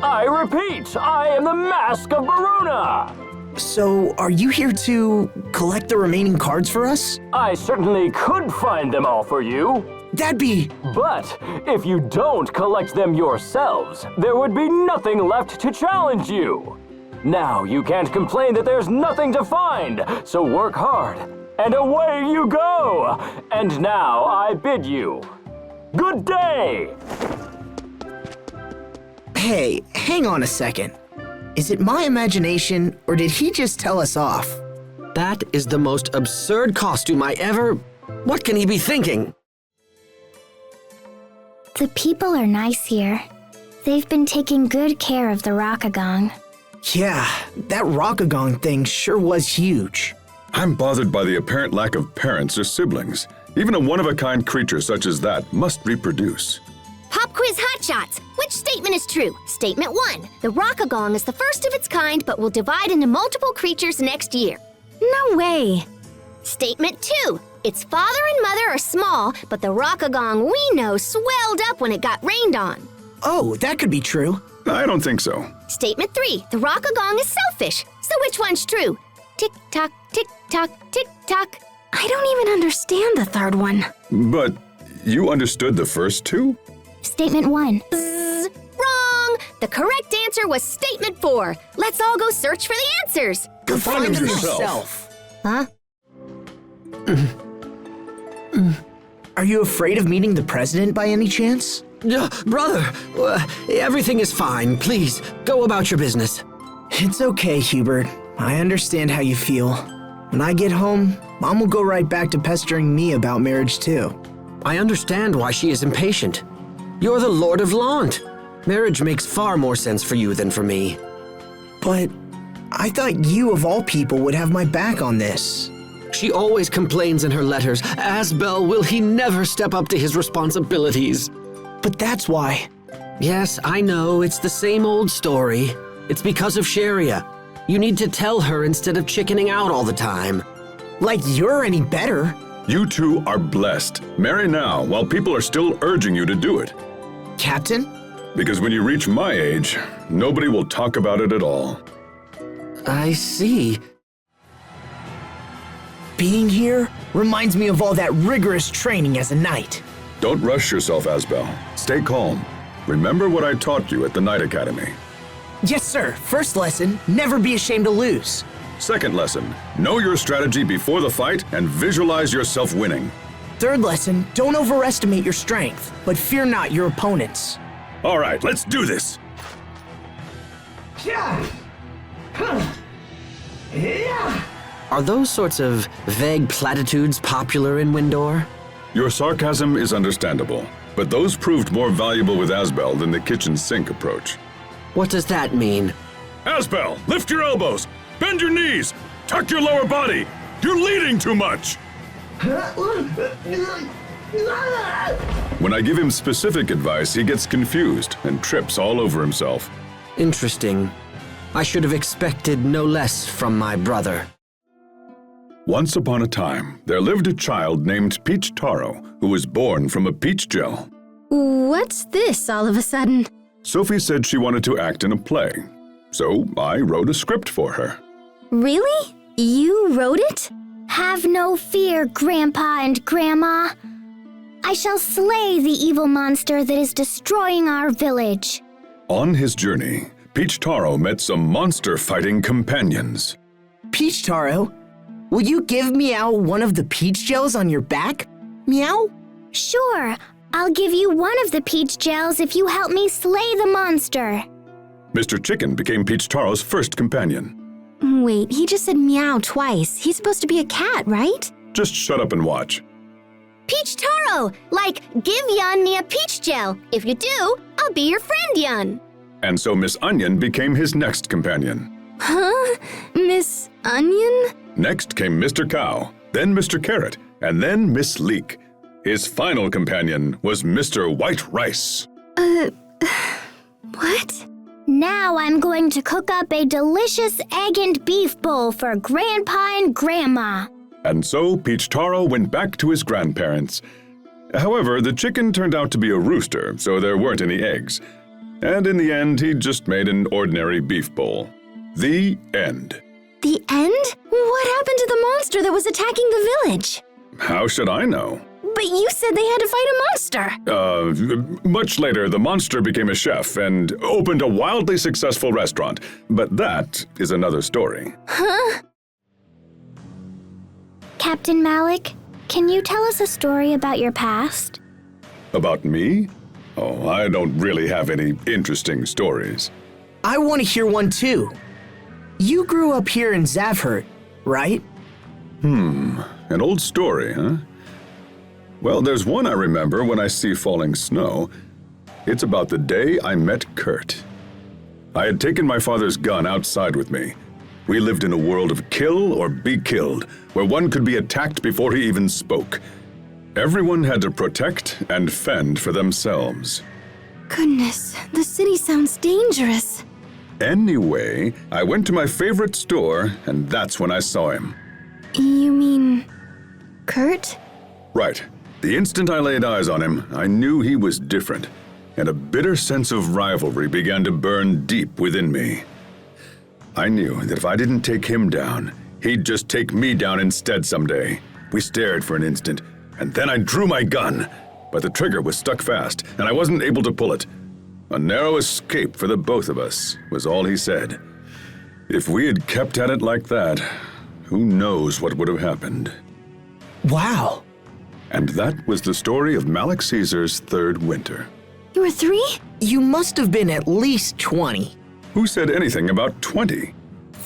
I repeat, I am the Mask of Verona. So, are you here to collect the remaining cards for us? I certainly could find them all for you. That'd be... But if you don't collect them yourselves, there would be nothing left to challenge you. Now you can't complain that there's nothing to find, so work hard. And away you go! And now I bid you, good day! Hey, hang on a second. Is it my imagination, or did he just tell us off? That is the most absurd costume I ever... What can he be thinking? The people are nice here. They've been taking good care of the Rockagong. Yeah, that Rockagong thing sure was huge. I'm bothered by the apparent lack of parents or siblings. Even a one-of-a-kind creature such as that must reproduce. Pop quiz hotshots. Which statement is true? Statement 1. The Rockagong is the first of its kind but will divide into multiple creatures next year. No way. Statement 2. Its father and mother are small, but the Rockagong we know swelled up when it got rained on. Oh, that could be true. I don't think so. Statement 3. The Rockagong is selfish. So which one's true? Tick-tock, tick-tock, tick-tock. I don't even understand the third one. But you understood the first two? Statement 1. Bzzz, wrong! The correct answer was statement 4. Let's all go search for the answers. Go find them yourself. Huh? Are you afraid of meeting the president by any chance? Brother, everything is fine. Please, go about your business. It's okay, Hubert. I understand how you feel. When I get home, Mom will go right back to pestering me about marriage too. I understand why she is impatient. You're the Lord of Lant. Marriage makes far more sense for you than for me. But I thought you of all people would have my back on this. She always complains in her letters, Asbel, will he never step up to his responsibilities? But that's why. Yes, I know, it's the same old story. It's because of Sharia. You need to tell her instead of chickening out all the time. Like you're any better. You two are blessed. Marry now, while people are still urging you to do it. Captain? Because when you reach my age, nobody will talk about it at all. I see. Being here reminds me of all that rigorous training as a knight. Don't rush yourself, Asbel. Stay calm. Remember what I taught you at the Knight Academy. Yes, sir. First lesson, never be ashamed to lose. Second lesson, know your strategy before the fight and visualize yourself winning. Third lesson, don't overestimate your strength, but fear not your opponents. All right, let's do this. Are those sorts of vague platitudes popular in Windor? Your sarcasm is understandable, but those proved more valuable with Asbel than the kitchen sink approach. What does that mean? Asbel, lift your elbows, bend your knees, tuck your lower body. You're leading too much. When I give him specific advice, he gets confused and trips all over himself. Interesting. I should have expected no less from my brother. Once upon a time, there lived a child named Peach Taro who was born from a peach gel. What's this all of a sudden? Sophie said she wanted to act in a play, so I wrote a script for her. Really? You wrote it? Have no fear, Grandpa and Grandma. I shall slay the evil monster that is destroying our village. On his journey, Peach Taro met some monster-fighting companions. Peach Taro, will you give Meow one of the peach gels on your back? Meow? Sure, I'll give you one of the peach gels if you help me slay the monster. Mr. Chicken became Peach Taro's first companion. Wait, he just said meow twice. He's supposed to be a cat, right? Just shut up and watch. Peach Taro, like, give Yun me a peach gel. If you do, I'll be your friend, Yun. And so Miss Onion became his next companion. Huh? Miss Onion? Next came Mr. Cow, then Mr. Carrot, and then Miss Leek. His final companion was Mr. White Rice. What? Now I'm going to cook up a delicious egg and beef bowl for Grandpa and Grandma. And so Peach Taro went back to his grandparents. However, the chicken turned out to be a rooster, so there weren't any eggs. And in the end, he just made an ordinary beef bowl. The end. The end? What happened to the monster that was attacking the village? How should I know? But you said they had to fight a monster. Much later, the monster became a chef and opened a wildly successful restaurant. But that is another story. Huh? Captain Malik, can you tell us a story about your past? About me? Oh, I don't really have any interesting stories. I want to hear one too. You grew up here in Zavhert, right? An old story, huh? Well, there's one I remember when I see falling snow. It's about the day I met Kurt. I had taken my father's gun outside with me. We lived in a world of kill or be killed, where one could be attacked before he even spoke. Everyone had to protect and fend for themselves. Goodness, the city sounds dangerous. Anyway, I went to my favorite store, and that's when I saw him. You mean Kurt? Right. The instant I laid eyes on him, I knew he was different, and a bitter sense of rivalry began to burn deep within me. I knew that if I didn't take him down, he'd just take me down instead someday. We stared for an instant, and then I drew my gun, but the trigger was stuck fast, and I wasn't able to pull it. A narrow escape for the both of us, was all he said. If we had kept at it like that, who knows what would have happened. Wow. And that was the story of Malik Caesar's third winter. You were 3? You must have been at least 20. Who said anything about 20?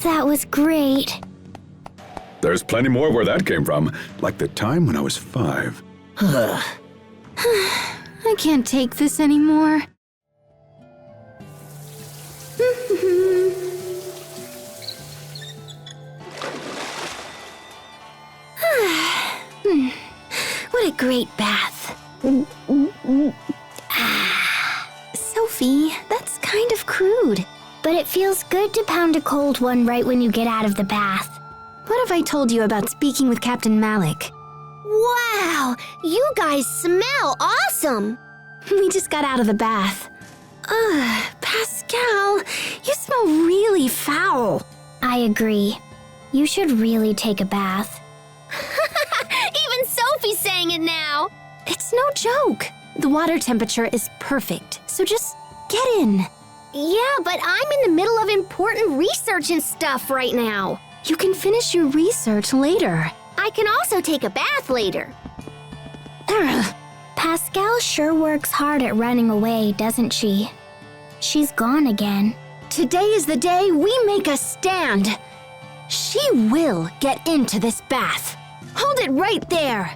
That was great. There's plenty more where that came from, like the time when I was 5. I can't take this anymore. What a great bath. Sophie, that's kind of crude. But it feels good to pound a cold one right when you get out of the bath. What have I told you about speaking with Captain Malik? Wow, you guys smell awesome. We just got out of the bath. Ugh, Pascal, you smell really foul. I agree. You should really take a bath. Even Sophie's saying it now. It's no joke. The water temperature is perfect, so just get in. Yeah, but I'm in the middle of important research and stuff right now. You can finish your research later. I can also take a bath later. Ugh. Pascal sure works hard at running away, doesn't she? She's gone again. Today is the day we make a stand. She will get into this bath. Hold it right there.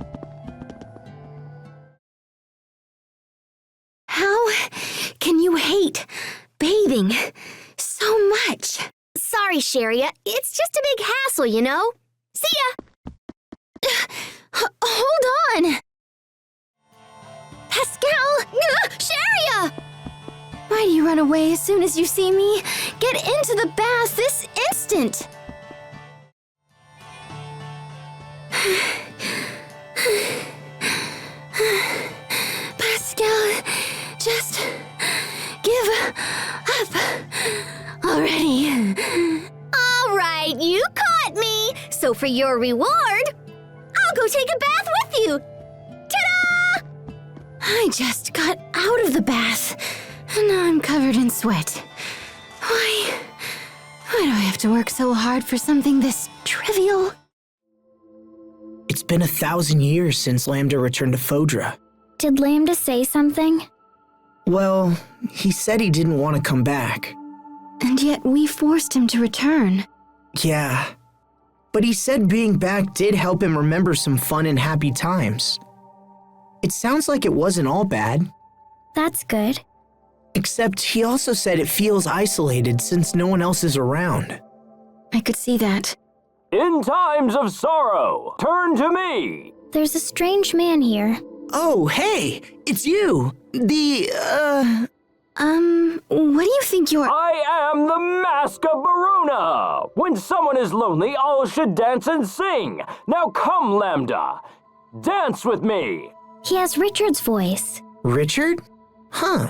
How can you hate bathing so much? Sorry, Sharia. It's just a big hassle, you know? See ya! Hold on! Pascal! Sharia! Why do you run away as soon as you see me? Get into the bath this instant! Pascal, just give up already. All right, you caught me. So for your reward, I'll go take a bath with you. Ta-da! I just got out of the bath, and now I'm covered in sweat. Why do I have to work so hard for something this trivial? It's been 1,000 years since Lambda returned to Fodra. Did Lambda say something? Well, he said he didn't want to come back. And yet we forced him to return. Yeah. But he said being back did help him remember some fun and happy times. It sounds like it wasn't all bad. That's good. Except he also said it feels isolated since no one else is around. I could see that. In times of sorrow, turn to me. There's a strange man here. Oh, hey, it's you. What do you think you're— I am the Mask of Baruna. When someone is lonely, all should dance and sing. Now come, Lambda. Dance with me. He has Richard's voice. Richard? Huh.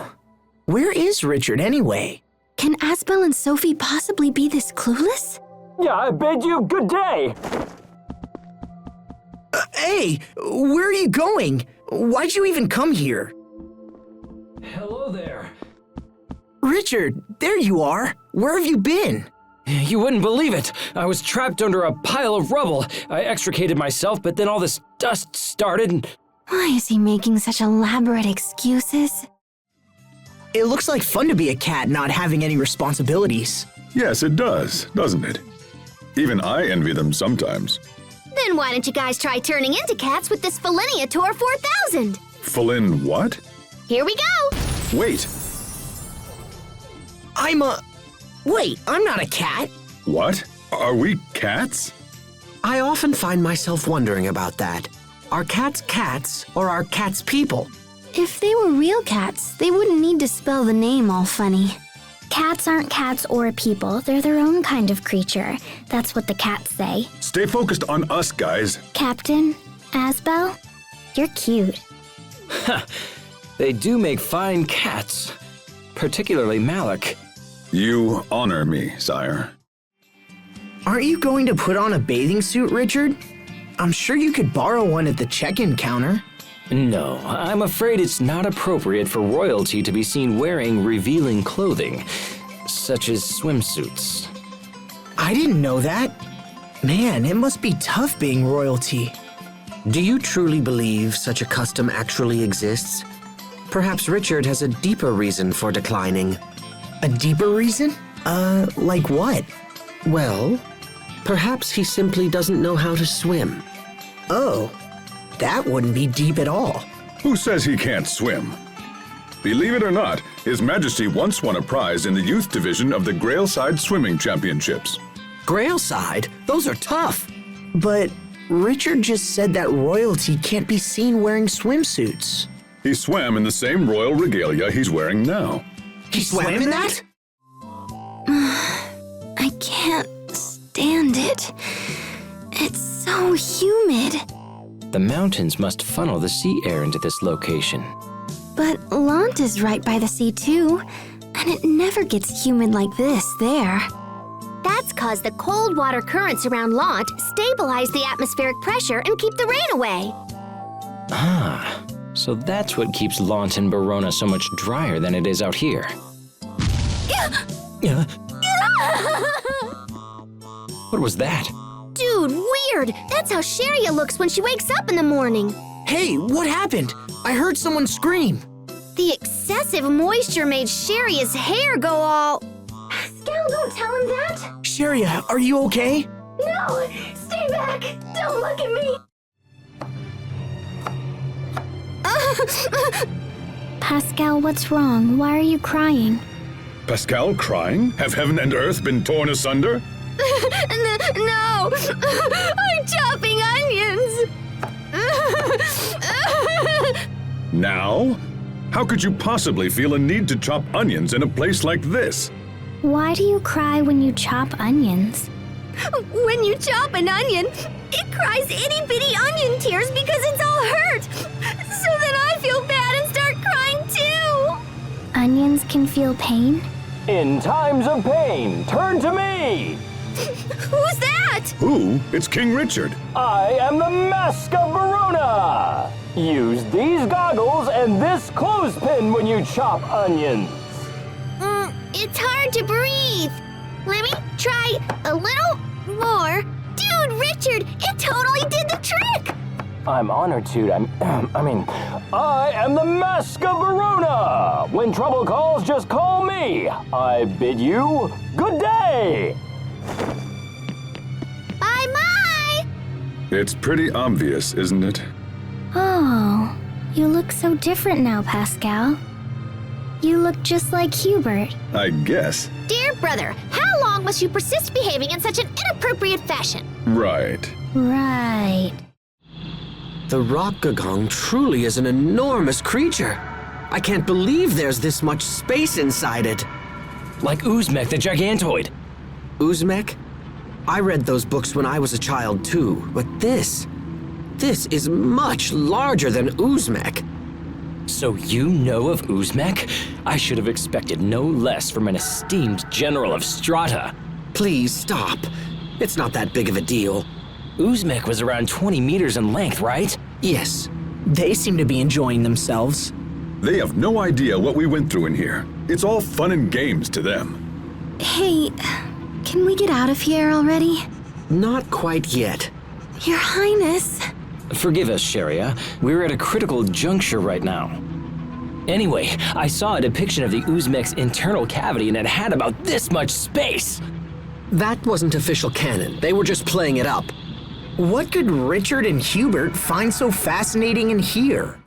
Where is Richard anyway? Can Asbel and Sophie possibly be this clueless? Yeah, I bid you good day. Hey, where are you going? Why'd you even come here? Hello there. Richard, there you are. Where have you been? You wouldn't believe it. I was trapped under a pile of rubble. I extricated myself, but then all this dust started and... Why is he making such elaborate excuses? It looks like fun to be a cat not having any responsibilities. Yes, it does, doesn't it? Even I envy them sometimes. Then why don't you guys try turning into cats with this Feliniator 4000? Felin what? Here we go! Wait, Wait, I'm not a cat. what? Are we cats? I often find myself wondering about that. Are cats cats or are cats people? If they were real cats, they wouldn't need to spell the name all funny. Cats aren't cats or people. They're their own kind of creature. That's what the cats say. Stay focused on us, guys. Captain, Asbel, you're cute. They do make fine cats. Particularly Malik. You honor me, sire. Aren't you going to put on a bathing suit, Richard? I'm sure you could borrow one at the check-in counter. No, I'm afraid it's not appropriate for royalty to be seen wearing revealing clothing, such as swimsuits. I didn't know that. Man, it must be tough being royalty. Do you truly believe such a custom actually exists? Perhaps Richard has a deeper reason for declining. A deeper reason? Like what? Well, perhaps he simply doesn't know how to swim. Oh, that wouldn't be deep at all. Who says he can't swim? Believe it or not, His Majesty once won a prize in the youth division of the Grailside Swimming Championships. Grailside? Those are tough. But Richard just said that royalty can't be seen wearing swimsuits. He swam in the same royal regalia he's wearing now. He swam in that? I can't stand it. It's so humid. The mountains must funnel the sea air into this location. But Lant is right by the sea too, and it never gets humid like this there. That's cause the cold water currents around Lant stabilize the atmospheric pressure and keep the rain away. Ah, so that's what keeps Lant and Barona so much drier than it is out here. What was that? Dude, weird! That's how Sharia looks when she wakes up in the morning. Hey, what happened? I heard someone scream. The excessive moisture made Sharia's hair go all... Pascal, don't tell him that! Sharia, are you okay? No! Stay back! Don't look at me! Pascal, what's wrong? Why are you crying? Pascal crying? Have heaven and earth been torn asunder? No! I'm chopping onions! Now? How could you possibly feel a need to chop onions in a place like this? Why do you cry when you chop onions? When you chop an onion, it cries itty-bitty onion tears because it's all hurt. So then I feel bad and start crying too. Onions can feel pain? In times of pain, turn to me! Who's that? Who? It's King Richard. I am the Mask of Barona! Use these goggles and this clothespin when you chop onions. It's hard to breathe. Let me try a little more. Dude, Richard, it totally did the trick. I'm honored to. I am the Mask of Barona! When trouble calls, just call me. I bid you good day! Bye-bye! It's pretty obvious, isn't it? Oh, you look so different now, Pascal. You look just like Hubert. I guess. Dear brother, how long must you persist behaving in such an inappropriate fashion? Right. Right. The rock gagong truly is an enormous creature. I can't believe there's this much space inside it. Like Uzmek the Gigantoid. Uzmek? I read those books when I was a child too, but this is much larger than Uzmek. So you know of Uzmek? I should have expected no less from an esteemed general of Strata. Please stop. It's not that big of a deal. Uzmek was around 20 meters in length, right? Yes. They seem to be enjoying themselves. They have no idea what we went through in here. It's all fun and games to them. Hey, can we get out of here already? Not quite yet. Your Highness. Forgive us, Sharia. We're at a critical juncture right now. Anyway, I saw a depiction of the Uzmek's internal cavity and it had about this much space. That wasn't official canon. They were just playing it up. What could Richard and Hubert find so fascinating in here?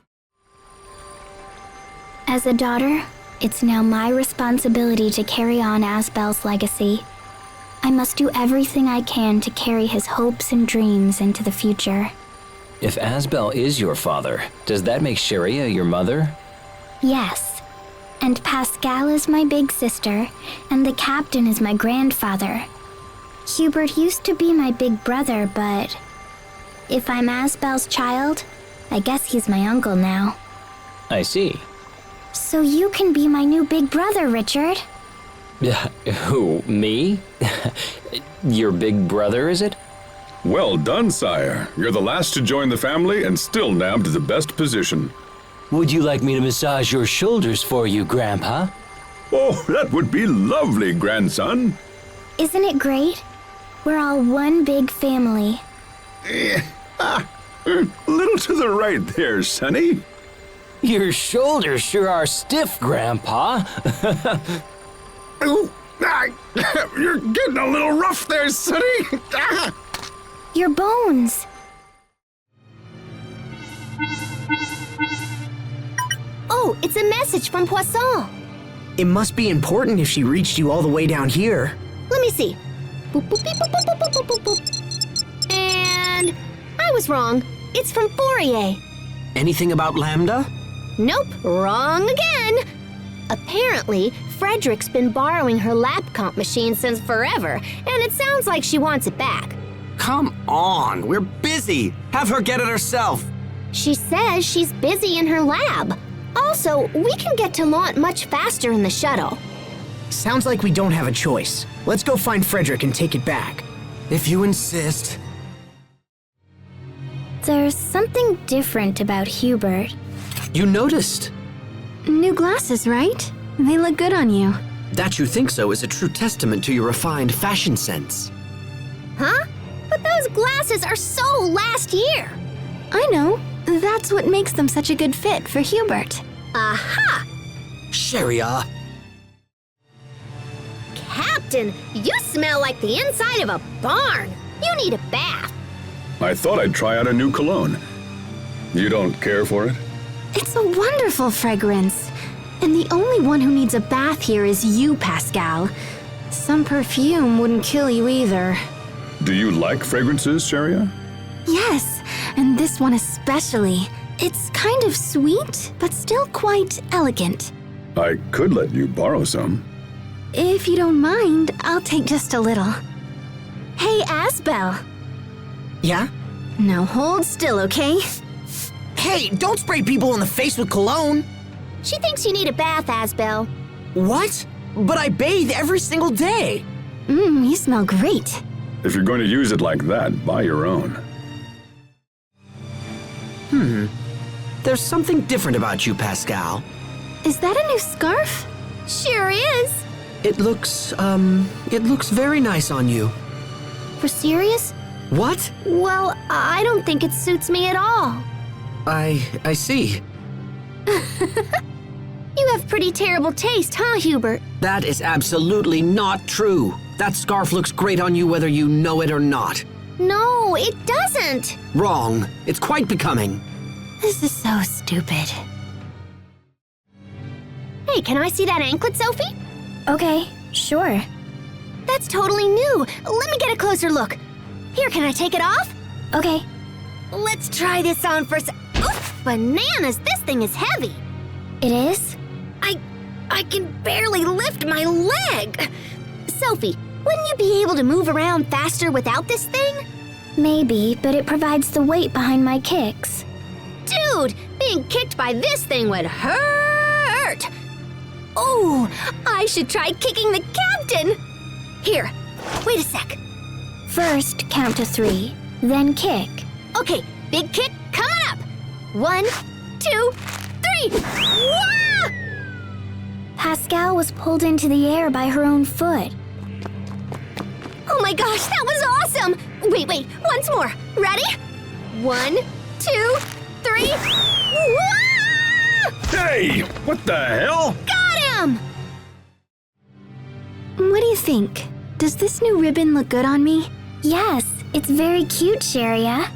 As a daughter, it's now my responsibility to carry on Asbel's legacy. I must do everything I can to carry his hopes and dreams into the future. If Asbel is your father, does that make Sharia your mother? Yes. And Pascal is my big sister, and the captain is my grandfather. Hubert used to be my big brother, but if I'm Asbel's child, I guess he's my uncle now. I see. So you can be my new big brother, Richard. Who, me? Your big brother, is it? Well done, sire. You're the last to join the family and still nabbed the best position. Would you like me to massage your shoulders for you, Grandpa? Oh, that would be lovely, grandson. Isn't it great? We're all one big family. A little to the right there, sonny. Your shoulders sure are stiff, Grandpa. You're getting a little rough there, sonny. Your bones. Oh, it's a message from Poisson. It must be important if she reached you all the way down here. Let me see. Boop, boop, beep, boop, boop, boop, boop, boop, boop. And I was wrong. It's from Fourier. Anything about Lambda? Nope, wrong again. Apparently, Frederick's been borrowing her lab comp machine since forever, and it sounds like she wants it back. Come on, we're busy. Have her get it herself. She says she's busy in her lab. Also, we can get to Lant much faster in the shuttle. Sounds like we don't have a choice. Let's go find Frederick and take it back. If you insist. There's something different about Hubert. You noticed. New glasses, right? They look good on you. That you think so is a true testament to your refined fashion sense. Huh? But those glasses are so last year. I know. That's what makes them such a good fit for Hubert. Aha! Sharia. Captain, you smell like the inside of a barn. You need a bath. I thought I'd try out a new cologne. You don't care for it? It's a wonderful fragrance. And the only one who needs a bath here is you, Pascal. Some perfume wouldn't kill you either. Do you like fragrances, Sharia? Yes, and this one especially. It's kind of sweet, but still quite elegant. I could let you borrow some. If you don't mind, I'll take just a little. Hey, Asbel. Yeah? Now hold still, okay? Hey, don't spray people in the face with cologne! She thinks you need a bath, Asbel. What? But I bathe every single day! You smell great. If you're going to use it like that, buy your own. There's something different about you, Pascal. Is that a new scarf? Sure is. It looks very nice on you. For serious? What? Well, I don't think it suits me at all. I see. You have pretty terrible taste, huh, Hubert? That is absolutely not true. That scarf looks great on you whether you know it or not. No, it doesn't. Wrong. It's quite becoming. This is so stupid. Hey, can I see that anklet, Sophie? Okay, sure. That's totally new. Let me get a closer look. Here, can I take it off? Okay. Let's try this on first. Oof, bananas, this thing is heavy. It is? I can barely lift my leg. Sophie, wouldn't you be able to move around faster without this thing? Maybe, but it provides the weight behind my kicks. Dude, being kicked by this thing would hurt. Oh, I should try kicking the captain. Here, wait a sec. First, count to 3, then kick. Okay, big kick coming up. 1, 2, 3. Wah! Pascal was pulled into the air by her own foot. Oh my gosh, that was awesome! Wait, once more. Ready? 1, 2, 3. Wah! Hey! What the hell? Got him! What do you think? Does this new ribbon look good on me? Yes, it's very cute, Sharia.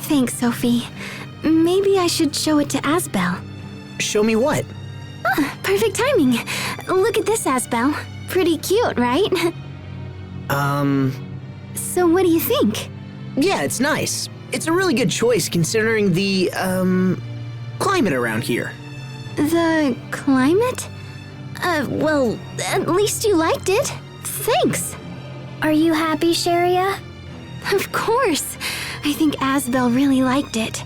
Thanks, Sophie. Maybe I should show it to Asbel. Show me what? Perfect timing. Look at this, Asbel. Pretty cute, right? So what do you think? Yeah, it's nice. It's a really good choice considering the, climate around here. The climate? Well, at least you liked it. Thanks. Are you happy, Sharia? Of course. I think Asbel really liked it.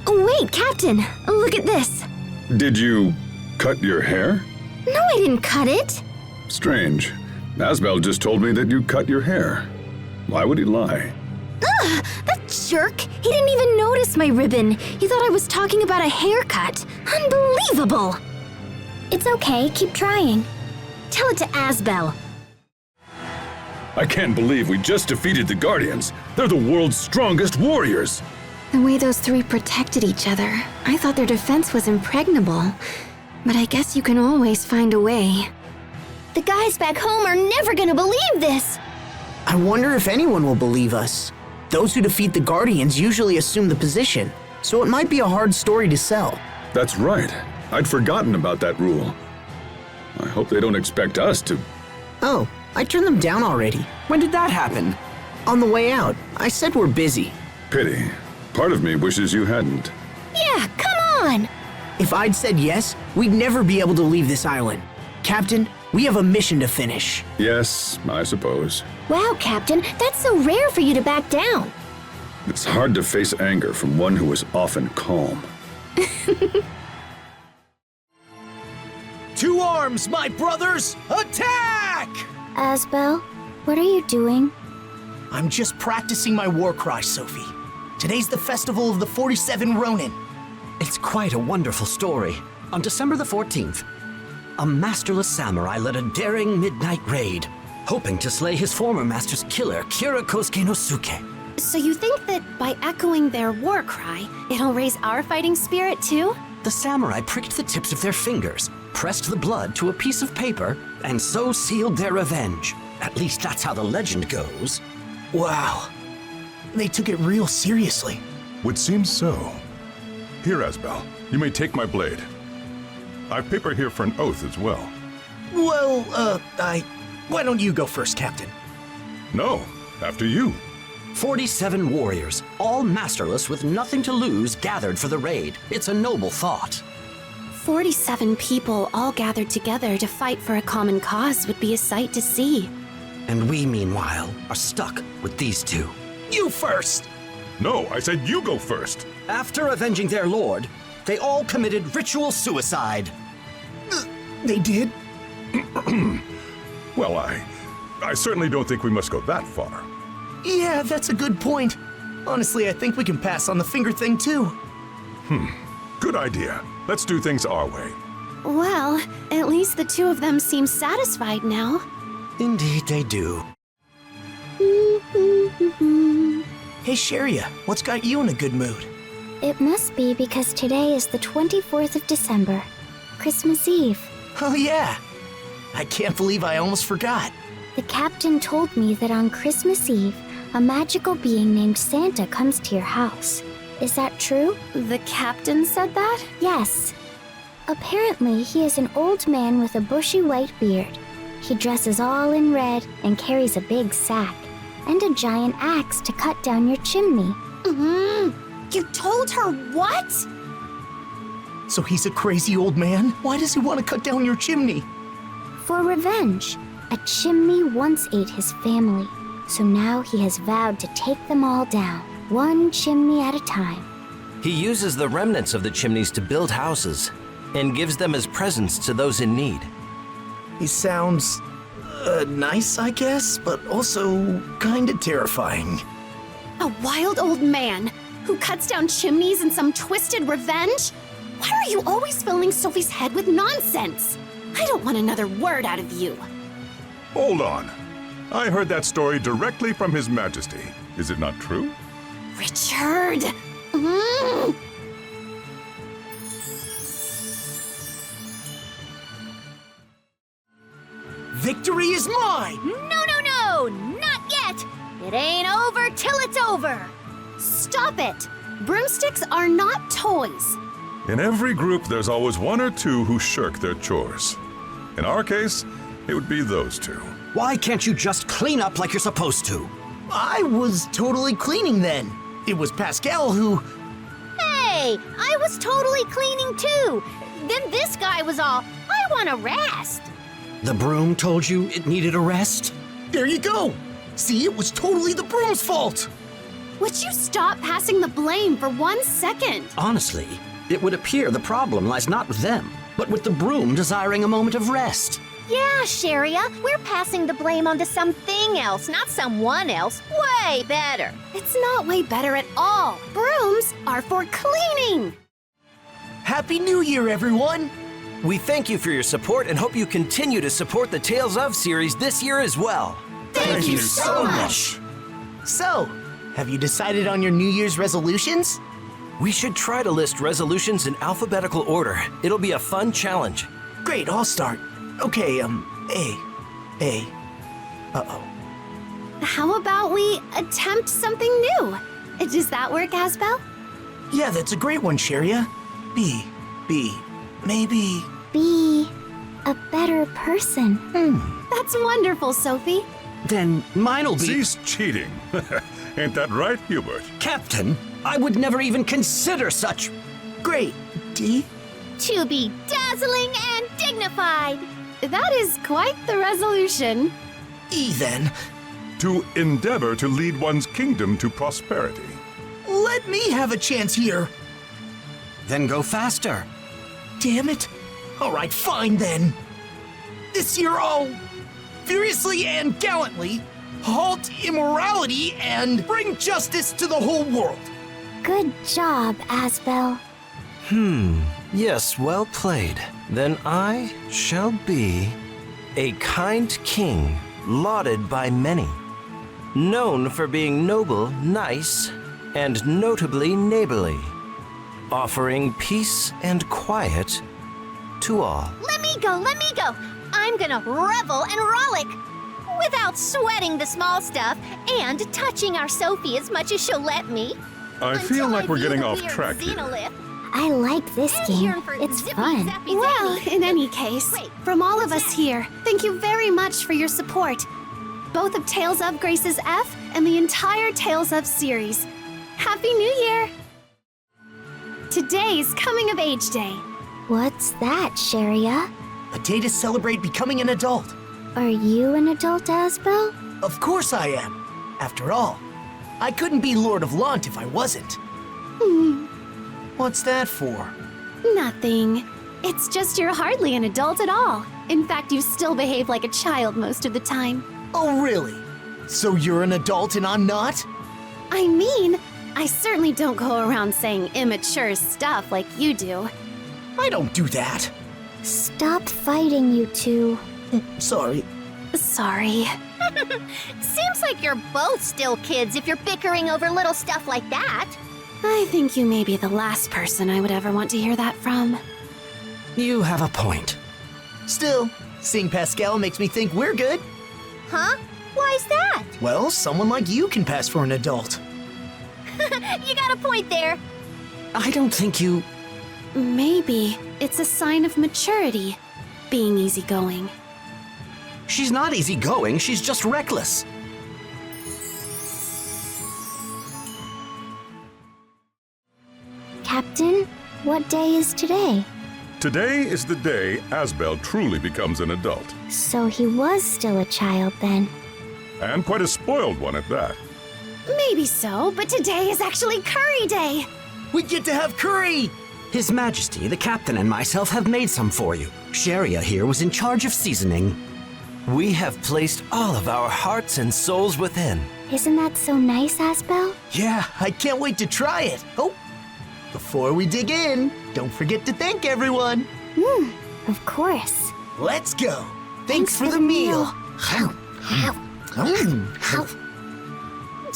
Wait, Captain, look at this. Did you cut your hair? No, I didn't cut it. Strange. Asbel just told me that you cut your hair. Why would he lie? Ugh, that jerk. He didn't even notice my ribbon. He thought I was talking about a haircut. Unbelievable. It's okay, keep trying. Tell it to Asbel. I can't believe we just defeated the Guardians. They're the world's strongest warriors. The way those three protected each other, I thought their defense was impregnable. But I guess you can always find a way. The guys back home are never gonna believe this. I wonder if anyone will believe us. Those who defeat the Guardians usually assume the position, so it might be a hard story to sell. That's right. I'd forgotten about that rule. I hope they don't expect us to. Oh, I turned them down already. When did that happen? On the way out, I said we're busy. Pity. Part of me wishes you hadn't. Yeah, come on! If I'd said yes, we'd never be able to leave this island. Captain, we have a mission to finish. Yes, I suppose. Wow, Captain, that's so rare for you to back down. It's hard to face anger from one who is often calm. To arms, my brothers! Attack! Asbel, what are you doing? I'm just practicing my war cry, Sophie. Today's the festival of the 47 Ronin. It's quite a wonderful story. On December the 14th, a masterless samurai led a daring midnight raid, hoping to slay his former master's killer, Kira Kosuke no Suke. So you think that by echoing their war cry, it'll raise our fighting spirit too? The samurai pricked the tips of their fingers, pressed the blood to a piece of paper, and so sealed their revenge. At least that's how the legend goes. Wow. They took it real seriously. Would seem so. Here, Asbel, you may take my blade. I've paper here for an oath as well. Well, why don't you go first, Captain? No, after you. 47 warriors, all masterless with nothing to lose, gathered for the raid. It's a noble thought. 47 people all gathered together to fight for a common cause would be a sight to see. And we, meanwhile, are stuck with these two. You first! No, I said you go first. After avenging their lord, they all committed ritual suicide. They did? Well, I certainly don't think we must go that far. Yeah, that's a good point. Honestly, I think we can pass on the finger thing too. Good idea. Let's do things our way. Well, at least the two of them seem satisfied now. Indeed they do. Hey, Sharia, what's got you in a good mood? It must be because today is the 24th of December, Christmas Eve. Oh yeah. I can't believe I almost forgot. The captain told me that on Christmas Eve, a magical being named Santa comes to your house. Is that true? The captain said that? Yes. Apparently, he is an old man with a bushy white beard. He dresses all in red and carries a big sack and a giant axe to cut down your chimney. You told her what? So he's a crazy old man? Why does he want to cut down your chimney? For revenge. A chimney once ate his family, so now he has vowed to take them all down, one chimney at a time. He uses the remnants of the chimneys to build houses and gives them as presents to those in need. He sounds nice, I guess, but also kinda terrifying. A wild old man who cuts down chimneys in some twisted revenge? Why are you always filling Sophie's head with nonsense? I don't want another word out of you. Hold on. I heard that story directly from His Majesty. Is it not true? Richard! Victory is mine! No, not yet! It ain't over till it's over! Stop it! Broomsticks are not toys. In every group, there's always one or two who shirk their chores. In our case, it would be those two. Why can't you just clean up like you're supposed to? I was totally cleaning then. It was Pascal who... Hey, I was totally cleaning too! Then this guy was all, I want to rest! The broom told you it needed a rest? There you go! See, it was totally the broom's fault! Would you stop passing the blame for 1 second? Honestly, it would appear the problem lies not with them, but with the broom desiring a moment of rest. Yeah, Sharia, we're passing the blame onto something else, not someone else. Way better. It's not way better at all. Brooms are for cleaning. Happy New Year, everyone! We thank you for your support and hope you continue to support the Tales of series this year as well. Thank you so much! So, have you decided on your New Year's resolutions? We should try to list resolutions in alphabetical order. It'll be a fun challenge. Great, I'll start. Okay, A. Uh-oh. How about we attempt something new? Does that work, Asbel? Yeah, that's a great one, Sharia. B. Maybe... Be a better person. That's wonderful, Sophie. Then mine'll be... Cease cheating. Ain't that right, Hubert? Captain, I would never even consider such. Great. D? To be dazzling and dignified. That is quite the resolution. E then. To endeavor to lead one's kingdom to prosperity. Let me have a chance here. Then go faster. Damn it. All right, fine then. This year I'll furiously and gallantly halt immorality and bring justice to the whole world. Good job, Asbel. Yes, well played. Then I shall be a kind king, lauded by many, known for being noble, nice, and notably neighborly, offering peace and quiet to all. Let me go, let me go. I'm gonna revel and rollick without sweating the small stuff and touching our Sophie as much as she'll let me. I feel like we're getting off track here. I like this game. It's fun. Well, in any case, from all of us here, thank you very much for your support. Both of Tales of Grace's F and the entire Tales of series. Happy New Year! Today's Coming of Age Day. What's that, Sharia? A day to celebrate becoming an adult. Are you an adult, Asbel? Of course I am. After all, I couldn't be Lord of Lant if I wasn't. What's that for? Nothing. It's just you're hardly an adult at all. In fact, you still behave like a child most of the time. Oh, really? So you're an adult and I'm not? I mean, I certainly don't go around saying immature stuff like you do. I don't do that. Stop fighting, you two. Sorry. Sorry. Seems like you're both still kids if you're bickering over little stuff like that. I think you may be the last person I would ever want to hear that from. You have a point. Still, seeing Pascal makes me think we're good. Huh? Why's that? Well, someone like you can pass for an adult. You got a point there. I don't think you... Maybe it's a sign of maturity, being easygoing. She's not easygoing, she's just reckless. Captain, what day is today? Today is the day Asbel truly becomes an adult. So he was still a child then. And quite a spoiled one at that. Maybe so, but today is actually Curry Day. We get to have curry! His Majesty, the captain, and myself have made some for you. Sharia here was in charge of seasoning. We have placed all of our hearts and souls within. Isn't that so nice, Asbel? Yeah, I can't wait to try it. Oh, before we dig in, don't forget to thank everyone. Of course. Let's go. Thanks for the meal.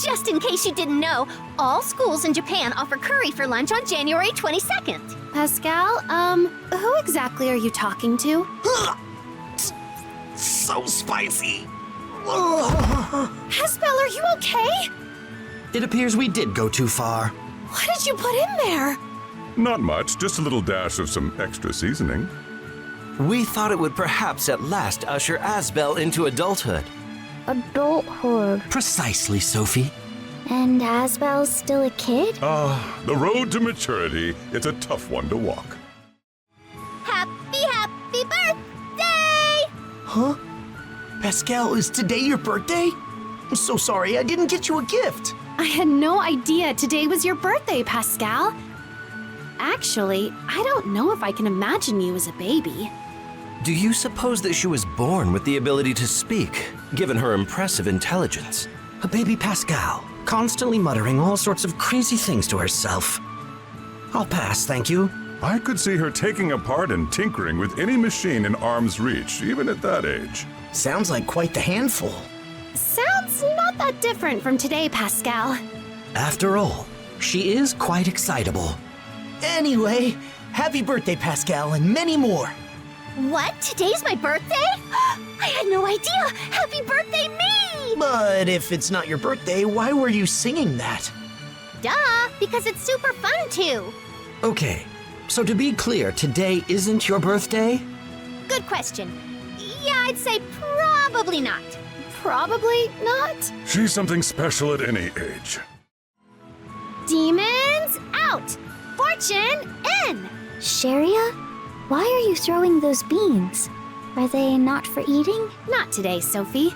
Just in case you didn't know, all schools in Japan offer curry for lunch on January 22nd. Pascal, who exactly are you talking to? So spicy. Asbel, are you okay? It appears we did go too far. What did you put in there? Not much, just a little dash of some extra seasoning. We thought it would perhaps at last usher Asbel into adulthood. Adulthood. Precisely, Sophie. And Asbel's still a kid? The road to maturity, it's a tough one to walk. Happy birthday! Huh? Pascal, is today your birthday? I'm so sorry, I didn't get you a gift. I had no idea today was your birthday, Pascal. Actually, I don't know if I can imagine you as a baby. Do you suppose that she was born with the ability to speak, given her impressive intelligence? A baby Pascal, constantly muttering all sorts of crazy things to herself. I'll pass, thank you. I could see her taking apart and tinkering with any machine in arm's reach, even at that age. Sounds like quite the handful. Sounds not that different from today, Pascal. After all, she is quite excitable. Anyway, happy birthday, Pascal, and many more. What? Today's my birthday? I had no idea! Happy birthday, me! But if it's not your birthday, why were you singing that? Duh, because it's super fun to. Okay, so to be clear, today isn't your birthday? Good question. Yeah, I'd say probably not. Probably not. She's something special at any age. Demon? out! Fortune in! Sharia? Why are you throwing those beans? Are they not for eating? Not today, Sophie.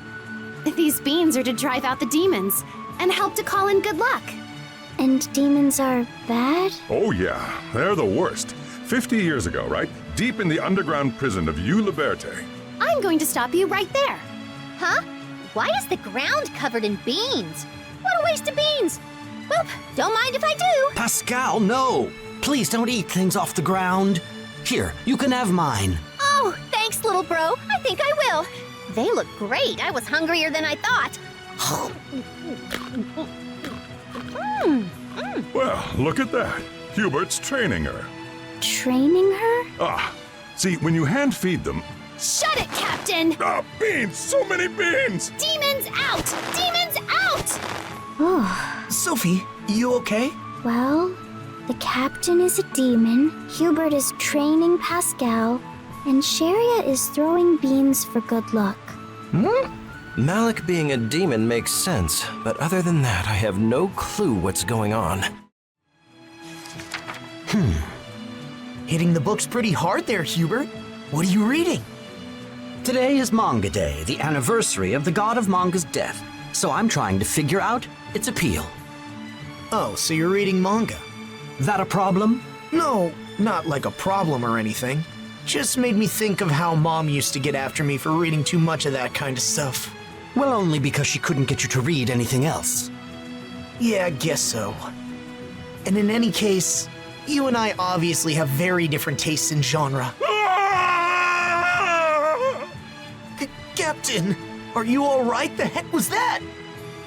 These beans are to drive out the demons and help to call in good luck. And demons are bad? Oh yeah, they're the worst. 50 years ago, right? Deep in the underground prison of U Liberte. I'm going to stop you right there. Huh? Why is the ground covered in beans? What a waste of beans! Well, don't mind if I do. Pascal, no! Please don't eat things off the ground. Here, you can have mine. Oh, thanks, little bro. I think I will. They look great. I was hungrier than I thought. Well, look at that. Hubert's training her. Training her? Ah, see, when you hand feed them... Shut it, Captain! Ah, beans! So many beans! Demons out! Demons out! Oh, Sophie, you okay? well, the captain is a demon, Hubert is training Pascal, and Sharia is throwing beans for good luck. Malik being a demon makes sense, but other than that, I have no clue what's going on. Hitting the books pretty hard there, Hubert. What are you reading? Today is Manga Day, the anniversary of the god of manga's death. So I'm trying to figure out its appeal. Oh, so you're reading manga. That a problem? No, not like a problem or anything. Just made me think of how Mom used to get after me for reading too much of that kind of stuff. Well, only because she couldn't get you to read anything else. Yeah, I guess so. And in any case, you and I obviously have very different tastes in genre. Captain, are you alright? The heck was that?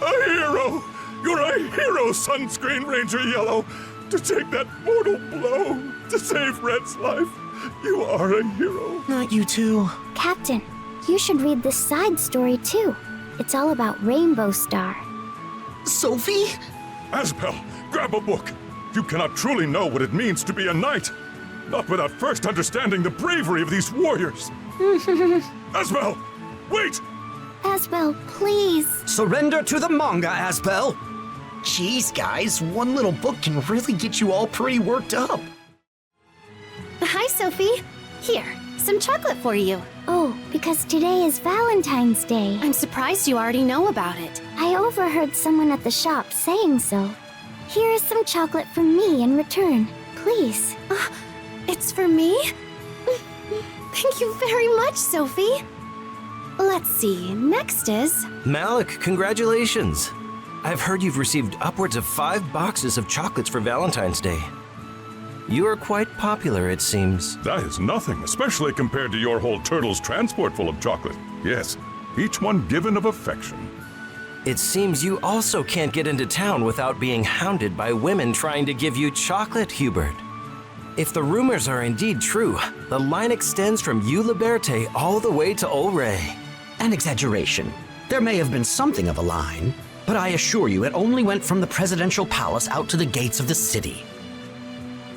A hero! You're a hero, Sunscreen Ranger Yellow! To take that mortal blow, to save Red's life. You are a hero. Not you too. Captain, you should read this side story too. It's all about Rainbow Star. Sophie? Asbel, grab a book. You cannot truly know what it means to be a knight. Not without first understanding the bravery of these warriors. Asbel, wait! Asbel, please. Surrender to the manga, Asbel! Jeez, guys, one little book can really get you all pretty worked up. Hi, Sophie. Here, some chocolate for you. Oh, because today is Valentine's Day. I'm surprised you already know about it. I overheard someone at the shop saying so. Here is some chocolate from me in return. Please. It's for me? Thank you very much, Sophie. Let's see, next is... Malik, congratulations. I've heard you've received upwards of 5 boxes of chocolates for Valentine's Day. You are quite popular, it seems. That is nothing, especially compared to your whole turtle's transport full of chocolate. Yes, each one given of affection. It seems you also can't get into town without being hounded by women trying to give you chocolate, Hubert. If the rumors are indeed true, the line extends from U Liberte all the way to Olray. An exaggeration. There may have been something of a line, but I assure you it only went from the presidential palace out to the gates of the city.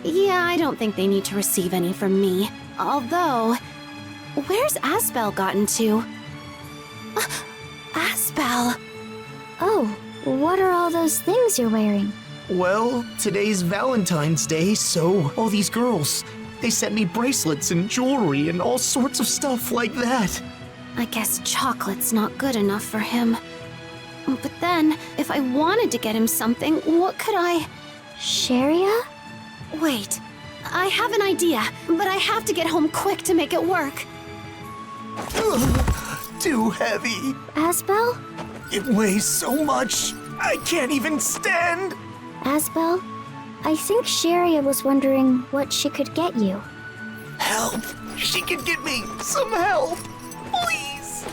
Yeah, I don't think they need to receive any from me. Although, where's Asbel gotten to? Asbel! Oh, what are all those things you're wearing? Well, today's Valentine's Day, so all these girls, they sent me bracelets and jewelry and all sorts of stuff like that. I guess chocolate's not good enough for him. But then, if I wanted to get him something, what could I... Sharia? Wait, I have an idea, but I have to get home quick to make it work. Ugh, too heavy. Asbel? It weighs so much, I can't even stand. Asbel, I think Sharia was wondering what she could get you. Help! She can get me some help! Please!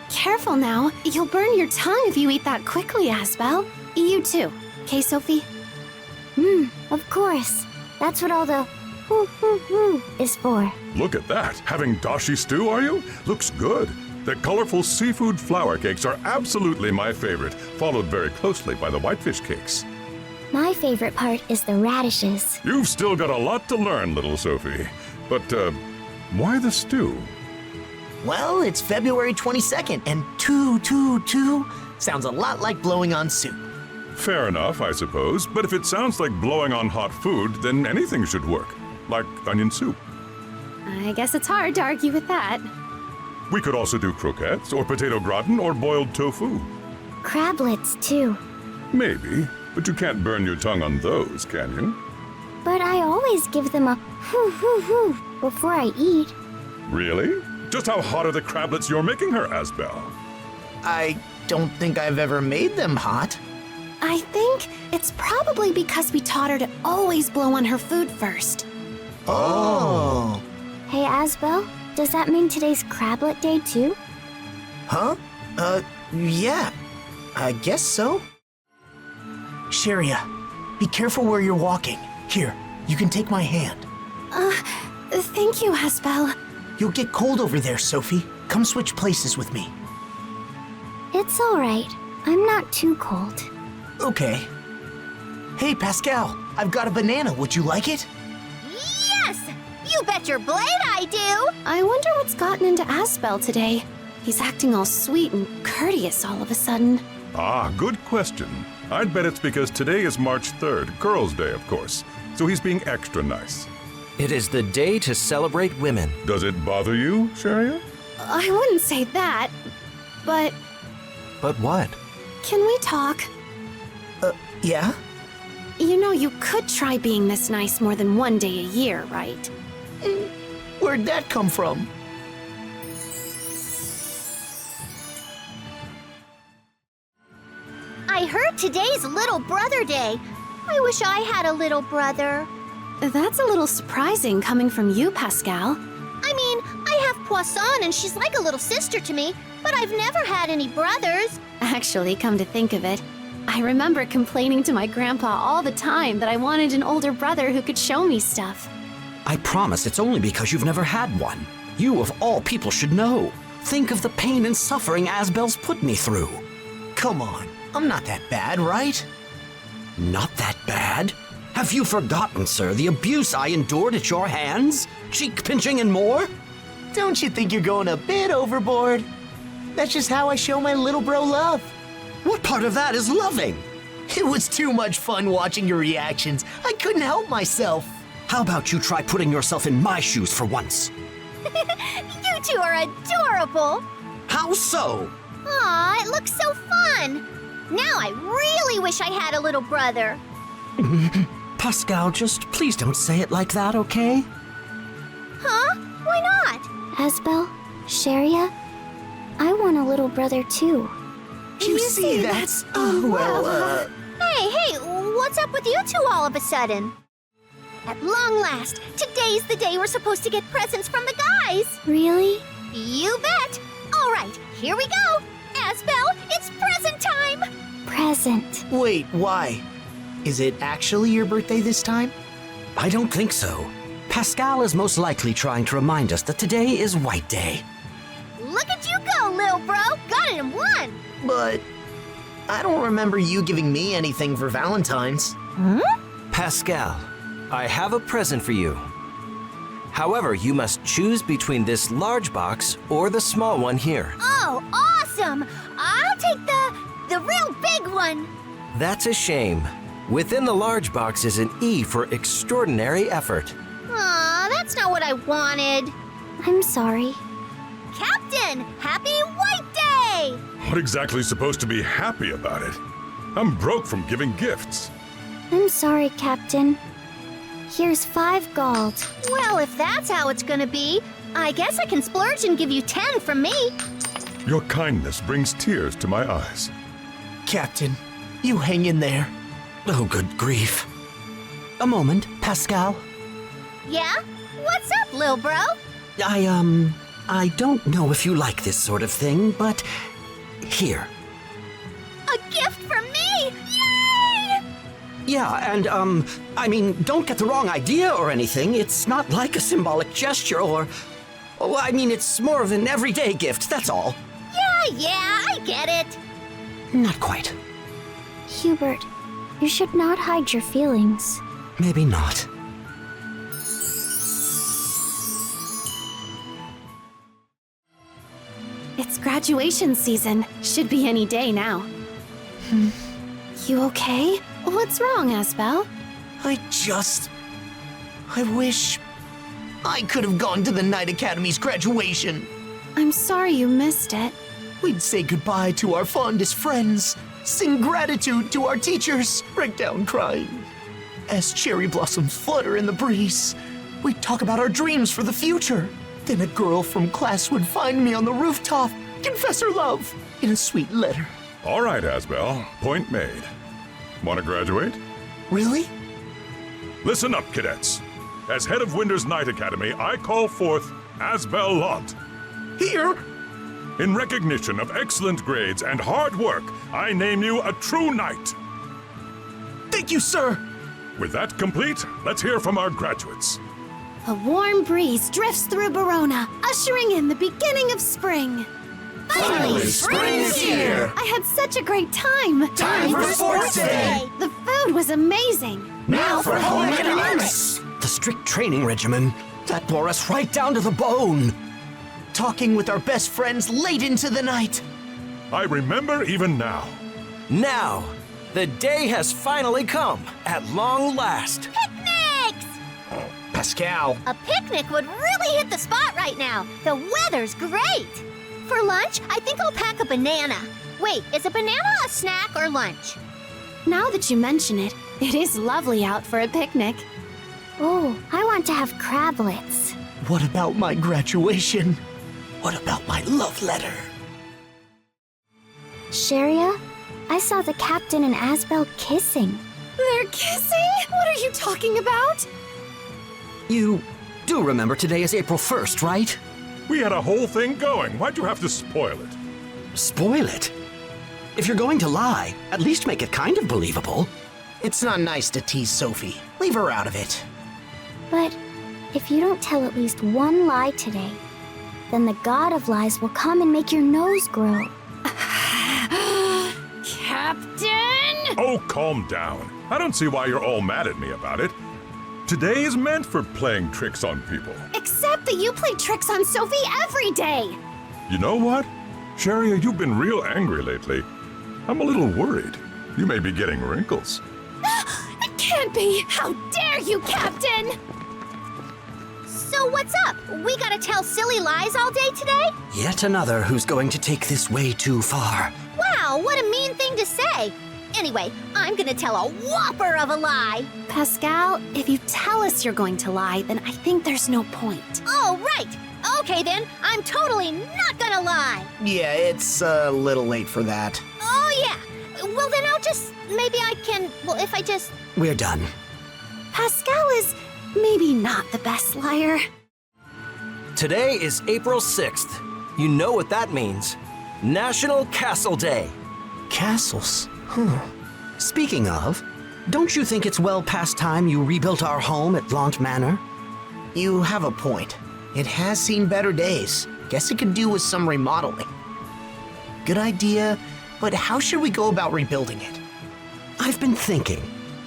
Careful now. You'll burn your tongue if you eat that quickly, Asbel. You too. Okay, Sophie? Of course. That's what all the is for. Look at that. Having dashi stew, are you? Looks good. The colorful seafood flour cakes are absolutely my favorite, followed very closely by the whitefish cakes. My favorite part is the radishes. You've still got a lot to learn, little Sophie. But, why the stew? Well, it's February 22nd, and 222 sounds a lot like blowing on soup. Fair enough, I suppose, but if it sounds like blowing on hot food, then anything should work. Like onion soup. I guess it's hard to argue with that. We could also do croquettes, or potato gratin, or boiled tofu. Crablets, too. Maybe, but you can't burn your tongue on those, can you? But I always give them a hoo before I eat. Really? Just how hot are the crablets you're making her, Asbel? I don't think I've ever made them hot. I think it's probably because we taught her to always blow on her food first. Oh. Hey, Asbel, does that mean today's Crablet Day, too? Huh? Yeah. I guess so. Sharia, be careful where you're walking. Here, you can take my hand. Thank you, Asbel. You'll get cold over there, Sophie. Come switch places with me. It's all right. I'm not too cold. Okay. Hey, Pascal, I've got a banana. Would you like it? Yes! You bet your blade I do! I wonder what's gotten into Asbel today. He's acting all sweet and courteous all of a sudden. Ah, good question. I'd bet it's because today is March 3rd, Girls' Day, of course, so he's being extra nice. It is the day to celebrate women. Does it bother you, Sharia? I wouldn't say that, but But what? can we talk? Yeah? You know, you could try being this nice more than one day a year, right? Where'd that come from? I heard today's Little Brother Day. I wish I had a little brother. That's a little surprising coming from you, Pascal. I mean, I have Poisson and she's like a little sister to me, but I've never had any brothers. Actually, come to think of it, I remember complaining to my grandpa all the time that I wanted an older brother who could show me stuff. I promise it's only because you've never had one. You, of all people, should know. Think of the pain and suffering Asbel's put me through. Come on, I'm not that bad, right? Not that bad? Have you forgotten, sir, the abuse I endured at your hands? Cheek pinching and more? Don't you think you're going a bit overboard? That's just how I show my little bro love. What part of that is loving? It was too much fun watching your reactions. I couldn't help myself. How about you try putting yourself in my shoes for once? You two are adorable. How so? Aw, it looks so fun. Now I really wish I had a little brother. Pascal, just please don't say it like that, okay? Huh? Why not? Asbel, Sharia, I want a little brother, too. You see, that's... Hey, what's up with you two all of a sudden? At long last, today's the day we're supposed to get presents from the guys. Really? You bet. All right, here we go. Asbel, it's present time. Present. Wait, why? Is it actually your birthday this time? I don't think so. Pascal is most likely trying to remind us that today is White Day. Look at you go, lil bro. Got it in one. But I don't remember you giving me anything for Valentine's. Pascal, I have a present for you. However, you must choose between this large box or the small one here. Oh, awesome. I'll take the real big one. That's a shame. Within the large box is an E for extraordinary effort. Aw, that's not what I wanted. I'm sorry. Captain, happy White Day! What exactly is supposed to be happy about it? I'm broke from giving gifts. I'm sorry, Captain. Here's 5 gold. Well, if that's how it's gonna be, I guess I can splurge and give you 10 from me. Your kindness brings tears to my eyes. Captain, you hang in there. Oh, good grief. A moment, Pascal. Yeah? What's up, lil bro? I don't know if you like this sort of thing, but here. A gift from me! Yay! Yeah, and, I mean, don't get the wrong idea or anything. It's not like a symbolic gesture or... Oh, I mean, it's more of an everyday gift, that's all. Yeah, I get it. Not quite. Hubert, you should not hide your feelings. Maybe not. It's graduation season. Should be any day now. You okay? What's wrong, Asbel? I wish I could have gone to the Knight Academy's graduation. I'm sorry you missed it. We'd say goodbye to our fondest friends, sing gratitude to our teachers, break down crying. As cherry blossoms flutter in the breeze, we'd talk about our dreams for the future. Then a girl from class would find me on the rooftop, confess her love in a sweet letter. All right, Asbel, point made. Want to graduate? Really? Listen up, cadets. As head of Winter's Knight Academy, I call forth Asbel Lant. Here? In recognition of excellent grades and hard work, I name you a true knight. Thank you, sir. With that complete, let's hear from our graduates. A warm breeze drifts through Verona, ushering in the beginning of spring. Finally, spring is here! I had such a great time! Time for Sports Day! The food was amazing! Now for home economics! The strict training regimen, that bore us right down to the bone. Talking with our best friends late into the night. I remember even now. Now, the day has finally come, at long last. Picnics! Pascal. A picnic would really hit the spot right now. The weather's great. For lunch, I think I'll pack a banana. Wait, is a banana a snack or lunch? Now that you mention it, it is lovely out for a picnic. Oh, I want to have crablets. What about my graduation? What about my love letter? Sharia, I saw the captain and Asbel kissing. They're kissing? What are you talking about? You do remember today is April 1st, right? We had a whole thing going. Why'd you have to spoil it? Spoil it? If you're going to lie, at least make it kind of believable. It's not nice to tease Sophie. Leave her out of it. But if you don't tell at least one lie today, then the god of lies will come and make your nose grow. Captain! Oh, calm down. I don't see why you're all mad at me about it. Today is meant for playing tricks on people. Except that you play tricks on Sophie every day! You know what? Sharia, you've been real angry lately. I'm a little worried. You may be getting wrinkles. It can't be! How dare you, Captain! So what's up? We gotta tell silly lies all day today? Yet another who's going to take this way too far. Wow, what a mean thing to say. Anyway, I'm gonna tell a whopper of a lie. Pascal, if you tell us you're going to lie, then I think there's no point. Oh, right. Okay then, I'm totally not gonna lie. Yeah, it's a little late for that. Oh yeah. Well then maybe I can, if I just... We're done. Pascal is maybe not the best liar. Today is April 6th. You know what that means. National Castle Day. Castles? Speaking of, don't you think it's well past time you rebuilt our home at Lant Manor? You have a point. It has seen better days. Guess it could do with some remodeling. Good idea, but how should we go about rebuilding it? I've been thinking.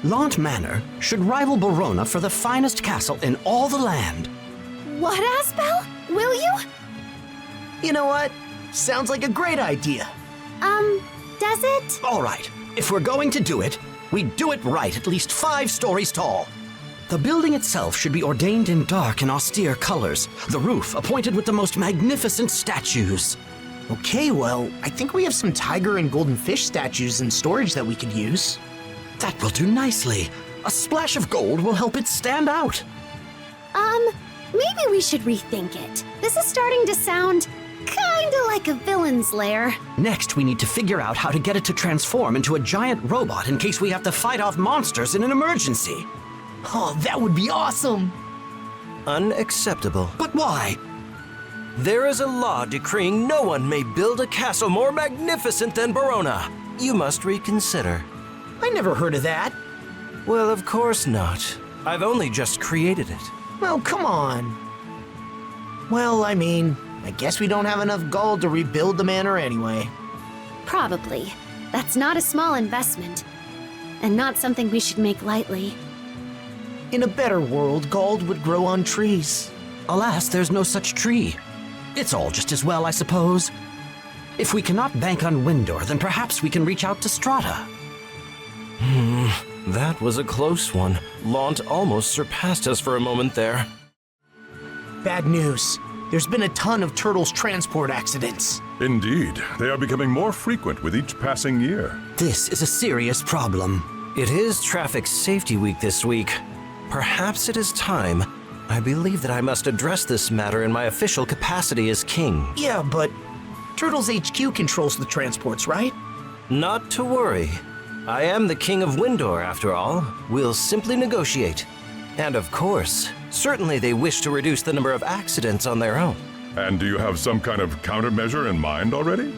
Lant Manor should rival Verona for the finest castle in all the land. What, Asbel? Will you? You know what? Sounds like a great idea. Does it? All right, if we're going to do it, we do it right, at least 5 stories tall. The building itself should be ordained in dark and austere colors, the roof appointed with the most magnificent statues. Okay, well, I think we have some tiger and golden fish statues in storage that we could use. That will do nicely. A splash of gold will help it stand out. Maybe we should rethink it. This is starting to sound kinda like a villain's lair. Next, we need to figure out how to get it to transform into a giant robot in case we have to fight off monsters in an emergency. Oh, that would be awesome! Unacceptable. But why? There is a law decreeing no one may build a castle more magnificent than Verona. You must reconsider. I never heard of that. Well, of course not. I've only just created it. Well, come on. Well, I mean, I guess we don't have enough gold to rebuild the manor anyway. Probably. That's not a small investment. And not something we should make lightly. In a better world, gold would grow on trees. Alas, there's no such tree. It's all just as well, I suppose. If we cannot bank on Windor, then perhaps we can reach out to Strata. That was a close one. Launt almost surpassed us for a moment there. Bad news. There's been a ton of turtles transport accidents. Indeed, they are becoming more frequent with each passing year. This is a serious problem. It is Traffic Safety Week this week. Perhaps it is time. I believe that I must address this matter in my official capacity as king. Yeah, but Turtles HQ controls the transports, right? Not to worry. I am the king of Windor, after all. We'll simply negotiate. And of course, certainly they wish to reduce the number of accidents on their own. And do you have some kind of countermeasure in mind already?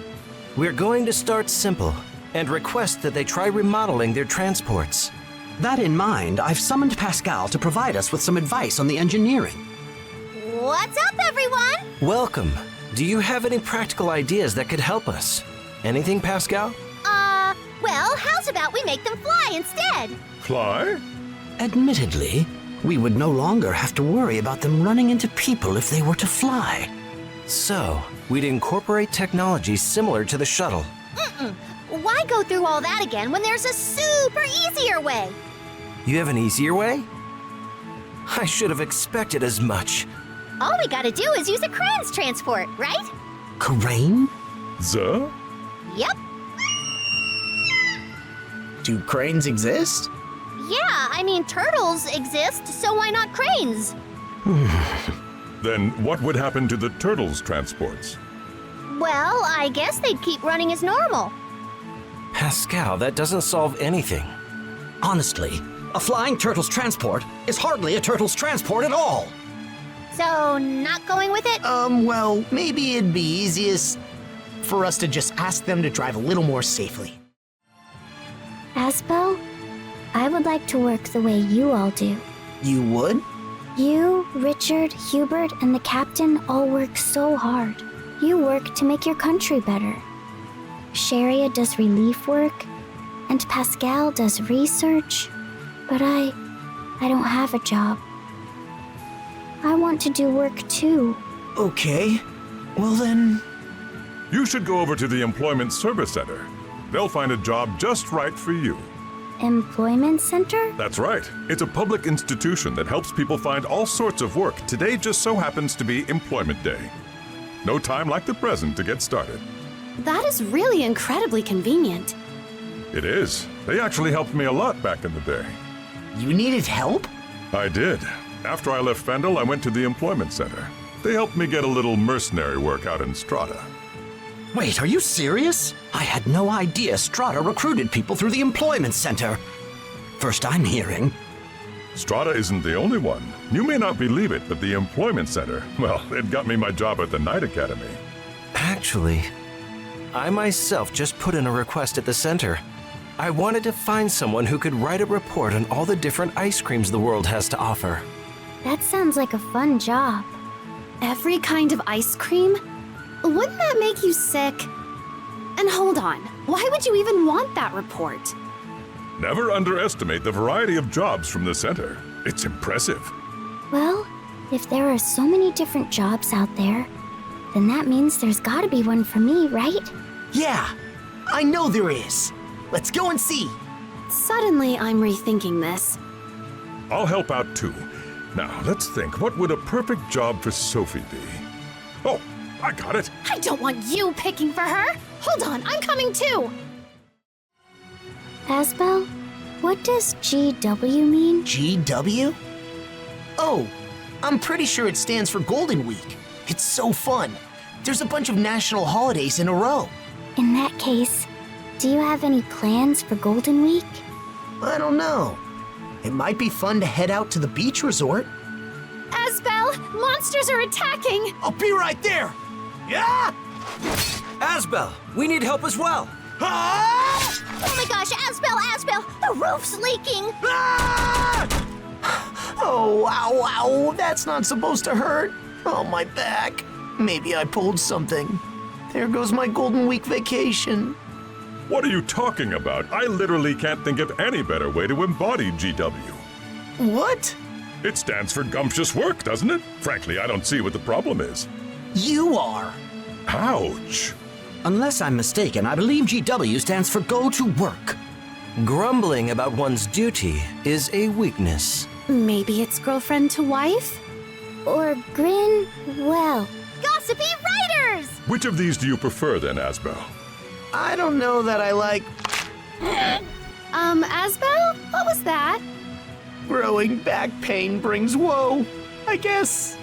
We're going to start simple and request that they try remodeling their transports. That in mind, I've summoned Pascal to provide us with some advice on the engineering. What's up, everyone? Welcome. Do you have any practical ideas that could help us? Anything, Pascal? Well, how's about we make them fly instead? Fly? Admittedly, we would no longer have to worry about them running into people if they were to fly. So, we'd incorporate technology similar to the shuttle. Why go through all that again when there's a super easier way? You have an easier way? I should have expected as much. All we gotta do is use a crane's transport, right? Crane? Yep. Do cranes exist? Yeah, I mean, turtles exist, so why not cranes? Then what would happen to the turtles' transports? Well, I guess they'd keep running as normal. Pascal, that doesn't solve anything. Honestly, a flying turtle's transport is hardly a turtle's transport at all. So, not going with it? Well, maybe it'd be easiest for us to just ask them to drive a little more safely. Asbel, I would like to work the way you all do. You would? You, Richard, Hubert, and the captain all work so hard. You work to make your country better. Sharia does relief work, and Pascal does research, but I don't have a job. I want to do work too. Okay. Well then... You should go over to the Employment Service Center. They'll find a job just right for you. Employment Center? That's right. It's a public institution that helps people find all sorts of work. Today just so happens to be Employment Day. No time like the present to get started. That is really incredibly convenient. It is. They actually helped me a lot back in the day. You needed help? I did. After I left Fendel, I went to the Employment Center. They helped me get a little mercenary work out in Strata. Wait, are you serious? I had no idea Strata recruited people through the Employment Center. First I'm hearing. Strata isn't the only one. You may not believe it, but the Employment Center, well, it got me my job at the Night Academy. Actually, I myself just put in a request at the center. I wanted to find someone who could write a report on all the different ice creams the world has to offer. That sounds like a fun job. Every kind of ice cream? Wouldn't that make you sick? And hold on, why would you even want that report? Never underestimate the variety of jobs from the center. It's impressive. Well, if there are so many different jobs out there, then that means there's gotta be one for me, right? Yeah, I know there is. Let's go and see. Suddenly, I'm rethinking this. I'll help out too. Now, let's think, what would a perfect job for Sophie be? Oh, I got it. I don't want you picking for her. Hold on, I'm coming too. Asbel, what does GW mean? GW? Oh, I'm pretty sure it stands for Golden Week. It's so fun. There's a bunch of national holidays in a row. In that case, do you have any plans for Golden Week? I don't know. It might be fun to head out to the beach resort. Asbel, monsters are attacking. I'll be right there. Yeah! Asbel, we need help as well. Ah! Oh my gosh, Asbel, the roof's leaking. Ah! Oh, ow, ow, that's not supposed to hurt. Oh, my back. Maybe I pulled something. There goes my Golden Week vacation. What are you talking about? I literally can't think of any better way to embody GW. What? It stands for gumptious work, doesn't it? Frankly, I don't see what the problem is. You are. Ouch. Unless I'm mistaken, I believe GW stands for Go to Work. Grumbling about one's duty is a weakness. Maybe it's girlfriend to wife? Or grin, well. Gossipy writers! Which of these do you prefer then, Asbel? I don't know that I like Asbel? What was that? growing back pain brings woe, I guess.